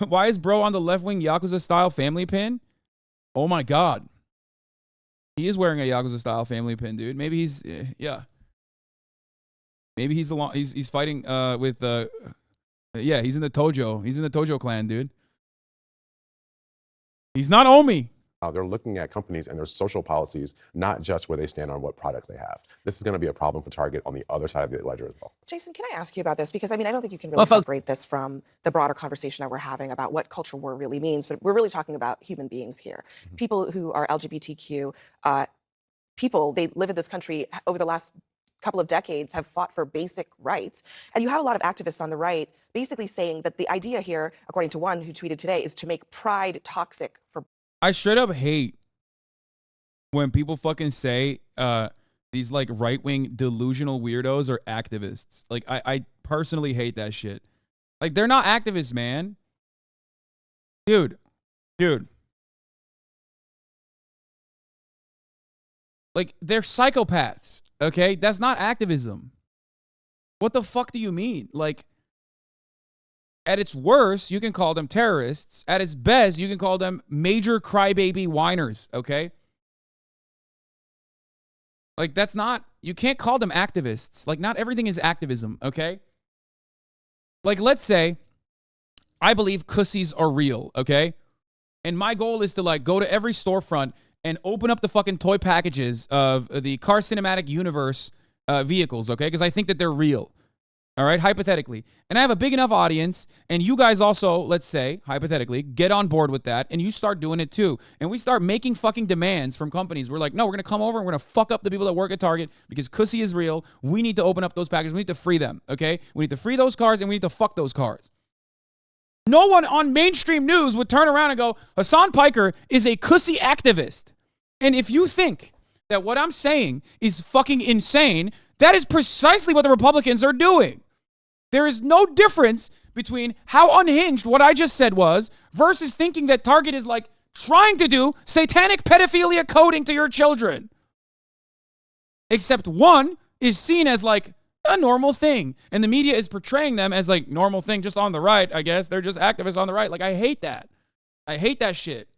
Why is bro on the left-wing Yakuza-style family pin? Oh, my God. He is wearing a Yakuza-style family pin, dude. Maybe he's, yeah. Maybe he's fighting with, yeah, he's in the Tojo. He's in the Tojo clan, dude. He's not Omi. They're looking at companies and their social policies, not just where they stand on what products they have. This is going to be a problem for Target on the other side of the ledger as well. Jason, can I ask you about this? Because, I mean, I don't think you can really separate this from the broader conversation that we're having about what culture war really means, but we're really talking about human beings here. Mm-hmm. People who are LGBTQ, people, they live in this country over the last couple of decades, have fought for basic rights. And you have a lot of activists on the right basically saying that the idea here, according to one who tweeted today, is to make pride toxic for. I straight up hate when people fucking say these like right-wing delusional weirdos are activists. Like I personally hate that shit. Like they're not activists, man. Dude. Like they're psychopaths, okay? That's not activism. What the fuck do you mean? Like at its worst, you can call them terrorists. At its best, you can call them major crybaby whiners, okay? Like, that's not, you can't call them activists. Like, not everything is activism, okay? Like, let's say I believe cussies are real, okay? And my goal is to, like, go to every storefront and open up the fucking toy packages of the Car Cinematic Universe vehicles, okay? Because I think that they're real. All right, hypothetically. And I have a big enough audience, and you guys also, let's say, hypothetically, get on board with that, and you start doing it too. And we start making fucking demands from companies. We're like, no, we're going to come over and we're going to fuck up the people that work at Target because cussy is real. We need to open up those packages. We need to free them, okay? We need to free those cars, and we need to fuck those cars. No one on mainstream news would turn around and go, Hasan Piker is a cussy activist. And if you think that what I'm saying is fucking insane, that is precisely what the Republicans are doing. There is no difference between how unhinged what I just said was versus thinking that Target is like trying to do satanic pedophilia coding to your children. Except one is seen as like a normal thing, and the media is portraying them as like normal thing just on the right, I guess. They're just activists on the right. Like, I hate that. I hate that shit.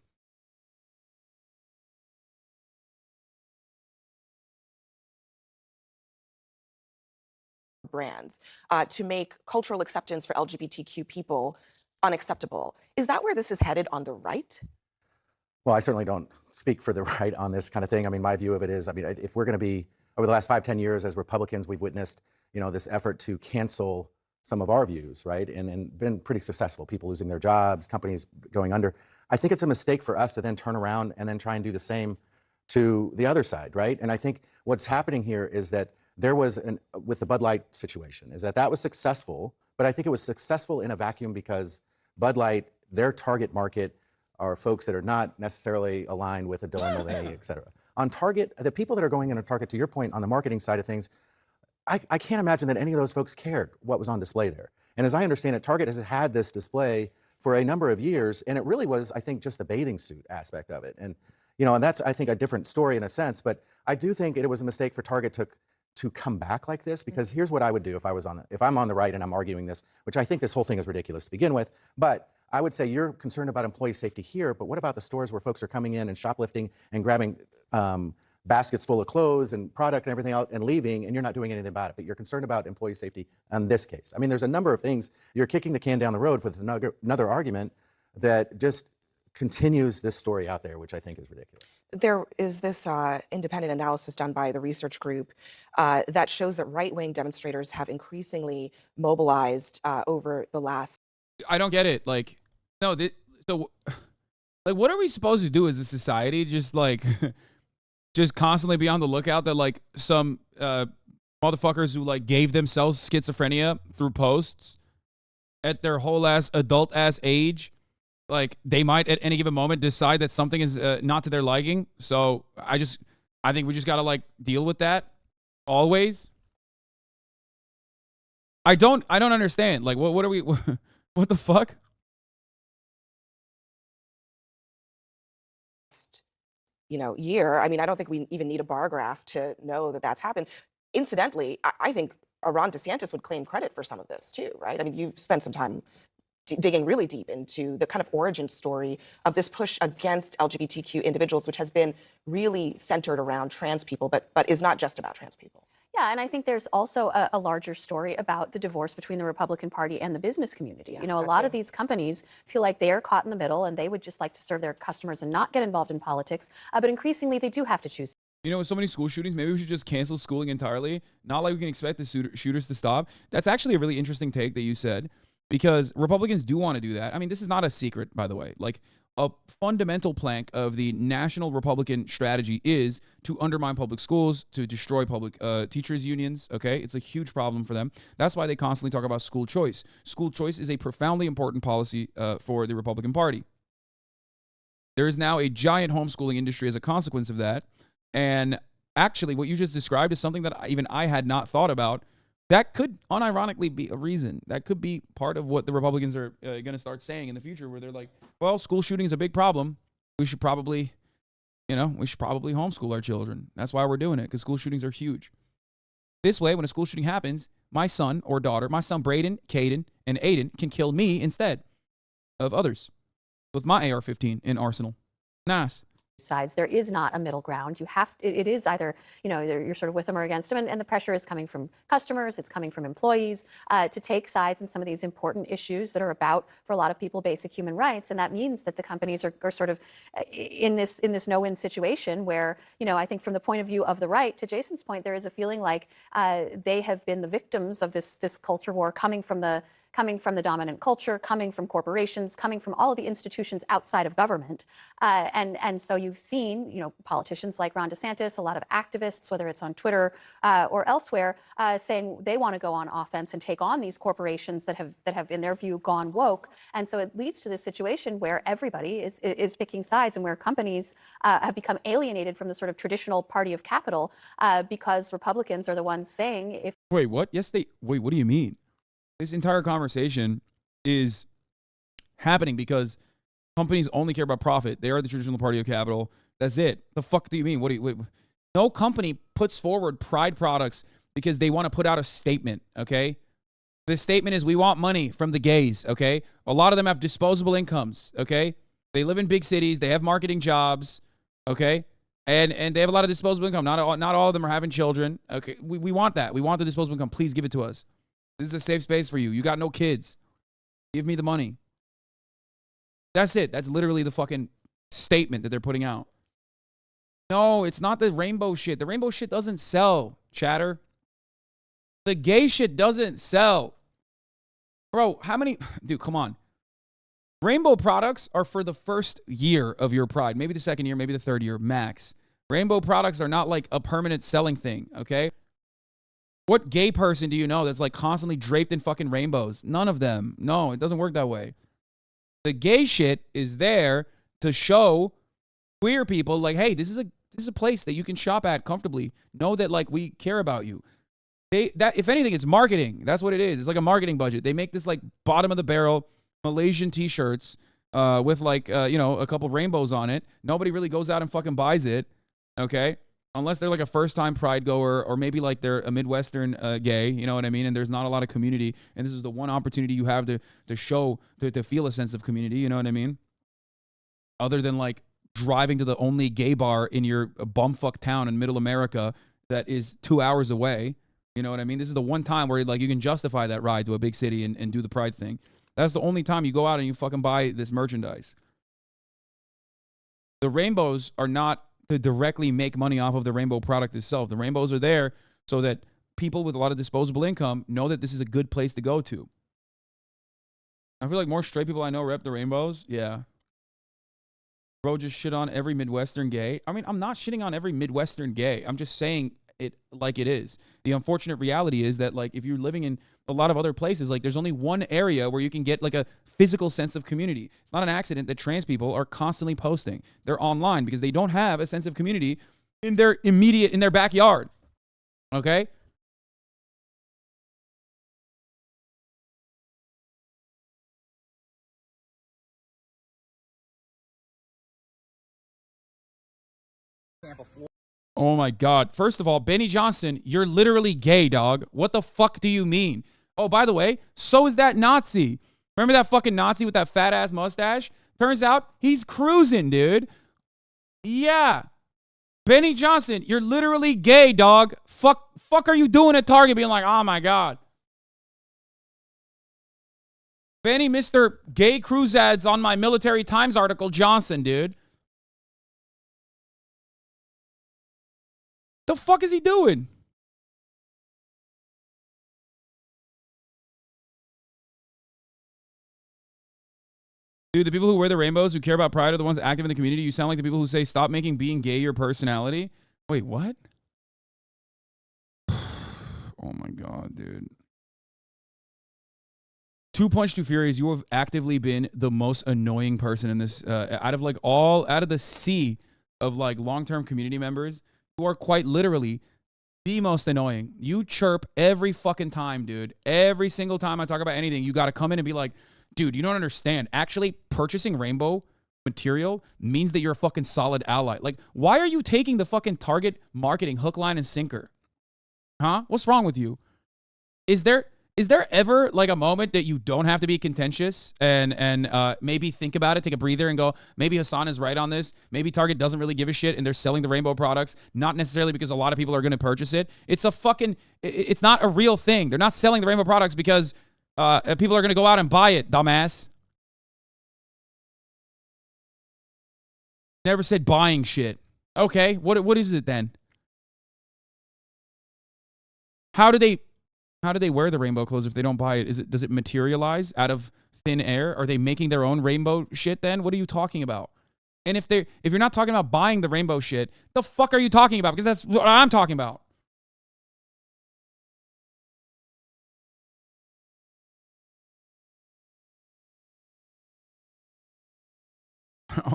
Brands to make cultural acceptance for LGBTQ people unacceptable. Is that where this is headed on the right? Well, I certainly don't speak for the right on this kind of thing. I mean, my view of it is, I mean, if we're going to be, over the last 5-10 years as Republicans, we've witnessed, you know, this effort to cancel some of our views, right? And been pretty successful, people losing their jobs, companies going under. I think it's a mistake for us to then turn around and then try and do the same to the other side, right? And I think what's happening here is that there was, with the Bud Light situation, is that was successful, but I think it was successful in a vacuum because Bud Light, their target market are folks that are not necessarily aligned with a Dylan Mulvaney, et cetera. On Target, the people that are going into Target, to your point, on the marketing side of things, I can't imagine that any of those folks cared what was on display there. And as I understand it, Target has had this display for a number of years, and it really was, I think, just the bathing suit aspect of it. And, you know, and that's, I think, a different story in a sense, but I do think it was a mistake for Target to come back like this, because here's what I would do if I'm on the right and I'm arguing this, which I think this whole thing is ridiculous to begin with, but I would say you're concerned about employee safety here, but what about the stores where folks are coming in and shoplifting and grabbing baskets full of clothes and product and everything else and leaving, and you're not doing anything about it, but you're concerned about employee safety in this case. I mean, there's a number of things. You're kicking the can down the road with another argument that just continues this story out there, which I think is ridiculous. There is this independent analysis done by the research group that shows that right-wing demonstrators have increasingly mobilized over the last. I don't get it. Like, no, so, like, what are we supposed to do as a society? Just like, just constantly be on the lookout that like some motherfuckers who like gave themselves schizophrenia through posts at their whole ass adult ass age, like they might at any given moment decide that something is not to their liking. So I think we just gotta like deal with that always. I don't understand. Like, what are we? What the fuck? Year. I mean, I don't think we even need a bar graph to know that that's happened. Incidentally, I think Ron DeSantis would claim credit for some of this too, right? I mean, you spent some time digging really deep into the kind of origin story of this push against LGBTQ individuals, which has been really centered around trans people, but is not just about trans people. Yeah, and I think there's also a larger story about the divorce between the Republican Party and the business community. You know, a lot of these companies feel like they are caught in the middle and they would just like to serve their customers and not get involved in politics, but increasingly they do have to choose. You know, with so many school shootings, maybe we should just cancel schooling entirely. Not like we can expect the shooters to stop. That's actually a really interesting take that you said, because Republicans do want to do that. I mean, this is not a secret, by the way. Like, a fundamental plank of the national Republican strategy is to undermine public schools, to destroy public teachers' unions, okay? It's a huge problem for them. That's why they constantly talk about school choice. School choice is a profoundly important policy for the Republican Party. There is now a giant homeschooling industry as a consequence of that. And actually, what you just described is something that even I had not thought about. That could unironically be a reason. That could be part of what the Republicans are going to start saying in the future, where they're like, well, school shooting is a big problem. We should probably homeschool our children. That's why we're doing it, because school shootings are huge. This way, when a school shooting happens, my son or daughter, my son Braden, Caden, and Aiden can kill me instead of others with my AR-15 in arsenal. Nice. Sides. There is not a middle ground. It is either, you're sort of with them or against them, and the pressure is coming from customers, it's coming from employees to take sides in some of these important issues that are about, for a lot of people, basic human rights. And that means that the companies are sort of in this no-win situation where, I think from the point of view of the right, to Jason's point, there is a feeling like they have been the victims of this culture war coming from the coming from the dominant culture, coming from corporations, coming from all of the institutions outside of government. And so you've seen, politicians like Ron DeSantis, a lot of activists, whether it's on Twitter or elsewhere, saying they want to go on offense and take on these corporations that have, in their view, gone woke. And so it leads to this situation where everybody is picking sides and where companies have become alienated from the sort of traditional party of capital because Republicans are the ones saying if. Wait, what? Wait, what do you mean? This entire conversation is happening because companies only care about profit. They are the traditional party of capital. That's it. The fuck do you mean? No company puts forward Pride products because they want to put out a statement, okay? The statement is we want money from the gays, okay? A lot of them have disposable incomes, okay? They live in big cities. They have marketing jobs, okay? And they have a lot of disposable income. Not all of them are having children, okay? We want that. We want the disposable income. Please give it to us. This is a safe space for you. You got no kids. Give me the money. That's it. That's literally the fucking statement that they're putting out. No, it's not the rainbow shit. The rainbow shit doesn't sell, chatter. The gay shit doesn't sell. Bro, how many... Dude, come on. Rainbow products are for the first year of your Pride. Maybe the second year, maybe the third year, max. Rainbow products are not like a permanent selling thing, okay? What gay person do you know that's like constantly draped in fucking rainbows? None of them. No, it doesn't work that way. The gay shit is there to show queer people like, hey, this is a place that you can shop at comfortably. Know that like we care about you. If anything, it's marketing. That's what it is. It's like a marketing budget. They make this like bottom of the barrel Malaysian t-shirts with like a couple rainbows on it. Nobody really goes out and fucking buys it, okay? Unless they're like a first-time Pride goer or maybe like they're a Midwestern gay, you know what I mean? And there's not a lot of community. And this is the one opportunity you have to show, to feel a sense of community, you know what I mean? Other than like driving to the only gay bar in your bumfuck town in middle America that is 2 hours away, you know what I mean? This is the one time where like you can justify that ride to a big city and do the Pride thing. That's the only time you go out and you fucking buy this merchandise. The rainbows are not to directly make money off of the rainbow product itself. The rainbows are there so that people with a lot of disposable income know that this is a good place to go to. I feel like more straight people I know rep the rainbows. Yeah. Bro, just shit on every Midwestern gay. I mean, I'm not shitting on every Midwestern gay. I'm just saying it like it is. The unfortunate reality is that like if you're living in a lot of other places, like there's only one area where you can get like a physical sense of community. It's not an accident that trans people are constantly posting. They're online because they don't have a sense of community in their in their backyard. Okay? Oh my God. First of all, Benny Johnson, you're literally gay, dog. What the fuck do you mean? Oh, by the way, so is that Nazi. Remember that fucking Nazi with that fat ass mustache? Turns out he's cruising, dude. Yeah. Benny Johnson, you're literally gay, dog. Fuck are you doing at Target being like, oh my God. Benny, Mr. Gay Cruise Ads on my Military Times article, Johnson, dude. The fuck is he doing? Dude, the people who wear the rainbows, who care about Pride, are the ones active in the community. You sound like the people who say, stop making being gay your personality. Wait, what? Oh my God, dude. Two Punch Two Furious, you have actively been the most annoying person in this, out of the sea of like long-term community members. You are quite literally the most annoying. You chirp every fucking time, dude. Every single time I talk about anything, you got to come in and be like, dude, you don't understand. Actually, purchasing rainbow material means that you're a fucking solid ally. Like, why are you taking the fucking Target marketing hook, line, and sinker? Huh? What's wrong with you? Is there ever like a moment that you don't have to be contentious and maybe think about it, take a breather and go, maybe Hasan is right on this. Maybe Target doesn't really give a shit and they're selling the rainbow products, not necessarily because a lot of people are going to purchase it. It's not a real thing. They're not selling the rainbow products because people are going to go out and buy it, dumbass. Never said buying shit. Okay, what is it then? How do they How do they wear the rainbow clothes if they don't buy it? Does it materialize out of thin air? Are they making their own rainbow shit then? What are you talking about? And if you're not talking about buying the rainbow shit, the fuck are you talking about? Because that's what I'm talking about.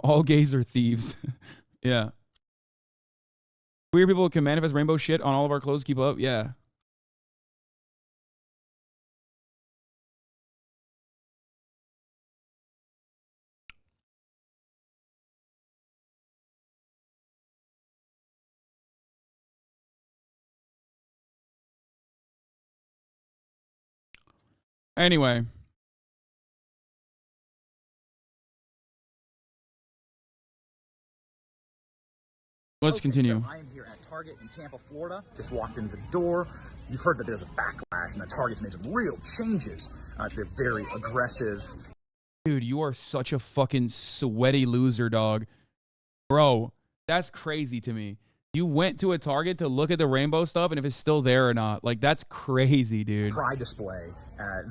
All gays are thieves. Yeah. Queer people can manifest rainbow shit on all of our clothes. Keep up. Yeah. Anyway. Let's continue. So I am here at Target in Tampa, Florida. Just walked into the door. You've heard that there's a backlash and that Target's made some real changes to their very aggressive. Dude, you are such a fucking sweaty loser, dog. Bro, that's crazy to me. You went to a Target to look at the rainbow stuff and if it's still there or not. Like, that's crazy, dude. Pride display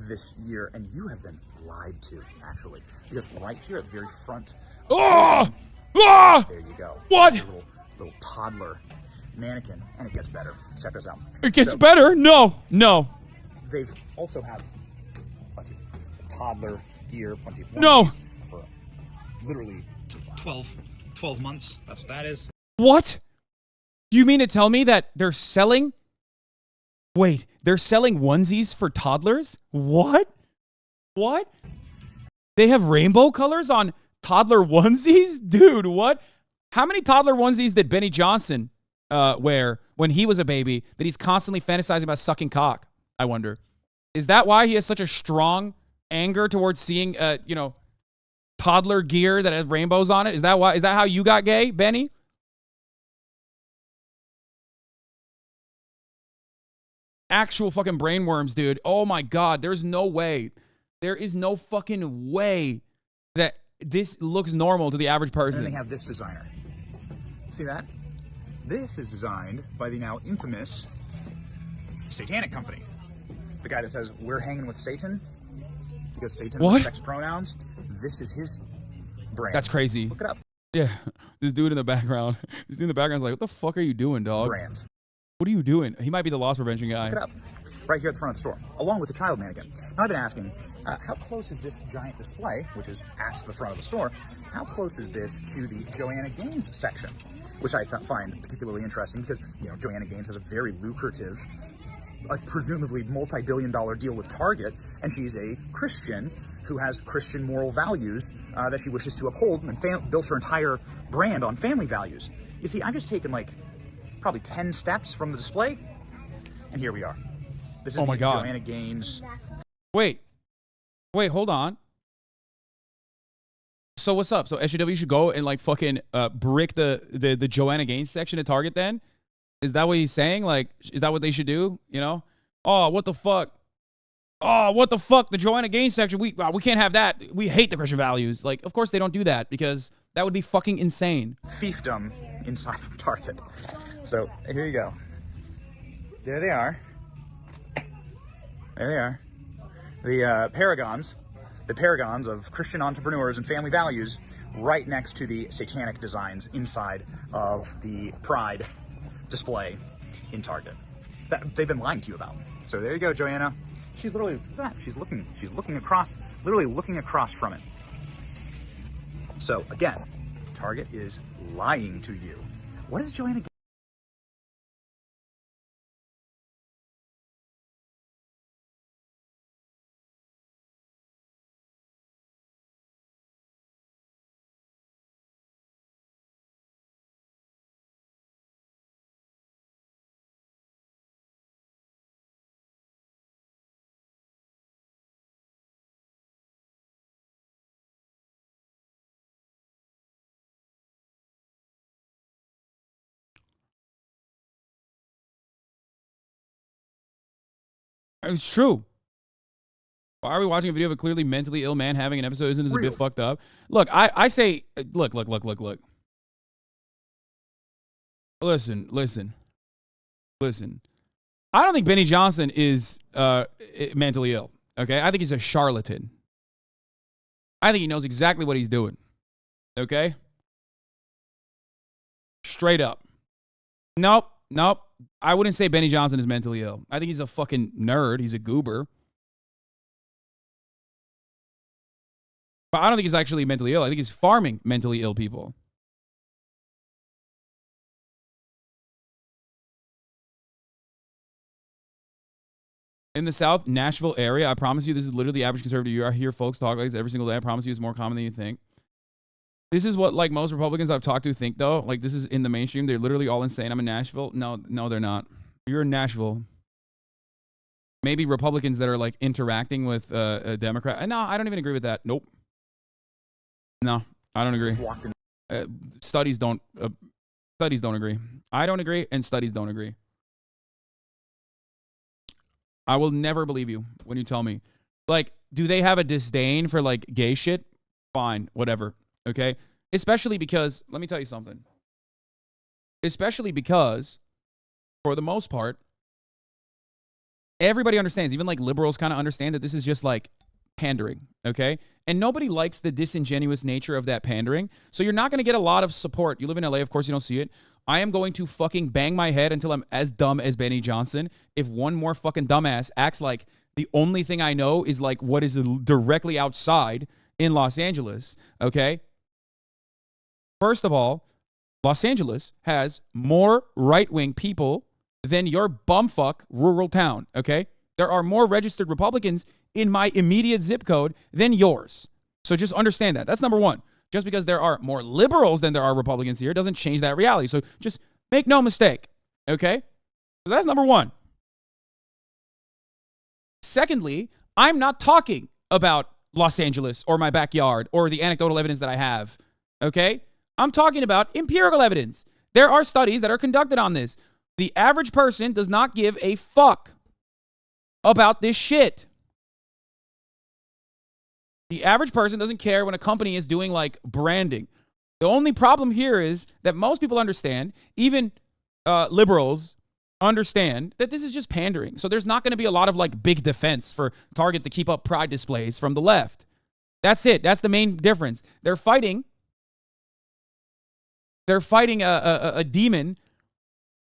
this year, and you have been lied to, actually. Because right here at the very front. Oh! Ah! There you go. What? Little toddler mannequin, and it gets better. Check this out. It gets better? No. They've also have plenty of toddler gear, plenty of no for literally 12 months. That's what that is. What? You mean to tell me that they're selling? Wait, they're selling onesies for toddlers? What? They have rainbow colors on toddler onesies? Dude, what? How many toddler onesies did Benny Johnson wear when he was a baby that he's constantly fantasizing about sucking cock? I wonder. Is that why he has such a strong anger towards seeing, toddler gear that has rainbows on it? Is that why? Is that how you got gay, Benny? Actual fucking brainworms, dude. Oh my God. There's no way. There is no fucking way that this looks normal to the average person. And then they have this designer. See that? This is designed by the now infamous Satanic Company. The guy that says, we're hanging with Satan because Satan respects pronouns. This is his brand. That's crazy. Look it up. Yeah. This dude in the background. This dude in the background's like, what the fuck are you doing, dog? Brand. What are you doing? He might be the loss prevention guy. Look it up. Right here at the front of the store, along with the child mannequin. Now, I've been asking, how close is this giant display, which is at the front of the store, how close is this to the Joanna Gaines section? Which I find particularly interesting because, Joanna Gaines has a very lucrative, presumably multi-billion-dollar deal with Target, and she's a Christian who has Christian moral values that she wishes to uphold and built her entire brand on family values. You see, I've just taken probably 10 steps from the display, and here we are. This is the Joanna Gaines. Wait, hold on. So what's up? So SJW should go and fucking brick the Joanna Gaines section at Target then? Is that what he's saying? Is that what they should do? Oh, what the fuck? Oh, what the fuck? The Joanna Gaines section, we can't have that. We hate the Christian values. Of course they don't do that because that would be fucking insane. Fiefdom inside of Target. So here you go. There they are. There they are. The paragons of Christian entrepreneurs and family values right next to the satanic designs inside of the Pride display in Target that they've been lying to you about. So there you go, Joanna. She's literally, she's looking across, literally looking across from it. So again, Target is lying to you. What is Joanna? It's true. Why are we watching a video of a clearly mentally ill man having an episode? Isn't this a bit fucked up? Look, I say, look. Listen. I don't think Benny Johnson is mentally ill. Okay, I think he's a charlatan. I think he knows exactly what he's doing. Okay, straight up. Nope. I wouldn't say Benny Johnson is mentally ill. I think he's a fucking nerd. He's a goober. But I don't think he's actually mentally ill. I think he's farming mentally ill people. In the South Nashville area, I promise you, this is literally the average conservative. You hear folks talk like this every single day. I promise you, it's more common than you think. This is what like most Republicans I've talked to think, though. Like, this is in the mainstream. They're literally all insane. I'm in Nashville. No, they're not. You're in Nashville. Maybe Republicans that are like interacting with a Democrat. No, I don't even agree with that. Nope. No, I don't agree. Studies don't agree. I don't agree, and studies don't agree. I will never believe you when you tell me. Like, do they have a disdain for like gay shit? Fine, whatever. Okay? Especially because, let me tell you something. Especially because, for the most part, everybody understands, even like liberals kind of understand that this is just like pandering, okay? And nobody likes the disingenuous nature of that pandering. So you're not going to get a lot of support. You live in LA, of course you don't see it. I am going to fucking bang my head until I'm as dumb as Benny Johnson if one more fucking dumbass acts like the only thing I know is like what is directly outside in Los Angeles, okay? First of all, Los Angeles has more right-wing people than your bumfuck rural town, okay? There are more registered Republicans in my immediate zip code than yours. So just understand that. That's number one. Just because there are more liberals than there are Republicans here doesn't change that reality. So just make no mistake, okay? So that's number one. Secondly, I'm not talking about Los Angeles or my backyard or the anecdotal evidence that I have, okay? I'm talking about empirical evidence. There are studies that are conducted on this. The average person does not give a fuck about this shit. The average person doesn't care when a company is doing like branding. The only problem here is that most people understand, even liberals understand, that this is just pandering. So there's not going to be a lot of like big defense for Target to keep up pride displays from the left. That's it. That's the main difference. They're fighting a demon.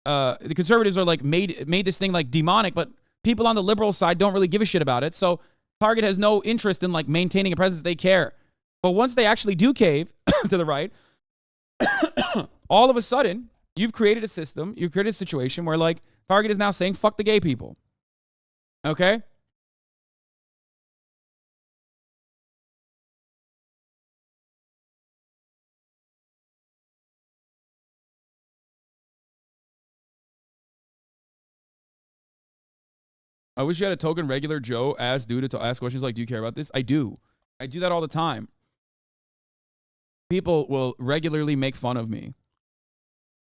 The conservatives are like made this thing like demonic, but people on the liberal side don't really give a shit about it. So Target has no interest in like maintaining a presence. They care. But once they actually do cave to the right, all of a sudden, you've created a system, you've created a situation where like Target is now saying, fuck the gay people. Okay? I wish you had a token regular Joe ass dude to ask questions like, do you care about this? I do. I do that all the time. People will regularly make fun of me.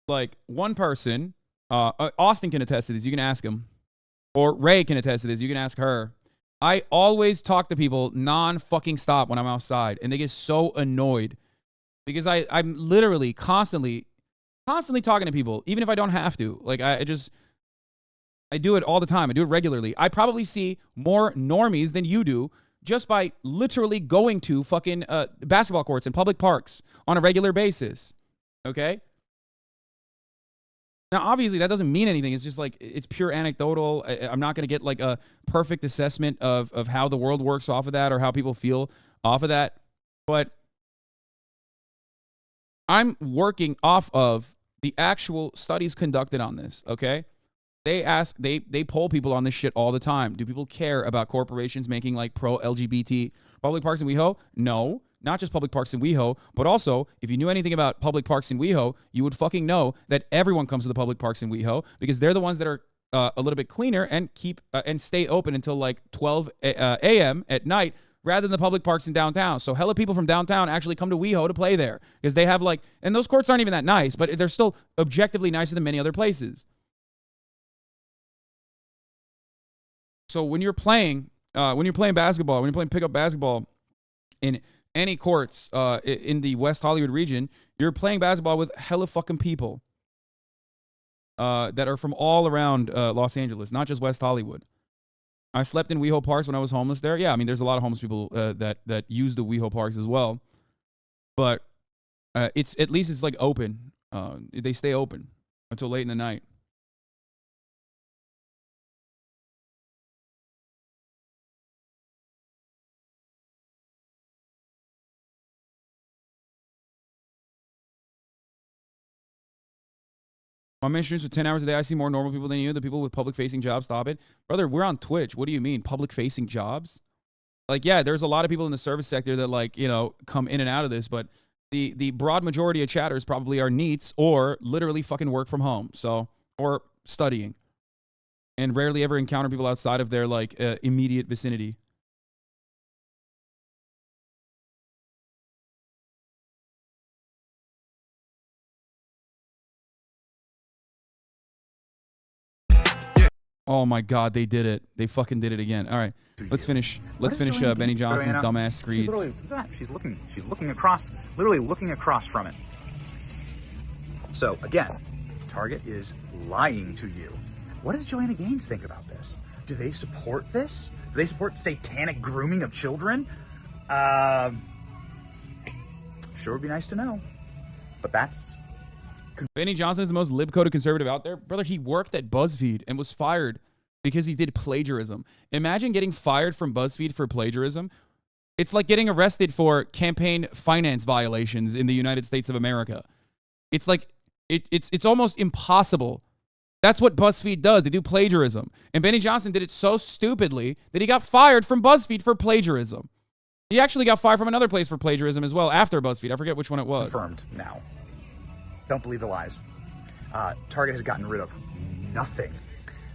Like one person, Austin can attest to this. You can ask him. Or Ray can attest to this. You can ask her. I always talk to people non-fucking stop when I'm outside. And they get so annoyed. Because I'm literally constantly talking to people. Even if I don't have to. Like I do it all the time. I do it regularly. I probably see more normies than you do just by literally going to fucking basketball courts and public parks on a regular basis. Okay? Now, obviously, that doesn't mean anything. It's just like, it's pure anecdotal. I'm not going to get like a perfect assessment of how the world works off of that or how people feel off of that. But I'm working off of the actual studies conducted on this, okay? They poll people on this shit all the time. Do people care about corporations making like pro-LGBT public parks in WeHo? No, not just public parks in WeHo, but also if you knew anything about public parks in WeHo, you would fucking know that everyone comes to the public parks in WeHo because they're the ones that are a little bit cleaner and keep and stay open until like 12 a.m. at night rather than the public parks in downtown. So hella people from downtown actually come to WeHo to play there because they have like, and those courts aren't even that nice, but they're still objectively nicer than many other places. So when you're playing basketball, when you're playing pickup basketball in any courts in the West Hollywood region, you're playing basketball with hella fucking people. that are from all around Los Angeles, not just West Hollywood. I slept in WeHo Parks when I was homeless there. Yeah, I mean, there's a lot of homeless people that use the WeHo Parks as well. But it's at least it's like open. They stay open until late in the night. My man streams for 10 hours a day. I see more normal people than you. The people with public-facing jobs, stop it. Brother, we're on Twitch. What do you mean, public-facing jobs? Like, yeah, there's a lot of people in the service sector that, like, you know, come in and out of this, but the broad majority of chatters probably are NEETs or literally fucking work from home, so, or studying, and rarely ever encounter people outside of their, like, immediate vicinity. Oh my God, they did it. They fucking did it again. All right, let's finish. Let's finish Benny Johnson's dumbass screeds. She's looking across, literally looking across from it. So again, Target is lying to you. What does Joanna Gaines think about this? Do they support this? Do they support satanic grooming of children? Sure would be nice to know. But that's... Benny Johnson is the most lib-coded conservative out there. Brother, he worked at BuzzFeed and was fired because he did plagiarism. Imagine getting fired from BuzzFeed for plagiarism. It's like getting arrested for campaign finance violations in the United States of America. It's like, it's almost impossible. That's what BuzzFeed does. They do plagiarism. And Benny Johnson did it so stupidly that he got fired from BuzzFeed for plagiarism. He actually got fired from another place for plagiarism as well after BuzzFeed. I forget which one it was. Confirmed now. Don't believe the lies. Target has gotten rid of nothing.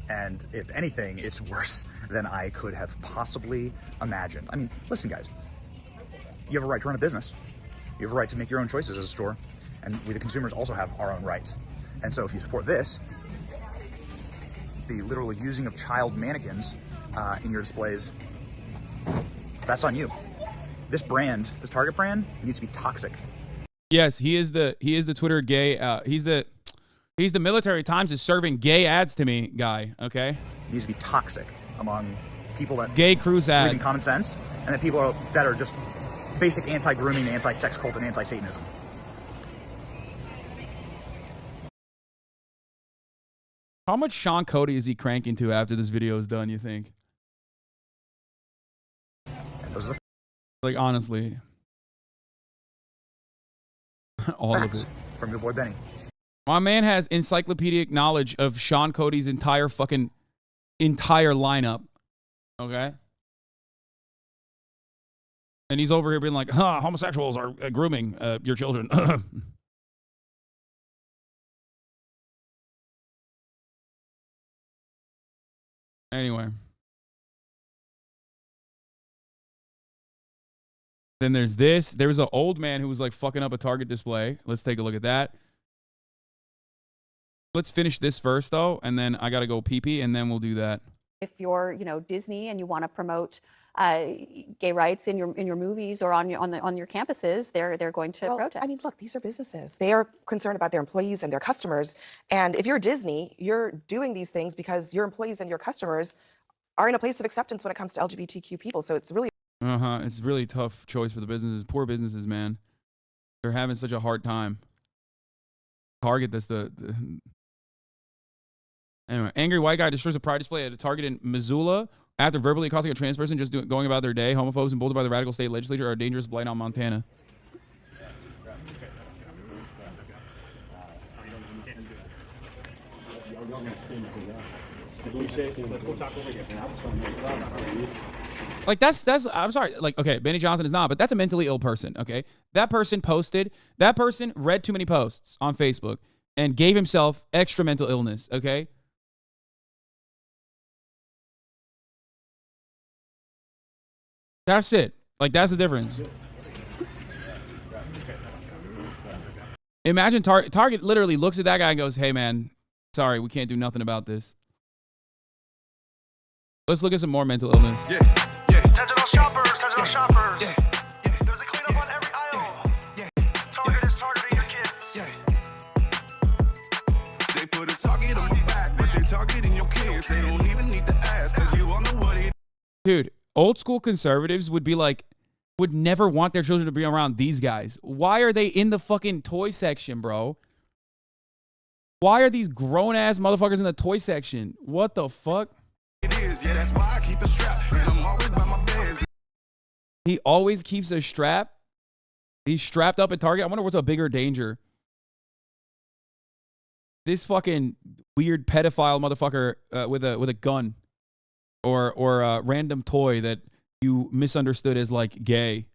And if anything, it's worse than I could have possibly imagined. I mean, listen, guys. You have a right to run a business. You have a right to make your own choices as a store. And we, the consumers, also have our own rights. And so if you support this, the literal using of child mannequins in your displays, that's on you. This brand, this Target brand, needs to be toxic. Yes, he is the Twitter gay. He's the Military Times is serving gay ads to me guy. Okay, he needs to be toxic among people that gay cruise ads, believe in common sense, and then people that are just basic anti-grooming, anti-sex cult, and anti-Satanism. How much Sean Cody is he cranking to after this video is done? You think? Those are the like honestly. All facts of it. From your boy Benny. My man has encyclopedic knowledge of Sean Cody's entire lineup. Okay? And he's over here being like, homosexuals are grooming your children. Anyway. Then there's this. There was an old man who was like fucking up a Target display. Let's take a look at that. Let's finish this first though, and then I gotta go pee-pee, and then we'll do that. If you're, Disney and you want to promote gay rights in your movies or on your campuses, they're going to protest. I mean, look, these are businesses. They are concerned about their employees and their customers. And if you're Disney, you're doing these things because your employees and your customers are in a place of acceptance when it comes to LGBTQ people. So it's really It's a really tough choice for the businesses. Poor businesses, man. They're having such a hard time. Target, that's the... Anyway, angry white guy destroys a pride display at a Target in Missoula after verbally accosting a trans person just going about their day. Homophobes emboldened by the radical state legislature are a dangerous blight on Montana. Like that's I'm sorry, like, okay, Benny Johnson is not, but that's a mentally ill person, okay? That person read too many posts on Facebook and gave himself extra mental illness, okay? That's it. Like, that's the difference. Imagine Target literally looks at that guy and goes, hey, man, sorry, we can't do nothing about this. Let's look at some more mental illness. Yeah. Digital shoppers. Yeah. There's a cleanup on every aisle. Yeah. Target is targeting your kids. Yeah. They put a target Old school conservatives would be like, would never want their children to be around these guys. Why are they in the fucking toy section, bro? Why are these grown-ass motherfuckers in the toy section? What the fuck? It is, yeah, that's why I keep a strap. And I'm always by my beds. He always keeps a strap. He's strapped up at Target. I wonder what's a bigger danger. This fucking weird pedophile motherfucker with a gun, or a random toy that you misunderstood as like gay.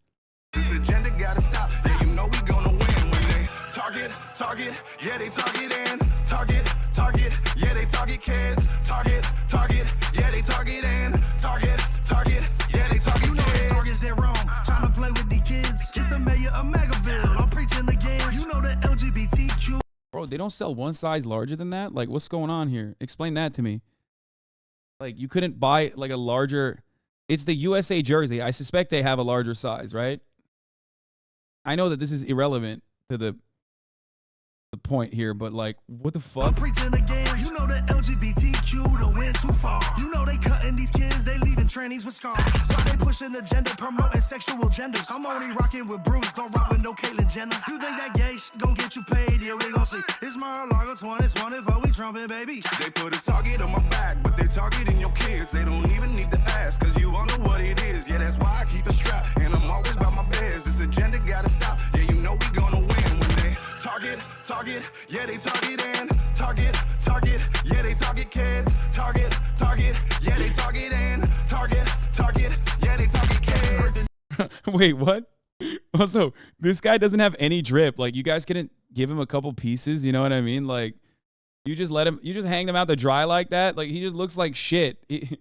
This agenda gotta stop. Yeah, you know we gonna win when they target, yeah, they target and target, yeah, they target kids. Target, yeah, they target and target, yeah, they target. You know they targets their own. Trying to play with the kids. It's the mayor of Megaville. I'm preaching again. You know the LGBTQ. Bro, they don't sell one size larger than that? Like, what's going on here? Explain that to me. Like, you couldn't buy like a larger... It's the USA jersey. I suspect they have a larger size, right? I know that this is irrelevant to the point here, but like, what the fuck? I'm preaching again. You know the LGBTQ don't win too far. You know they cutting these kids, they leaving trannies with scars. Why they pushing the agenda, promoting sexual genders? I'm only rocking with Bruce, don't rock with no Caitlyn Jenner. You think that gay shit gon' get you paid? Yeah, we gon' see. It's Mar-a-Lago 2024, we trumping, baby. They put a target on my back, but they targeting your kids. They don't even need to ask, cause you all know what it is. Yeah, that's why I keep a strap, and I'm always by my beds. This agenda gotta stop. Yeah, you know we gonna win when they target, yeah, they target and target, yeah, they target kids. Target, yeah, they target and target, yeah, they target kids. Wait, what? Also, this guy doesn't have any drip. Like, you guys couldn't give him a couple pieces, you know what I mean? Like, you just let him, you just hang him out to dry like that. Like, he just looks like shit. He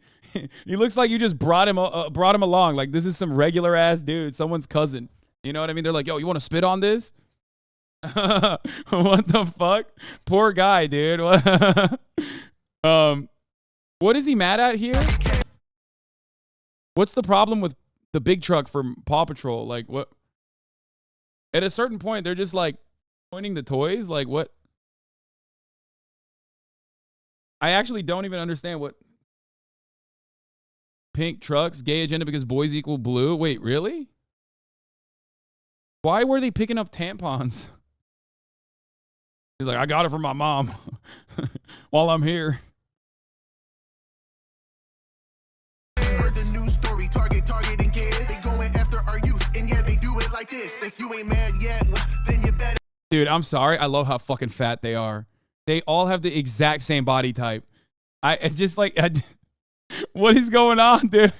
looks like you just brought him along. Like, this is some regular ass dude, someone's cousin. You know what I mean? They're like, yo, you want to spit on this? What the fuck? Poor guy, dude. What is he mad at here? What's the problem with the big truck from Paw Patrol? Like, what? At a certain point, they're just like pointing the toys. Like, what? I actually don't even understand what. Pink trucks, gay agenda because boys equal blue. Wait, really? Why were they picking up tampons? He's like, I got it from my mom while I'm here. Heard the news story, targeting kids. They going after our youth, and yeah, they do it like this. If you ain't mad yet, then you better. Dude, I'm sorry. I love how fucking fat they are. They all have the exact same body type. What is going on, dude?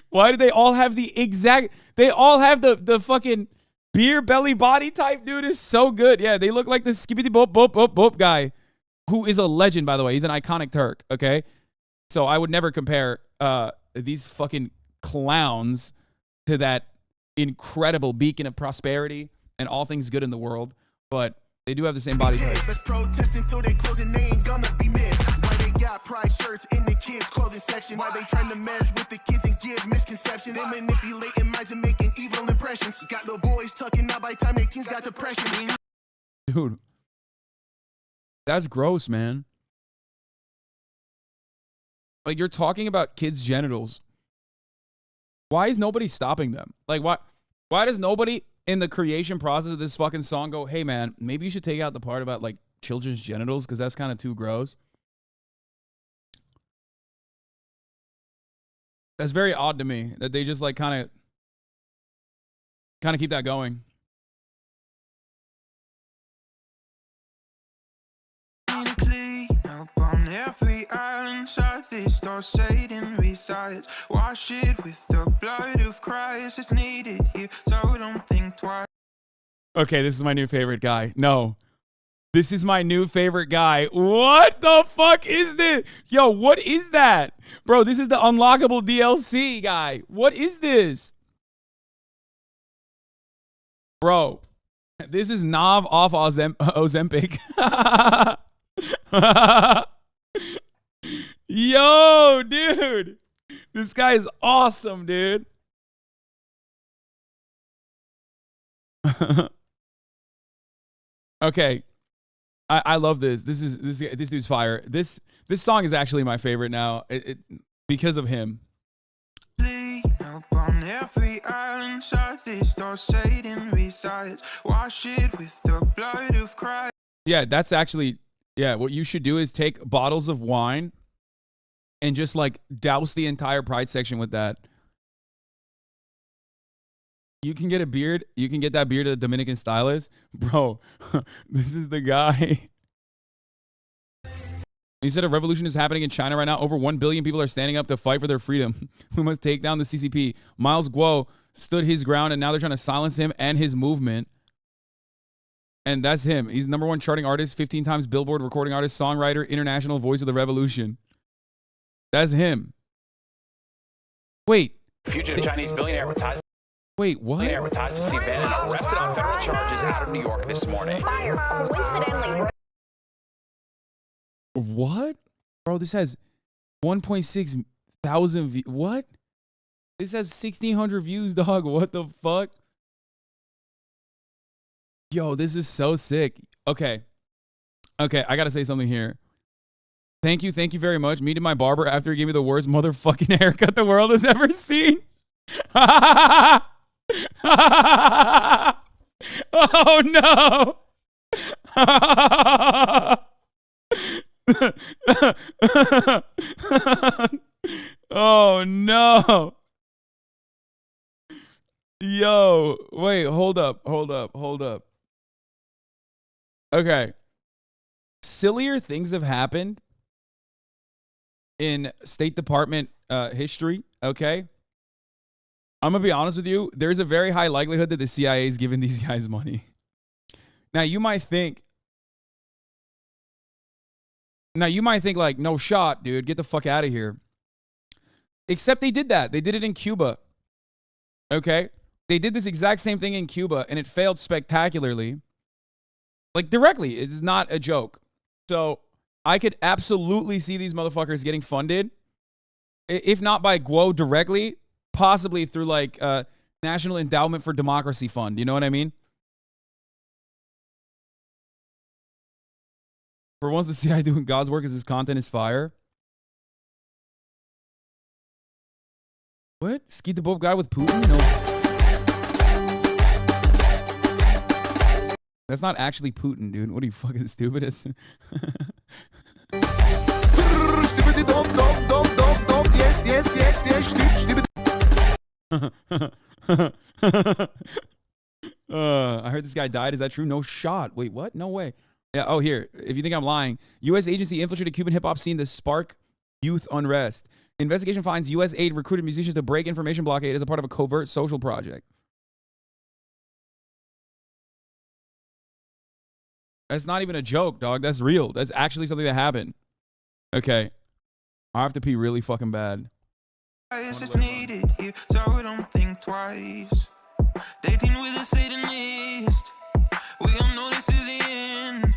Why do they all have the exact... They all have the fucking beer belly body type, dude. Is so good. Yeah, they look like the skibbity bop bop bop bop guy, who is a legend, by the way. He's an iconic Turk, okay? So I would never compare these fucking clowns to that incredible beacon of prosperity and all things good in the world. But they do have the same body type. Let's protest until they closing, they ain't gonna be missed. Why they got pride shirts in the kids' clothing section? Why they trying to mess with the kids and give misconceptions? They manipulating minds and making evil impressions. Got the boys tucking out by the time their kids got depression. Dude, that's gross, man. Like, you're talking about kids' genitals. Why is nobody stopping them? Like, why does nobody in the creation process of this fucking song go, hey, man, maybe you should take out the part about, like, children's genitals because that's kind of too gross? That's very odd to me that they just, like, kind of keep that going. On every island, southeast or Satan resides. Wash it with the blood of Christ. It's needed here, so don't think twice. Okay, this is my new favorite guy. No. This is my new favorite guy. What the fuck is this? Yo, what is that? Bro, this is the unlockable DLC guy. What is this? Bro, this is Nav off Ozempic. Yo, dude. This guy is awesome, dude. Okay. I love this. This dude's fire. This song is actually my favorite now. Because of him. On every island side, this door Satan resides. Wash it with the blood of Christ. Yeah, that's actually, yeah, what you should do is take bottles of wine and just like douse the entire Pride section with that. You can get a beard. You can get that beard at the Dominican stylist. Bro, this is the guy. He said a revolution is happening in China right now. Over 1 billion people are standing up to fight for their freedom. We must take down the CCP. Miles Guo stood his ground, and now they're trying to silence him and his movement. And that's him. He's #1 charting artist, 15 times Billboard recording artist, songwriter, international voice of the revolution. That's him. Wait. Fugitive Chinese billionaire advertised. Wait, what? Billionaire advertised to Steve Bannon, arrested on federal charges out of New York this morning. Fire coincidentally. What? Bro, this has 1.6 thousand views. What? This has 1,600 views, dog. What the fuck? Yo, this is so sick. Okay. Okay, I gotta say something here. Thank you very much. Meeting my barber after he gave me the worst motherfucking haircut the world has ever seen. Oh no. Oh no. Yo, wait, hold up. Okay. Sillier things have happened in State Department history, okay? I'm going to be honest with you. There's a very high likelihood that the CIA is giving these guys money. Now, you might think like, no shot, dude. Get the fuck out of here. Except they did that. They did it in Cuba. Okay? They did this exact same thing in Cuba, and it failed spectacularly. Like, directly. It's not a joke. So, I could absolutely see these motherfuckers getting funded. If not by Guo directly, possibly through, like, National Endowment for Democracy Fund. You know what I mean? For once, the CIA doing God's work as his content is fire. What? Skeet the Boat guy with Putin? No. That's not actually Putin, dude. What are you, fucking stupid? I heard this guy died. Is that true? No shot. Wait, what? No way. Yeah. Oh, here. If you think I'm lying, U.S. agency infiltrated Cuban hip hop scene to spark youth unrest. Investigation finds U.S. aid recruited musicians to break information blockade as a part of a covert social project. That's not even a joke, dog. That's real. That's actually something that happened. Okay. I have to pee really fucking bad. It's needed here, so I don't think twice. Dating with a Satanist. We all know this is the end.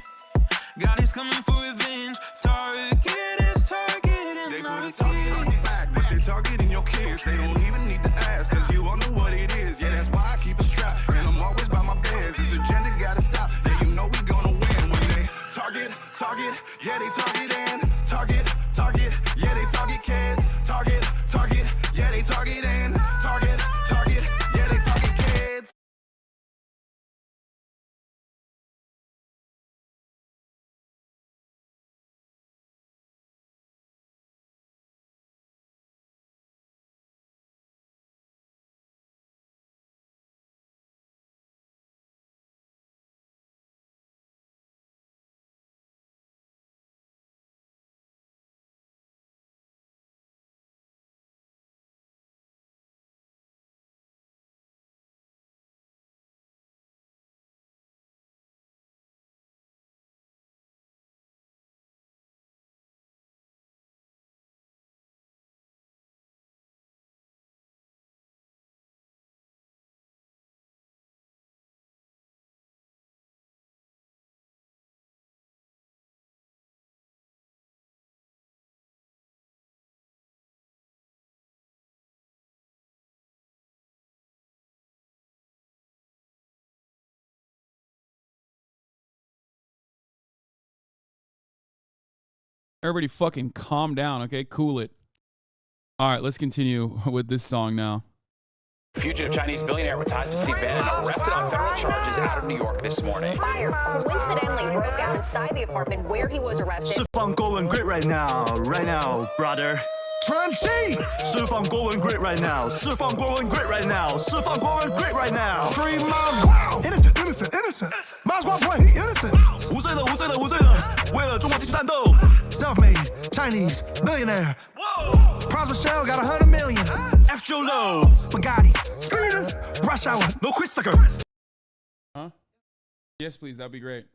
God is coming for revenge. Target is targeting. They put a target on your back, but they're targeting your kids. They don't even need to ask, cause you all know what it is. Yeah, that's why I keep a strap, and I'm always by my beds. This agenda gotta stop. Yeah, you know we gonna win when they target, yeah, they target and target, yeah, they target kids. Target, yeah, they target and target, yeah, they target kids. Everybody fucking calm down, okay? Cool it. All right, let's continue with this song now. Fugitive Chinese billionaire Matthias Steve Bannon arrested on federal charges out of New York this morning. Fire coincidentally broke out inside the apartment where he was arrested. I'm going great right now, brother. Trunchy! I'm going great right now. I'm going great right now. I'm going great right now. 3 miles, wow! Innocent, innocent, innocent. Miles, wow, boy, he innocent. 无罪的，无罪的，无罪的，为了中国继续战斗。Self-made, Chinese, billionaire. Whoa! Prosper Shell got 100 million. F. Joe Low, Bugatti, speeding, rush hour, no quick sticker. Huh? Yes, please. That'd be great.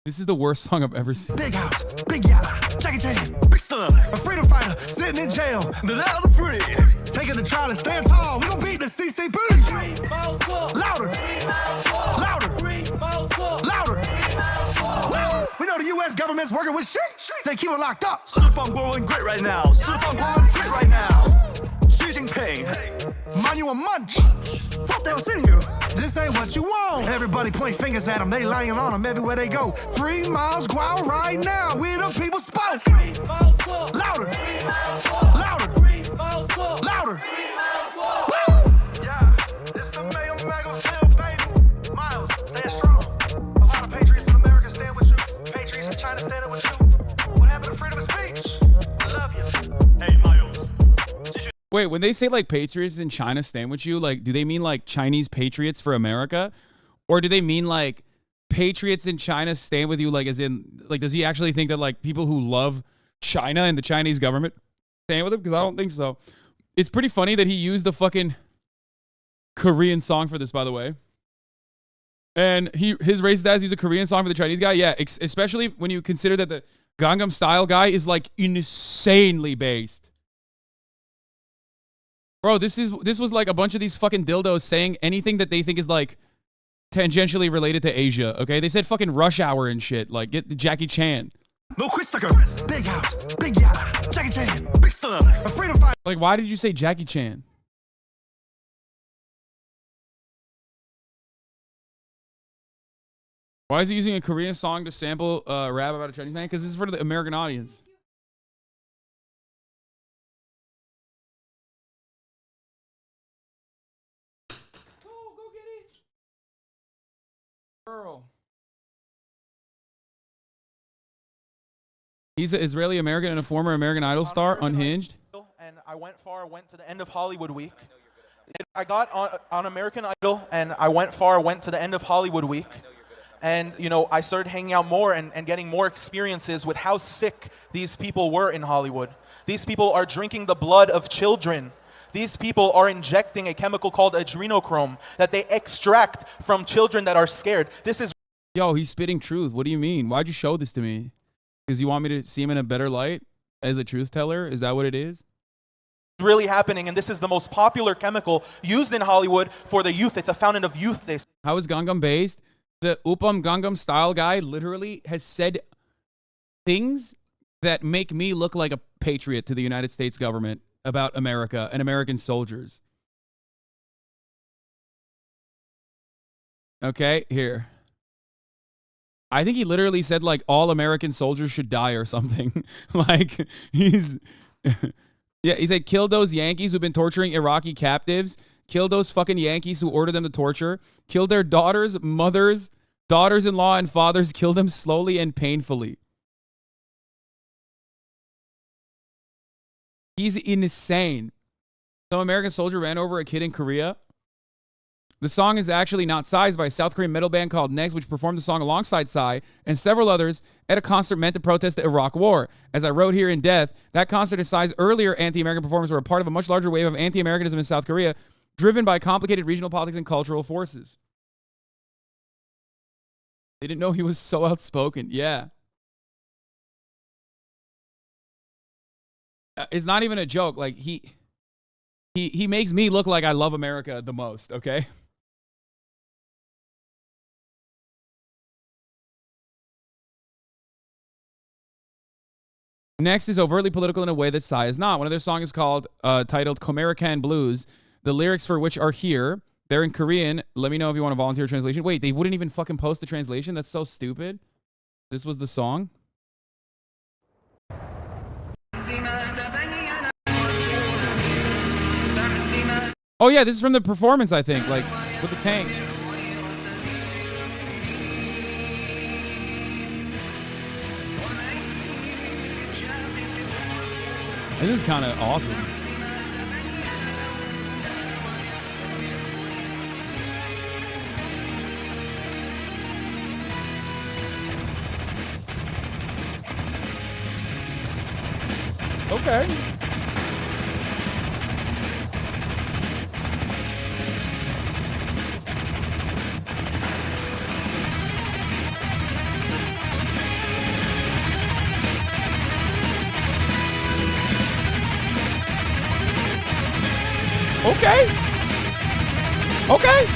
This is the worst song I've ever seen. Big house, big yacht, Jackie Chan, big stunner, a freedom fighter, sitting in jail, the land of the free. Taking the trial and stand tall, we gon' beat the CCP. Louder, louder, louder. Woo! We know the U.S. government's working with shit. They keep it locked up. I'm going great right now. I'm going great right now. Xi Jinping, mind you a munch. Fuck that was in here. This ain't what you want. Everybody point fingers at them. They lying on them everywhere they go. 3 miles, go out right now. We the people spoke. Louder. Louder. Louder. Woo! Yeah, this the Mayo Mago Phil, baby. Miles, stand strong. A lot of patriots in America stand with you. Patriots in China stand with you. What happened to freedom of speech? I love you. Hey, Miles. Wait, when they say like patriots in China stand with you, like do they mean like Chinese patriots for America? Or do they mean like patriots in China stand with you, like as in, like does he actually think that like people who love China and the Chinese government stand with him? Because I don't think so. It's pretty funny that he used the fucking Korean song for this, by the way. And his racist ass used a Korean song for the Chinese guy. Yeah, especially when you consider that the Gangnam Style guy is like insanely based. Bro, this was like a bunch of these fucking dildos saying anything that they think is like tangentially related to Asia, okay? They said fucking Rush Hour and shit, like get Jackie Chan. No quick sticker. Big house, big yacht, Jackie Chan, big stunner, a freedom fighter. Like, why did you say Jackie Chan? Why is he using a Korean song to sample rap about a Chinese man? Because this is for the American audience. Girl. He's an Israeli American and a former American Idol star, Unhinged. And I went far, went to the end of Hollywood Week. I got on American Idol, and I went far, went to the end of Hollywood Week. And, you know, I started hanging out more and getting more experiences with how sick these people were in Hollywood. These people are drinking the blood of children. These people are injecting a chemical called adrenochrome that they extract from children that are scared. This is... Yo, he's spitting truth. What do you mean? Why'd you show this to me? Because you want me to see him in a better light as a truth teller? Is that what it is? really happening, and this is the most popular chemical used in Hollywood for the youth. It's a fountain of youth, they say. How is Gangnam based? The Upam Gangnam Style guy literally has said things that make me look like a patriot to the United States government about America and American soldiers. Okay, here. I think he literally said, like, all American soldiers should die or something. Like, he's... Yeah, he said, kill those Yankees who've been torturing Iraqi captives. Kill those fucking Yankees who ordered them to torture. Kill their daughters, mothers, daughters-in-law, and fathers. Kill them slowly and painfully. He's insane. Some American soldier ran over a kid in Korea. The song is actually not Psy's by a South Korean metal band called Next, which performed the song alongside Psy and several others at a concert meant to protest the Iraq War. As I wrote here in Death, that concert and Psy's earlier anti-American performers were a part of a much larger wave of anti-Americanism in South Korea, driven by complicated regional politics and cultural forces. They didn't know he was so outspoken. Yeah. It's not even a joke. Like, he makes me look like I love America the most, okay? Next is overtly political in a way that Psy is not. One of their songs is called, titled Comerican Blues, the lyrics for which are here. They're in Korean. Let me know if you want to volunteer translation. Wait, they wouldn't even fucking post the translation? That's so stupid. This was the song? Oh yeah, this is from the performance, I think, like with the tank. This is kind of awesome. Okay. Okay. Okay.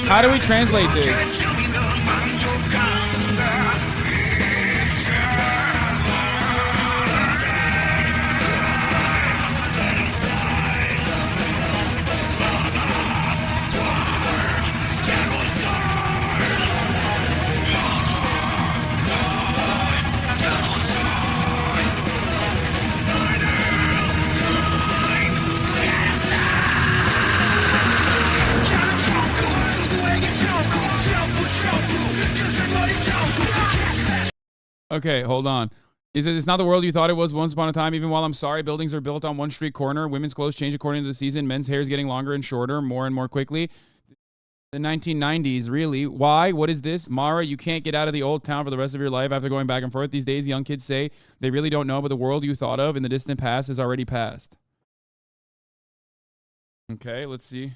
How do we translate this? Okay, hold on. It's not the world you thought it was once upon a time. Even while I'm sorry, buildings are built on one street corner. Women's clothes change according to the season. Men's hair is getting longer and shorter, more and more quickly. The 1990s, really? Why? What is this? Mara, you can't get out of the old town for the rest of your life after going back and forth. These days, young kids say they really don't know, but the world you thought of in the distant past is already past. Okay, let's see.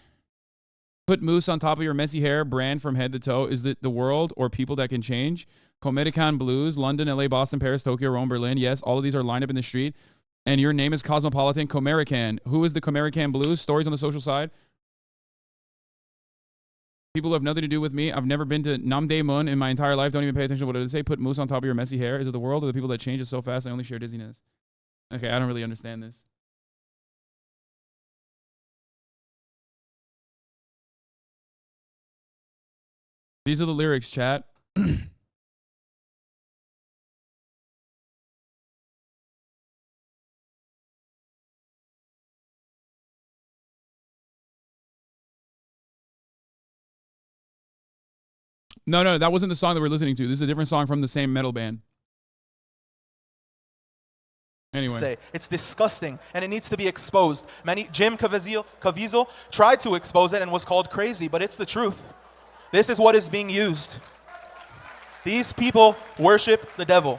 Put mousse on top of your messy hair, brand from head to toe. Is it the world or people that can change? Comedican Blues, London, LA, Boston, Paris, Tokyo, Rome, Berlin. Yes, all of these are lined up in the street. And your name is Cosmopolitan Comerican. Who is the Comerican Blues? Stories on the social side. People who have nothing to do with me. I've never been to Namdaemun in my entire life. Don't even pay attention to what it say. Put mousse on top of your messy hair. Is it the world or the people that change it so fast I only share dizziness? Okay, I don't really understand this. These are the lyrics, chat. No, that wasn't the song that we're listening to. This is a different song from the same metal band. Anyway. It's disgusting, and it needs to be exposed. Jim Caviezel tried to expose it and was called crazy, but it's the truth. This is what is being used. These people worship the devil.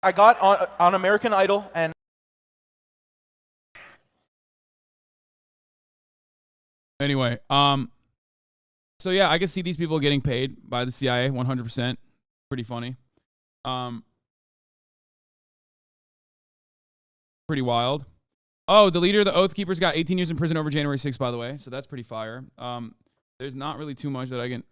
I got on American Idol, and anyway, so yeah, I can see these people getting paid by the CIA 100%. Pretty funny. Pretty wild. Oh, the leader of the Oath Keepers got 18 years in prison over January 6th, by the way. So that's pretty fire. There's not really too much that I can...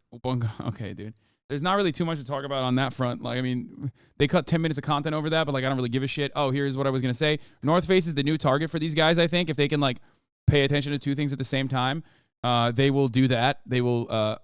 Okay, dude. There's not really too much to talk about on that front. Like, I mean, they cut 10 minutes of content over that, but like, I don't really give a shit. Oh, here's what I was going to say. North Face is the new target for these guys, I think. If they can, like, pay attention to two things at the same time, they will do that. They will,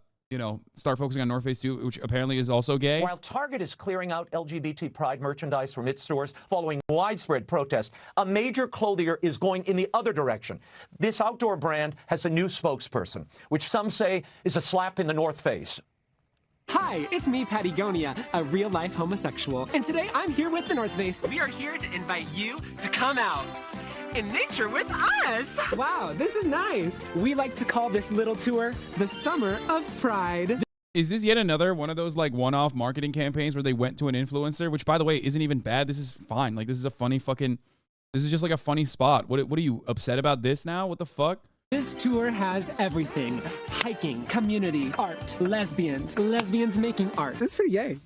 start focusing on North Face too, which apparently is also gay. While Target is clearing out LGBT pride merchandise from its stores following widespread protest, a major clothier is going in the other direction. This outdoor brand has a new spokesperson, which some say is a slap in the North Face. Hi, it's me, Patagonia, a real-life homosexual. And today I'm here with the North Face. We are here to invite you to come out in nature with us. Wow, this is nice. We like to call this little tour the Summer of Pride. Is this yet another one of those like one-off marketing campaigns where they went to an influencer, which by the way isn't even bad? This is fine. Like, this is a funny this is just like a funny spot. What are you upset about this now? What the fuck? This tour has everything: hiking, community, art, lesbians making art. That's pretty gay.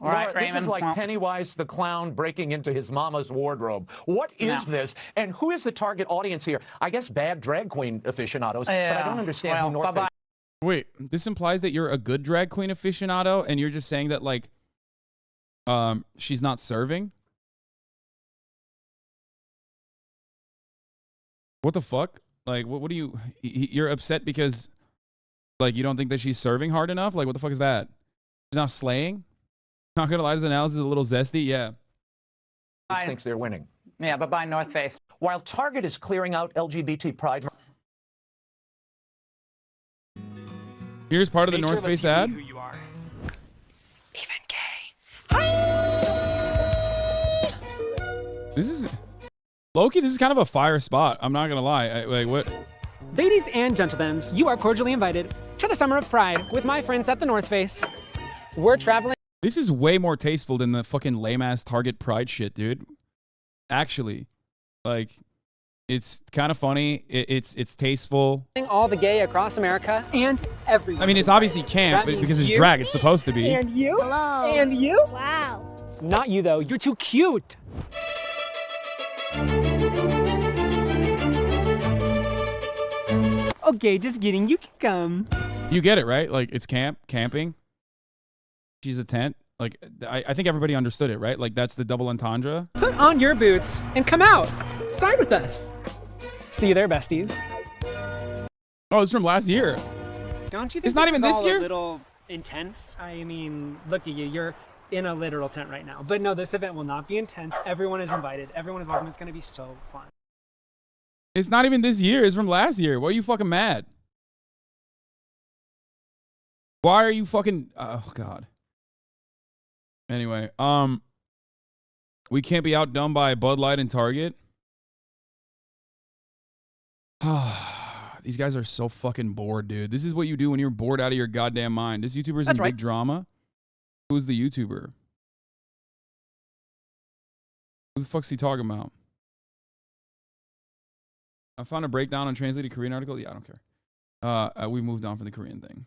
All right, Laura, this is like Pennywise the clown breaking into his mama's wardrobe. What is this, and who is the target audience here? I guess bad drag queen aficionados, but I don't understand who North Face Wait, this implies that you're a good drag queen aficionado, and you're just saying that like, she's not serving. What the fuck? Like, what do you? You're upset because, like, you don't think that she's serving hard enough? Like, what the fuck is that? She's not slaying. Not gonna lie, this analysis is a little zesty. Yeah. Thinks they're winning. Yeah, but buy North Face. While Target is clearing out LGBT pride. Here's part of the North Face ad. This is Loki. This is kind of a fire spot. I'm not gonna lie. Like what? Ladies and gentlemen, you are cordially invited to the Summer of Pride with my friends at the North Face. We're traveling. This is way more tasteful than the fucking lame ass Target Pride shit, dude. Actually, like, it's kind of funny. It's tasteful. All the gay across America and everyone. I mean, it's obviously camp because it's drag. It's supposed to be. And you? Hello. And you? Wow. Not you though. You're too cute. Okay, just kidding. You can come. You get it, right? Like, it's camping. She's a tent. Like, I think everybody understood it, right? Like, that's the double entendre. Put on your boots and come out. Side with us. See you there, besties. Oh, it's from last year. Don't you think It's not even this all year? a little intense? I mean, look at you. You're in a literal tent right now. But no, this event will not be intense. Everyone is invited. Everyone is welcome. It's going to be so fun. It's not even this year. It's from last year. Why are you fucking mad? Why are you fucking... Oh, God. Anyway, we can't be outdone by Bud Light and Target. These guys are so fucking bored, dude. This is what you do when you're bored out of your goddamn mind. This YouTuber's in big drama. Who's the YouTuber? Who the fuck's he talking about? I found a breakdown on translated Korean article. Yeah, I don't care. We moved on from the Korean thing.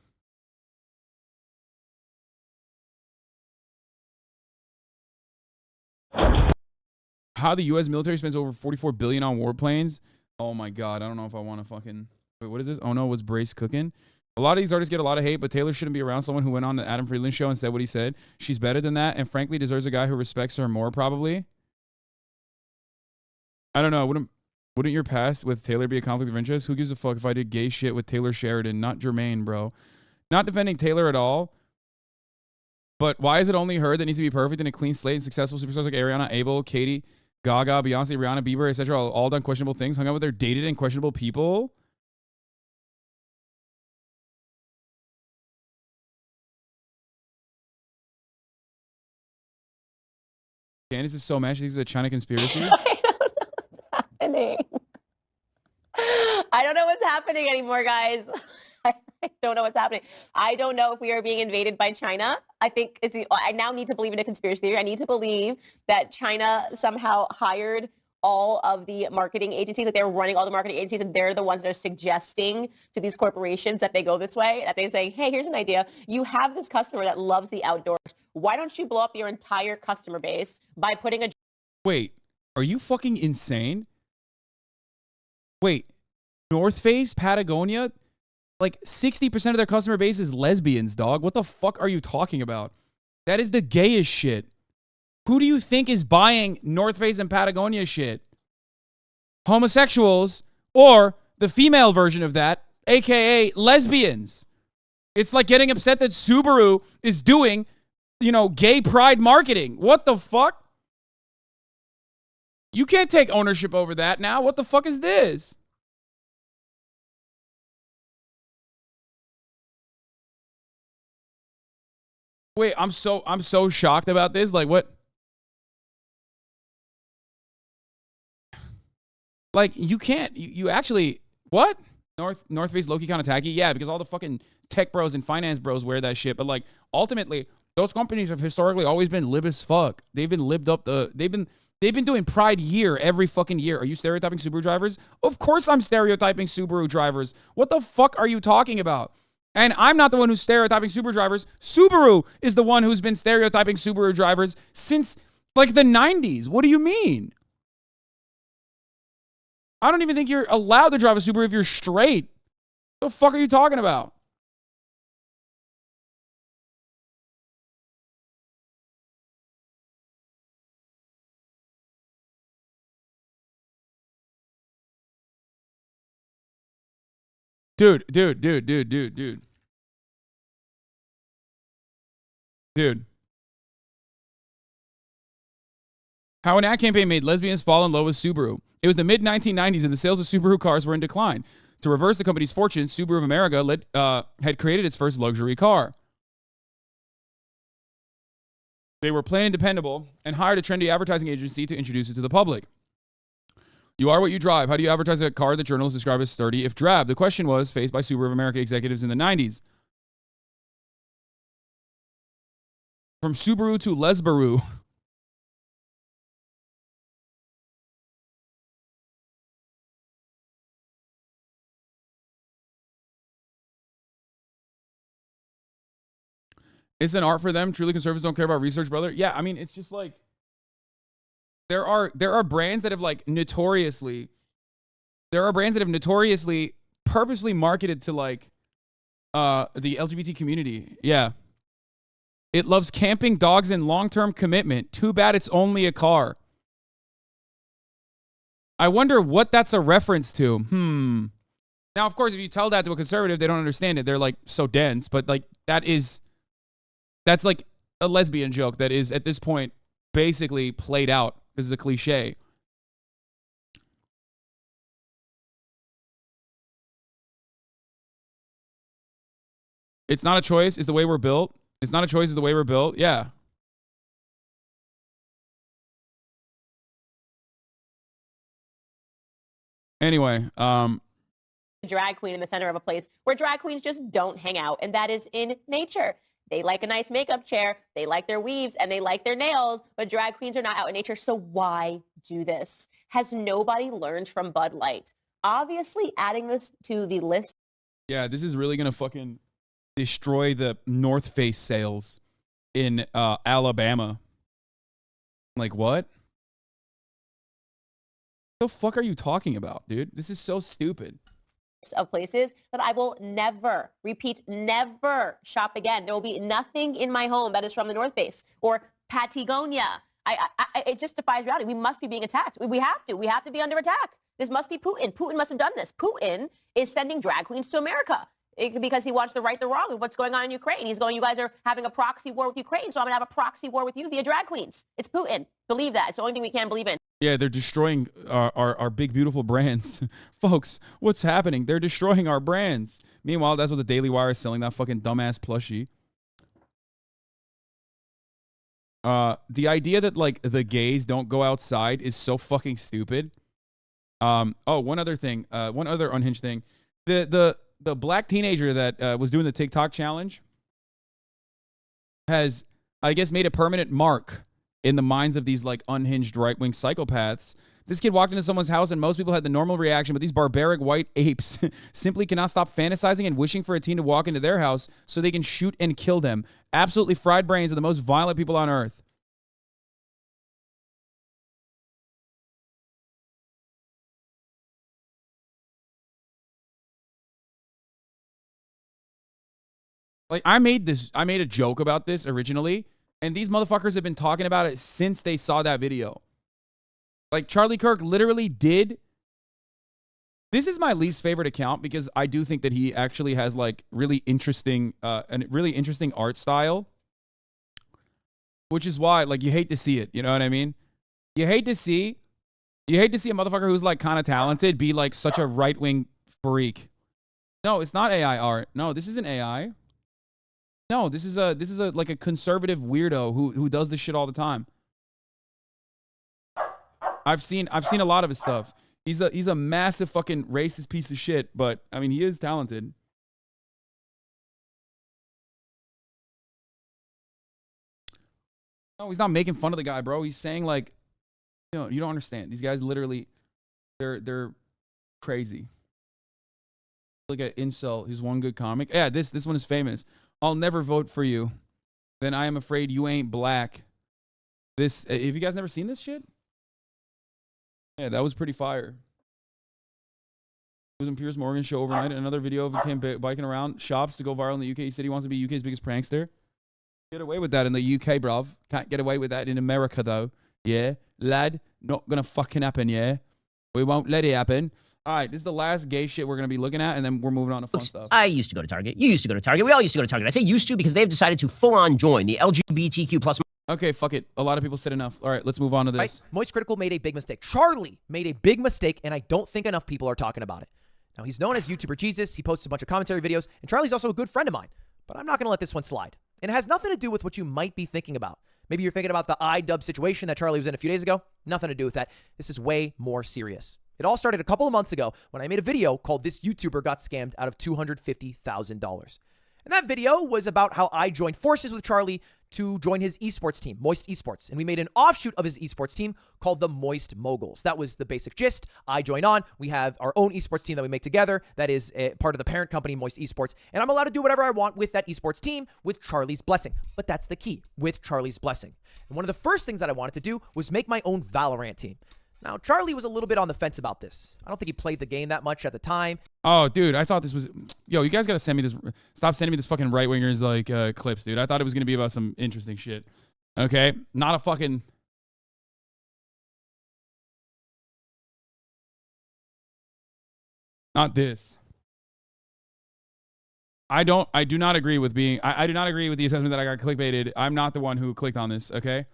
How the U.S. military spends over $44 billion on warplanes. Oh my God, I don't know if I want to fucking... Wait, what is this? Oh no, what's Brace cooking? A lot of these artists get a lot of hate, but Taylor shouldn't be around someone who went on the Adam Friedland show and said what he said. She's better than that, and frankly deserves a guy who respects her more, probably. I don't know. Wouldn't your past with Taylor be a conflict of interest? Who gives a fuck if I did gay shit with Taylor Sheridan? Not Jermaine, bro. Not defending Taylor at all. But why is it only her that needs to be perfect and a clean slate and successful superstars like Ariana, Abel, Katie, Gaga, Beyonce, Rihanna, Bieber, etc. all done questionable things, hung out with their dated and questionable people? Candace is so mad. She thinks it's a China conspiracy. I don't know what's happening anymore, guys. I don't know what's happening. I don't know if we are being invaded by China. I now need to believe in a conspiracy theory. I need to believe that China somehow hired all of the marketing agencies, that they're running all the marketing agencies, and they're the ones that are suggesting to these corporations that they go this way, that they say, hey, here's an idea. You have this customer that loves the outdoors. Why don't you blow up your entire customer base by putting a... Wait, are you fucking insane? Wait, North Face, Patagonia, like 60% of their customer base is lesbians, dog. What the fuck are you talking about? That is the gayest shit. Who do you think is buying North Face and Patagonia shit? Homosexuals or the female version of that, aka lesbians. It's like getting upset that Subaru is doing, gay pride marketing. What the fuck? You can't take ownership over that now. What the fuck is this? Wait, I'm so shocked about this. Like what? Like you can't. You actually what? North Face low-key kind of tacky. Yeah, because all the fucking tech bros and finance bros wear that shit. But like ultimately, those companies have historically always been lib as fuck. They've been libbed up the. They've been doing Pride year every fucking year. Are you stereotyping Subaru drivers? Of course I'm stereotyping Subaru drivers. What the fuck are you talking about? And I'm not the one who's stereotyping Subaru drivers. Subaru is the one who's been stereotyping Subaru drivers since like the 90s. What do you mean? I don't even think you're allowed to drive a Subaru if you're straight. What the fuck are you talking about? Dude. How an ad campaign made lesbians fall in love with Subaru. It was the mid-1990s and the sales of Subaru cars were in decline. To reverse the company's fortune, Subaru of America had created its first luxury car. They were plain and dependable and hired a trendy advertising agency to introduce it to the public. You are what you drive. How do you advertise a car that journalists describe as sturdy if drab? The question was faced by Subaru of America executives in the 90s. From Subaru to Lesbaru. It's an art for them. Truly conservatives don't care about research, brother. Yeah, I mean, it's just like there are brands that have like notoriously purposely marketed to like the LGBT community. Yeah. It loves camping, dogs, and long-term commitment. Too bad it's only a car. I wonder what that's a reference to. Now, of course, if you tell that to a conservative, they don't understand it. They're like so dense, but like that's like a lesbian joke that is at this point basically played out. This is a cliche. It's not a choice. It's the way we're built. It's not a choice. It's the way we're built. Yeah. Anyway, drag queen in the center of a place where drag queens just don't hang out, and that is in nature. They like a nice makeup chair, they like their weaves, and they like their nails, but drag queens are not out in nature, so why do this? Has nobody learned from Bud Light? Obviously, adding this to the list. yeah, this is really going to fucking destroy the North Face sales in Alabama. Like, what? What the fuck are you talking about, dude? This is so stupid. Of places that I will never, repeat, never shop again. There will be nothing in my home that is from the North Face or Patagonia. It just defies reality. We must be being attacked. We have to. We have to be under attack. This must be Putin. Putin must have done this. Putin is sending drag queens to America because he wants to right the wrong of what's going on in Ukraine. He's going, you guys are having a proxy war with Ukraine, so I'm going to have a proxy war with you via drag queens. It's Putin. Believe that. It's the only thing we can believe in. Yeah, they're destroying our big, beautiful brands. Folks, what's happening? They're destroying our brands. Meanwhile, that's what the Daily Wire is selling, that fucking dumbass plushie. The idea that, like, the gays don't go outside is so fucking stupid. One other thing. One other unhinged thing. The black teenager that was doing the TikTok challenge has, I guess, made a permanent mark in the minds of these like unhinged right-wing psychopaths. This kid walked into someone's house and most people had the normal reaction, but these barbaric white apes simply cannot stop fantasizing and wishing for a teen to walk into their house so they can shoot and kill them. Absolutely fried brains of the most violent people on earth. Like, I made a joke about this originally, and these motherfuckers have been talking about it since they saw that video. Like, Charlie Kirk literally did. This is my least favorite account because I do think that he actually has like really interesting art style, which is why like you hate to see it. You know what I mean? You hate to see a motherfucker who's like kind of talented be like such a right-wing freak. No, it's not AI art. No, this isn't AI. No, this is a like a conservative weirdo who does this shit all the time. I've seen a lot of his stuff. He's a massive fucking racist piece of shit, but I mean he is talented. No, he's not making fun of the guy, bro. He's saying like, you don't understand. These guys literally, they're crazy. Look at Incel. He's one good comic. Yeah, this one is famous. I'll never vote for you. Then I am afraid you ain't black. This, have you guys never seen this shit? Yeah, that was pretty fire. It was in Piers Morgan's show overnight. Another video of him biking around shops to go viral in the UK. He said he wants to be UK's biggest prankster. Get away with that in the UK, bruv. Can't get away with that in America, though. Yeah, lad, not gonna fucking happen, yeah? We won't let it happen. All right, this is the last gay shit we're going to be looking at, and then we're moving on to fun stuff. I used to go to Target. You used to go to Target. We all used to go to Target. I say used to because they've decided to full-on join the LGBTQ plus. Okay, fuck it. A lot of people said enough. All right, let's move on to this. Right? Moist Critical made a big mistake. Charlie made a big mistake, and I don't think enough people are talking about it. Now, he's known as YouTuber Jesus. He posts a bunch of commentary videos, and Charlie's also a good friend of mine. But I'm not going to let this one slide. And it has nothing to do with what you might be thinking about. Maybe you're thinking about the iDub situation that Charlie was in a few days ago. Nothing to do with that. This is way more serious. It all started a couple of months ago when I made a video called This YouTuber Got Scammed Out of $250,000. And that video was about how I joined forces with Charlie to join his esports team, Moist Esports. And we made an offshoot of his esports team called the Moist Moguls. That was the basic gist. I joined on. We have our own esports team that we make together. That is part of the parent company, Moist Esports. And I'm allowed to do whatever I want with that esports team with Charlie's blessing. But that's the key, with Charlie's blessing. And one of the first things that I wanted to do was make my own Valorant team. Now, Charlie was a little bit on the fence about this. I don't think he played the game that much at the time. Oh, dude, I thought this was... Yo, you guys got to send me this... Stop sending me this fucking right-wingers, like, clips, dude. I thought it was going to be about some interesting shit. Okay? Not a fucking... Not this. I do not agree with being... I do not agree with the assessment that I got clickbaited. I'm not the one who clicked on this, okay?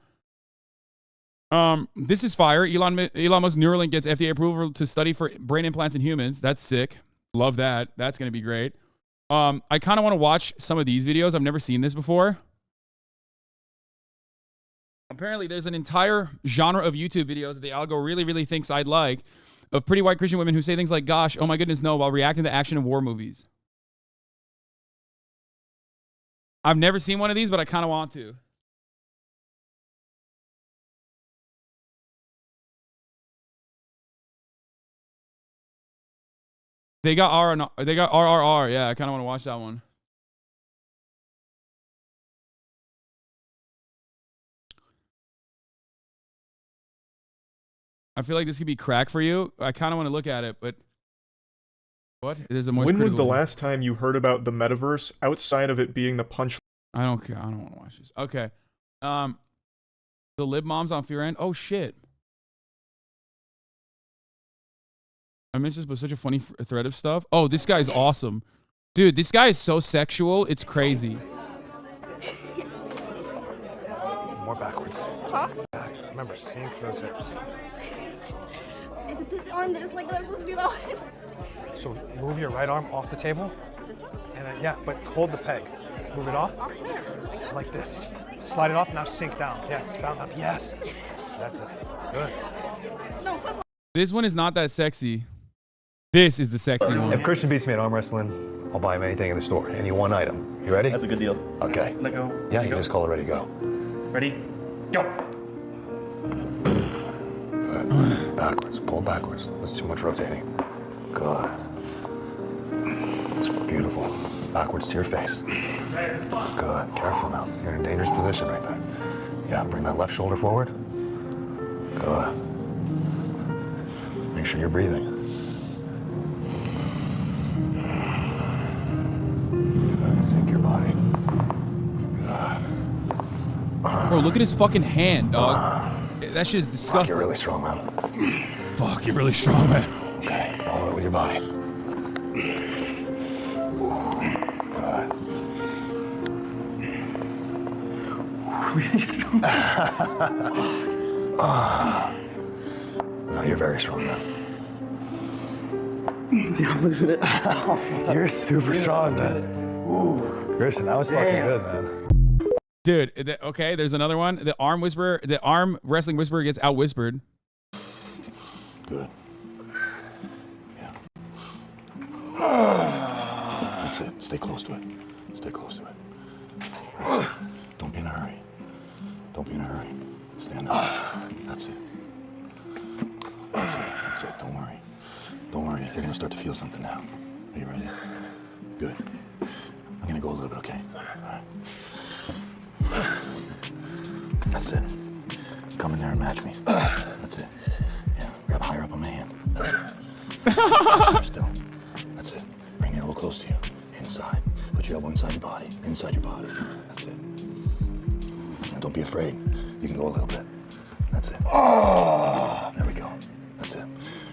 This is fire. Elon Musk Neuralink gets FDA approval to study for brain implants in humans. That's sick. Love that. That's going to be great. I kind of want to watch some of these videos. I've never seen this before. Apparently, there's an entire genre of YouTube videos that the algo really, really thinks I'd like of pretty white Christian women who say things like, gosh, oh my goodness, no, while reacting to action and war movies. I've never seen one of these, but I kind of want to. They got RRR. Yeah, I kind of want to watch that one. I feel like this could be crack for you. I kind of want to look at it, but what? There's a more. When was the last time you heard about the metaverse outside of it being the punch? I don't care. I don't want to watch this. Okay. The lib moms on Fear End. Oh shit. I missed this, but such a funny thread of stuff. Oh, this guy's awesome. Dude, this guy is so sexual. It's crazy. More backwards. Huh? Back. Remember, sink those hips. Is it this arm that is like what I'm supposed to do though? So move your right arm off the table. And then, yeah, but hold the peg. Move it off. Like this. Slide it off, now sink down. Yeah, spout up. Yes. That's it. Good. This one is not that sexy. This is the sexy one. If Christian beats me at arm wrestling, I'll buy him anything in the store. Any one item. You ready? That's a good deal. Okay. Let go. Yeah, you just call it ready, go. Ready? Go. Good. Backwards. Pull backwards. That's too much rotating. Good. That's beautiful. Backwards to your face. Good. Careful now. You're in a dangerous position right there. Yeah, bring that left shoulder forward. Good. Make sure you're breathing. Good. Sink your body. Good. Bro, look at his fucking hand, dog. That shit is disgusting. Fuck, you're really strong, man. Fuck, you're really strong, man. Okay, follow it with your body. Really strong. No, you're very strong, man. Dude, I'm losing it. You're super strong, man. Ooh, Christian, that was fucking good, man. Dude, okay, there's another one. The arm wrestling whisperer gets out whispered. Good. Yeah. That's it. Stay close to it. Stay close to it. That's it. Don't be in a hurry. Don't be in a hurry. Stand up. That's it. That's it. That's it. Don't worry. Don't worry. You're gonna start to feel something now. Are you ready? Good. I'm gonna go a little bit, okay? All right. That's it. Come in there and match me. That's it. Yeah. Grab higher up on my hand. That's it. Still. That's it. Bring your elbow close to you. Inside. Put your elbow inside your body. Inside your body. That's it. And don't be afraid. You can go a little bit. That's it. Oh! There we go. That's it.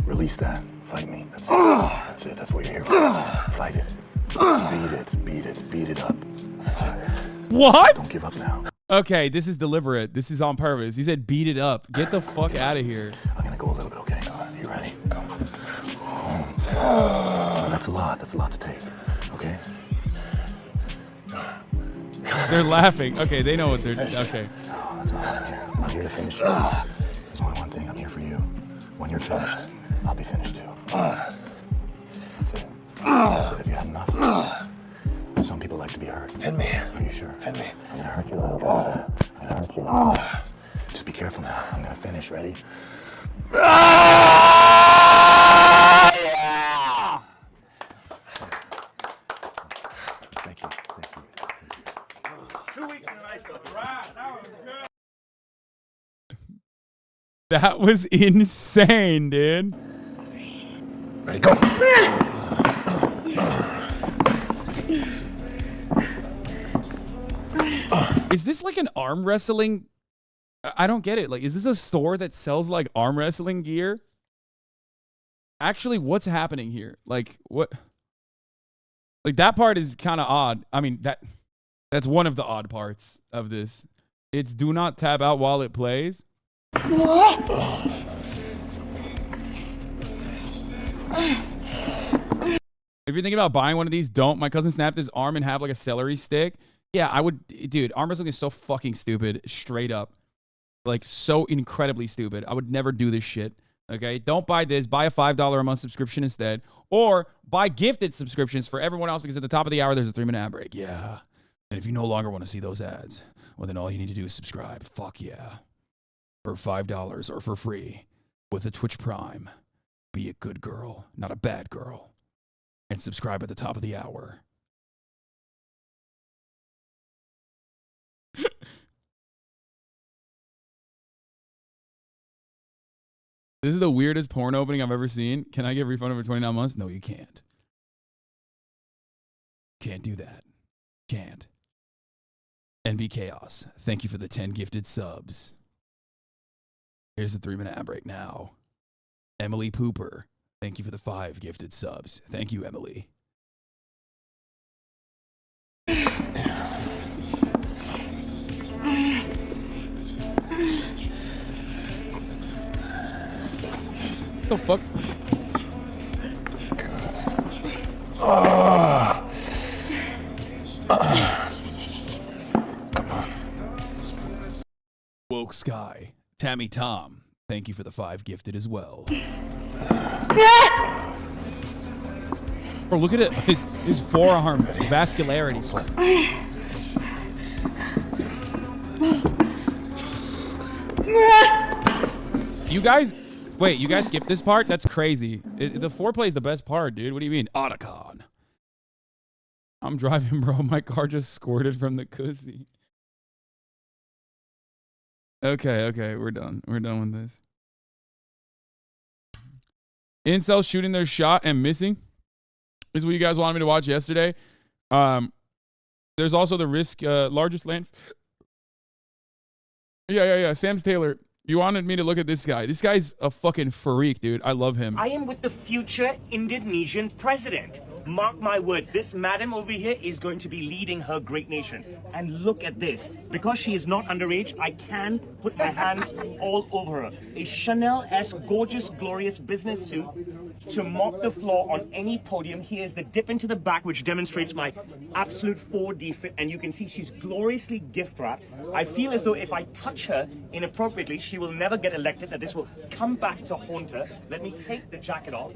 Release that. Fight me. That's it. That's it. That's what you're here for. Fight it. Beat it. Beat it. Beat it up. That's it. What? Don't give up now. Okay, this is deliberate. This is on purpose. He said beat it up. Get the fuck out of here. I'm gonna go a little bit, okay? You ready? Go. That's a lot. That's a lot to take. Okay? They're laughing. Okay, they know what they're doing. Okay. No, that's not what I'm here. I'm not here to finish you. There's only one thing. I'm here for you. When you're finished, I'll be finished too. That's it. That's it. If you had enough. Some people like to be hurt. Pin me. Are you sure? Pin me. I'm gonna hurt you, little guy. I'm gonna hurt you. Just be careful now. I'm gonna finish. Ready? Thank you. Thank you. 2 weeks in an ice bucket. Right. That was good. That was insane, dude. Ready, go. Is this like an arm wrestling? I don't get it. Like, is this a store that sells like arm wrestling gear? Actually, what's happening here? Like, what? Like, that part is kind of odd. I mean, that's one of the odd parts of this. It's do not tap out while it plays. If you're thinking about buying one of these, don't. My cousin snapped his arm and have like a celery stick. Yeah, I would. Dude, arm wrestling is so fucking stupid. Straight up. Like, so incredibly stupid. I would never do this shit. Okay? Don't buy this. Buy a $5 a month subscription instead. Or buy gifted subscriptions for everyone else, because at the top of the hour, there's a 3-minute ad break. Yeah. And if you no longer want to see those ads, well, then all you need to do is subscribe. Fuck yeah. For $5 or for free with a Twitch Prime. Be a good girl, not a bad girl. And subscribe at the top of the hour. This is the weirdest porn opening I've ever seen. Can I get refunded for 29 months? No, you can't. Can't do that. Can't. NB Chaos, thank you for the 10 gifted subs. Here's the 3-minute ad break now. Emily Pooper, thank you for the 5 gifted subs. Thank you, Emily. What the fuck? Woke Sky, Tammy Tom, thank you for the 5 gifted as well. Bro, look at it. His forearm vascularity. You guys, wait, you guys skipped this part? That's crazy. The foreplay is the best part, dude. What do you mean? Otacon. I'm driving, bro. My car just squirted from the cussy. Okay, we're done. We're done with this. Incels shooting their shot and missing is what you guys wanted me to watch yesterday. There's also the risk largest land. Yeah. Sam's Taylor. You wanted me to look at this guy. This guy's a fucking freak, dude. I love him. I am with the future Indonesian president. Mark my words, this madam over here is going to be leading her great nation. And look at this. Because she is not underage, I can put my hands all over her. A Chanel-esque, gorgeous, glorious business suit to mop the floor on any podium. Here is the dip into the back, which demonstrates my absolute 4D fit. And you can see she's gloriously gift-wrapped. I feel as though if I touch her inappropriately, she will never get elected, that this will come back to haunt her. Let me take the jacket off.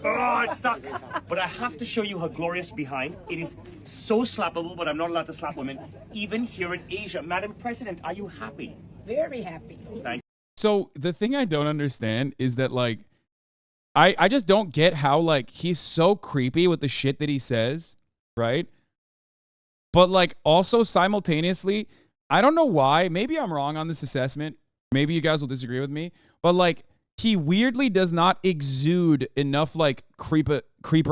Oh, it's stuck. But I have to show you her glorious behind. It is so slappable, but I'm not allowed to slap women, even here in Asia. Madam President, are you happy? Very happy. Thank you. So the thing I don't understand is that, like, I just don't get how, like, he's so creepy with the shit that he says, right? But, like, also simultaneously, I don't know why. Maybe I'm wrong on this assessment. Maybe you guys will disagree with me. But, like, he weirdly does not exude enough, like, creeper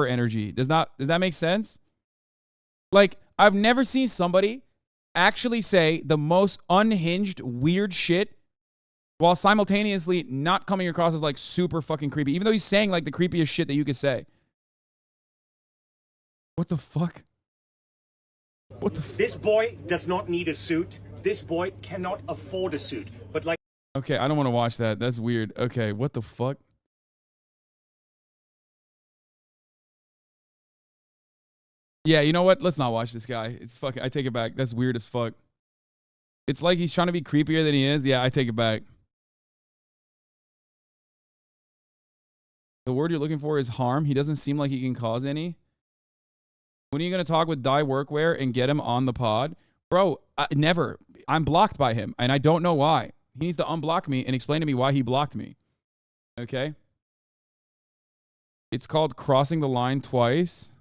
energy. Does that make sense? Like, I've never seen somebody actually say the most unhinged, weird shit while simultaneously not coming across as like super fucking creepy, even though he's saying like the creepiest shit that you could say. What the fuck? What the This boy does not need a suit. This boy cannot afford a suit. But like, Okay, I don't want to watch that. That's weird. Okay, what the fuck? Yeah, you know what? Let's not watch this guy. It's fucking, I take it back. That's weird as fuck. It's like he's trying to be creepier than he is. Yeah, I take it back. The word you're looking for is harm. He doesn't seem like he can cause any. When are you going to talk with Dye Workwear and get him on the pod? Bro, never. I'm blocked by him, and I don't know why. He needs to unblock me and explain to me why he blocked me. Okay? It's called crossing the line twice.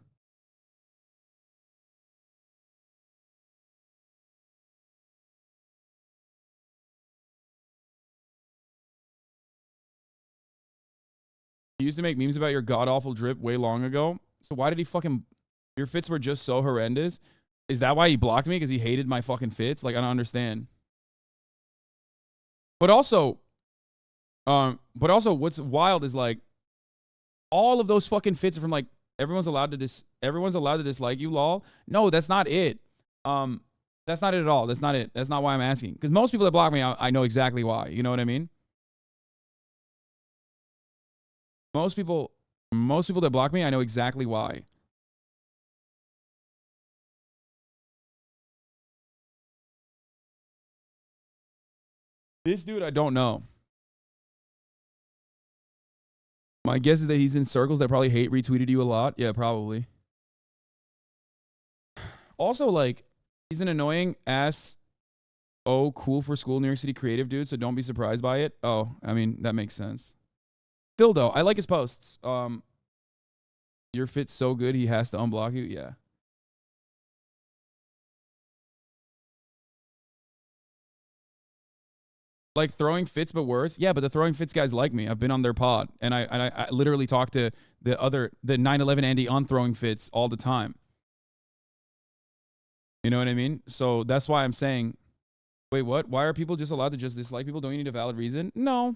He used to make memes about your god-awful drip way long ago. So why did he fucking... Your fits were just so horrendous? Is that why he blocked me? Because he hated my fucking fits? Like, I don't understand. But also, what's wild is like, all of those fucking fits are from like, everyone's allowed to dislike you, lol. No, that's not it. That's not it at all. That's not it. That's not why I'm asking. Because most people that block me, I know exactly why. You know what I mean? Most people that block me, I know exactly why. This dude, I don't know. My guess is that he's in circles that probably hate retweeted you a lot. Yeah, probably. Also, like, he's an annoying ass, oh, cool for school New York City creative dude, so don't be surprised by it. Oh, I mean, that makes sense. Still, though, I like his posts. Your fit's so good, he has to unblock you. Yeah. Like throwing fits, but worse. Yeah, but the throwing fits guys like me. I've been on their pod, and I literally talk to the 9/11 Andy on throwing fits all the time. You know what I mean? So that's why I'm saying, wait, what? Why are people just allowed to just dislike people? Don't you need a valid reason? No.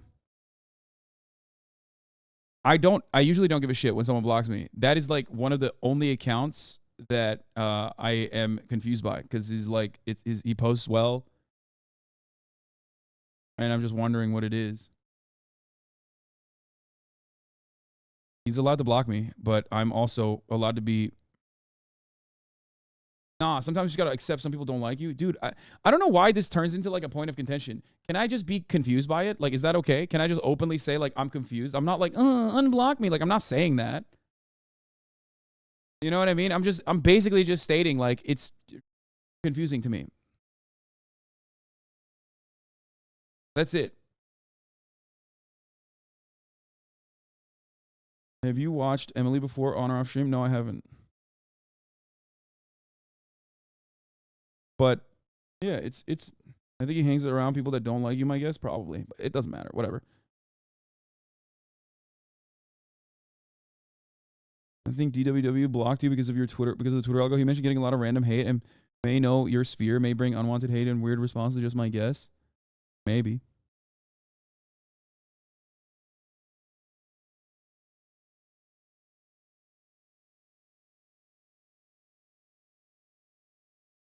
I usually don't give a shit when someone blocks me. That is like one of the only accounts that I am confused by, because he's like, he posts well. And I'm just wondering what it is. He's allowed to block me, but I'm also allowed to be... Nah, sometimes you gotta accept some people don't like you. Dude, I don't know why this turns into like a point of contention. Can I just be confused by it? Like, is that okay? Can I just openly say, like, I'm confused? I'm not like, unblock me. Like, I'm not saying that. You know what I mean? I'm basically just stating, like, it's confusing to me. That's it. Have you watched Emily before on or off stream? No, I haven't. But yeah, it's I think he hangs around people that don't like him, I guess, probably. But it doesn't matter. Whatever. I think DWW blocked you because of your Twitter, because of the Twitter algo. He mentioned getting a lot of random hate and may know your sphere may bring unwanted hate and weird responses. Just my guess. Maybe.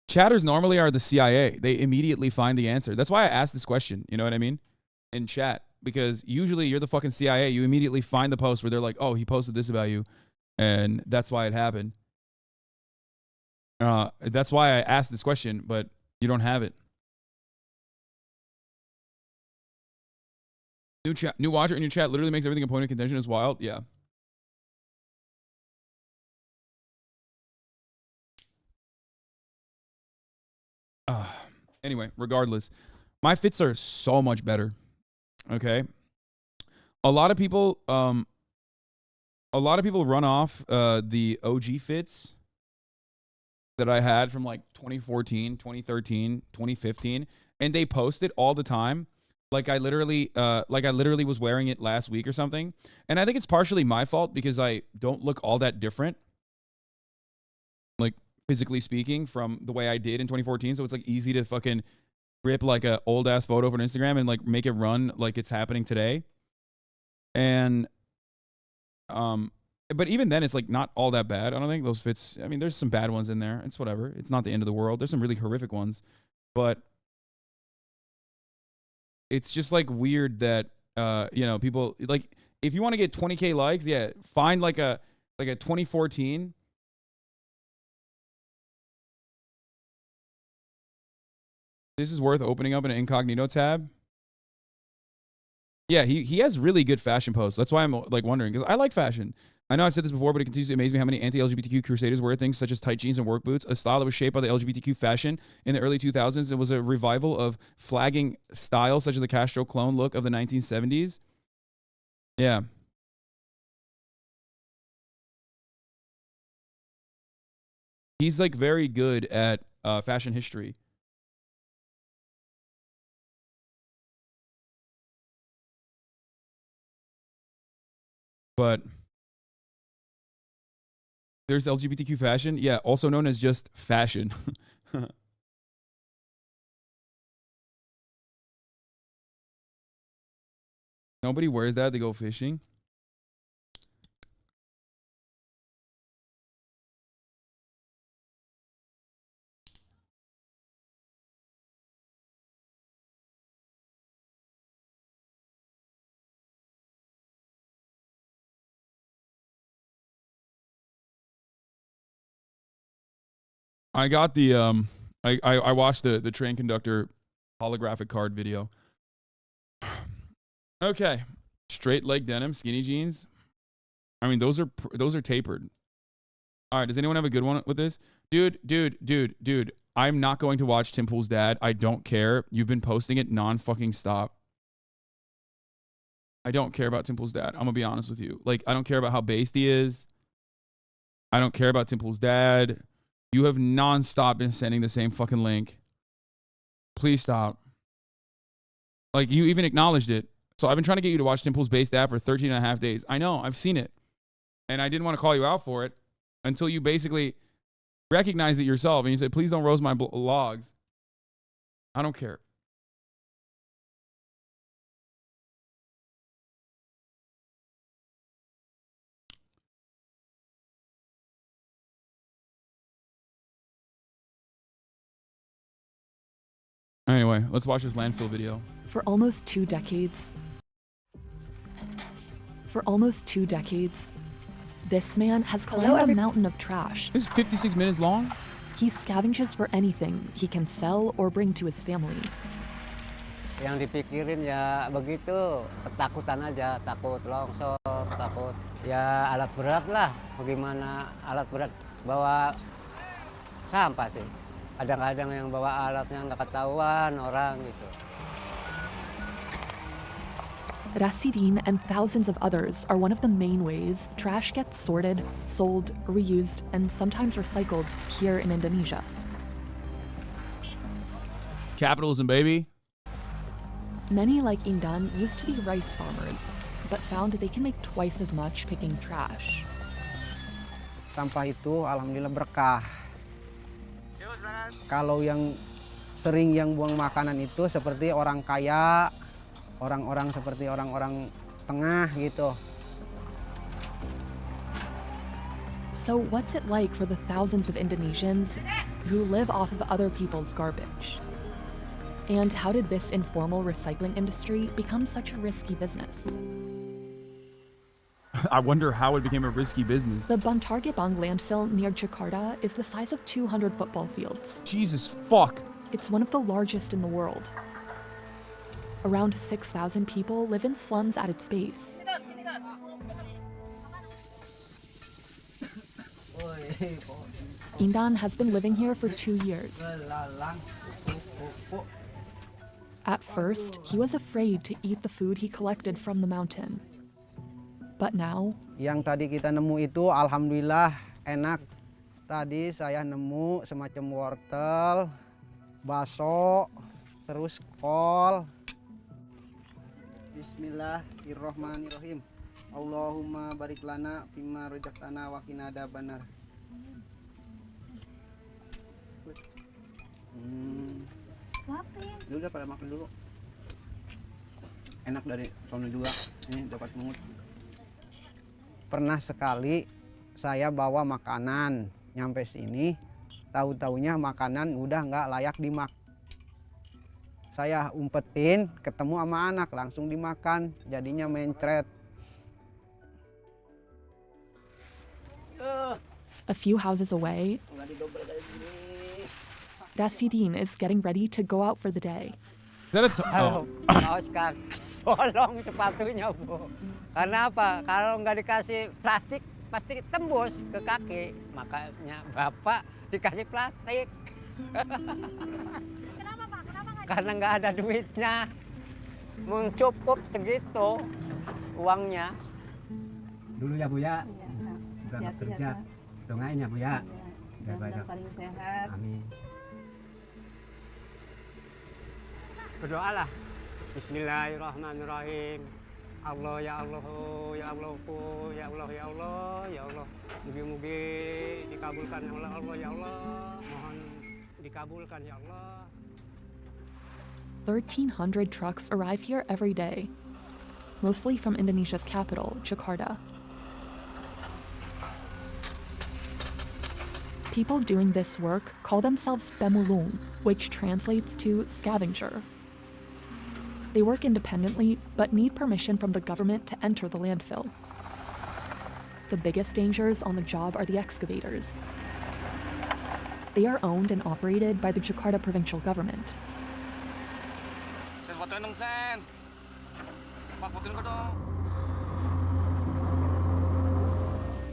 Chatters normally are the CIA. They immediately find the answer. That's why I asked this question. You know what I mean? In chat. Because usually you're the fucking CIA. You immediately find the post where they're like, oh, he posted this about you. And that's why it happened. That's why I asked this question, but you don't have it. New watcher in your chat literally makes everything a point of contention. Is wild. Yeah. Anyway, regardless, my fits are so much better. Okay. A lot of people run off the OG fits that I had from like 2014, 2013, 2015, and they post it all the time. Like I literally was wearing it last week or something. And I think it's partially my fault because I don't look all that different, like physically speaking, from the way I did in 2014. So it's like easy to fucking rip like a old ass photo from Instagram and like make it run like it's happening today. And but even then it's like not all that bad. I don't think those fits. I mean, there's some bad ones in there. It's whatever. It's not the end of the world. There's some really horrific ones, but it's just like weird that you know, people like, if you want to get 20K likes, yeah, find like a 2014. This is worth opening up in an incognito tab. Yeah, he has really good fashion posts. That's why I'm like wondering, because I like fashion. I know I've said this before, but it continues to amaze me how many anti-LGBTQ crusaders wear things such as tight jeans and work boots, a style that was shaped by the LGBTQ fashion in the early 2000s. It was a revival of flagging styles such as the Castro clone look of the 1970s. Yeah. He's like very good at fashion history. But there's LGBTQ fashion. Yeah, also known as just fashion. Nobody wears that to go fishing. I got the I watched the train conductor holographic card video. Okay. Straight leg denim, skinny jeans. I mean, those are tapered. All right, does anyone have a good one with this? Dude, I'm not going to watch Tim Pool's dad. I don't care. You've been posting it non-fucking stop. I don't care about Tim Pool's dad. I'm going to be honest with you. Like, I don't care about how based he is. I don't care about Tim Pool's dad. You have non-stop been sending the same fucking link. Please stop. Like, you even acknowledged it. So I've been trying to get you to watch Tim Pool's based app for 13 and a half days. I know, I've seen it. And I didn't want to call you out for it until you basically recognized it yourself. And you said, please don't roast my logs. I don't care. Anyway, let's watch this landfill video. For almost 2 decades, this man has climbed a mountain of trash. This is 56 minutes long. He scavenges for anything he can sell or bring to his family. Yang dipikirin ya begitu, ketakutan aja, takut longsor, takut ya alat berat lah. Bagaimana alat berat bawa sampah sih. Kadang-kadang yang bawa alatnya nggak ketahuan orang gitu. Rasidin and thousands of others are one of the main ways trash gets sorted, sold, reused, and sometimes recycled here in Indonesia. Capitalism, baby. Many like Indan used to be rice farmers, but found they can make twice as much picking trash. Sampah itu alhamdulillah berkah. Kalau yang sering yang buang makanan itu seperti orang kaya, orang-orang seperti orang-orang tengah gitu. So what's it like for the thousands of Indonesians who live off of other people's garbage? And how did this informal recycling industry become such a risky business? I wonder how it became a risky business. The Bantar Gebang landfill near Jakarta is the size of 200 football fields. Jesus fuck. It's one of the largest in the world. Around 6,000 people live in slums at its base. Indan has been living here for 2 years. At first, he was afraid to eat the food he collected from the mountain. But now, Yang tadi kita nemu itu alhamdulillah enak. Tadi saya nemu semacam wortel, bakso, terus kol. Bismillahirrohmanirrohim. Allahumma barik lana bima rojaktana wa qina adzabannar. Dulu pada makan dulu. Enak dari Sony juga. Ini dapat mungut. Pernah sekali saya bawa makanan nyampe sini, tahu-taunya makanan udah nggak layak dimakan. Saya umpetin, ketemu sama anak, langsung dimakan, jadinya mencret. A few houses away, Rasidin is getting ready to go out for the day. Halo, Kaos kaki. Tolong sepatunya, Bu. Karena apa? Kalau nggak dikasih plastik, pasti tembus ke kaki. Makanya Bapak dikasih plastik. Kenapa, Pak? Kenapa nggak? Karena nggak ada duitnya. Mencukup segitu uangnya. Dulu ya Bu ya, berangkat kerja. Doain ya Bu ya. Biar paling sehat. Amin. Berdoalah. Bismillahirrahmanirrahim. Allah ya Allah, ya Allahku, ya Allah, ya Allah, ya Allah. Mugi-mugi dikabulkan ya Allah, Allah ya Allah. Mohon dikabulkan ya Allah. 1,300 trucks arrive here every day, mostly from Indonesia's capital, Jakarta. People doing this work call themselves pemulung, which translates to scavenger. They work independently, but need permission from the government to enter the landfill. The biggest dangers on the job are the excavators. They are owned and operated by the Jakarta provincial government.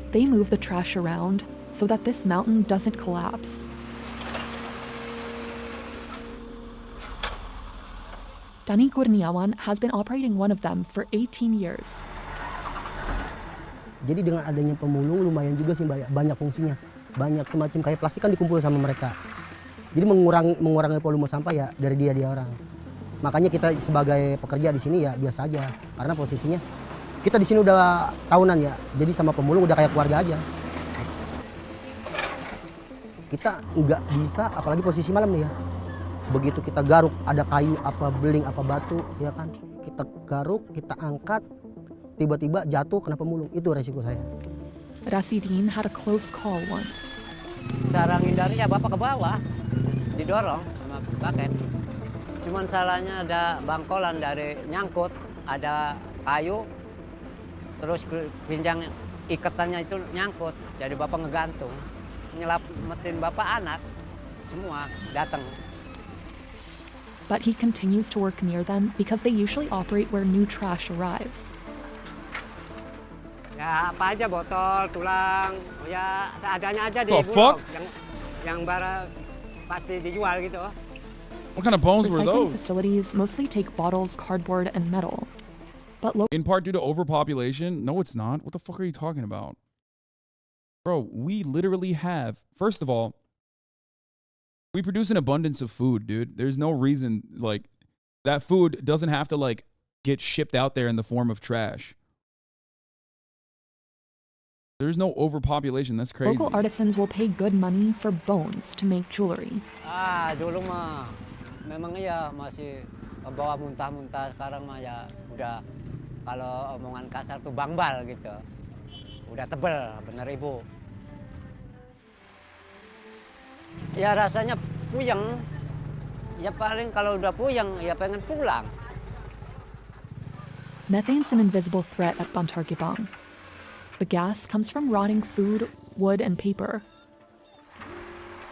They move the trash around so that this mountain doesn't collapse. Dani Kurniawan has been operating one of them for 18 years. Jadi dengan adanya pemulung lumayan juga sih banyak fungsinya. Banyak semacam kayak plastik kan dikumpul sama mereka. Jadi mengurangi volume sampah ya dari dia orang. Makanya kita sebagai pekerja di sini ya biasa aja. Karena posisinya kita di sini udah tahunan ya. Jadi sama pemulung udah kayak keluarga aja. Kita nggak bisa apalagi posisi malam nih ya. Begitu kita garuk, ada kayu, apa beling, apa batu, ya kan. Kita garuk, kita angkat, tiba-tiba jatuh kena pemulung. Itu resiko saya. Rasidin had a close call once. Cara ngindarnya Bapak ke bawah, didorong sama baket. Cuman salahnya ada bangkolan dari nyangkut, ada kayu, terus pinjang ikatannya itu nyangkut. Jadi Bapak ngegantung, nyelamatin Bapak anak, semua datang. But he continues to work near them because they usually operate where new trash arrives. Ya apa aja botol, tulang, ya seadanya aja di The bulog. fuck? Yang bara pasti dijual gitu. What kind of bones were Recycling those? facilities mostly take bottles, cardboard, and metal. But In part due to overpopulation? No, it's not. What the fuck are you talking about? Bro, we literally have, first of all, we produce an abundance of food, dude. There's no reason, like, that food doesn't have to, like, get shipped out there in the form of trash. There's no overpopulation. That's crazy. local artisans will pay good money for bones to make jewelry. Dulu mah memang iya masih bawa muntah-muntah. Sekarang mah ya udah kalau omongan kasar tuh bangbal gitu. Udah tebel, bener Ibu. Ya rasanya puyeng. Ya paling kalau udah puyeng ya pengen pulang. Methane's an invisible threat at Bantar Gebang. The gas comes from rotting food, wood, and paper.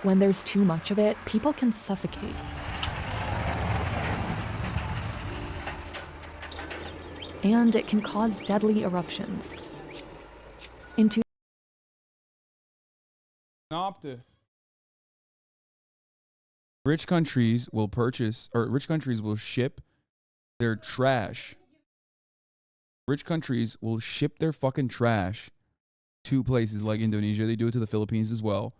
When there's too much of it, people can suffocate. And it can cause deadly eruptions. Rich countries will purchase, or rich countries will ship their trash. Rich countries will ship their fucking trash to places like Indonesia. They do it to the Philippines as well.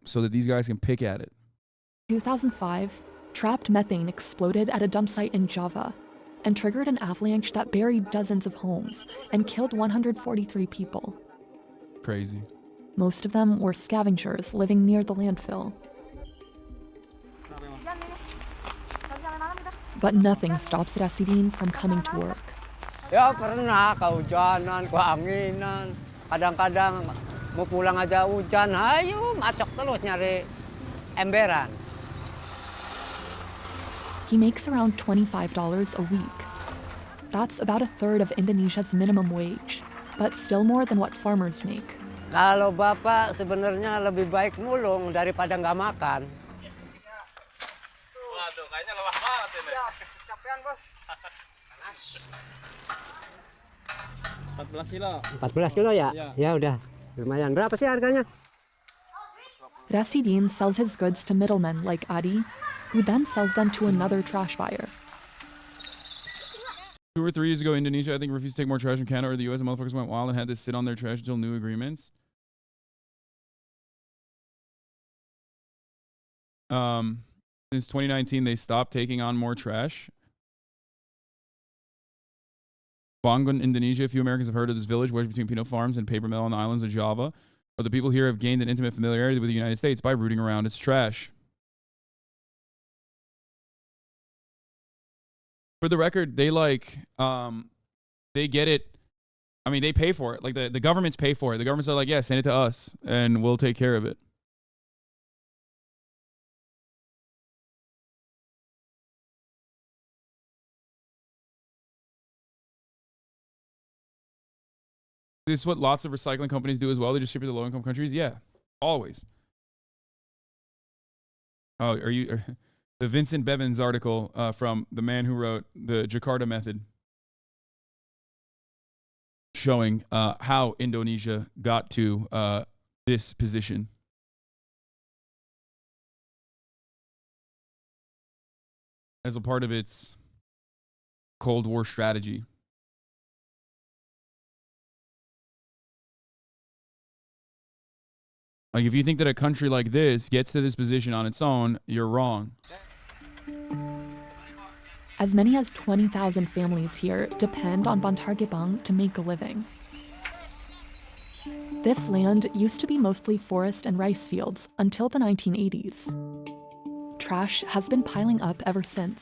So that these guys can pick at it. 2005, trapped methane exploded at a dump site in Java and triggered an avalanche that buried dozens of homes and killed 143 people. Crazy. Most of them were scavengers living near the landfill. But nothing stops Rasidin from coming to work. Ya pernah kehujanan, keanginan. Kadang-kadang mau pulang aja hujan, ayo macok terus nyari emberan. He makes around $25 a week. That's about a third of Indonesia's minimum wage, but still more than what farmers make. Kalau Bapak sebenarnya lebih baik mulung daripada nggak makan. Waduh, kayaknya lelah banget ini. Ya, kecapean, Bos. 14 kilo. 14 kilo ya? Iya. Ya udah, lumayan. Berapa sih harganya? Rasidin sells his goods to middlemen like Adi, who then sells them to another trash buyer. 2 or 3 years ago, Indonesia, I think, refused to take more trash from Canada or the US, and motherfuckers went wild and had to sit on their trash until new agreements. Since 2019, they stopped taking on more trash. Bangun, Indonesia. A few Americans have heard of this village wedged between peanut farms and paper mill on the islands of Java. But the people here have gained an intimate familiarity with the United States by rooting around its trash. For the record, they they get it. I mean, they pay for it. Like the governments pay for it. The governments are like, yeah, send it to us and we'll take care of it. This is what lots of recycling companies do as well. They just ship it to low-income countries. Yeah, always. Oh, are you the Vincent Bevins article from the man who wrote the Jakarta Method, showing how Indonesia got to this position. As a part of its Cold War strategy. Like, if you think that a country like this gets to this position on its own, you're wrong. As many as 20,000 families here depend on Bantar Gebang to make a living. This land used to be mostly forest and rice fields until the 1980s. Trash has been piling up ever since.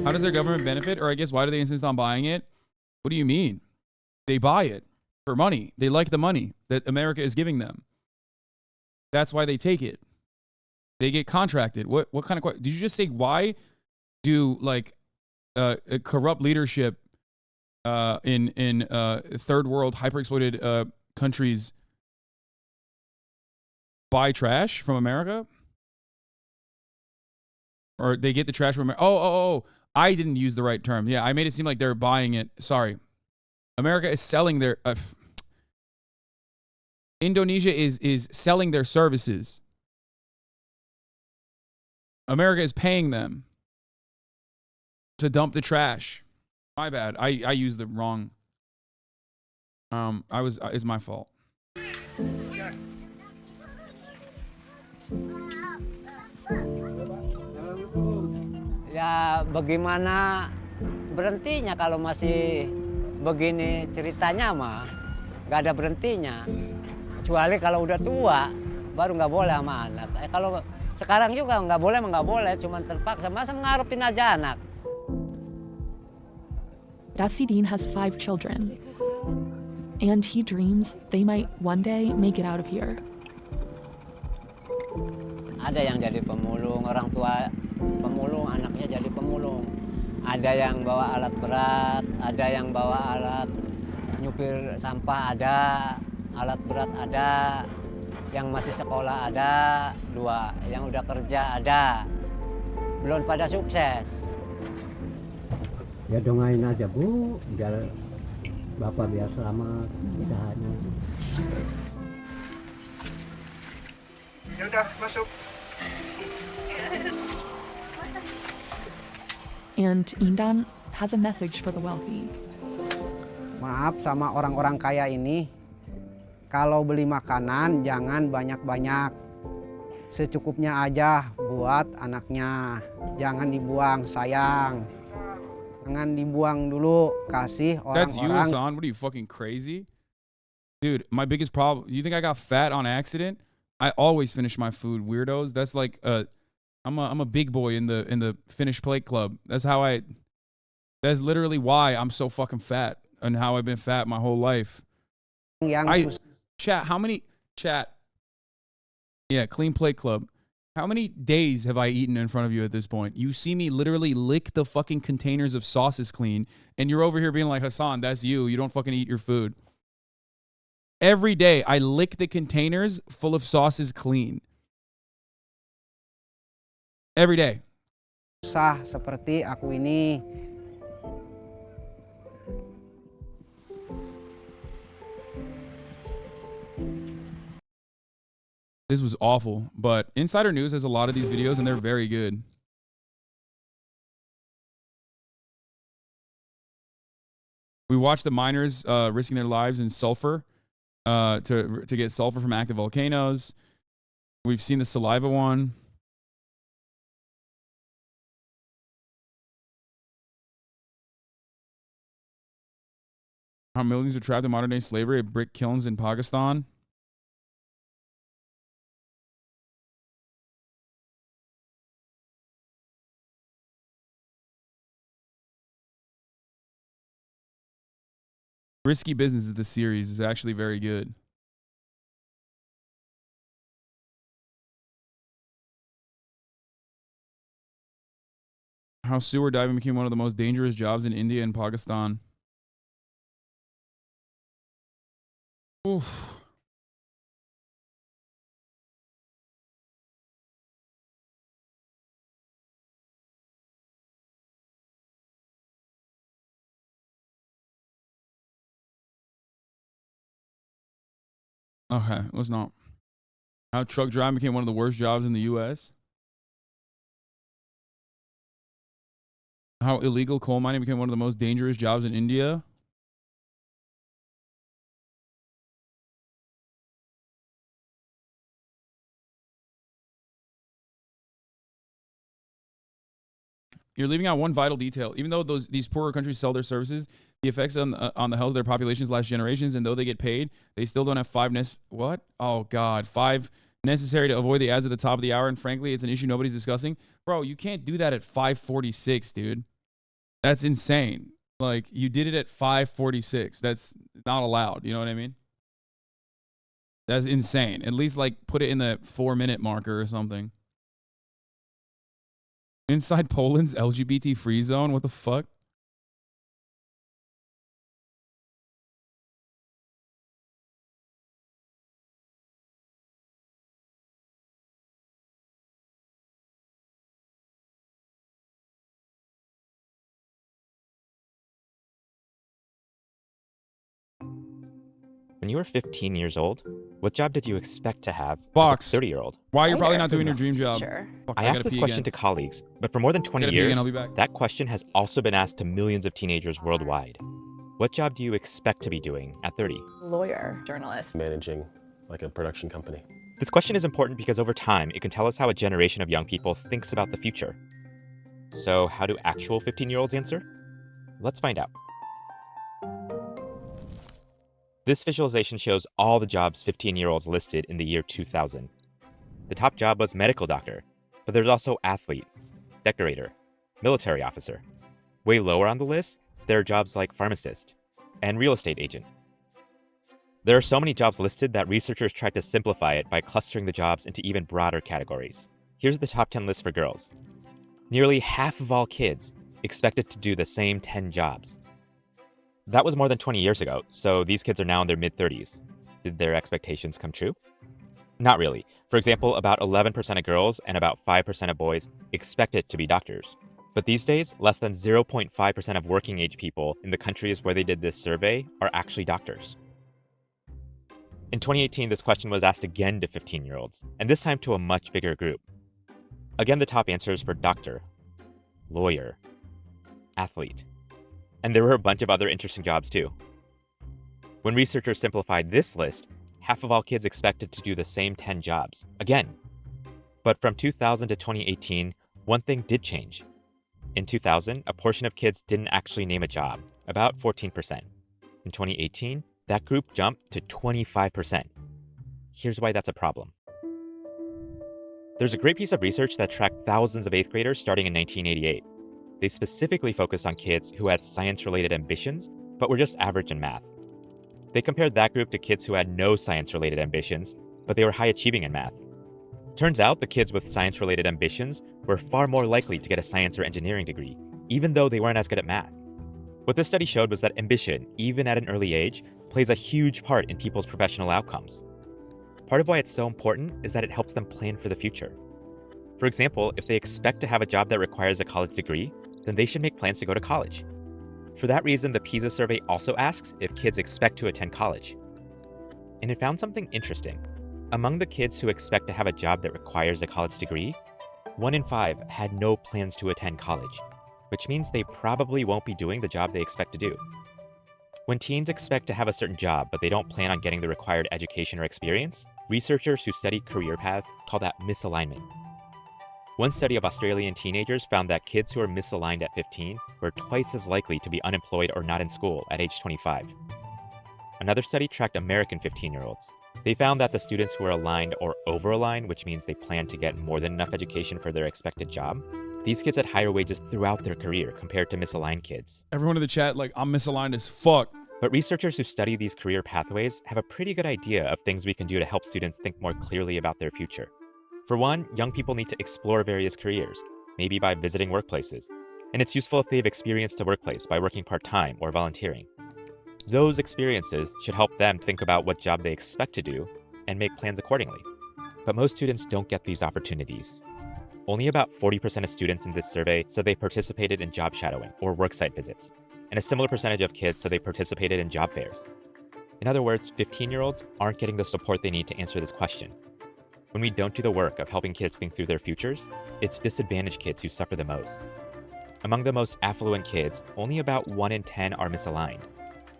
How does their government benefit? Or I guess, why do they insist on buying it? What do you mean? They buy it for money. They like the money that America is giving them. That's why they take it. They get contracted. What kind of, did you just say, why do corrupt leadership in third world hyper-exploited countries buy trash from America? Or they get the trash from America? Oh, I didn't use the right term. Yeah, I made it seem like they're buying it. Sorry. America is selling their Indonesia is selling their services. America is paying them to dump the trash. My bad. I used the wrong. It's my fault. Ya bagaimana berhentinya kalau masih begini ceritanya mah nggak ada berhentinya. Kecuali kalau udah tua baru nggak boleh sama anak. Kalau sekarang juga nggak boleh, cuman terpaksa. Masa ngarepin aja anak. Rasidin has 5 children, and he dreams they might one day make it out of here. Ada yang jadi pemulung, orang tua pemulung, anaknya jadi pemulung. Ada yang bawa alat berat, ada yang bawa alat nyupir sampah, ada alat berat, ada yang masih sekolah, ada 2 yang udah kerja, ada belum pada sukses. Ya doain aja Bu, biar Bapak biar selamat usahanya. Ya udah masuk. And Indan has a message for the wealthy. Maaf sama orang-orang kaya ini, kalau beli makanan jangan banyak-banyak. Secukupnya aja buat anaknya. Jangan dibuang, sayang. Jangan dibuang dulu, kasih orang-orang. That's you, Hasan. What are you, fucking crazy? Dude, my biggest problem, you think I got fat on accident? I always finish my food, weirdos. That's like I'm a big boy in the Finnish plate club. That's literally why I'm so fucking fat and how I've been fat my whole life. Yeah, clean plate club. How many days have I eaten in front of you at this point? You see me literally lick the fucking containers of sauces clean, and you're over here being like, Hasan, that's you. You don't fucking eat your food. Every day, I lick the containers full of sauces clean. Every day. Susah seperti aku ini. This was awful, but Insider News has a lot of these videos, and they're very good. We watched the miners risking their lives in sulfur to get sulfur from active volcanoes. We've seen the saliva one. How millions are trapped in modern-day slavery at brick kilns in Pakistan. Risky Business of the series is actually very good. How sewer diving became one of the most dangerous jobs in India and Pakistan. Oof. Okay, let's not. How truck driving became one of the worst jobs in the U.S. How illegal coal mining became one of the most dangerous jobs in India. You're leaving out one vital detail. Even though these poorer countries sell their services, the effects on the health of their populations last generations, and though they get paid, they still don't have five necessary to avoid the ads at the top of the hour. And frankly, it's an issue nobody's discussing. Bro, you can't do that at 5:46, dude. That's insane. Like, you did it at 5:46. That's not allowed. You know what I mean? That's insane. At least, like, put it in the 4-minute marker or something. Inside Poland's LGBT free zone? What the fuck? When you were 15 years old, what job did you expect to have Box. as a 30-year-old? Why you're probably not doing your dream job. Fuck, I asked gotta this pee question again. to colleagues, but for more than 20 Gotta pee years, again, I'll be back. that question has also been asked to millions of teenagers worldwide. What job do you expect to be doing at 30? Lawyer, journalist. Managing like a production company. This question is important because over time, it can tell us how a generation of young people thinks about the future. So how do actual 15-year-olds answer? Let's find out. This visualization shows all the jobs 15-year-olds listed in the year 2000. The top job was medical doctor, but there's also athlete, decorator, military officer. Way lower on the list, there are jobs like pharmacist and real estate agent. There are so many jobs listed that researchers tried to simplify it by clustering the jobs into even broader categories. Here's the top 10 list for girls. Nearly half of all kids expected to do the same 10 jobs. That was more than 20 years ago, so these kids are now in their mid-30s. Did their expectations come true? Not really. For example, about 11% of girls and about 5% of boys expected to be doctors. But these days, less than 0.5% of working-age people in the countries where they did this survey are actually doctors. In 2018, this question was asked again to 15-year-olds, and this time to a much bigger group. Again, the top answers were doctor, lawyer, athlete. And there were a bunch of other interesting jobs too. When researchers simplified this list, half of all kids expected to do the same 10 jobs, again. But from 2000 to 2018, one thing did change. In 2000, a portion of kids didn't actually name a job, about 14%. In 2018, that group jumped to 25%. Here's why that's a problem. There's a great piece of research that tracked thousands of 8th graders starting in 1988. They specifically focused on kids who had science-related ambitions, but were just average in math. They compared that group to kids who had no science-related ambitions, but they were high-achieving in math. Turns out the kids with science-related ambitions were far more likely to get a science or engineering degree, even though they weren't as good at math. What this study showed was that ambition, even at an early age, plays a huge part in people's professional outcomes. Part of why it's so important is that it helps them plan for the future. For example, if they expect to have a job that requires a college degree, then they should make plans to go to college. For that reason, the PISA survey also asks if kids expect to attend college. And it found something interesting. Among the kids who expect to have a job that requires a college degree, 1 in 5 had no plans to attend college, which means they probably won't be doing the job they expect to do. When teens expect to have a certain job, but they don't plan on getting the required education or experience, researchers who study career paths call that misalignment. One study of Australian teenagers found that kids who are misaligned at 15 were twice as likely to be unemployed or not in school at age 25. Another study tracked American 15-year-olds. They found that the students who were aligned or over-aligned, which means they plan to get more than enough education for their expected job, these kids had higher wages throughout their career compared to misaligned kids. Everyone in the chat, like, I'm misaligned as fuck. But researchers who study these career pathways have a pretty good idea of things we can do to help students think more clearly about their future. For one, young people need to explore various careers, maybe by visiting workplaces. And it's useful if they've experienced a workplace by working part-time or volunteering. Those experiences should help them think about what job they expect to do and make plans accordingly. But most students don't get these opportunities. Only about 40% of students in this survey said they participated in job shadowing or worksite visits, and a similar percentage of kids said they participated in job fairs. In other words, 15-year-olds aren't getting the support they need to answer this question. When we don't do the work of helping kids think through their futures, it's disadvantaged kids who suffer the most. Among the most affluent kids, only about 1 in 10 are misaligned.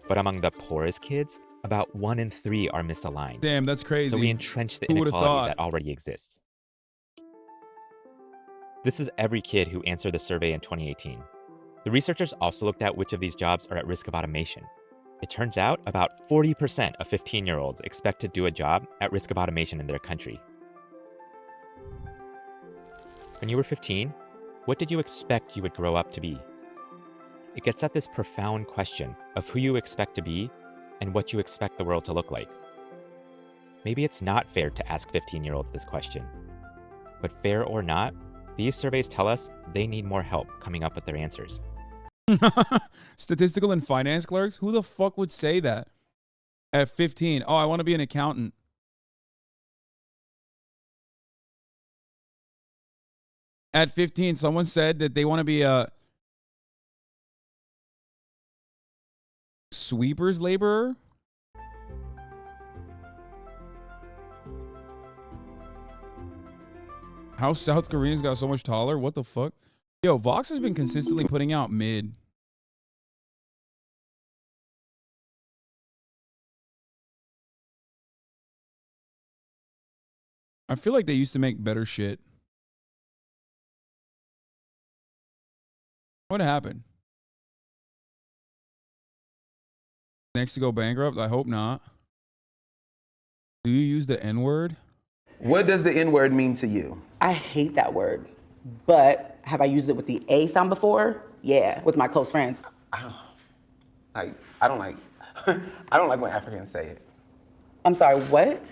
But among the poorest kids, about 1 in 3 are misaligned. Damn, that's crazy. So we entrench the Who would've inequality thought? that already exists. This is every kid who answered the survey in 2018. The researchers also looked at which of these jobs are at risk of automation. It turns out about 40% of 15-year-olds expect to do a job at risk of automation in their country. When you were 15, what did you expect you would grow up to be? It gets at this profound question of who you expect to be and what you expect the world to look like. Maybe it's not fair to ask 15-year-olds this question. But fair or not, these surveys tell us they need more help coming up with their answers. Statistical and finance clerks? Who the fuck would say that? At 15, oh, I want to be an accountant. At 15, someone said that they want to be a sweeper's laborer. How South Koreans got so much taller? What the fuck? Yo, Vox has been consistently putting out mid. I feel like they used to make better shit. What happened? Next to go bankrupt? I hope not. Do you use the N-word? What does the N-word mean to you? I hate that word, but have I used it with the A sound before? Yeah, with my close friends. I don't like I don't like when Africans say it. I'm sorry, what?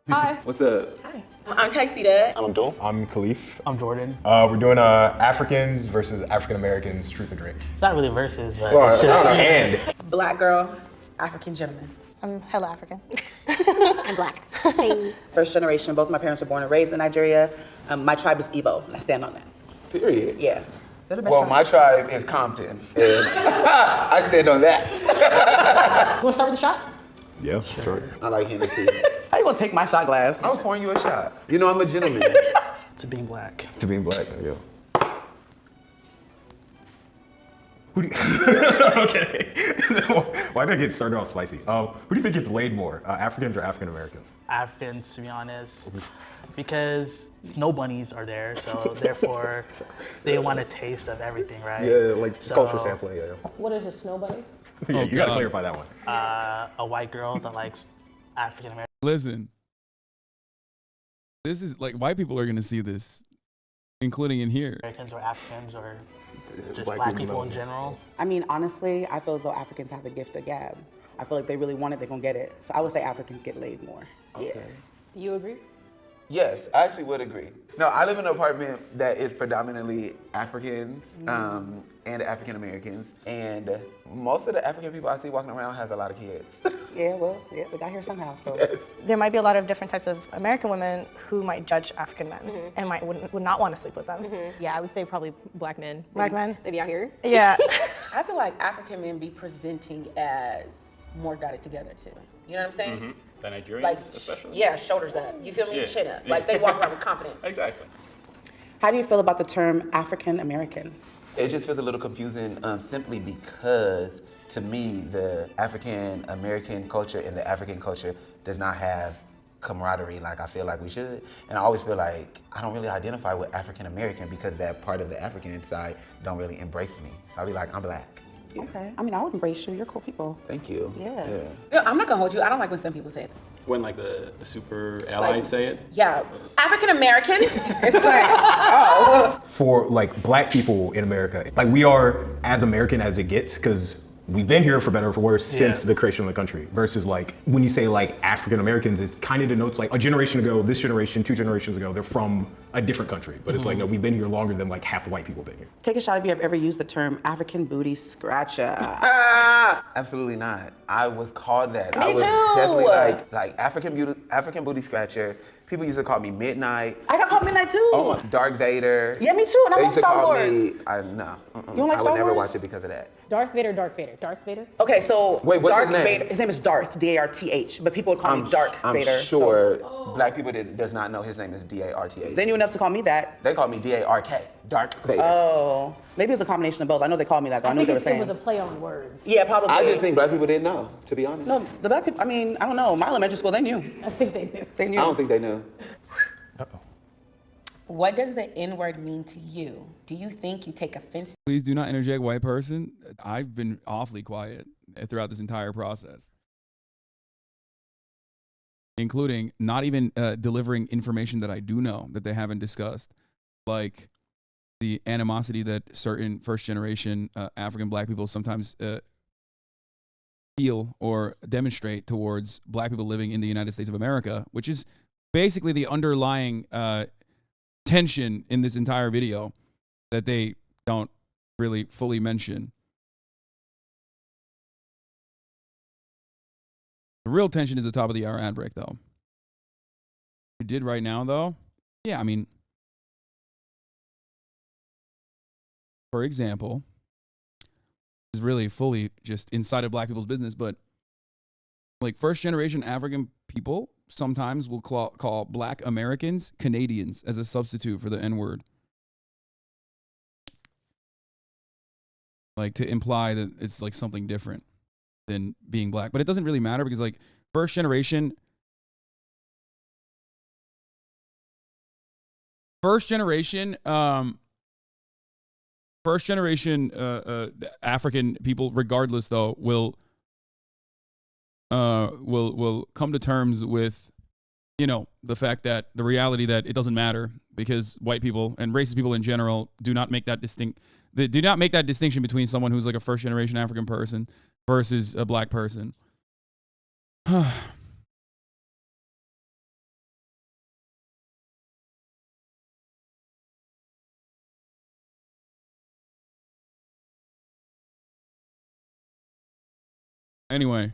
Hi. What's up? Hi. I'm Taisida. I'm Abdul. I'm Khalif. I'm Jordan. We're doing Africans versus African Americans Truth or Drink. It's not really verses, but Well, it's just... I don't know, and. Black girl, African gentleman. I'm hella African. I'm black. First generation, both my parents were born and raised in Nigeria. My tribe is Igbo, and I stand on that. Period. Yeah. They're the best Well, tribe. my tribe is Compton, and I stand on that. You want to start with the shot? Yeah, sure. I like Hennessy. How you gonna take my shot glass? I was pouring you a shot. You know I'm a gentleman. To being black. To being black, there you go. Who do you okay. Why did I get started off spicy? Who do you think gets laid more, Africans or African Americans? Africans, to be honest, because snow bunnies are there, so therefore they want a taste of everything, right? Yeah, like So- cultural sampling, yeah. What is a snow bunny? Yeah, you gotta clarify that one. A white girl that likes African American. Listen, this is like white people are gonna see this, including in here. Americans or Africans or just Black black people people in know. general. I mean, honestly, I feel as though Africans have the gift of gab. I feel like they really want it, they're gonna get it. So I would say Africans get laid more. Yeah. Do you agree? Yes, I actually would agree. No, I live in an apartment that is predominantly Africans and African Americans, and most of the African people I see walking around has a lot of kids. Yeah, well, yeah, we got here somehow, so. There might be a lot of different types of American women who might judge African men and would not want to sleep with them. Yeah, I would say probably black men. Black men? They be out here. Yeah. I feel like African men be presenting as more got it together too. You know what I'm saying? The Nigerians, Like, especially. yeah, shoulders up. You feel me? Yeah. Chin up. Like they walk around with confidence. Exactly. How do you feel about the term African American? It just feels a little confusing simply because to me, the African American culture and the African culture does not have camaraderie like I feel like we should. And I always feel like I don't really identify with African American because that part of the African side don't really embrace me. So I'll be like, I'm black. Okay. I mean, I would embrace you. You're cool people. Thank you. Yeah. No, I'm not gonna hold you. I don't like when some people say it. When like the super allies say it. Yeah. African Americans? It's like, oh. For like black people in America, like we are as American as it gets because we've been here for better or for worse since the creation of the country. Versus like when you say like African Americans, it kind of denotes like a generation ago, this generation, 2 generations ago, they're from a different country. But it's like, no, we've been here longer than like half the white people been here. Take a shot if you have ever used the term African booty scratcher. Absolutely not. I was called that. Me I was too. definitely like African booty scratcher. People used to call me Midnight. I got called Midnight too. Oh, Dark Vader. Yeah, me too. And I They love used to Star call Wars. me. No. You don't like I Star would never Wars? watch it because of that. Darth Vader, Darth Vader, Darth Vader. Okay, so Wait, what's Darth his name? Vader. His name is Darth, D-A-R-T-H, but people would call me Dark Vader. I'm sure black people does not know his name is D-A-R-T-H. They knew enough to call me that. They call me D-A-R-K, Dark Vader. Oh, maybe it was a combination of both. I know they called me that, but I knew what they were saying. It was a play on words. Yeah, probably. I just think black people didn't know, to be honest. No, the black people, I mean, I don't know. My elementary school, they knew. I think they knew. They knew. I don't think they knew. What does the N-word mean to you? Do you think you take offense? Please do not interject, white person. I've been awfully quiet throughout this entire process, including not even delivering information that I do know that they haven't discussed, like the animosity that certain first-generation African black people sometimes feel or demonstrate towards black people living in the United States of America, which is basically the underlying tension in this entire video that they don't really fully mention. The real tension is the top of the hour ad break, though. We did right now, though. Yeah, I mean, for example, is really fully just inside of black people's business, but like first generation African people sometimes will call black Americans Canadians as a substitute for the N-word. Like to imply that it's like something different than being black. But it doesn't really matter because like first generation African people, regardless though, will come to terms with, you know, the fact that the reality that it doesn't matter because white people and racist people in general do not make that distinction between someone who's like a first generation African person versus a black person. Anyway.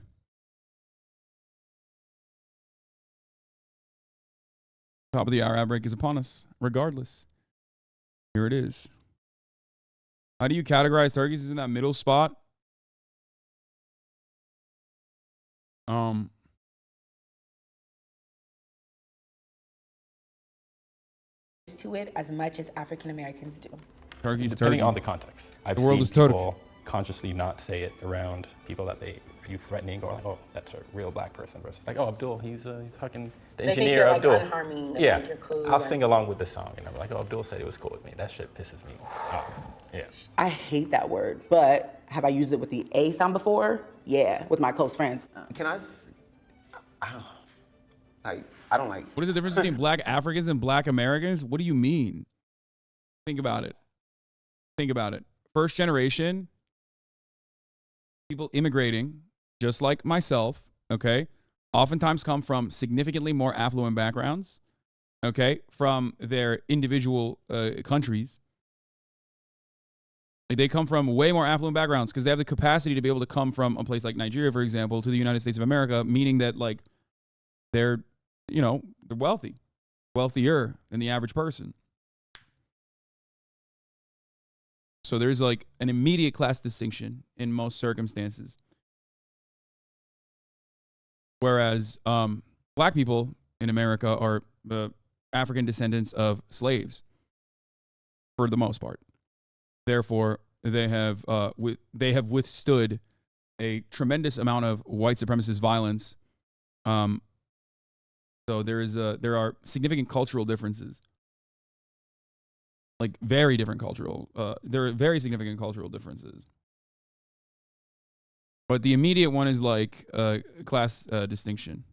Top of the hour ad break is upon us, regardless. Here it is. How do you categorize turkeys? Is in that middle spot? To it as much as African Americans do. Turkey's Depending turkey. on the context. I've The world seen is turkey. people consciously not say it around people that they you threatening or like, oh, that's a real black person versus like, oh, Abdul, he's fucking the They think engineer, you're, like, Abdul. unharming, they Yeah, think you're cool, I'll and- sing along with the song, and I'm like, oh, Abdul said it was cool with me. That shit pisses me off. Yeah. I hate that word, but have I used it with the A sound before? Yeah, with my close friends. Can I? I don't like. What is the difference between black Africans and black Americans? What do you mean? Think about it. Think about it. First generation, people immigrating, just like myself, okay, oftentimes come from significantly more affluent backgrounds, okay, from their individual countries. Like they come from way more affluent backgrounds because they have the capacity to be able to come from a place like Nigeria, for example, to the United States of America, meaning that like they're, you know, they're wealthy, wealthier than the average person. So there's like an immediate class distinction in most circumstances. Whereas black people in America are African descendants of slaves for the most part. Therefore, they have withstood a tremendous amount of white supremacist violence. So there are significant cultural differences, like very different cultural. There are very significant cultural differences. But the immediate one is like class distinction.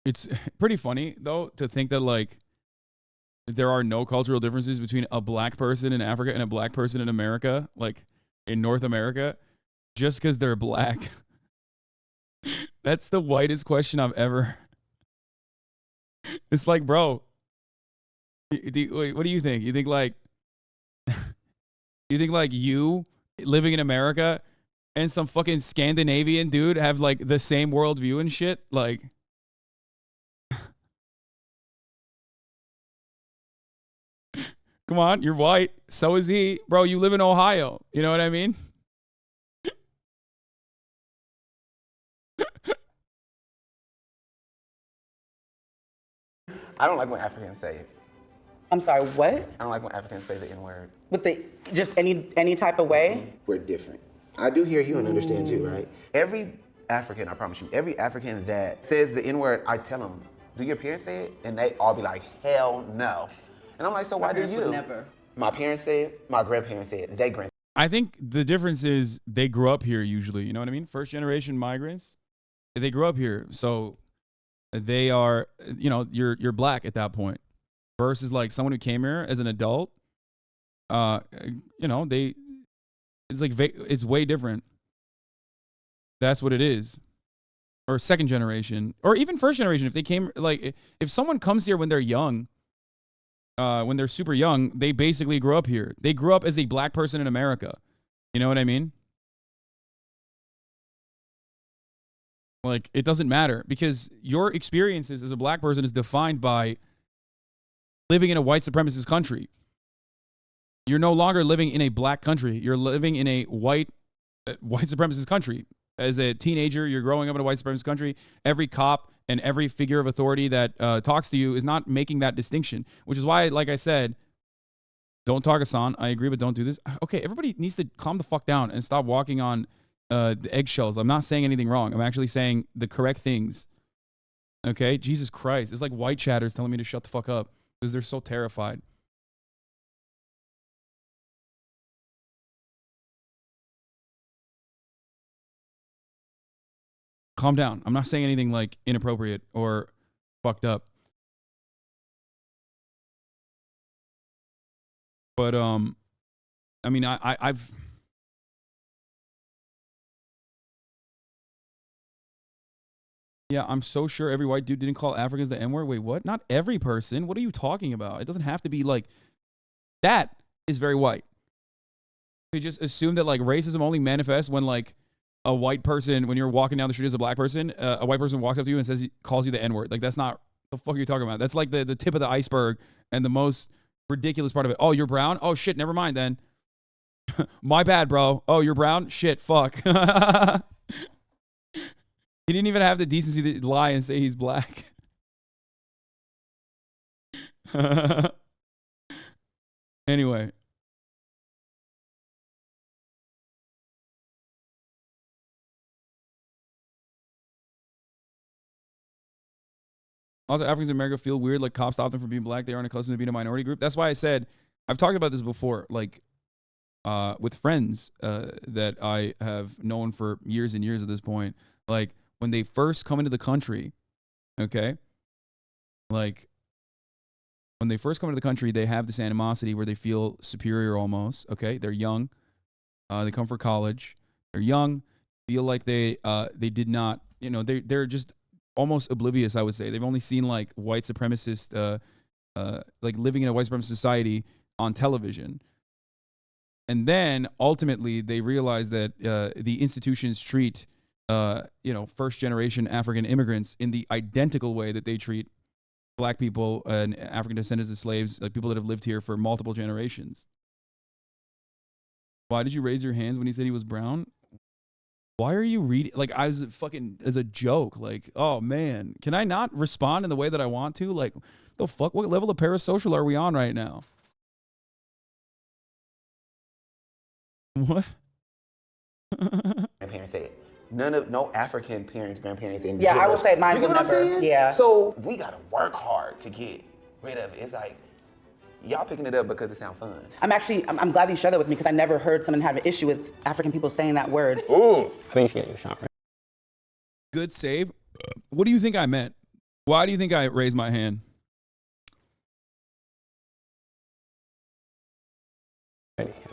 It's pretty funny, though, to think that, like, there are no cultural differences between a black person in Africa and a black person in America, like, in North America, just because they're black. That's the whitest question I've ever... It's like, bro, wait, what do you think? You think, like... You think, like, you living in America and some fucking Scandinavian dude have, like, the same worldview and shit? Like... Come on, you're white. So is he. Bro, you live in Ohio. You know what I mean? I don't like when Africans say it. I'm sorry, what? I don't like when Africans say the N-word. With the just any type of way? We're different. I do hear you and understand you, right? Every African, I promise you, every African that says the N-word, I tell them, do your parents say it? And they all be like, hell no. And I'm like, so why do you? Never. My parents say it, my grandparents say it, they grand. I think the difference is they grew up here usually. You know what I mean? First generation migrants, they grew up here. So they are, you know, you're black at that point. Versus like someone who came here as an adult, you know, it's way different. That's what it is. Or second generation, or even first generation. If they came, like, if someone comes here when they're young, when they're super young, they basically grew up here. They grew up as a black person in America. You know what I mean? Like, it doesn't matter because your experiences as a black person is defined by living in a white supremacist country. You're no longer living in a black country. You're living in a white supremacist country. As a teenager, you're growing up in a white supremacist country. Every cop and every figure of authority that talks to you is not making that distinction, which is why, like I said, don't talk Hasan. I agree, but don't do this. Okay, everybody needs to calm the fuck down and stop walking on the eggshells. I'm not saying anything wrong. I'm actually saying the correct things. Okay? Jesus Christ. It's like white chatters telling me to shut the fuck up because they're so terrified. Calm down. I'm not saying anything like inappropriate or fucked up. But I mean, I've yeah, I'm so sure every white dude didn't call Africans the N-word. Wait, what? Not every person. What are you talking about? It doesn't have to be like that is very white. You just assume that like racism only manifests when like a white person, when you're walking down the street as a black person, a white person walks up to you and says, calls you the N-word. Like, that's not the fuck you're talking about. That's like the tip of the iceberg and the most ridiculous part of it. Oh, you're brown? Oh, shit, never mind then. My bad, bro. Oh, you're brown? Shit, fuck. He didn't even have the decency to lie and say he's black. Anyway. Also, Africans in America feel weird, like cops stop them from being black. They aren't accustomed to being a minority group. That's why I said, I've talked about this before, like with friends that I have known for years and years at this point. Like when they first come into the country, okay? Like when they first come into the country, they have this animosity where they feel superior almost, okay? They're young. They come for college. They're young, feel like they did not, you know, they're just almost oblivious, I would say. They've only seen like white supremacist, like living in a white supremacist society on television. And then ultimately they realize that the institutions treat, you know, first generation African immigrants in the identical way that they treat black people and African descendants of slaves, like people that have lived here for multiple generations. Why did you raise your hands when he said he was brown? Why are you reading, like, as a joke? Like, oh man, can I not respond in the way that I want to? Like, the fuck, what level of parasocial are we on right now? What? Grandparents say it. No African parents, grandparents in Yeah, I would say mine You get would what I'm never. saying? Yeah. So we gotta work hard to get rid of it. It's like, y'all picking it up because it sounds fun. I'm glad you shared that with me because I never heard someone have an issue with African people saying that word. Ooh. I think you should get your shot, right? Good save. What do you think I meant? Why do you think I raised my hand?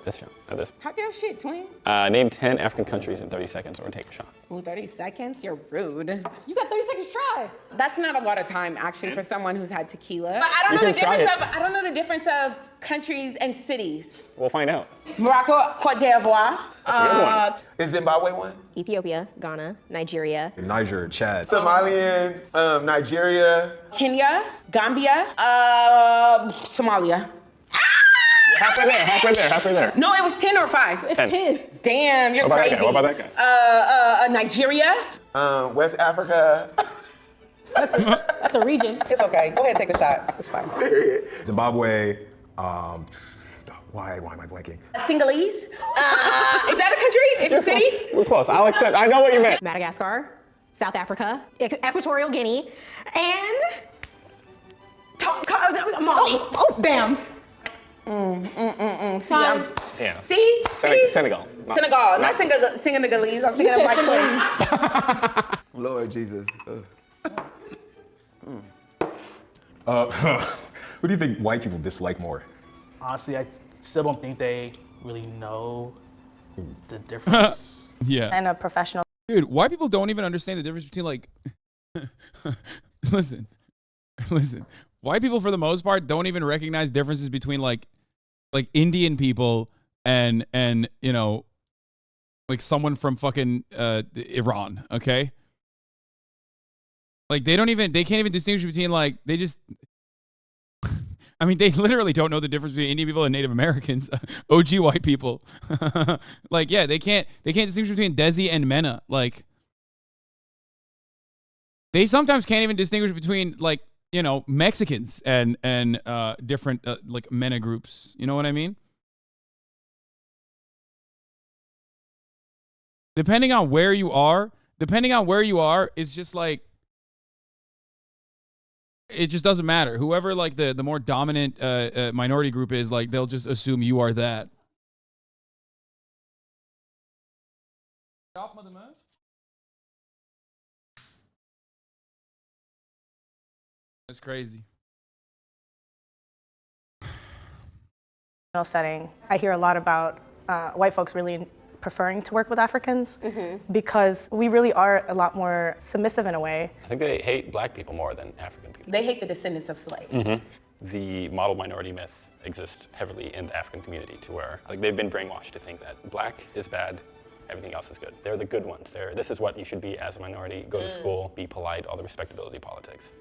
This shot. This. Talk your shit, twin. Name 10 African countries in 30 seconds or take a shot. Ooh, 30 seconds? You're rude. You got 30 seconds to try. That's not a lot of time, actually, for someone who's had tequila. But I don't know the difference of- I don't know the difference of countries and cities. We'll find out. Morocco, Cote d'Ivoire. Is Zimbabwe one? Ethiopia, Ghana, Nigeria. Niger, Chad. Somalian, Nigeria. Kenya, Gambia, Somalia. Halfway there. No, it was 10 or 5. It's 10. Damn, you're What about crazy. that guy? What about that guy? Nigeria. West Africa. That's a region. It's okay. Go ahead, take a shot. It's fine. Zimbabwe. Why am I blanking? Singhalese. Is that a country? It's a city? We're close. I'll accept. I know what you meant. Madagascar, South Africa, Equatorial Guinea, and Mali. Oh, damn. See? Senegal. Senegal. Not Senegalese. I was thinking of my twins. Lord Jesus. Who do you think white people dislike more? Honestly, I still don't think they really know the difference. Yeah. And a professional. Dude, white people don't even understand the difference between like, listen. White people for the most part don't even recognize differences between like Indian people and you know, like someone from fucking Iran, okay? Like they can't even distinguish between like, they just, I mean, they literally don't know the difference between Indian people and Native Americans, OG white people. Like, yeah, they can't distinguish between Desi and Mena. Like, they sometimes can't even distinguish between like, you know, Mexicans and different like Mena groups. You know what I mean? Depending on where you are, it's just like, it just doesn't matter. Whoever like the more dominant minority group is, like they'll just assume you are that. That's crazy. Setting, I hear a lot about white folks really preferring to work with Africans because we really are a lot more submissive in a way. I think they hate black people more than African people. They hate the descendants of slaves. The model minority myth exists heavily in the African community to where like they've been brainwashed to think that black is bad, everything else is good. They're the good ones. This is what you should be as a minority. Go to school, be polite, all the respectability politics.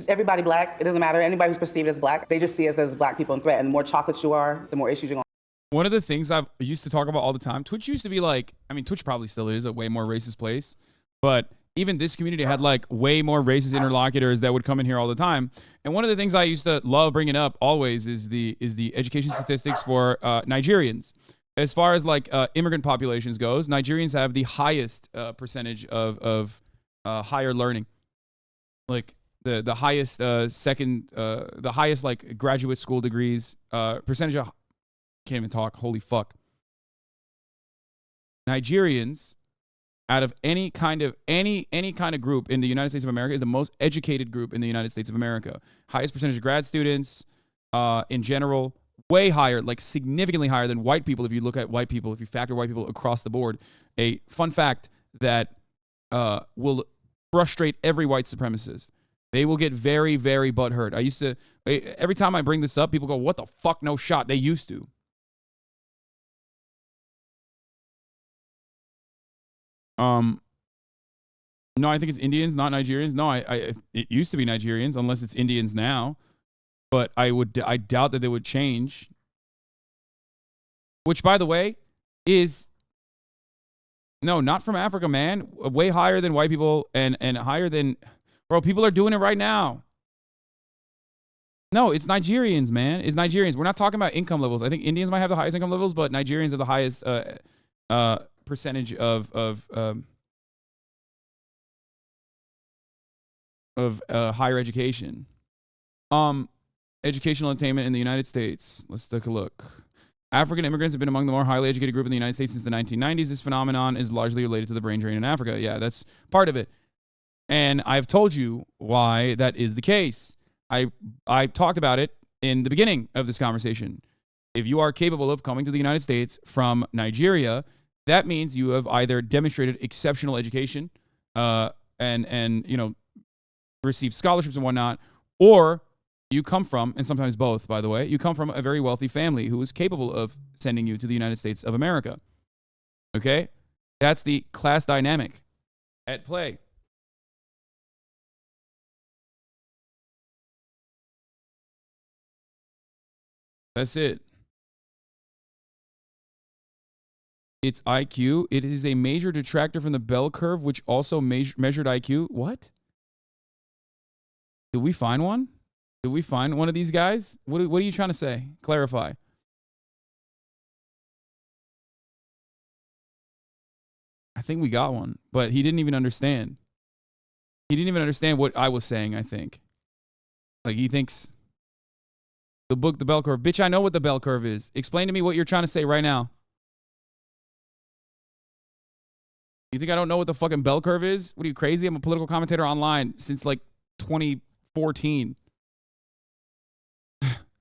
Everybody black, it doesn't matter. Anybody who's perceived as black, they just see us as black people in threat. And the more chocolates you are, the more issues you're going to. One of the things I used to talk about all the time, Twitch used to be like, I mean, Twitch probably still is a way more racist place, but even this community had like way more racist interlocutors that would come in here all the time. And one of the things I used to love bringing up always is the education statistics for Nigerians. As far as like immigrant populations goes, Nigerians have the highest percentage of higher learning. Like the highest the highest like graduate school degrees, percentage of, can't even talk, holy fuck. Nigerians, out of any kind of group in the United States of America, is the most educated group in the United States of America. Highest percentage of grad students in general, way higher, like significantly higher than white people. If you look at white people, if you factor white people across the board, a fun fact that will frustrate every white supremacist. They will get very, very butthurt. Every time I bring this up, people go, "What the fuck? No shot." They used to. No, I think it's Indians, not Nigerians. No, it used to be Nigerians, unless it's Indians now. But I doubt that they would change. Which, by the way, is no, not from Africa, man. Way higher than white people and higher than, bro. People are doing it right now. No, it's Nigerians, man. It's Nigerians. We're not talking about income levels. I think Indians might have the highest income levels, but Nigerians are the highest percentage of higher education. Educational attainment in the United States. Let's take a look. African immigrants have been among the more highly educated group in the United States since the 1990s. This phenomenon is largely related to the brain drain in Africa. Yeah, that's part of it. And I've told you why that is the case. I talked about it in the beginning of this conversation. If you are capable of coming to the United States from Nigeria, that means you have either demonstrated exceptional education and you know, received scholarships and whatnot, or you come from, and sometimes both, by the way, you come from a very wealthy family who is capable of sending you to the United States of America. Okay? That's the class dynamic at play. That's it. It's IQ. It is a major detractor from the bell curve, which also measured IQ. What? Did we find one? Did we find one of these guys? What are you trying to say? Clarify. I think we got one, but he didn't even understand. He didn't even understand what I was saying, I think. Like, he thinks the book, The Bell Curve. Bitch, I know what the bell curve is. Explain to me what you're trying to say right now. You think I don't know what the fucking bell curve is? What are you, crazy? I'm a political commentator online since like 2014.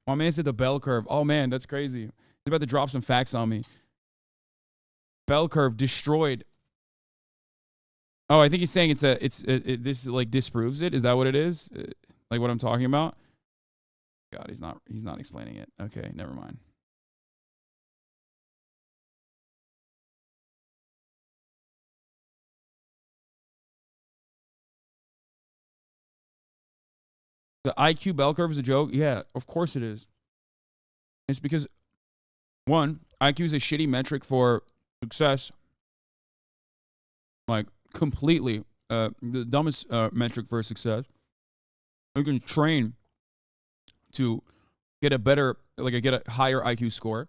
My man said the bell curve. Oh man, that's crazy. He's about to drop some facts on me. Bell curve destroyed. Oh, I think he's saying this like disproves it. Is that what it is? Like what I'm talking about? God, he's not explaining it. Okay, never mind. The IQ bell curve is a joke? Yeah, of course it is. It's because, one, IQ is a shitty metric for success. Like, completely. The dumbest metric for success. You can train to get a better, get a higher IQ score.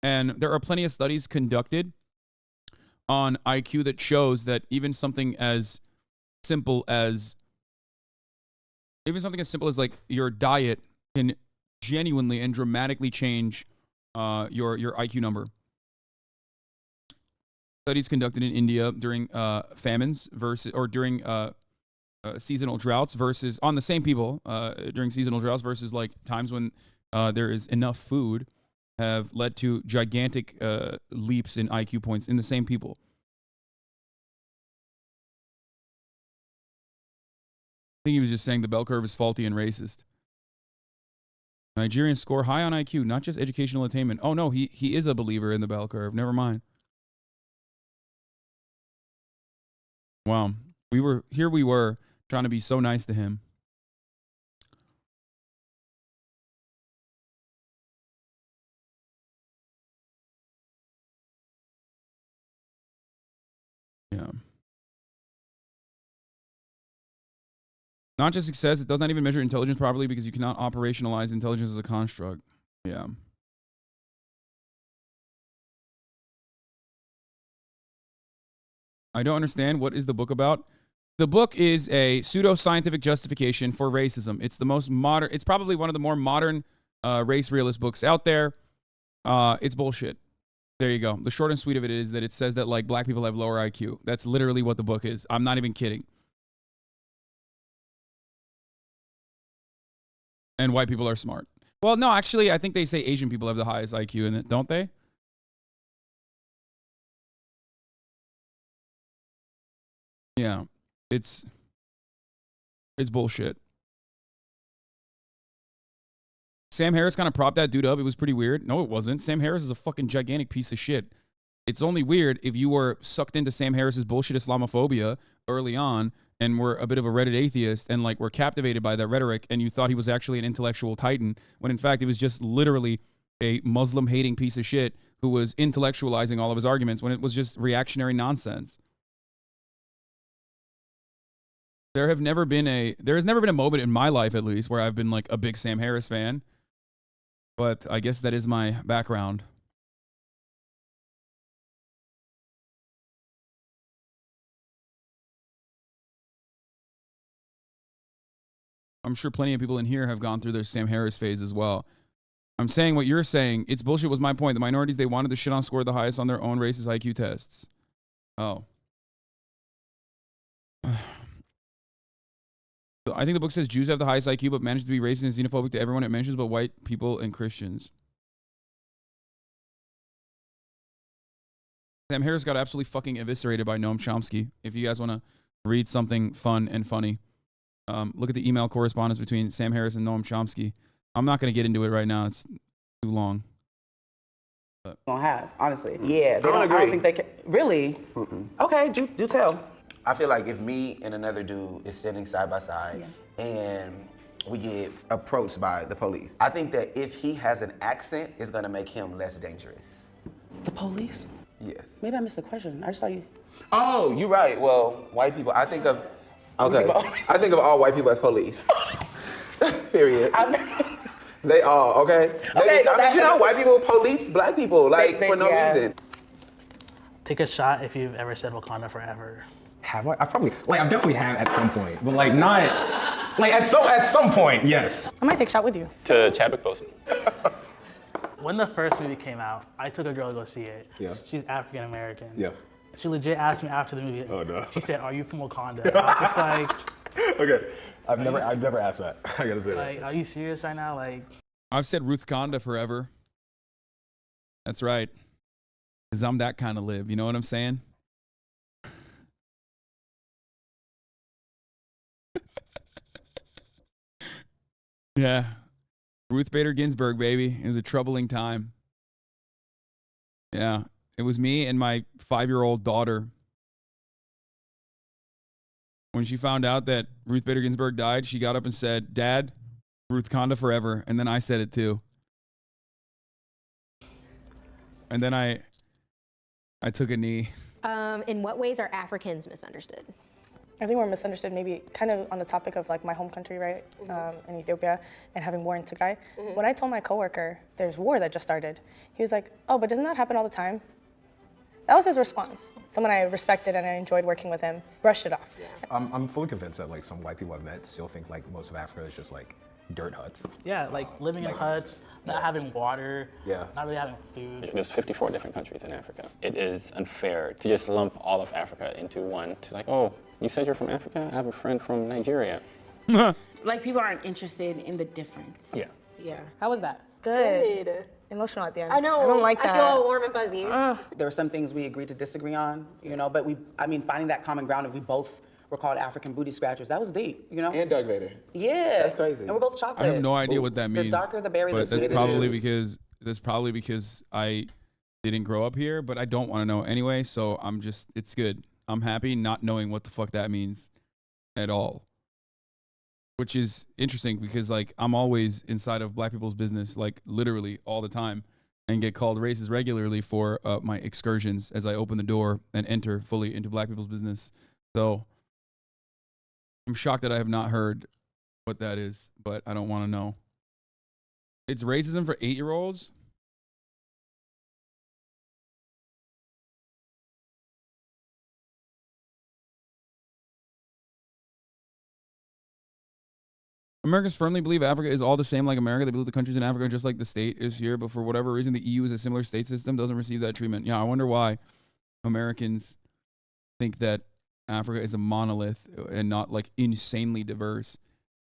And there are plenty of studies conducted on IQ that shows that even something as simple as like your diet can genuinely and dramatically change your IQ number. Studies conducted in India during famines during seasonal droughts versus on the same people during seasonal droughts versus like times when there is enough food have led to gigantic leaps in IQ points in the same people. I think he was just saying the bell curve is faulty and racist. Nigerians score high on IQ, not just educational attainment. Oh no, he is a believer in the bell curve. Never mind. Wow. We were trying to be so nice to him. Yeah. Not just success, it does not even measure intelligence properly because you cannot operationalize intelligence as a construct. Yeah. I don't understand. What is the book about? The book is a pseudo-scientific justification for racism. It's the most modern. It's probably one of the more modern race realist books out there. It's bullshit. There you go. The short and sweet of it is that it says that like black people have lower IQ. That's literally what the book is. I'm not even kidding. And white people are smart. Well, no, actually, I think they say Asian people have the highest IQ in it, don't they? Yeah, it's bullshit. Sam Harris kind of propped that dude up. It was pretty weird. No, it wasn't. Sam Harris is a fucking gigantic piece of shit. It's only weird if you were sucked into Sam Harris's bullshit Islamophobia early on and were a bit of a Reddit atheist and like were captivated by that rhetoric and you thought he was actually an intellectual titan when in fact he was just literally a Muslim hating piece of shit who was intellectualizing all of his arguments when it was just reactionary nonsense. There has never been a moment in my life, at least, where I've been like a big Sam Harris fan. But I guess that is my background. I'm sure plenty of people in here have gone through their Sam Harris phase as well. I'm saying what you're saying. It's bullshit was my point. The minorities they wanted to shit on scored the highest on their own racist IQ tests. Oh. I think the book says Jews have the highest IQ, but manage to be racist and xenophobic to everyone it mentions, but white people and Christians. Sam Harris got absolutely fucking eviscerated by Noam Chomsky. If you guys want to read something fun and funny, look at the email correspondence between Sam Harris and Noam Chomsky. I'm not going to get into it right now. It's too long. But. Don't have, honestly. Yeah, they I don't think they can. Really? Okay, do tell. I feel like if me and another dude is standing side by side and we get approached by the police, I think that if he has an accent, it's gonna make him less dangerous. The police? Yes. Maybe I missed the question. I just saw you. Oh, you're right. Well, white people, I think of all white people as police. Period. They all, okay? White people police black people, like, for no reason. Take a shot if you've ever said Wakanda forever. Have I? I probably, like, I definitely have at some point, but like not, like at some point, yes. I might take a shot with you. To Chadwick Boseman. When the first movie came out, I took a girl to go see it. Yeah. She's African American. Yeah. She legit asked me after the movie. Oh no. She said, "Are you from Wakanda?" I was just like, okay. I've never asked that. I gotta say like, that. are you serious right now? Like, I've said Ruth Conda forever. That's right. Cause I'm that kind of live. You know what I'm saying? Yeah. Ruth Bader Ginsburg, baby. It was a troubling time. Yeah. It was me and my 5-year-old daughter. When she found out that Ruth Bader Ginsburg died, she got up and said, "Dad, Ruth Conda forever." And then I said it too. And then I took a knee. In what ways are Africans misunderstood? I think we're misunderstood maybe kind of on the topic of like my home country, right, in Ethiopia, and having war in Tigray. When I told my coworker there's war that just started, he was like, "Oh, but doesn't that happen all the time?" That was his response. Someone I respected and I enjoyed working with him, brushed it off. I'm fully convinced that like some white people I've met still think like most of Africa is just like dirt huts. yeah, like living in huts, not having water, Yeah. not really having food. There's 54 different countries in Africa. It is unfair to just lump all of Africa into one. To like, oh, you said you're from Africa? I have a friend from Nigeria. Like people aren't interested in the difference. Yeah. Yeah. How was that? Good. Emotional at the end. I know. I don't like that. I feel all warm and fuzzy. There were some things we agreed to disagree on, you know, but finding that common ground, if we both were called African booty scratchers, that was deep, you know? And Darth Vader. Yeah. That's crazy. And we're both chocolate. I have no idea what that means. The darker the berry, but the that's sweeter probably because I didn't grow up here, but I don't want to know anyway, so it's good. I'm happy not knowing what the fuck that means at all. Which is interesting because like I'm always inside of black people's business, like literally all the time, and get called racist regularly for my excursions as I open the door and enter fully into black people's business. So I'm shocked that I have not heard what that is, but I don't want to know. It's racism for 8-year-olds? Americans firmly believe Africa is all the same like America. They believe the countries in Africa are just like the state is here, but for whatever reason, the EU is a similar state system, doesn't receive that treatment. Yeah, I wonder why Americans think that Africa is a monolith and not like insanely diverse.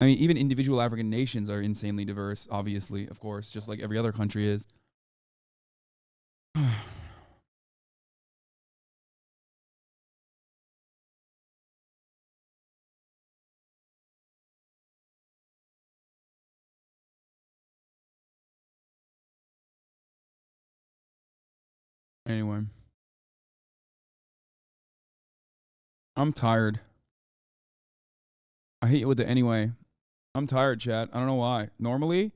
I mean, even individual African nations are insanely diverse, obviously, of course, just like every other country is. Anyway. I'm tired. I hate it with the anyway. I'm tired, chat. I don't know why. Normally,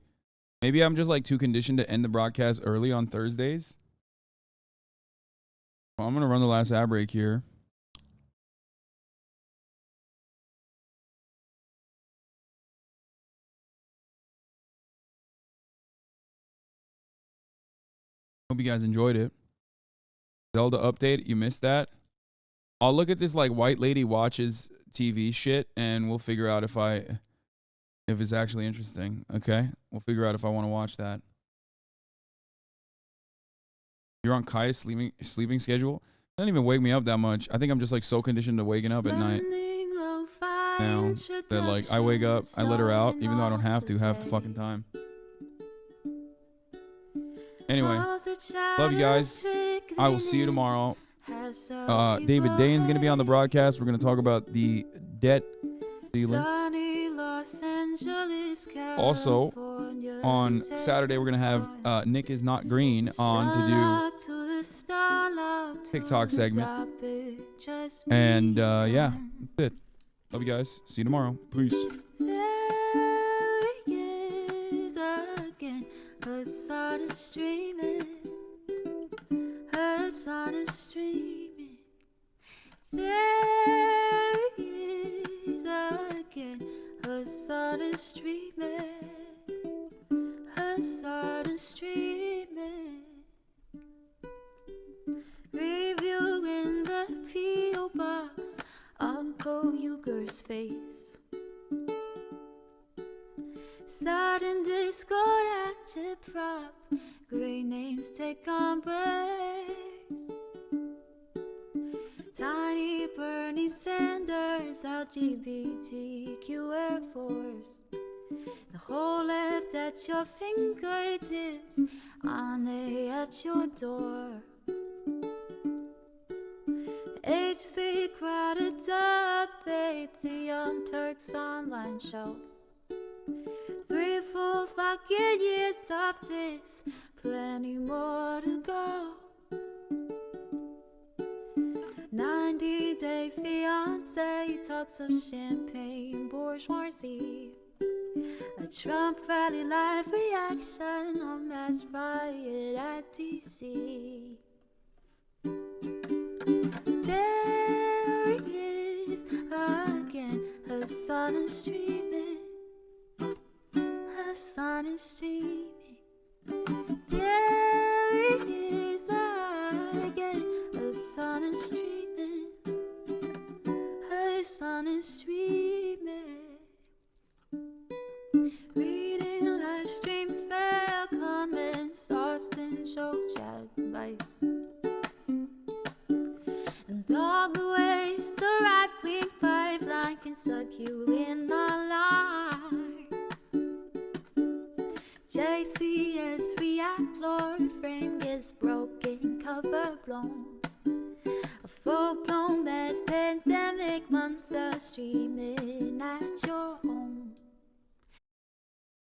maybe I'm just like too conditioned to end the broadcast early on Thursdays. Well, I'm going to run the last ad break here. Hope you guys enjoyed it. Zelda update, you missed that? I'll look at this like white lady watches TV shit and we'll figure out if it's actually interesting. Okay? We'll figure out if I want to watch that. You're on Kaya's sleeping schedule? It doesn't even wake me up that much. I think I'm just like so conditioned to waking up at night now that like I wake up, I let her out even though I don't have to half the fucking time. Anyway, love you guys. I will see you tomorrow. David Dane's going to be on the broadcast. We're going to talk about the debt ceiling. Also, on Saturday, we're going to have Nick is Not Green on to do TikTok segment. And yeah, that's it. Love you guys. See you tomorrow. Peace. Hasan is streaming. Hasan is streaming. There he is again. Hasan is streaming. Hasan is streaming. Review in the P.O. box. Uncle Uger's face. Sudden Discord active prop. Great names take embrace. Tiny Bernie Sanders, LGBTQ Air Force. The whole left at your fingertips, Ane at your door. H3 crowded debate, the Young Turks online show. 3 full fucking years of this, plenty more to go. 90-day fiance talks of champagne bourgeoisie. A Trump rally live reaction on mass riot at DC. There he is again, Hasan is streaming. Hasan is streaming. There he is again. Hasan is streaming. Hasan is streaming. Reading live stream fair comments, Austin show chat advice. And all the ways the right-wing pipeline can suck you in alive. JCS react, Lord, frame gets broken, cover blown. A full-blown mass pandemic, months are streaming at your home.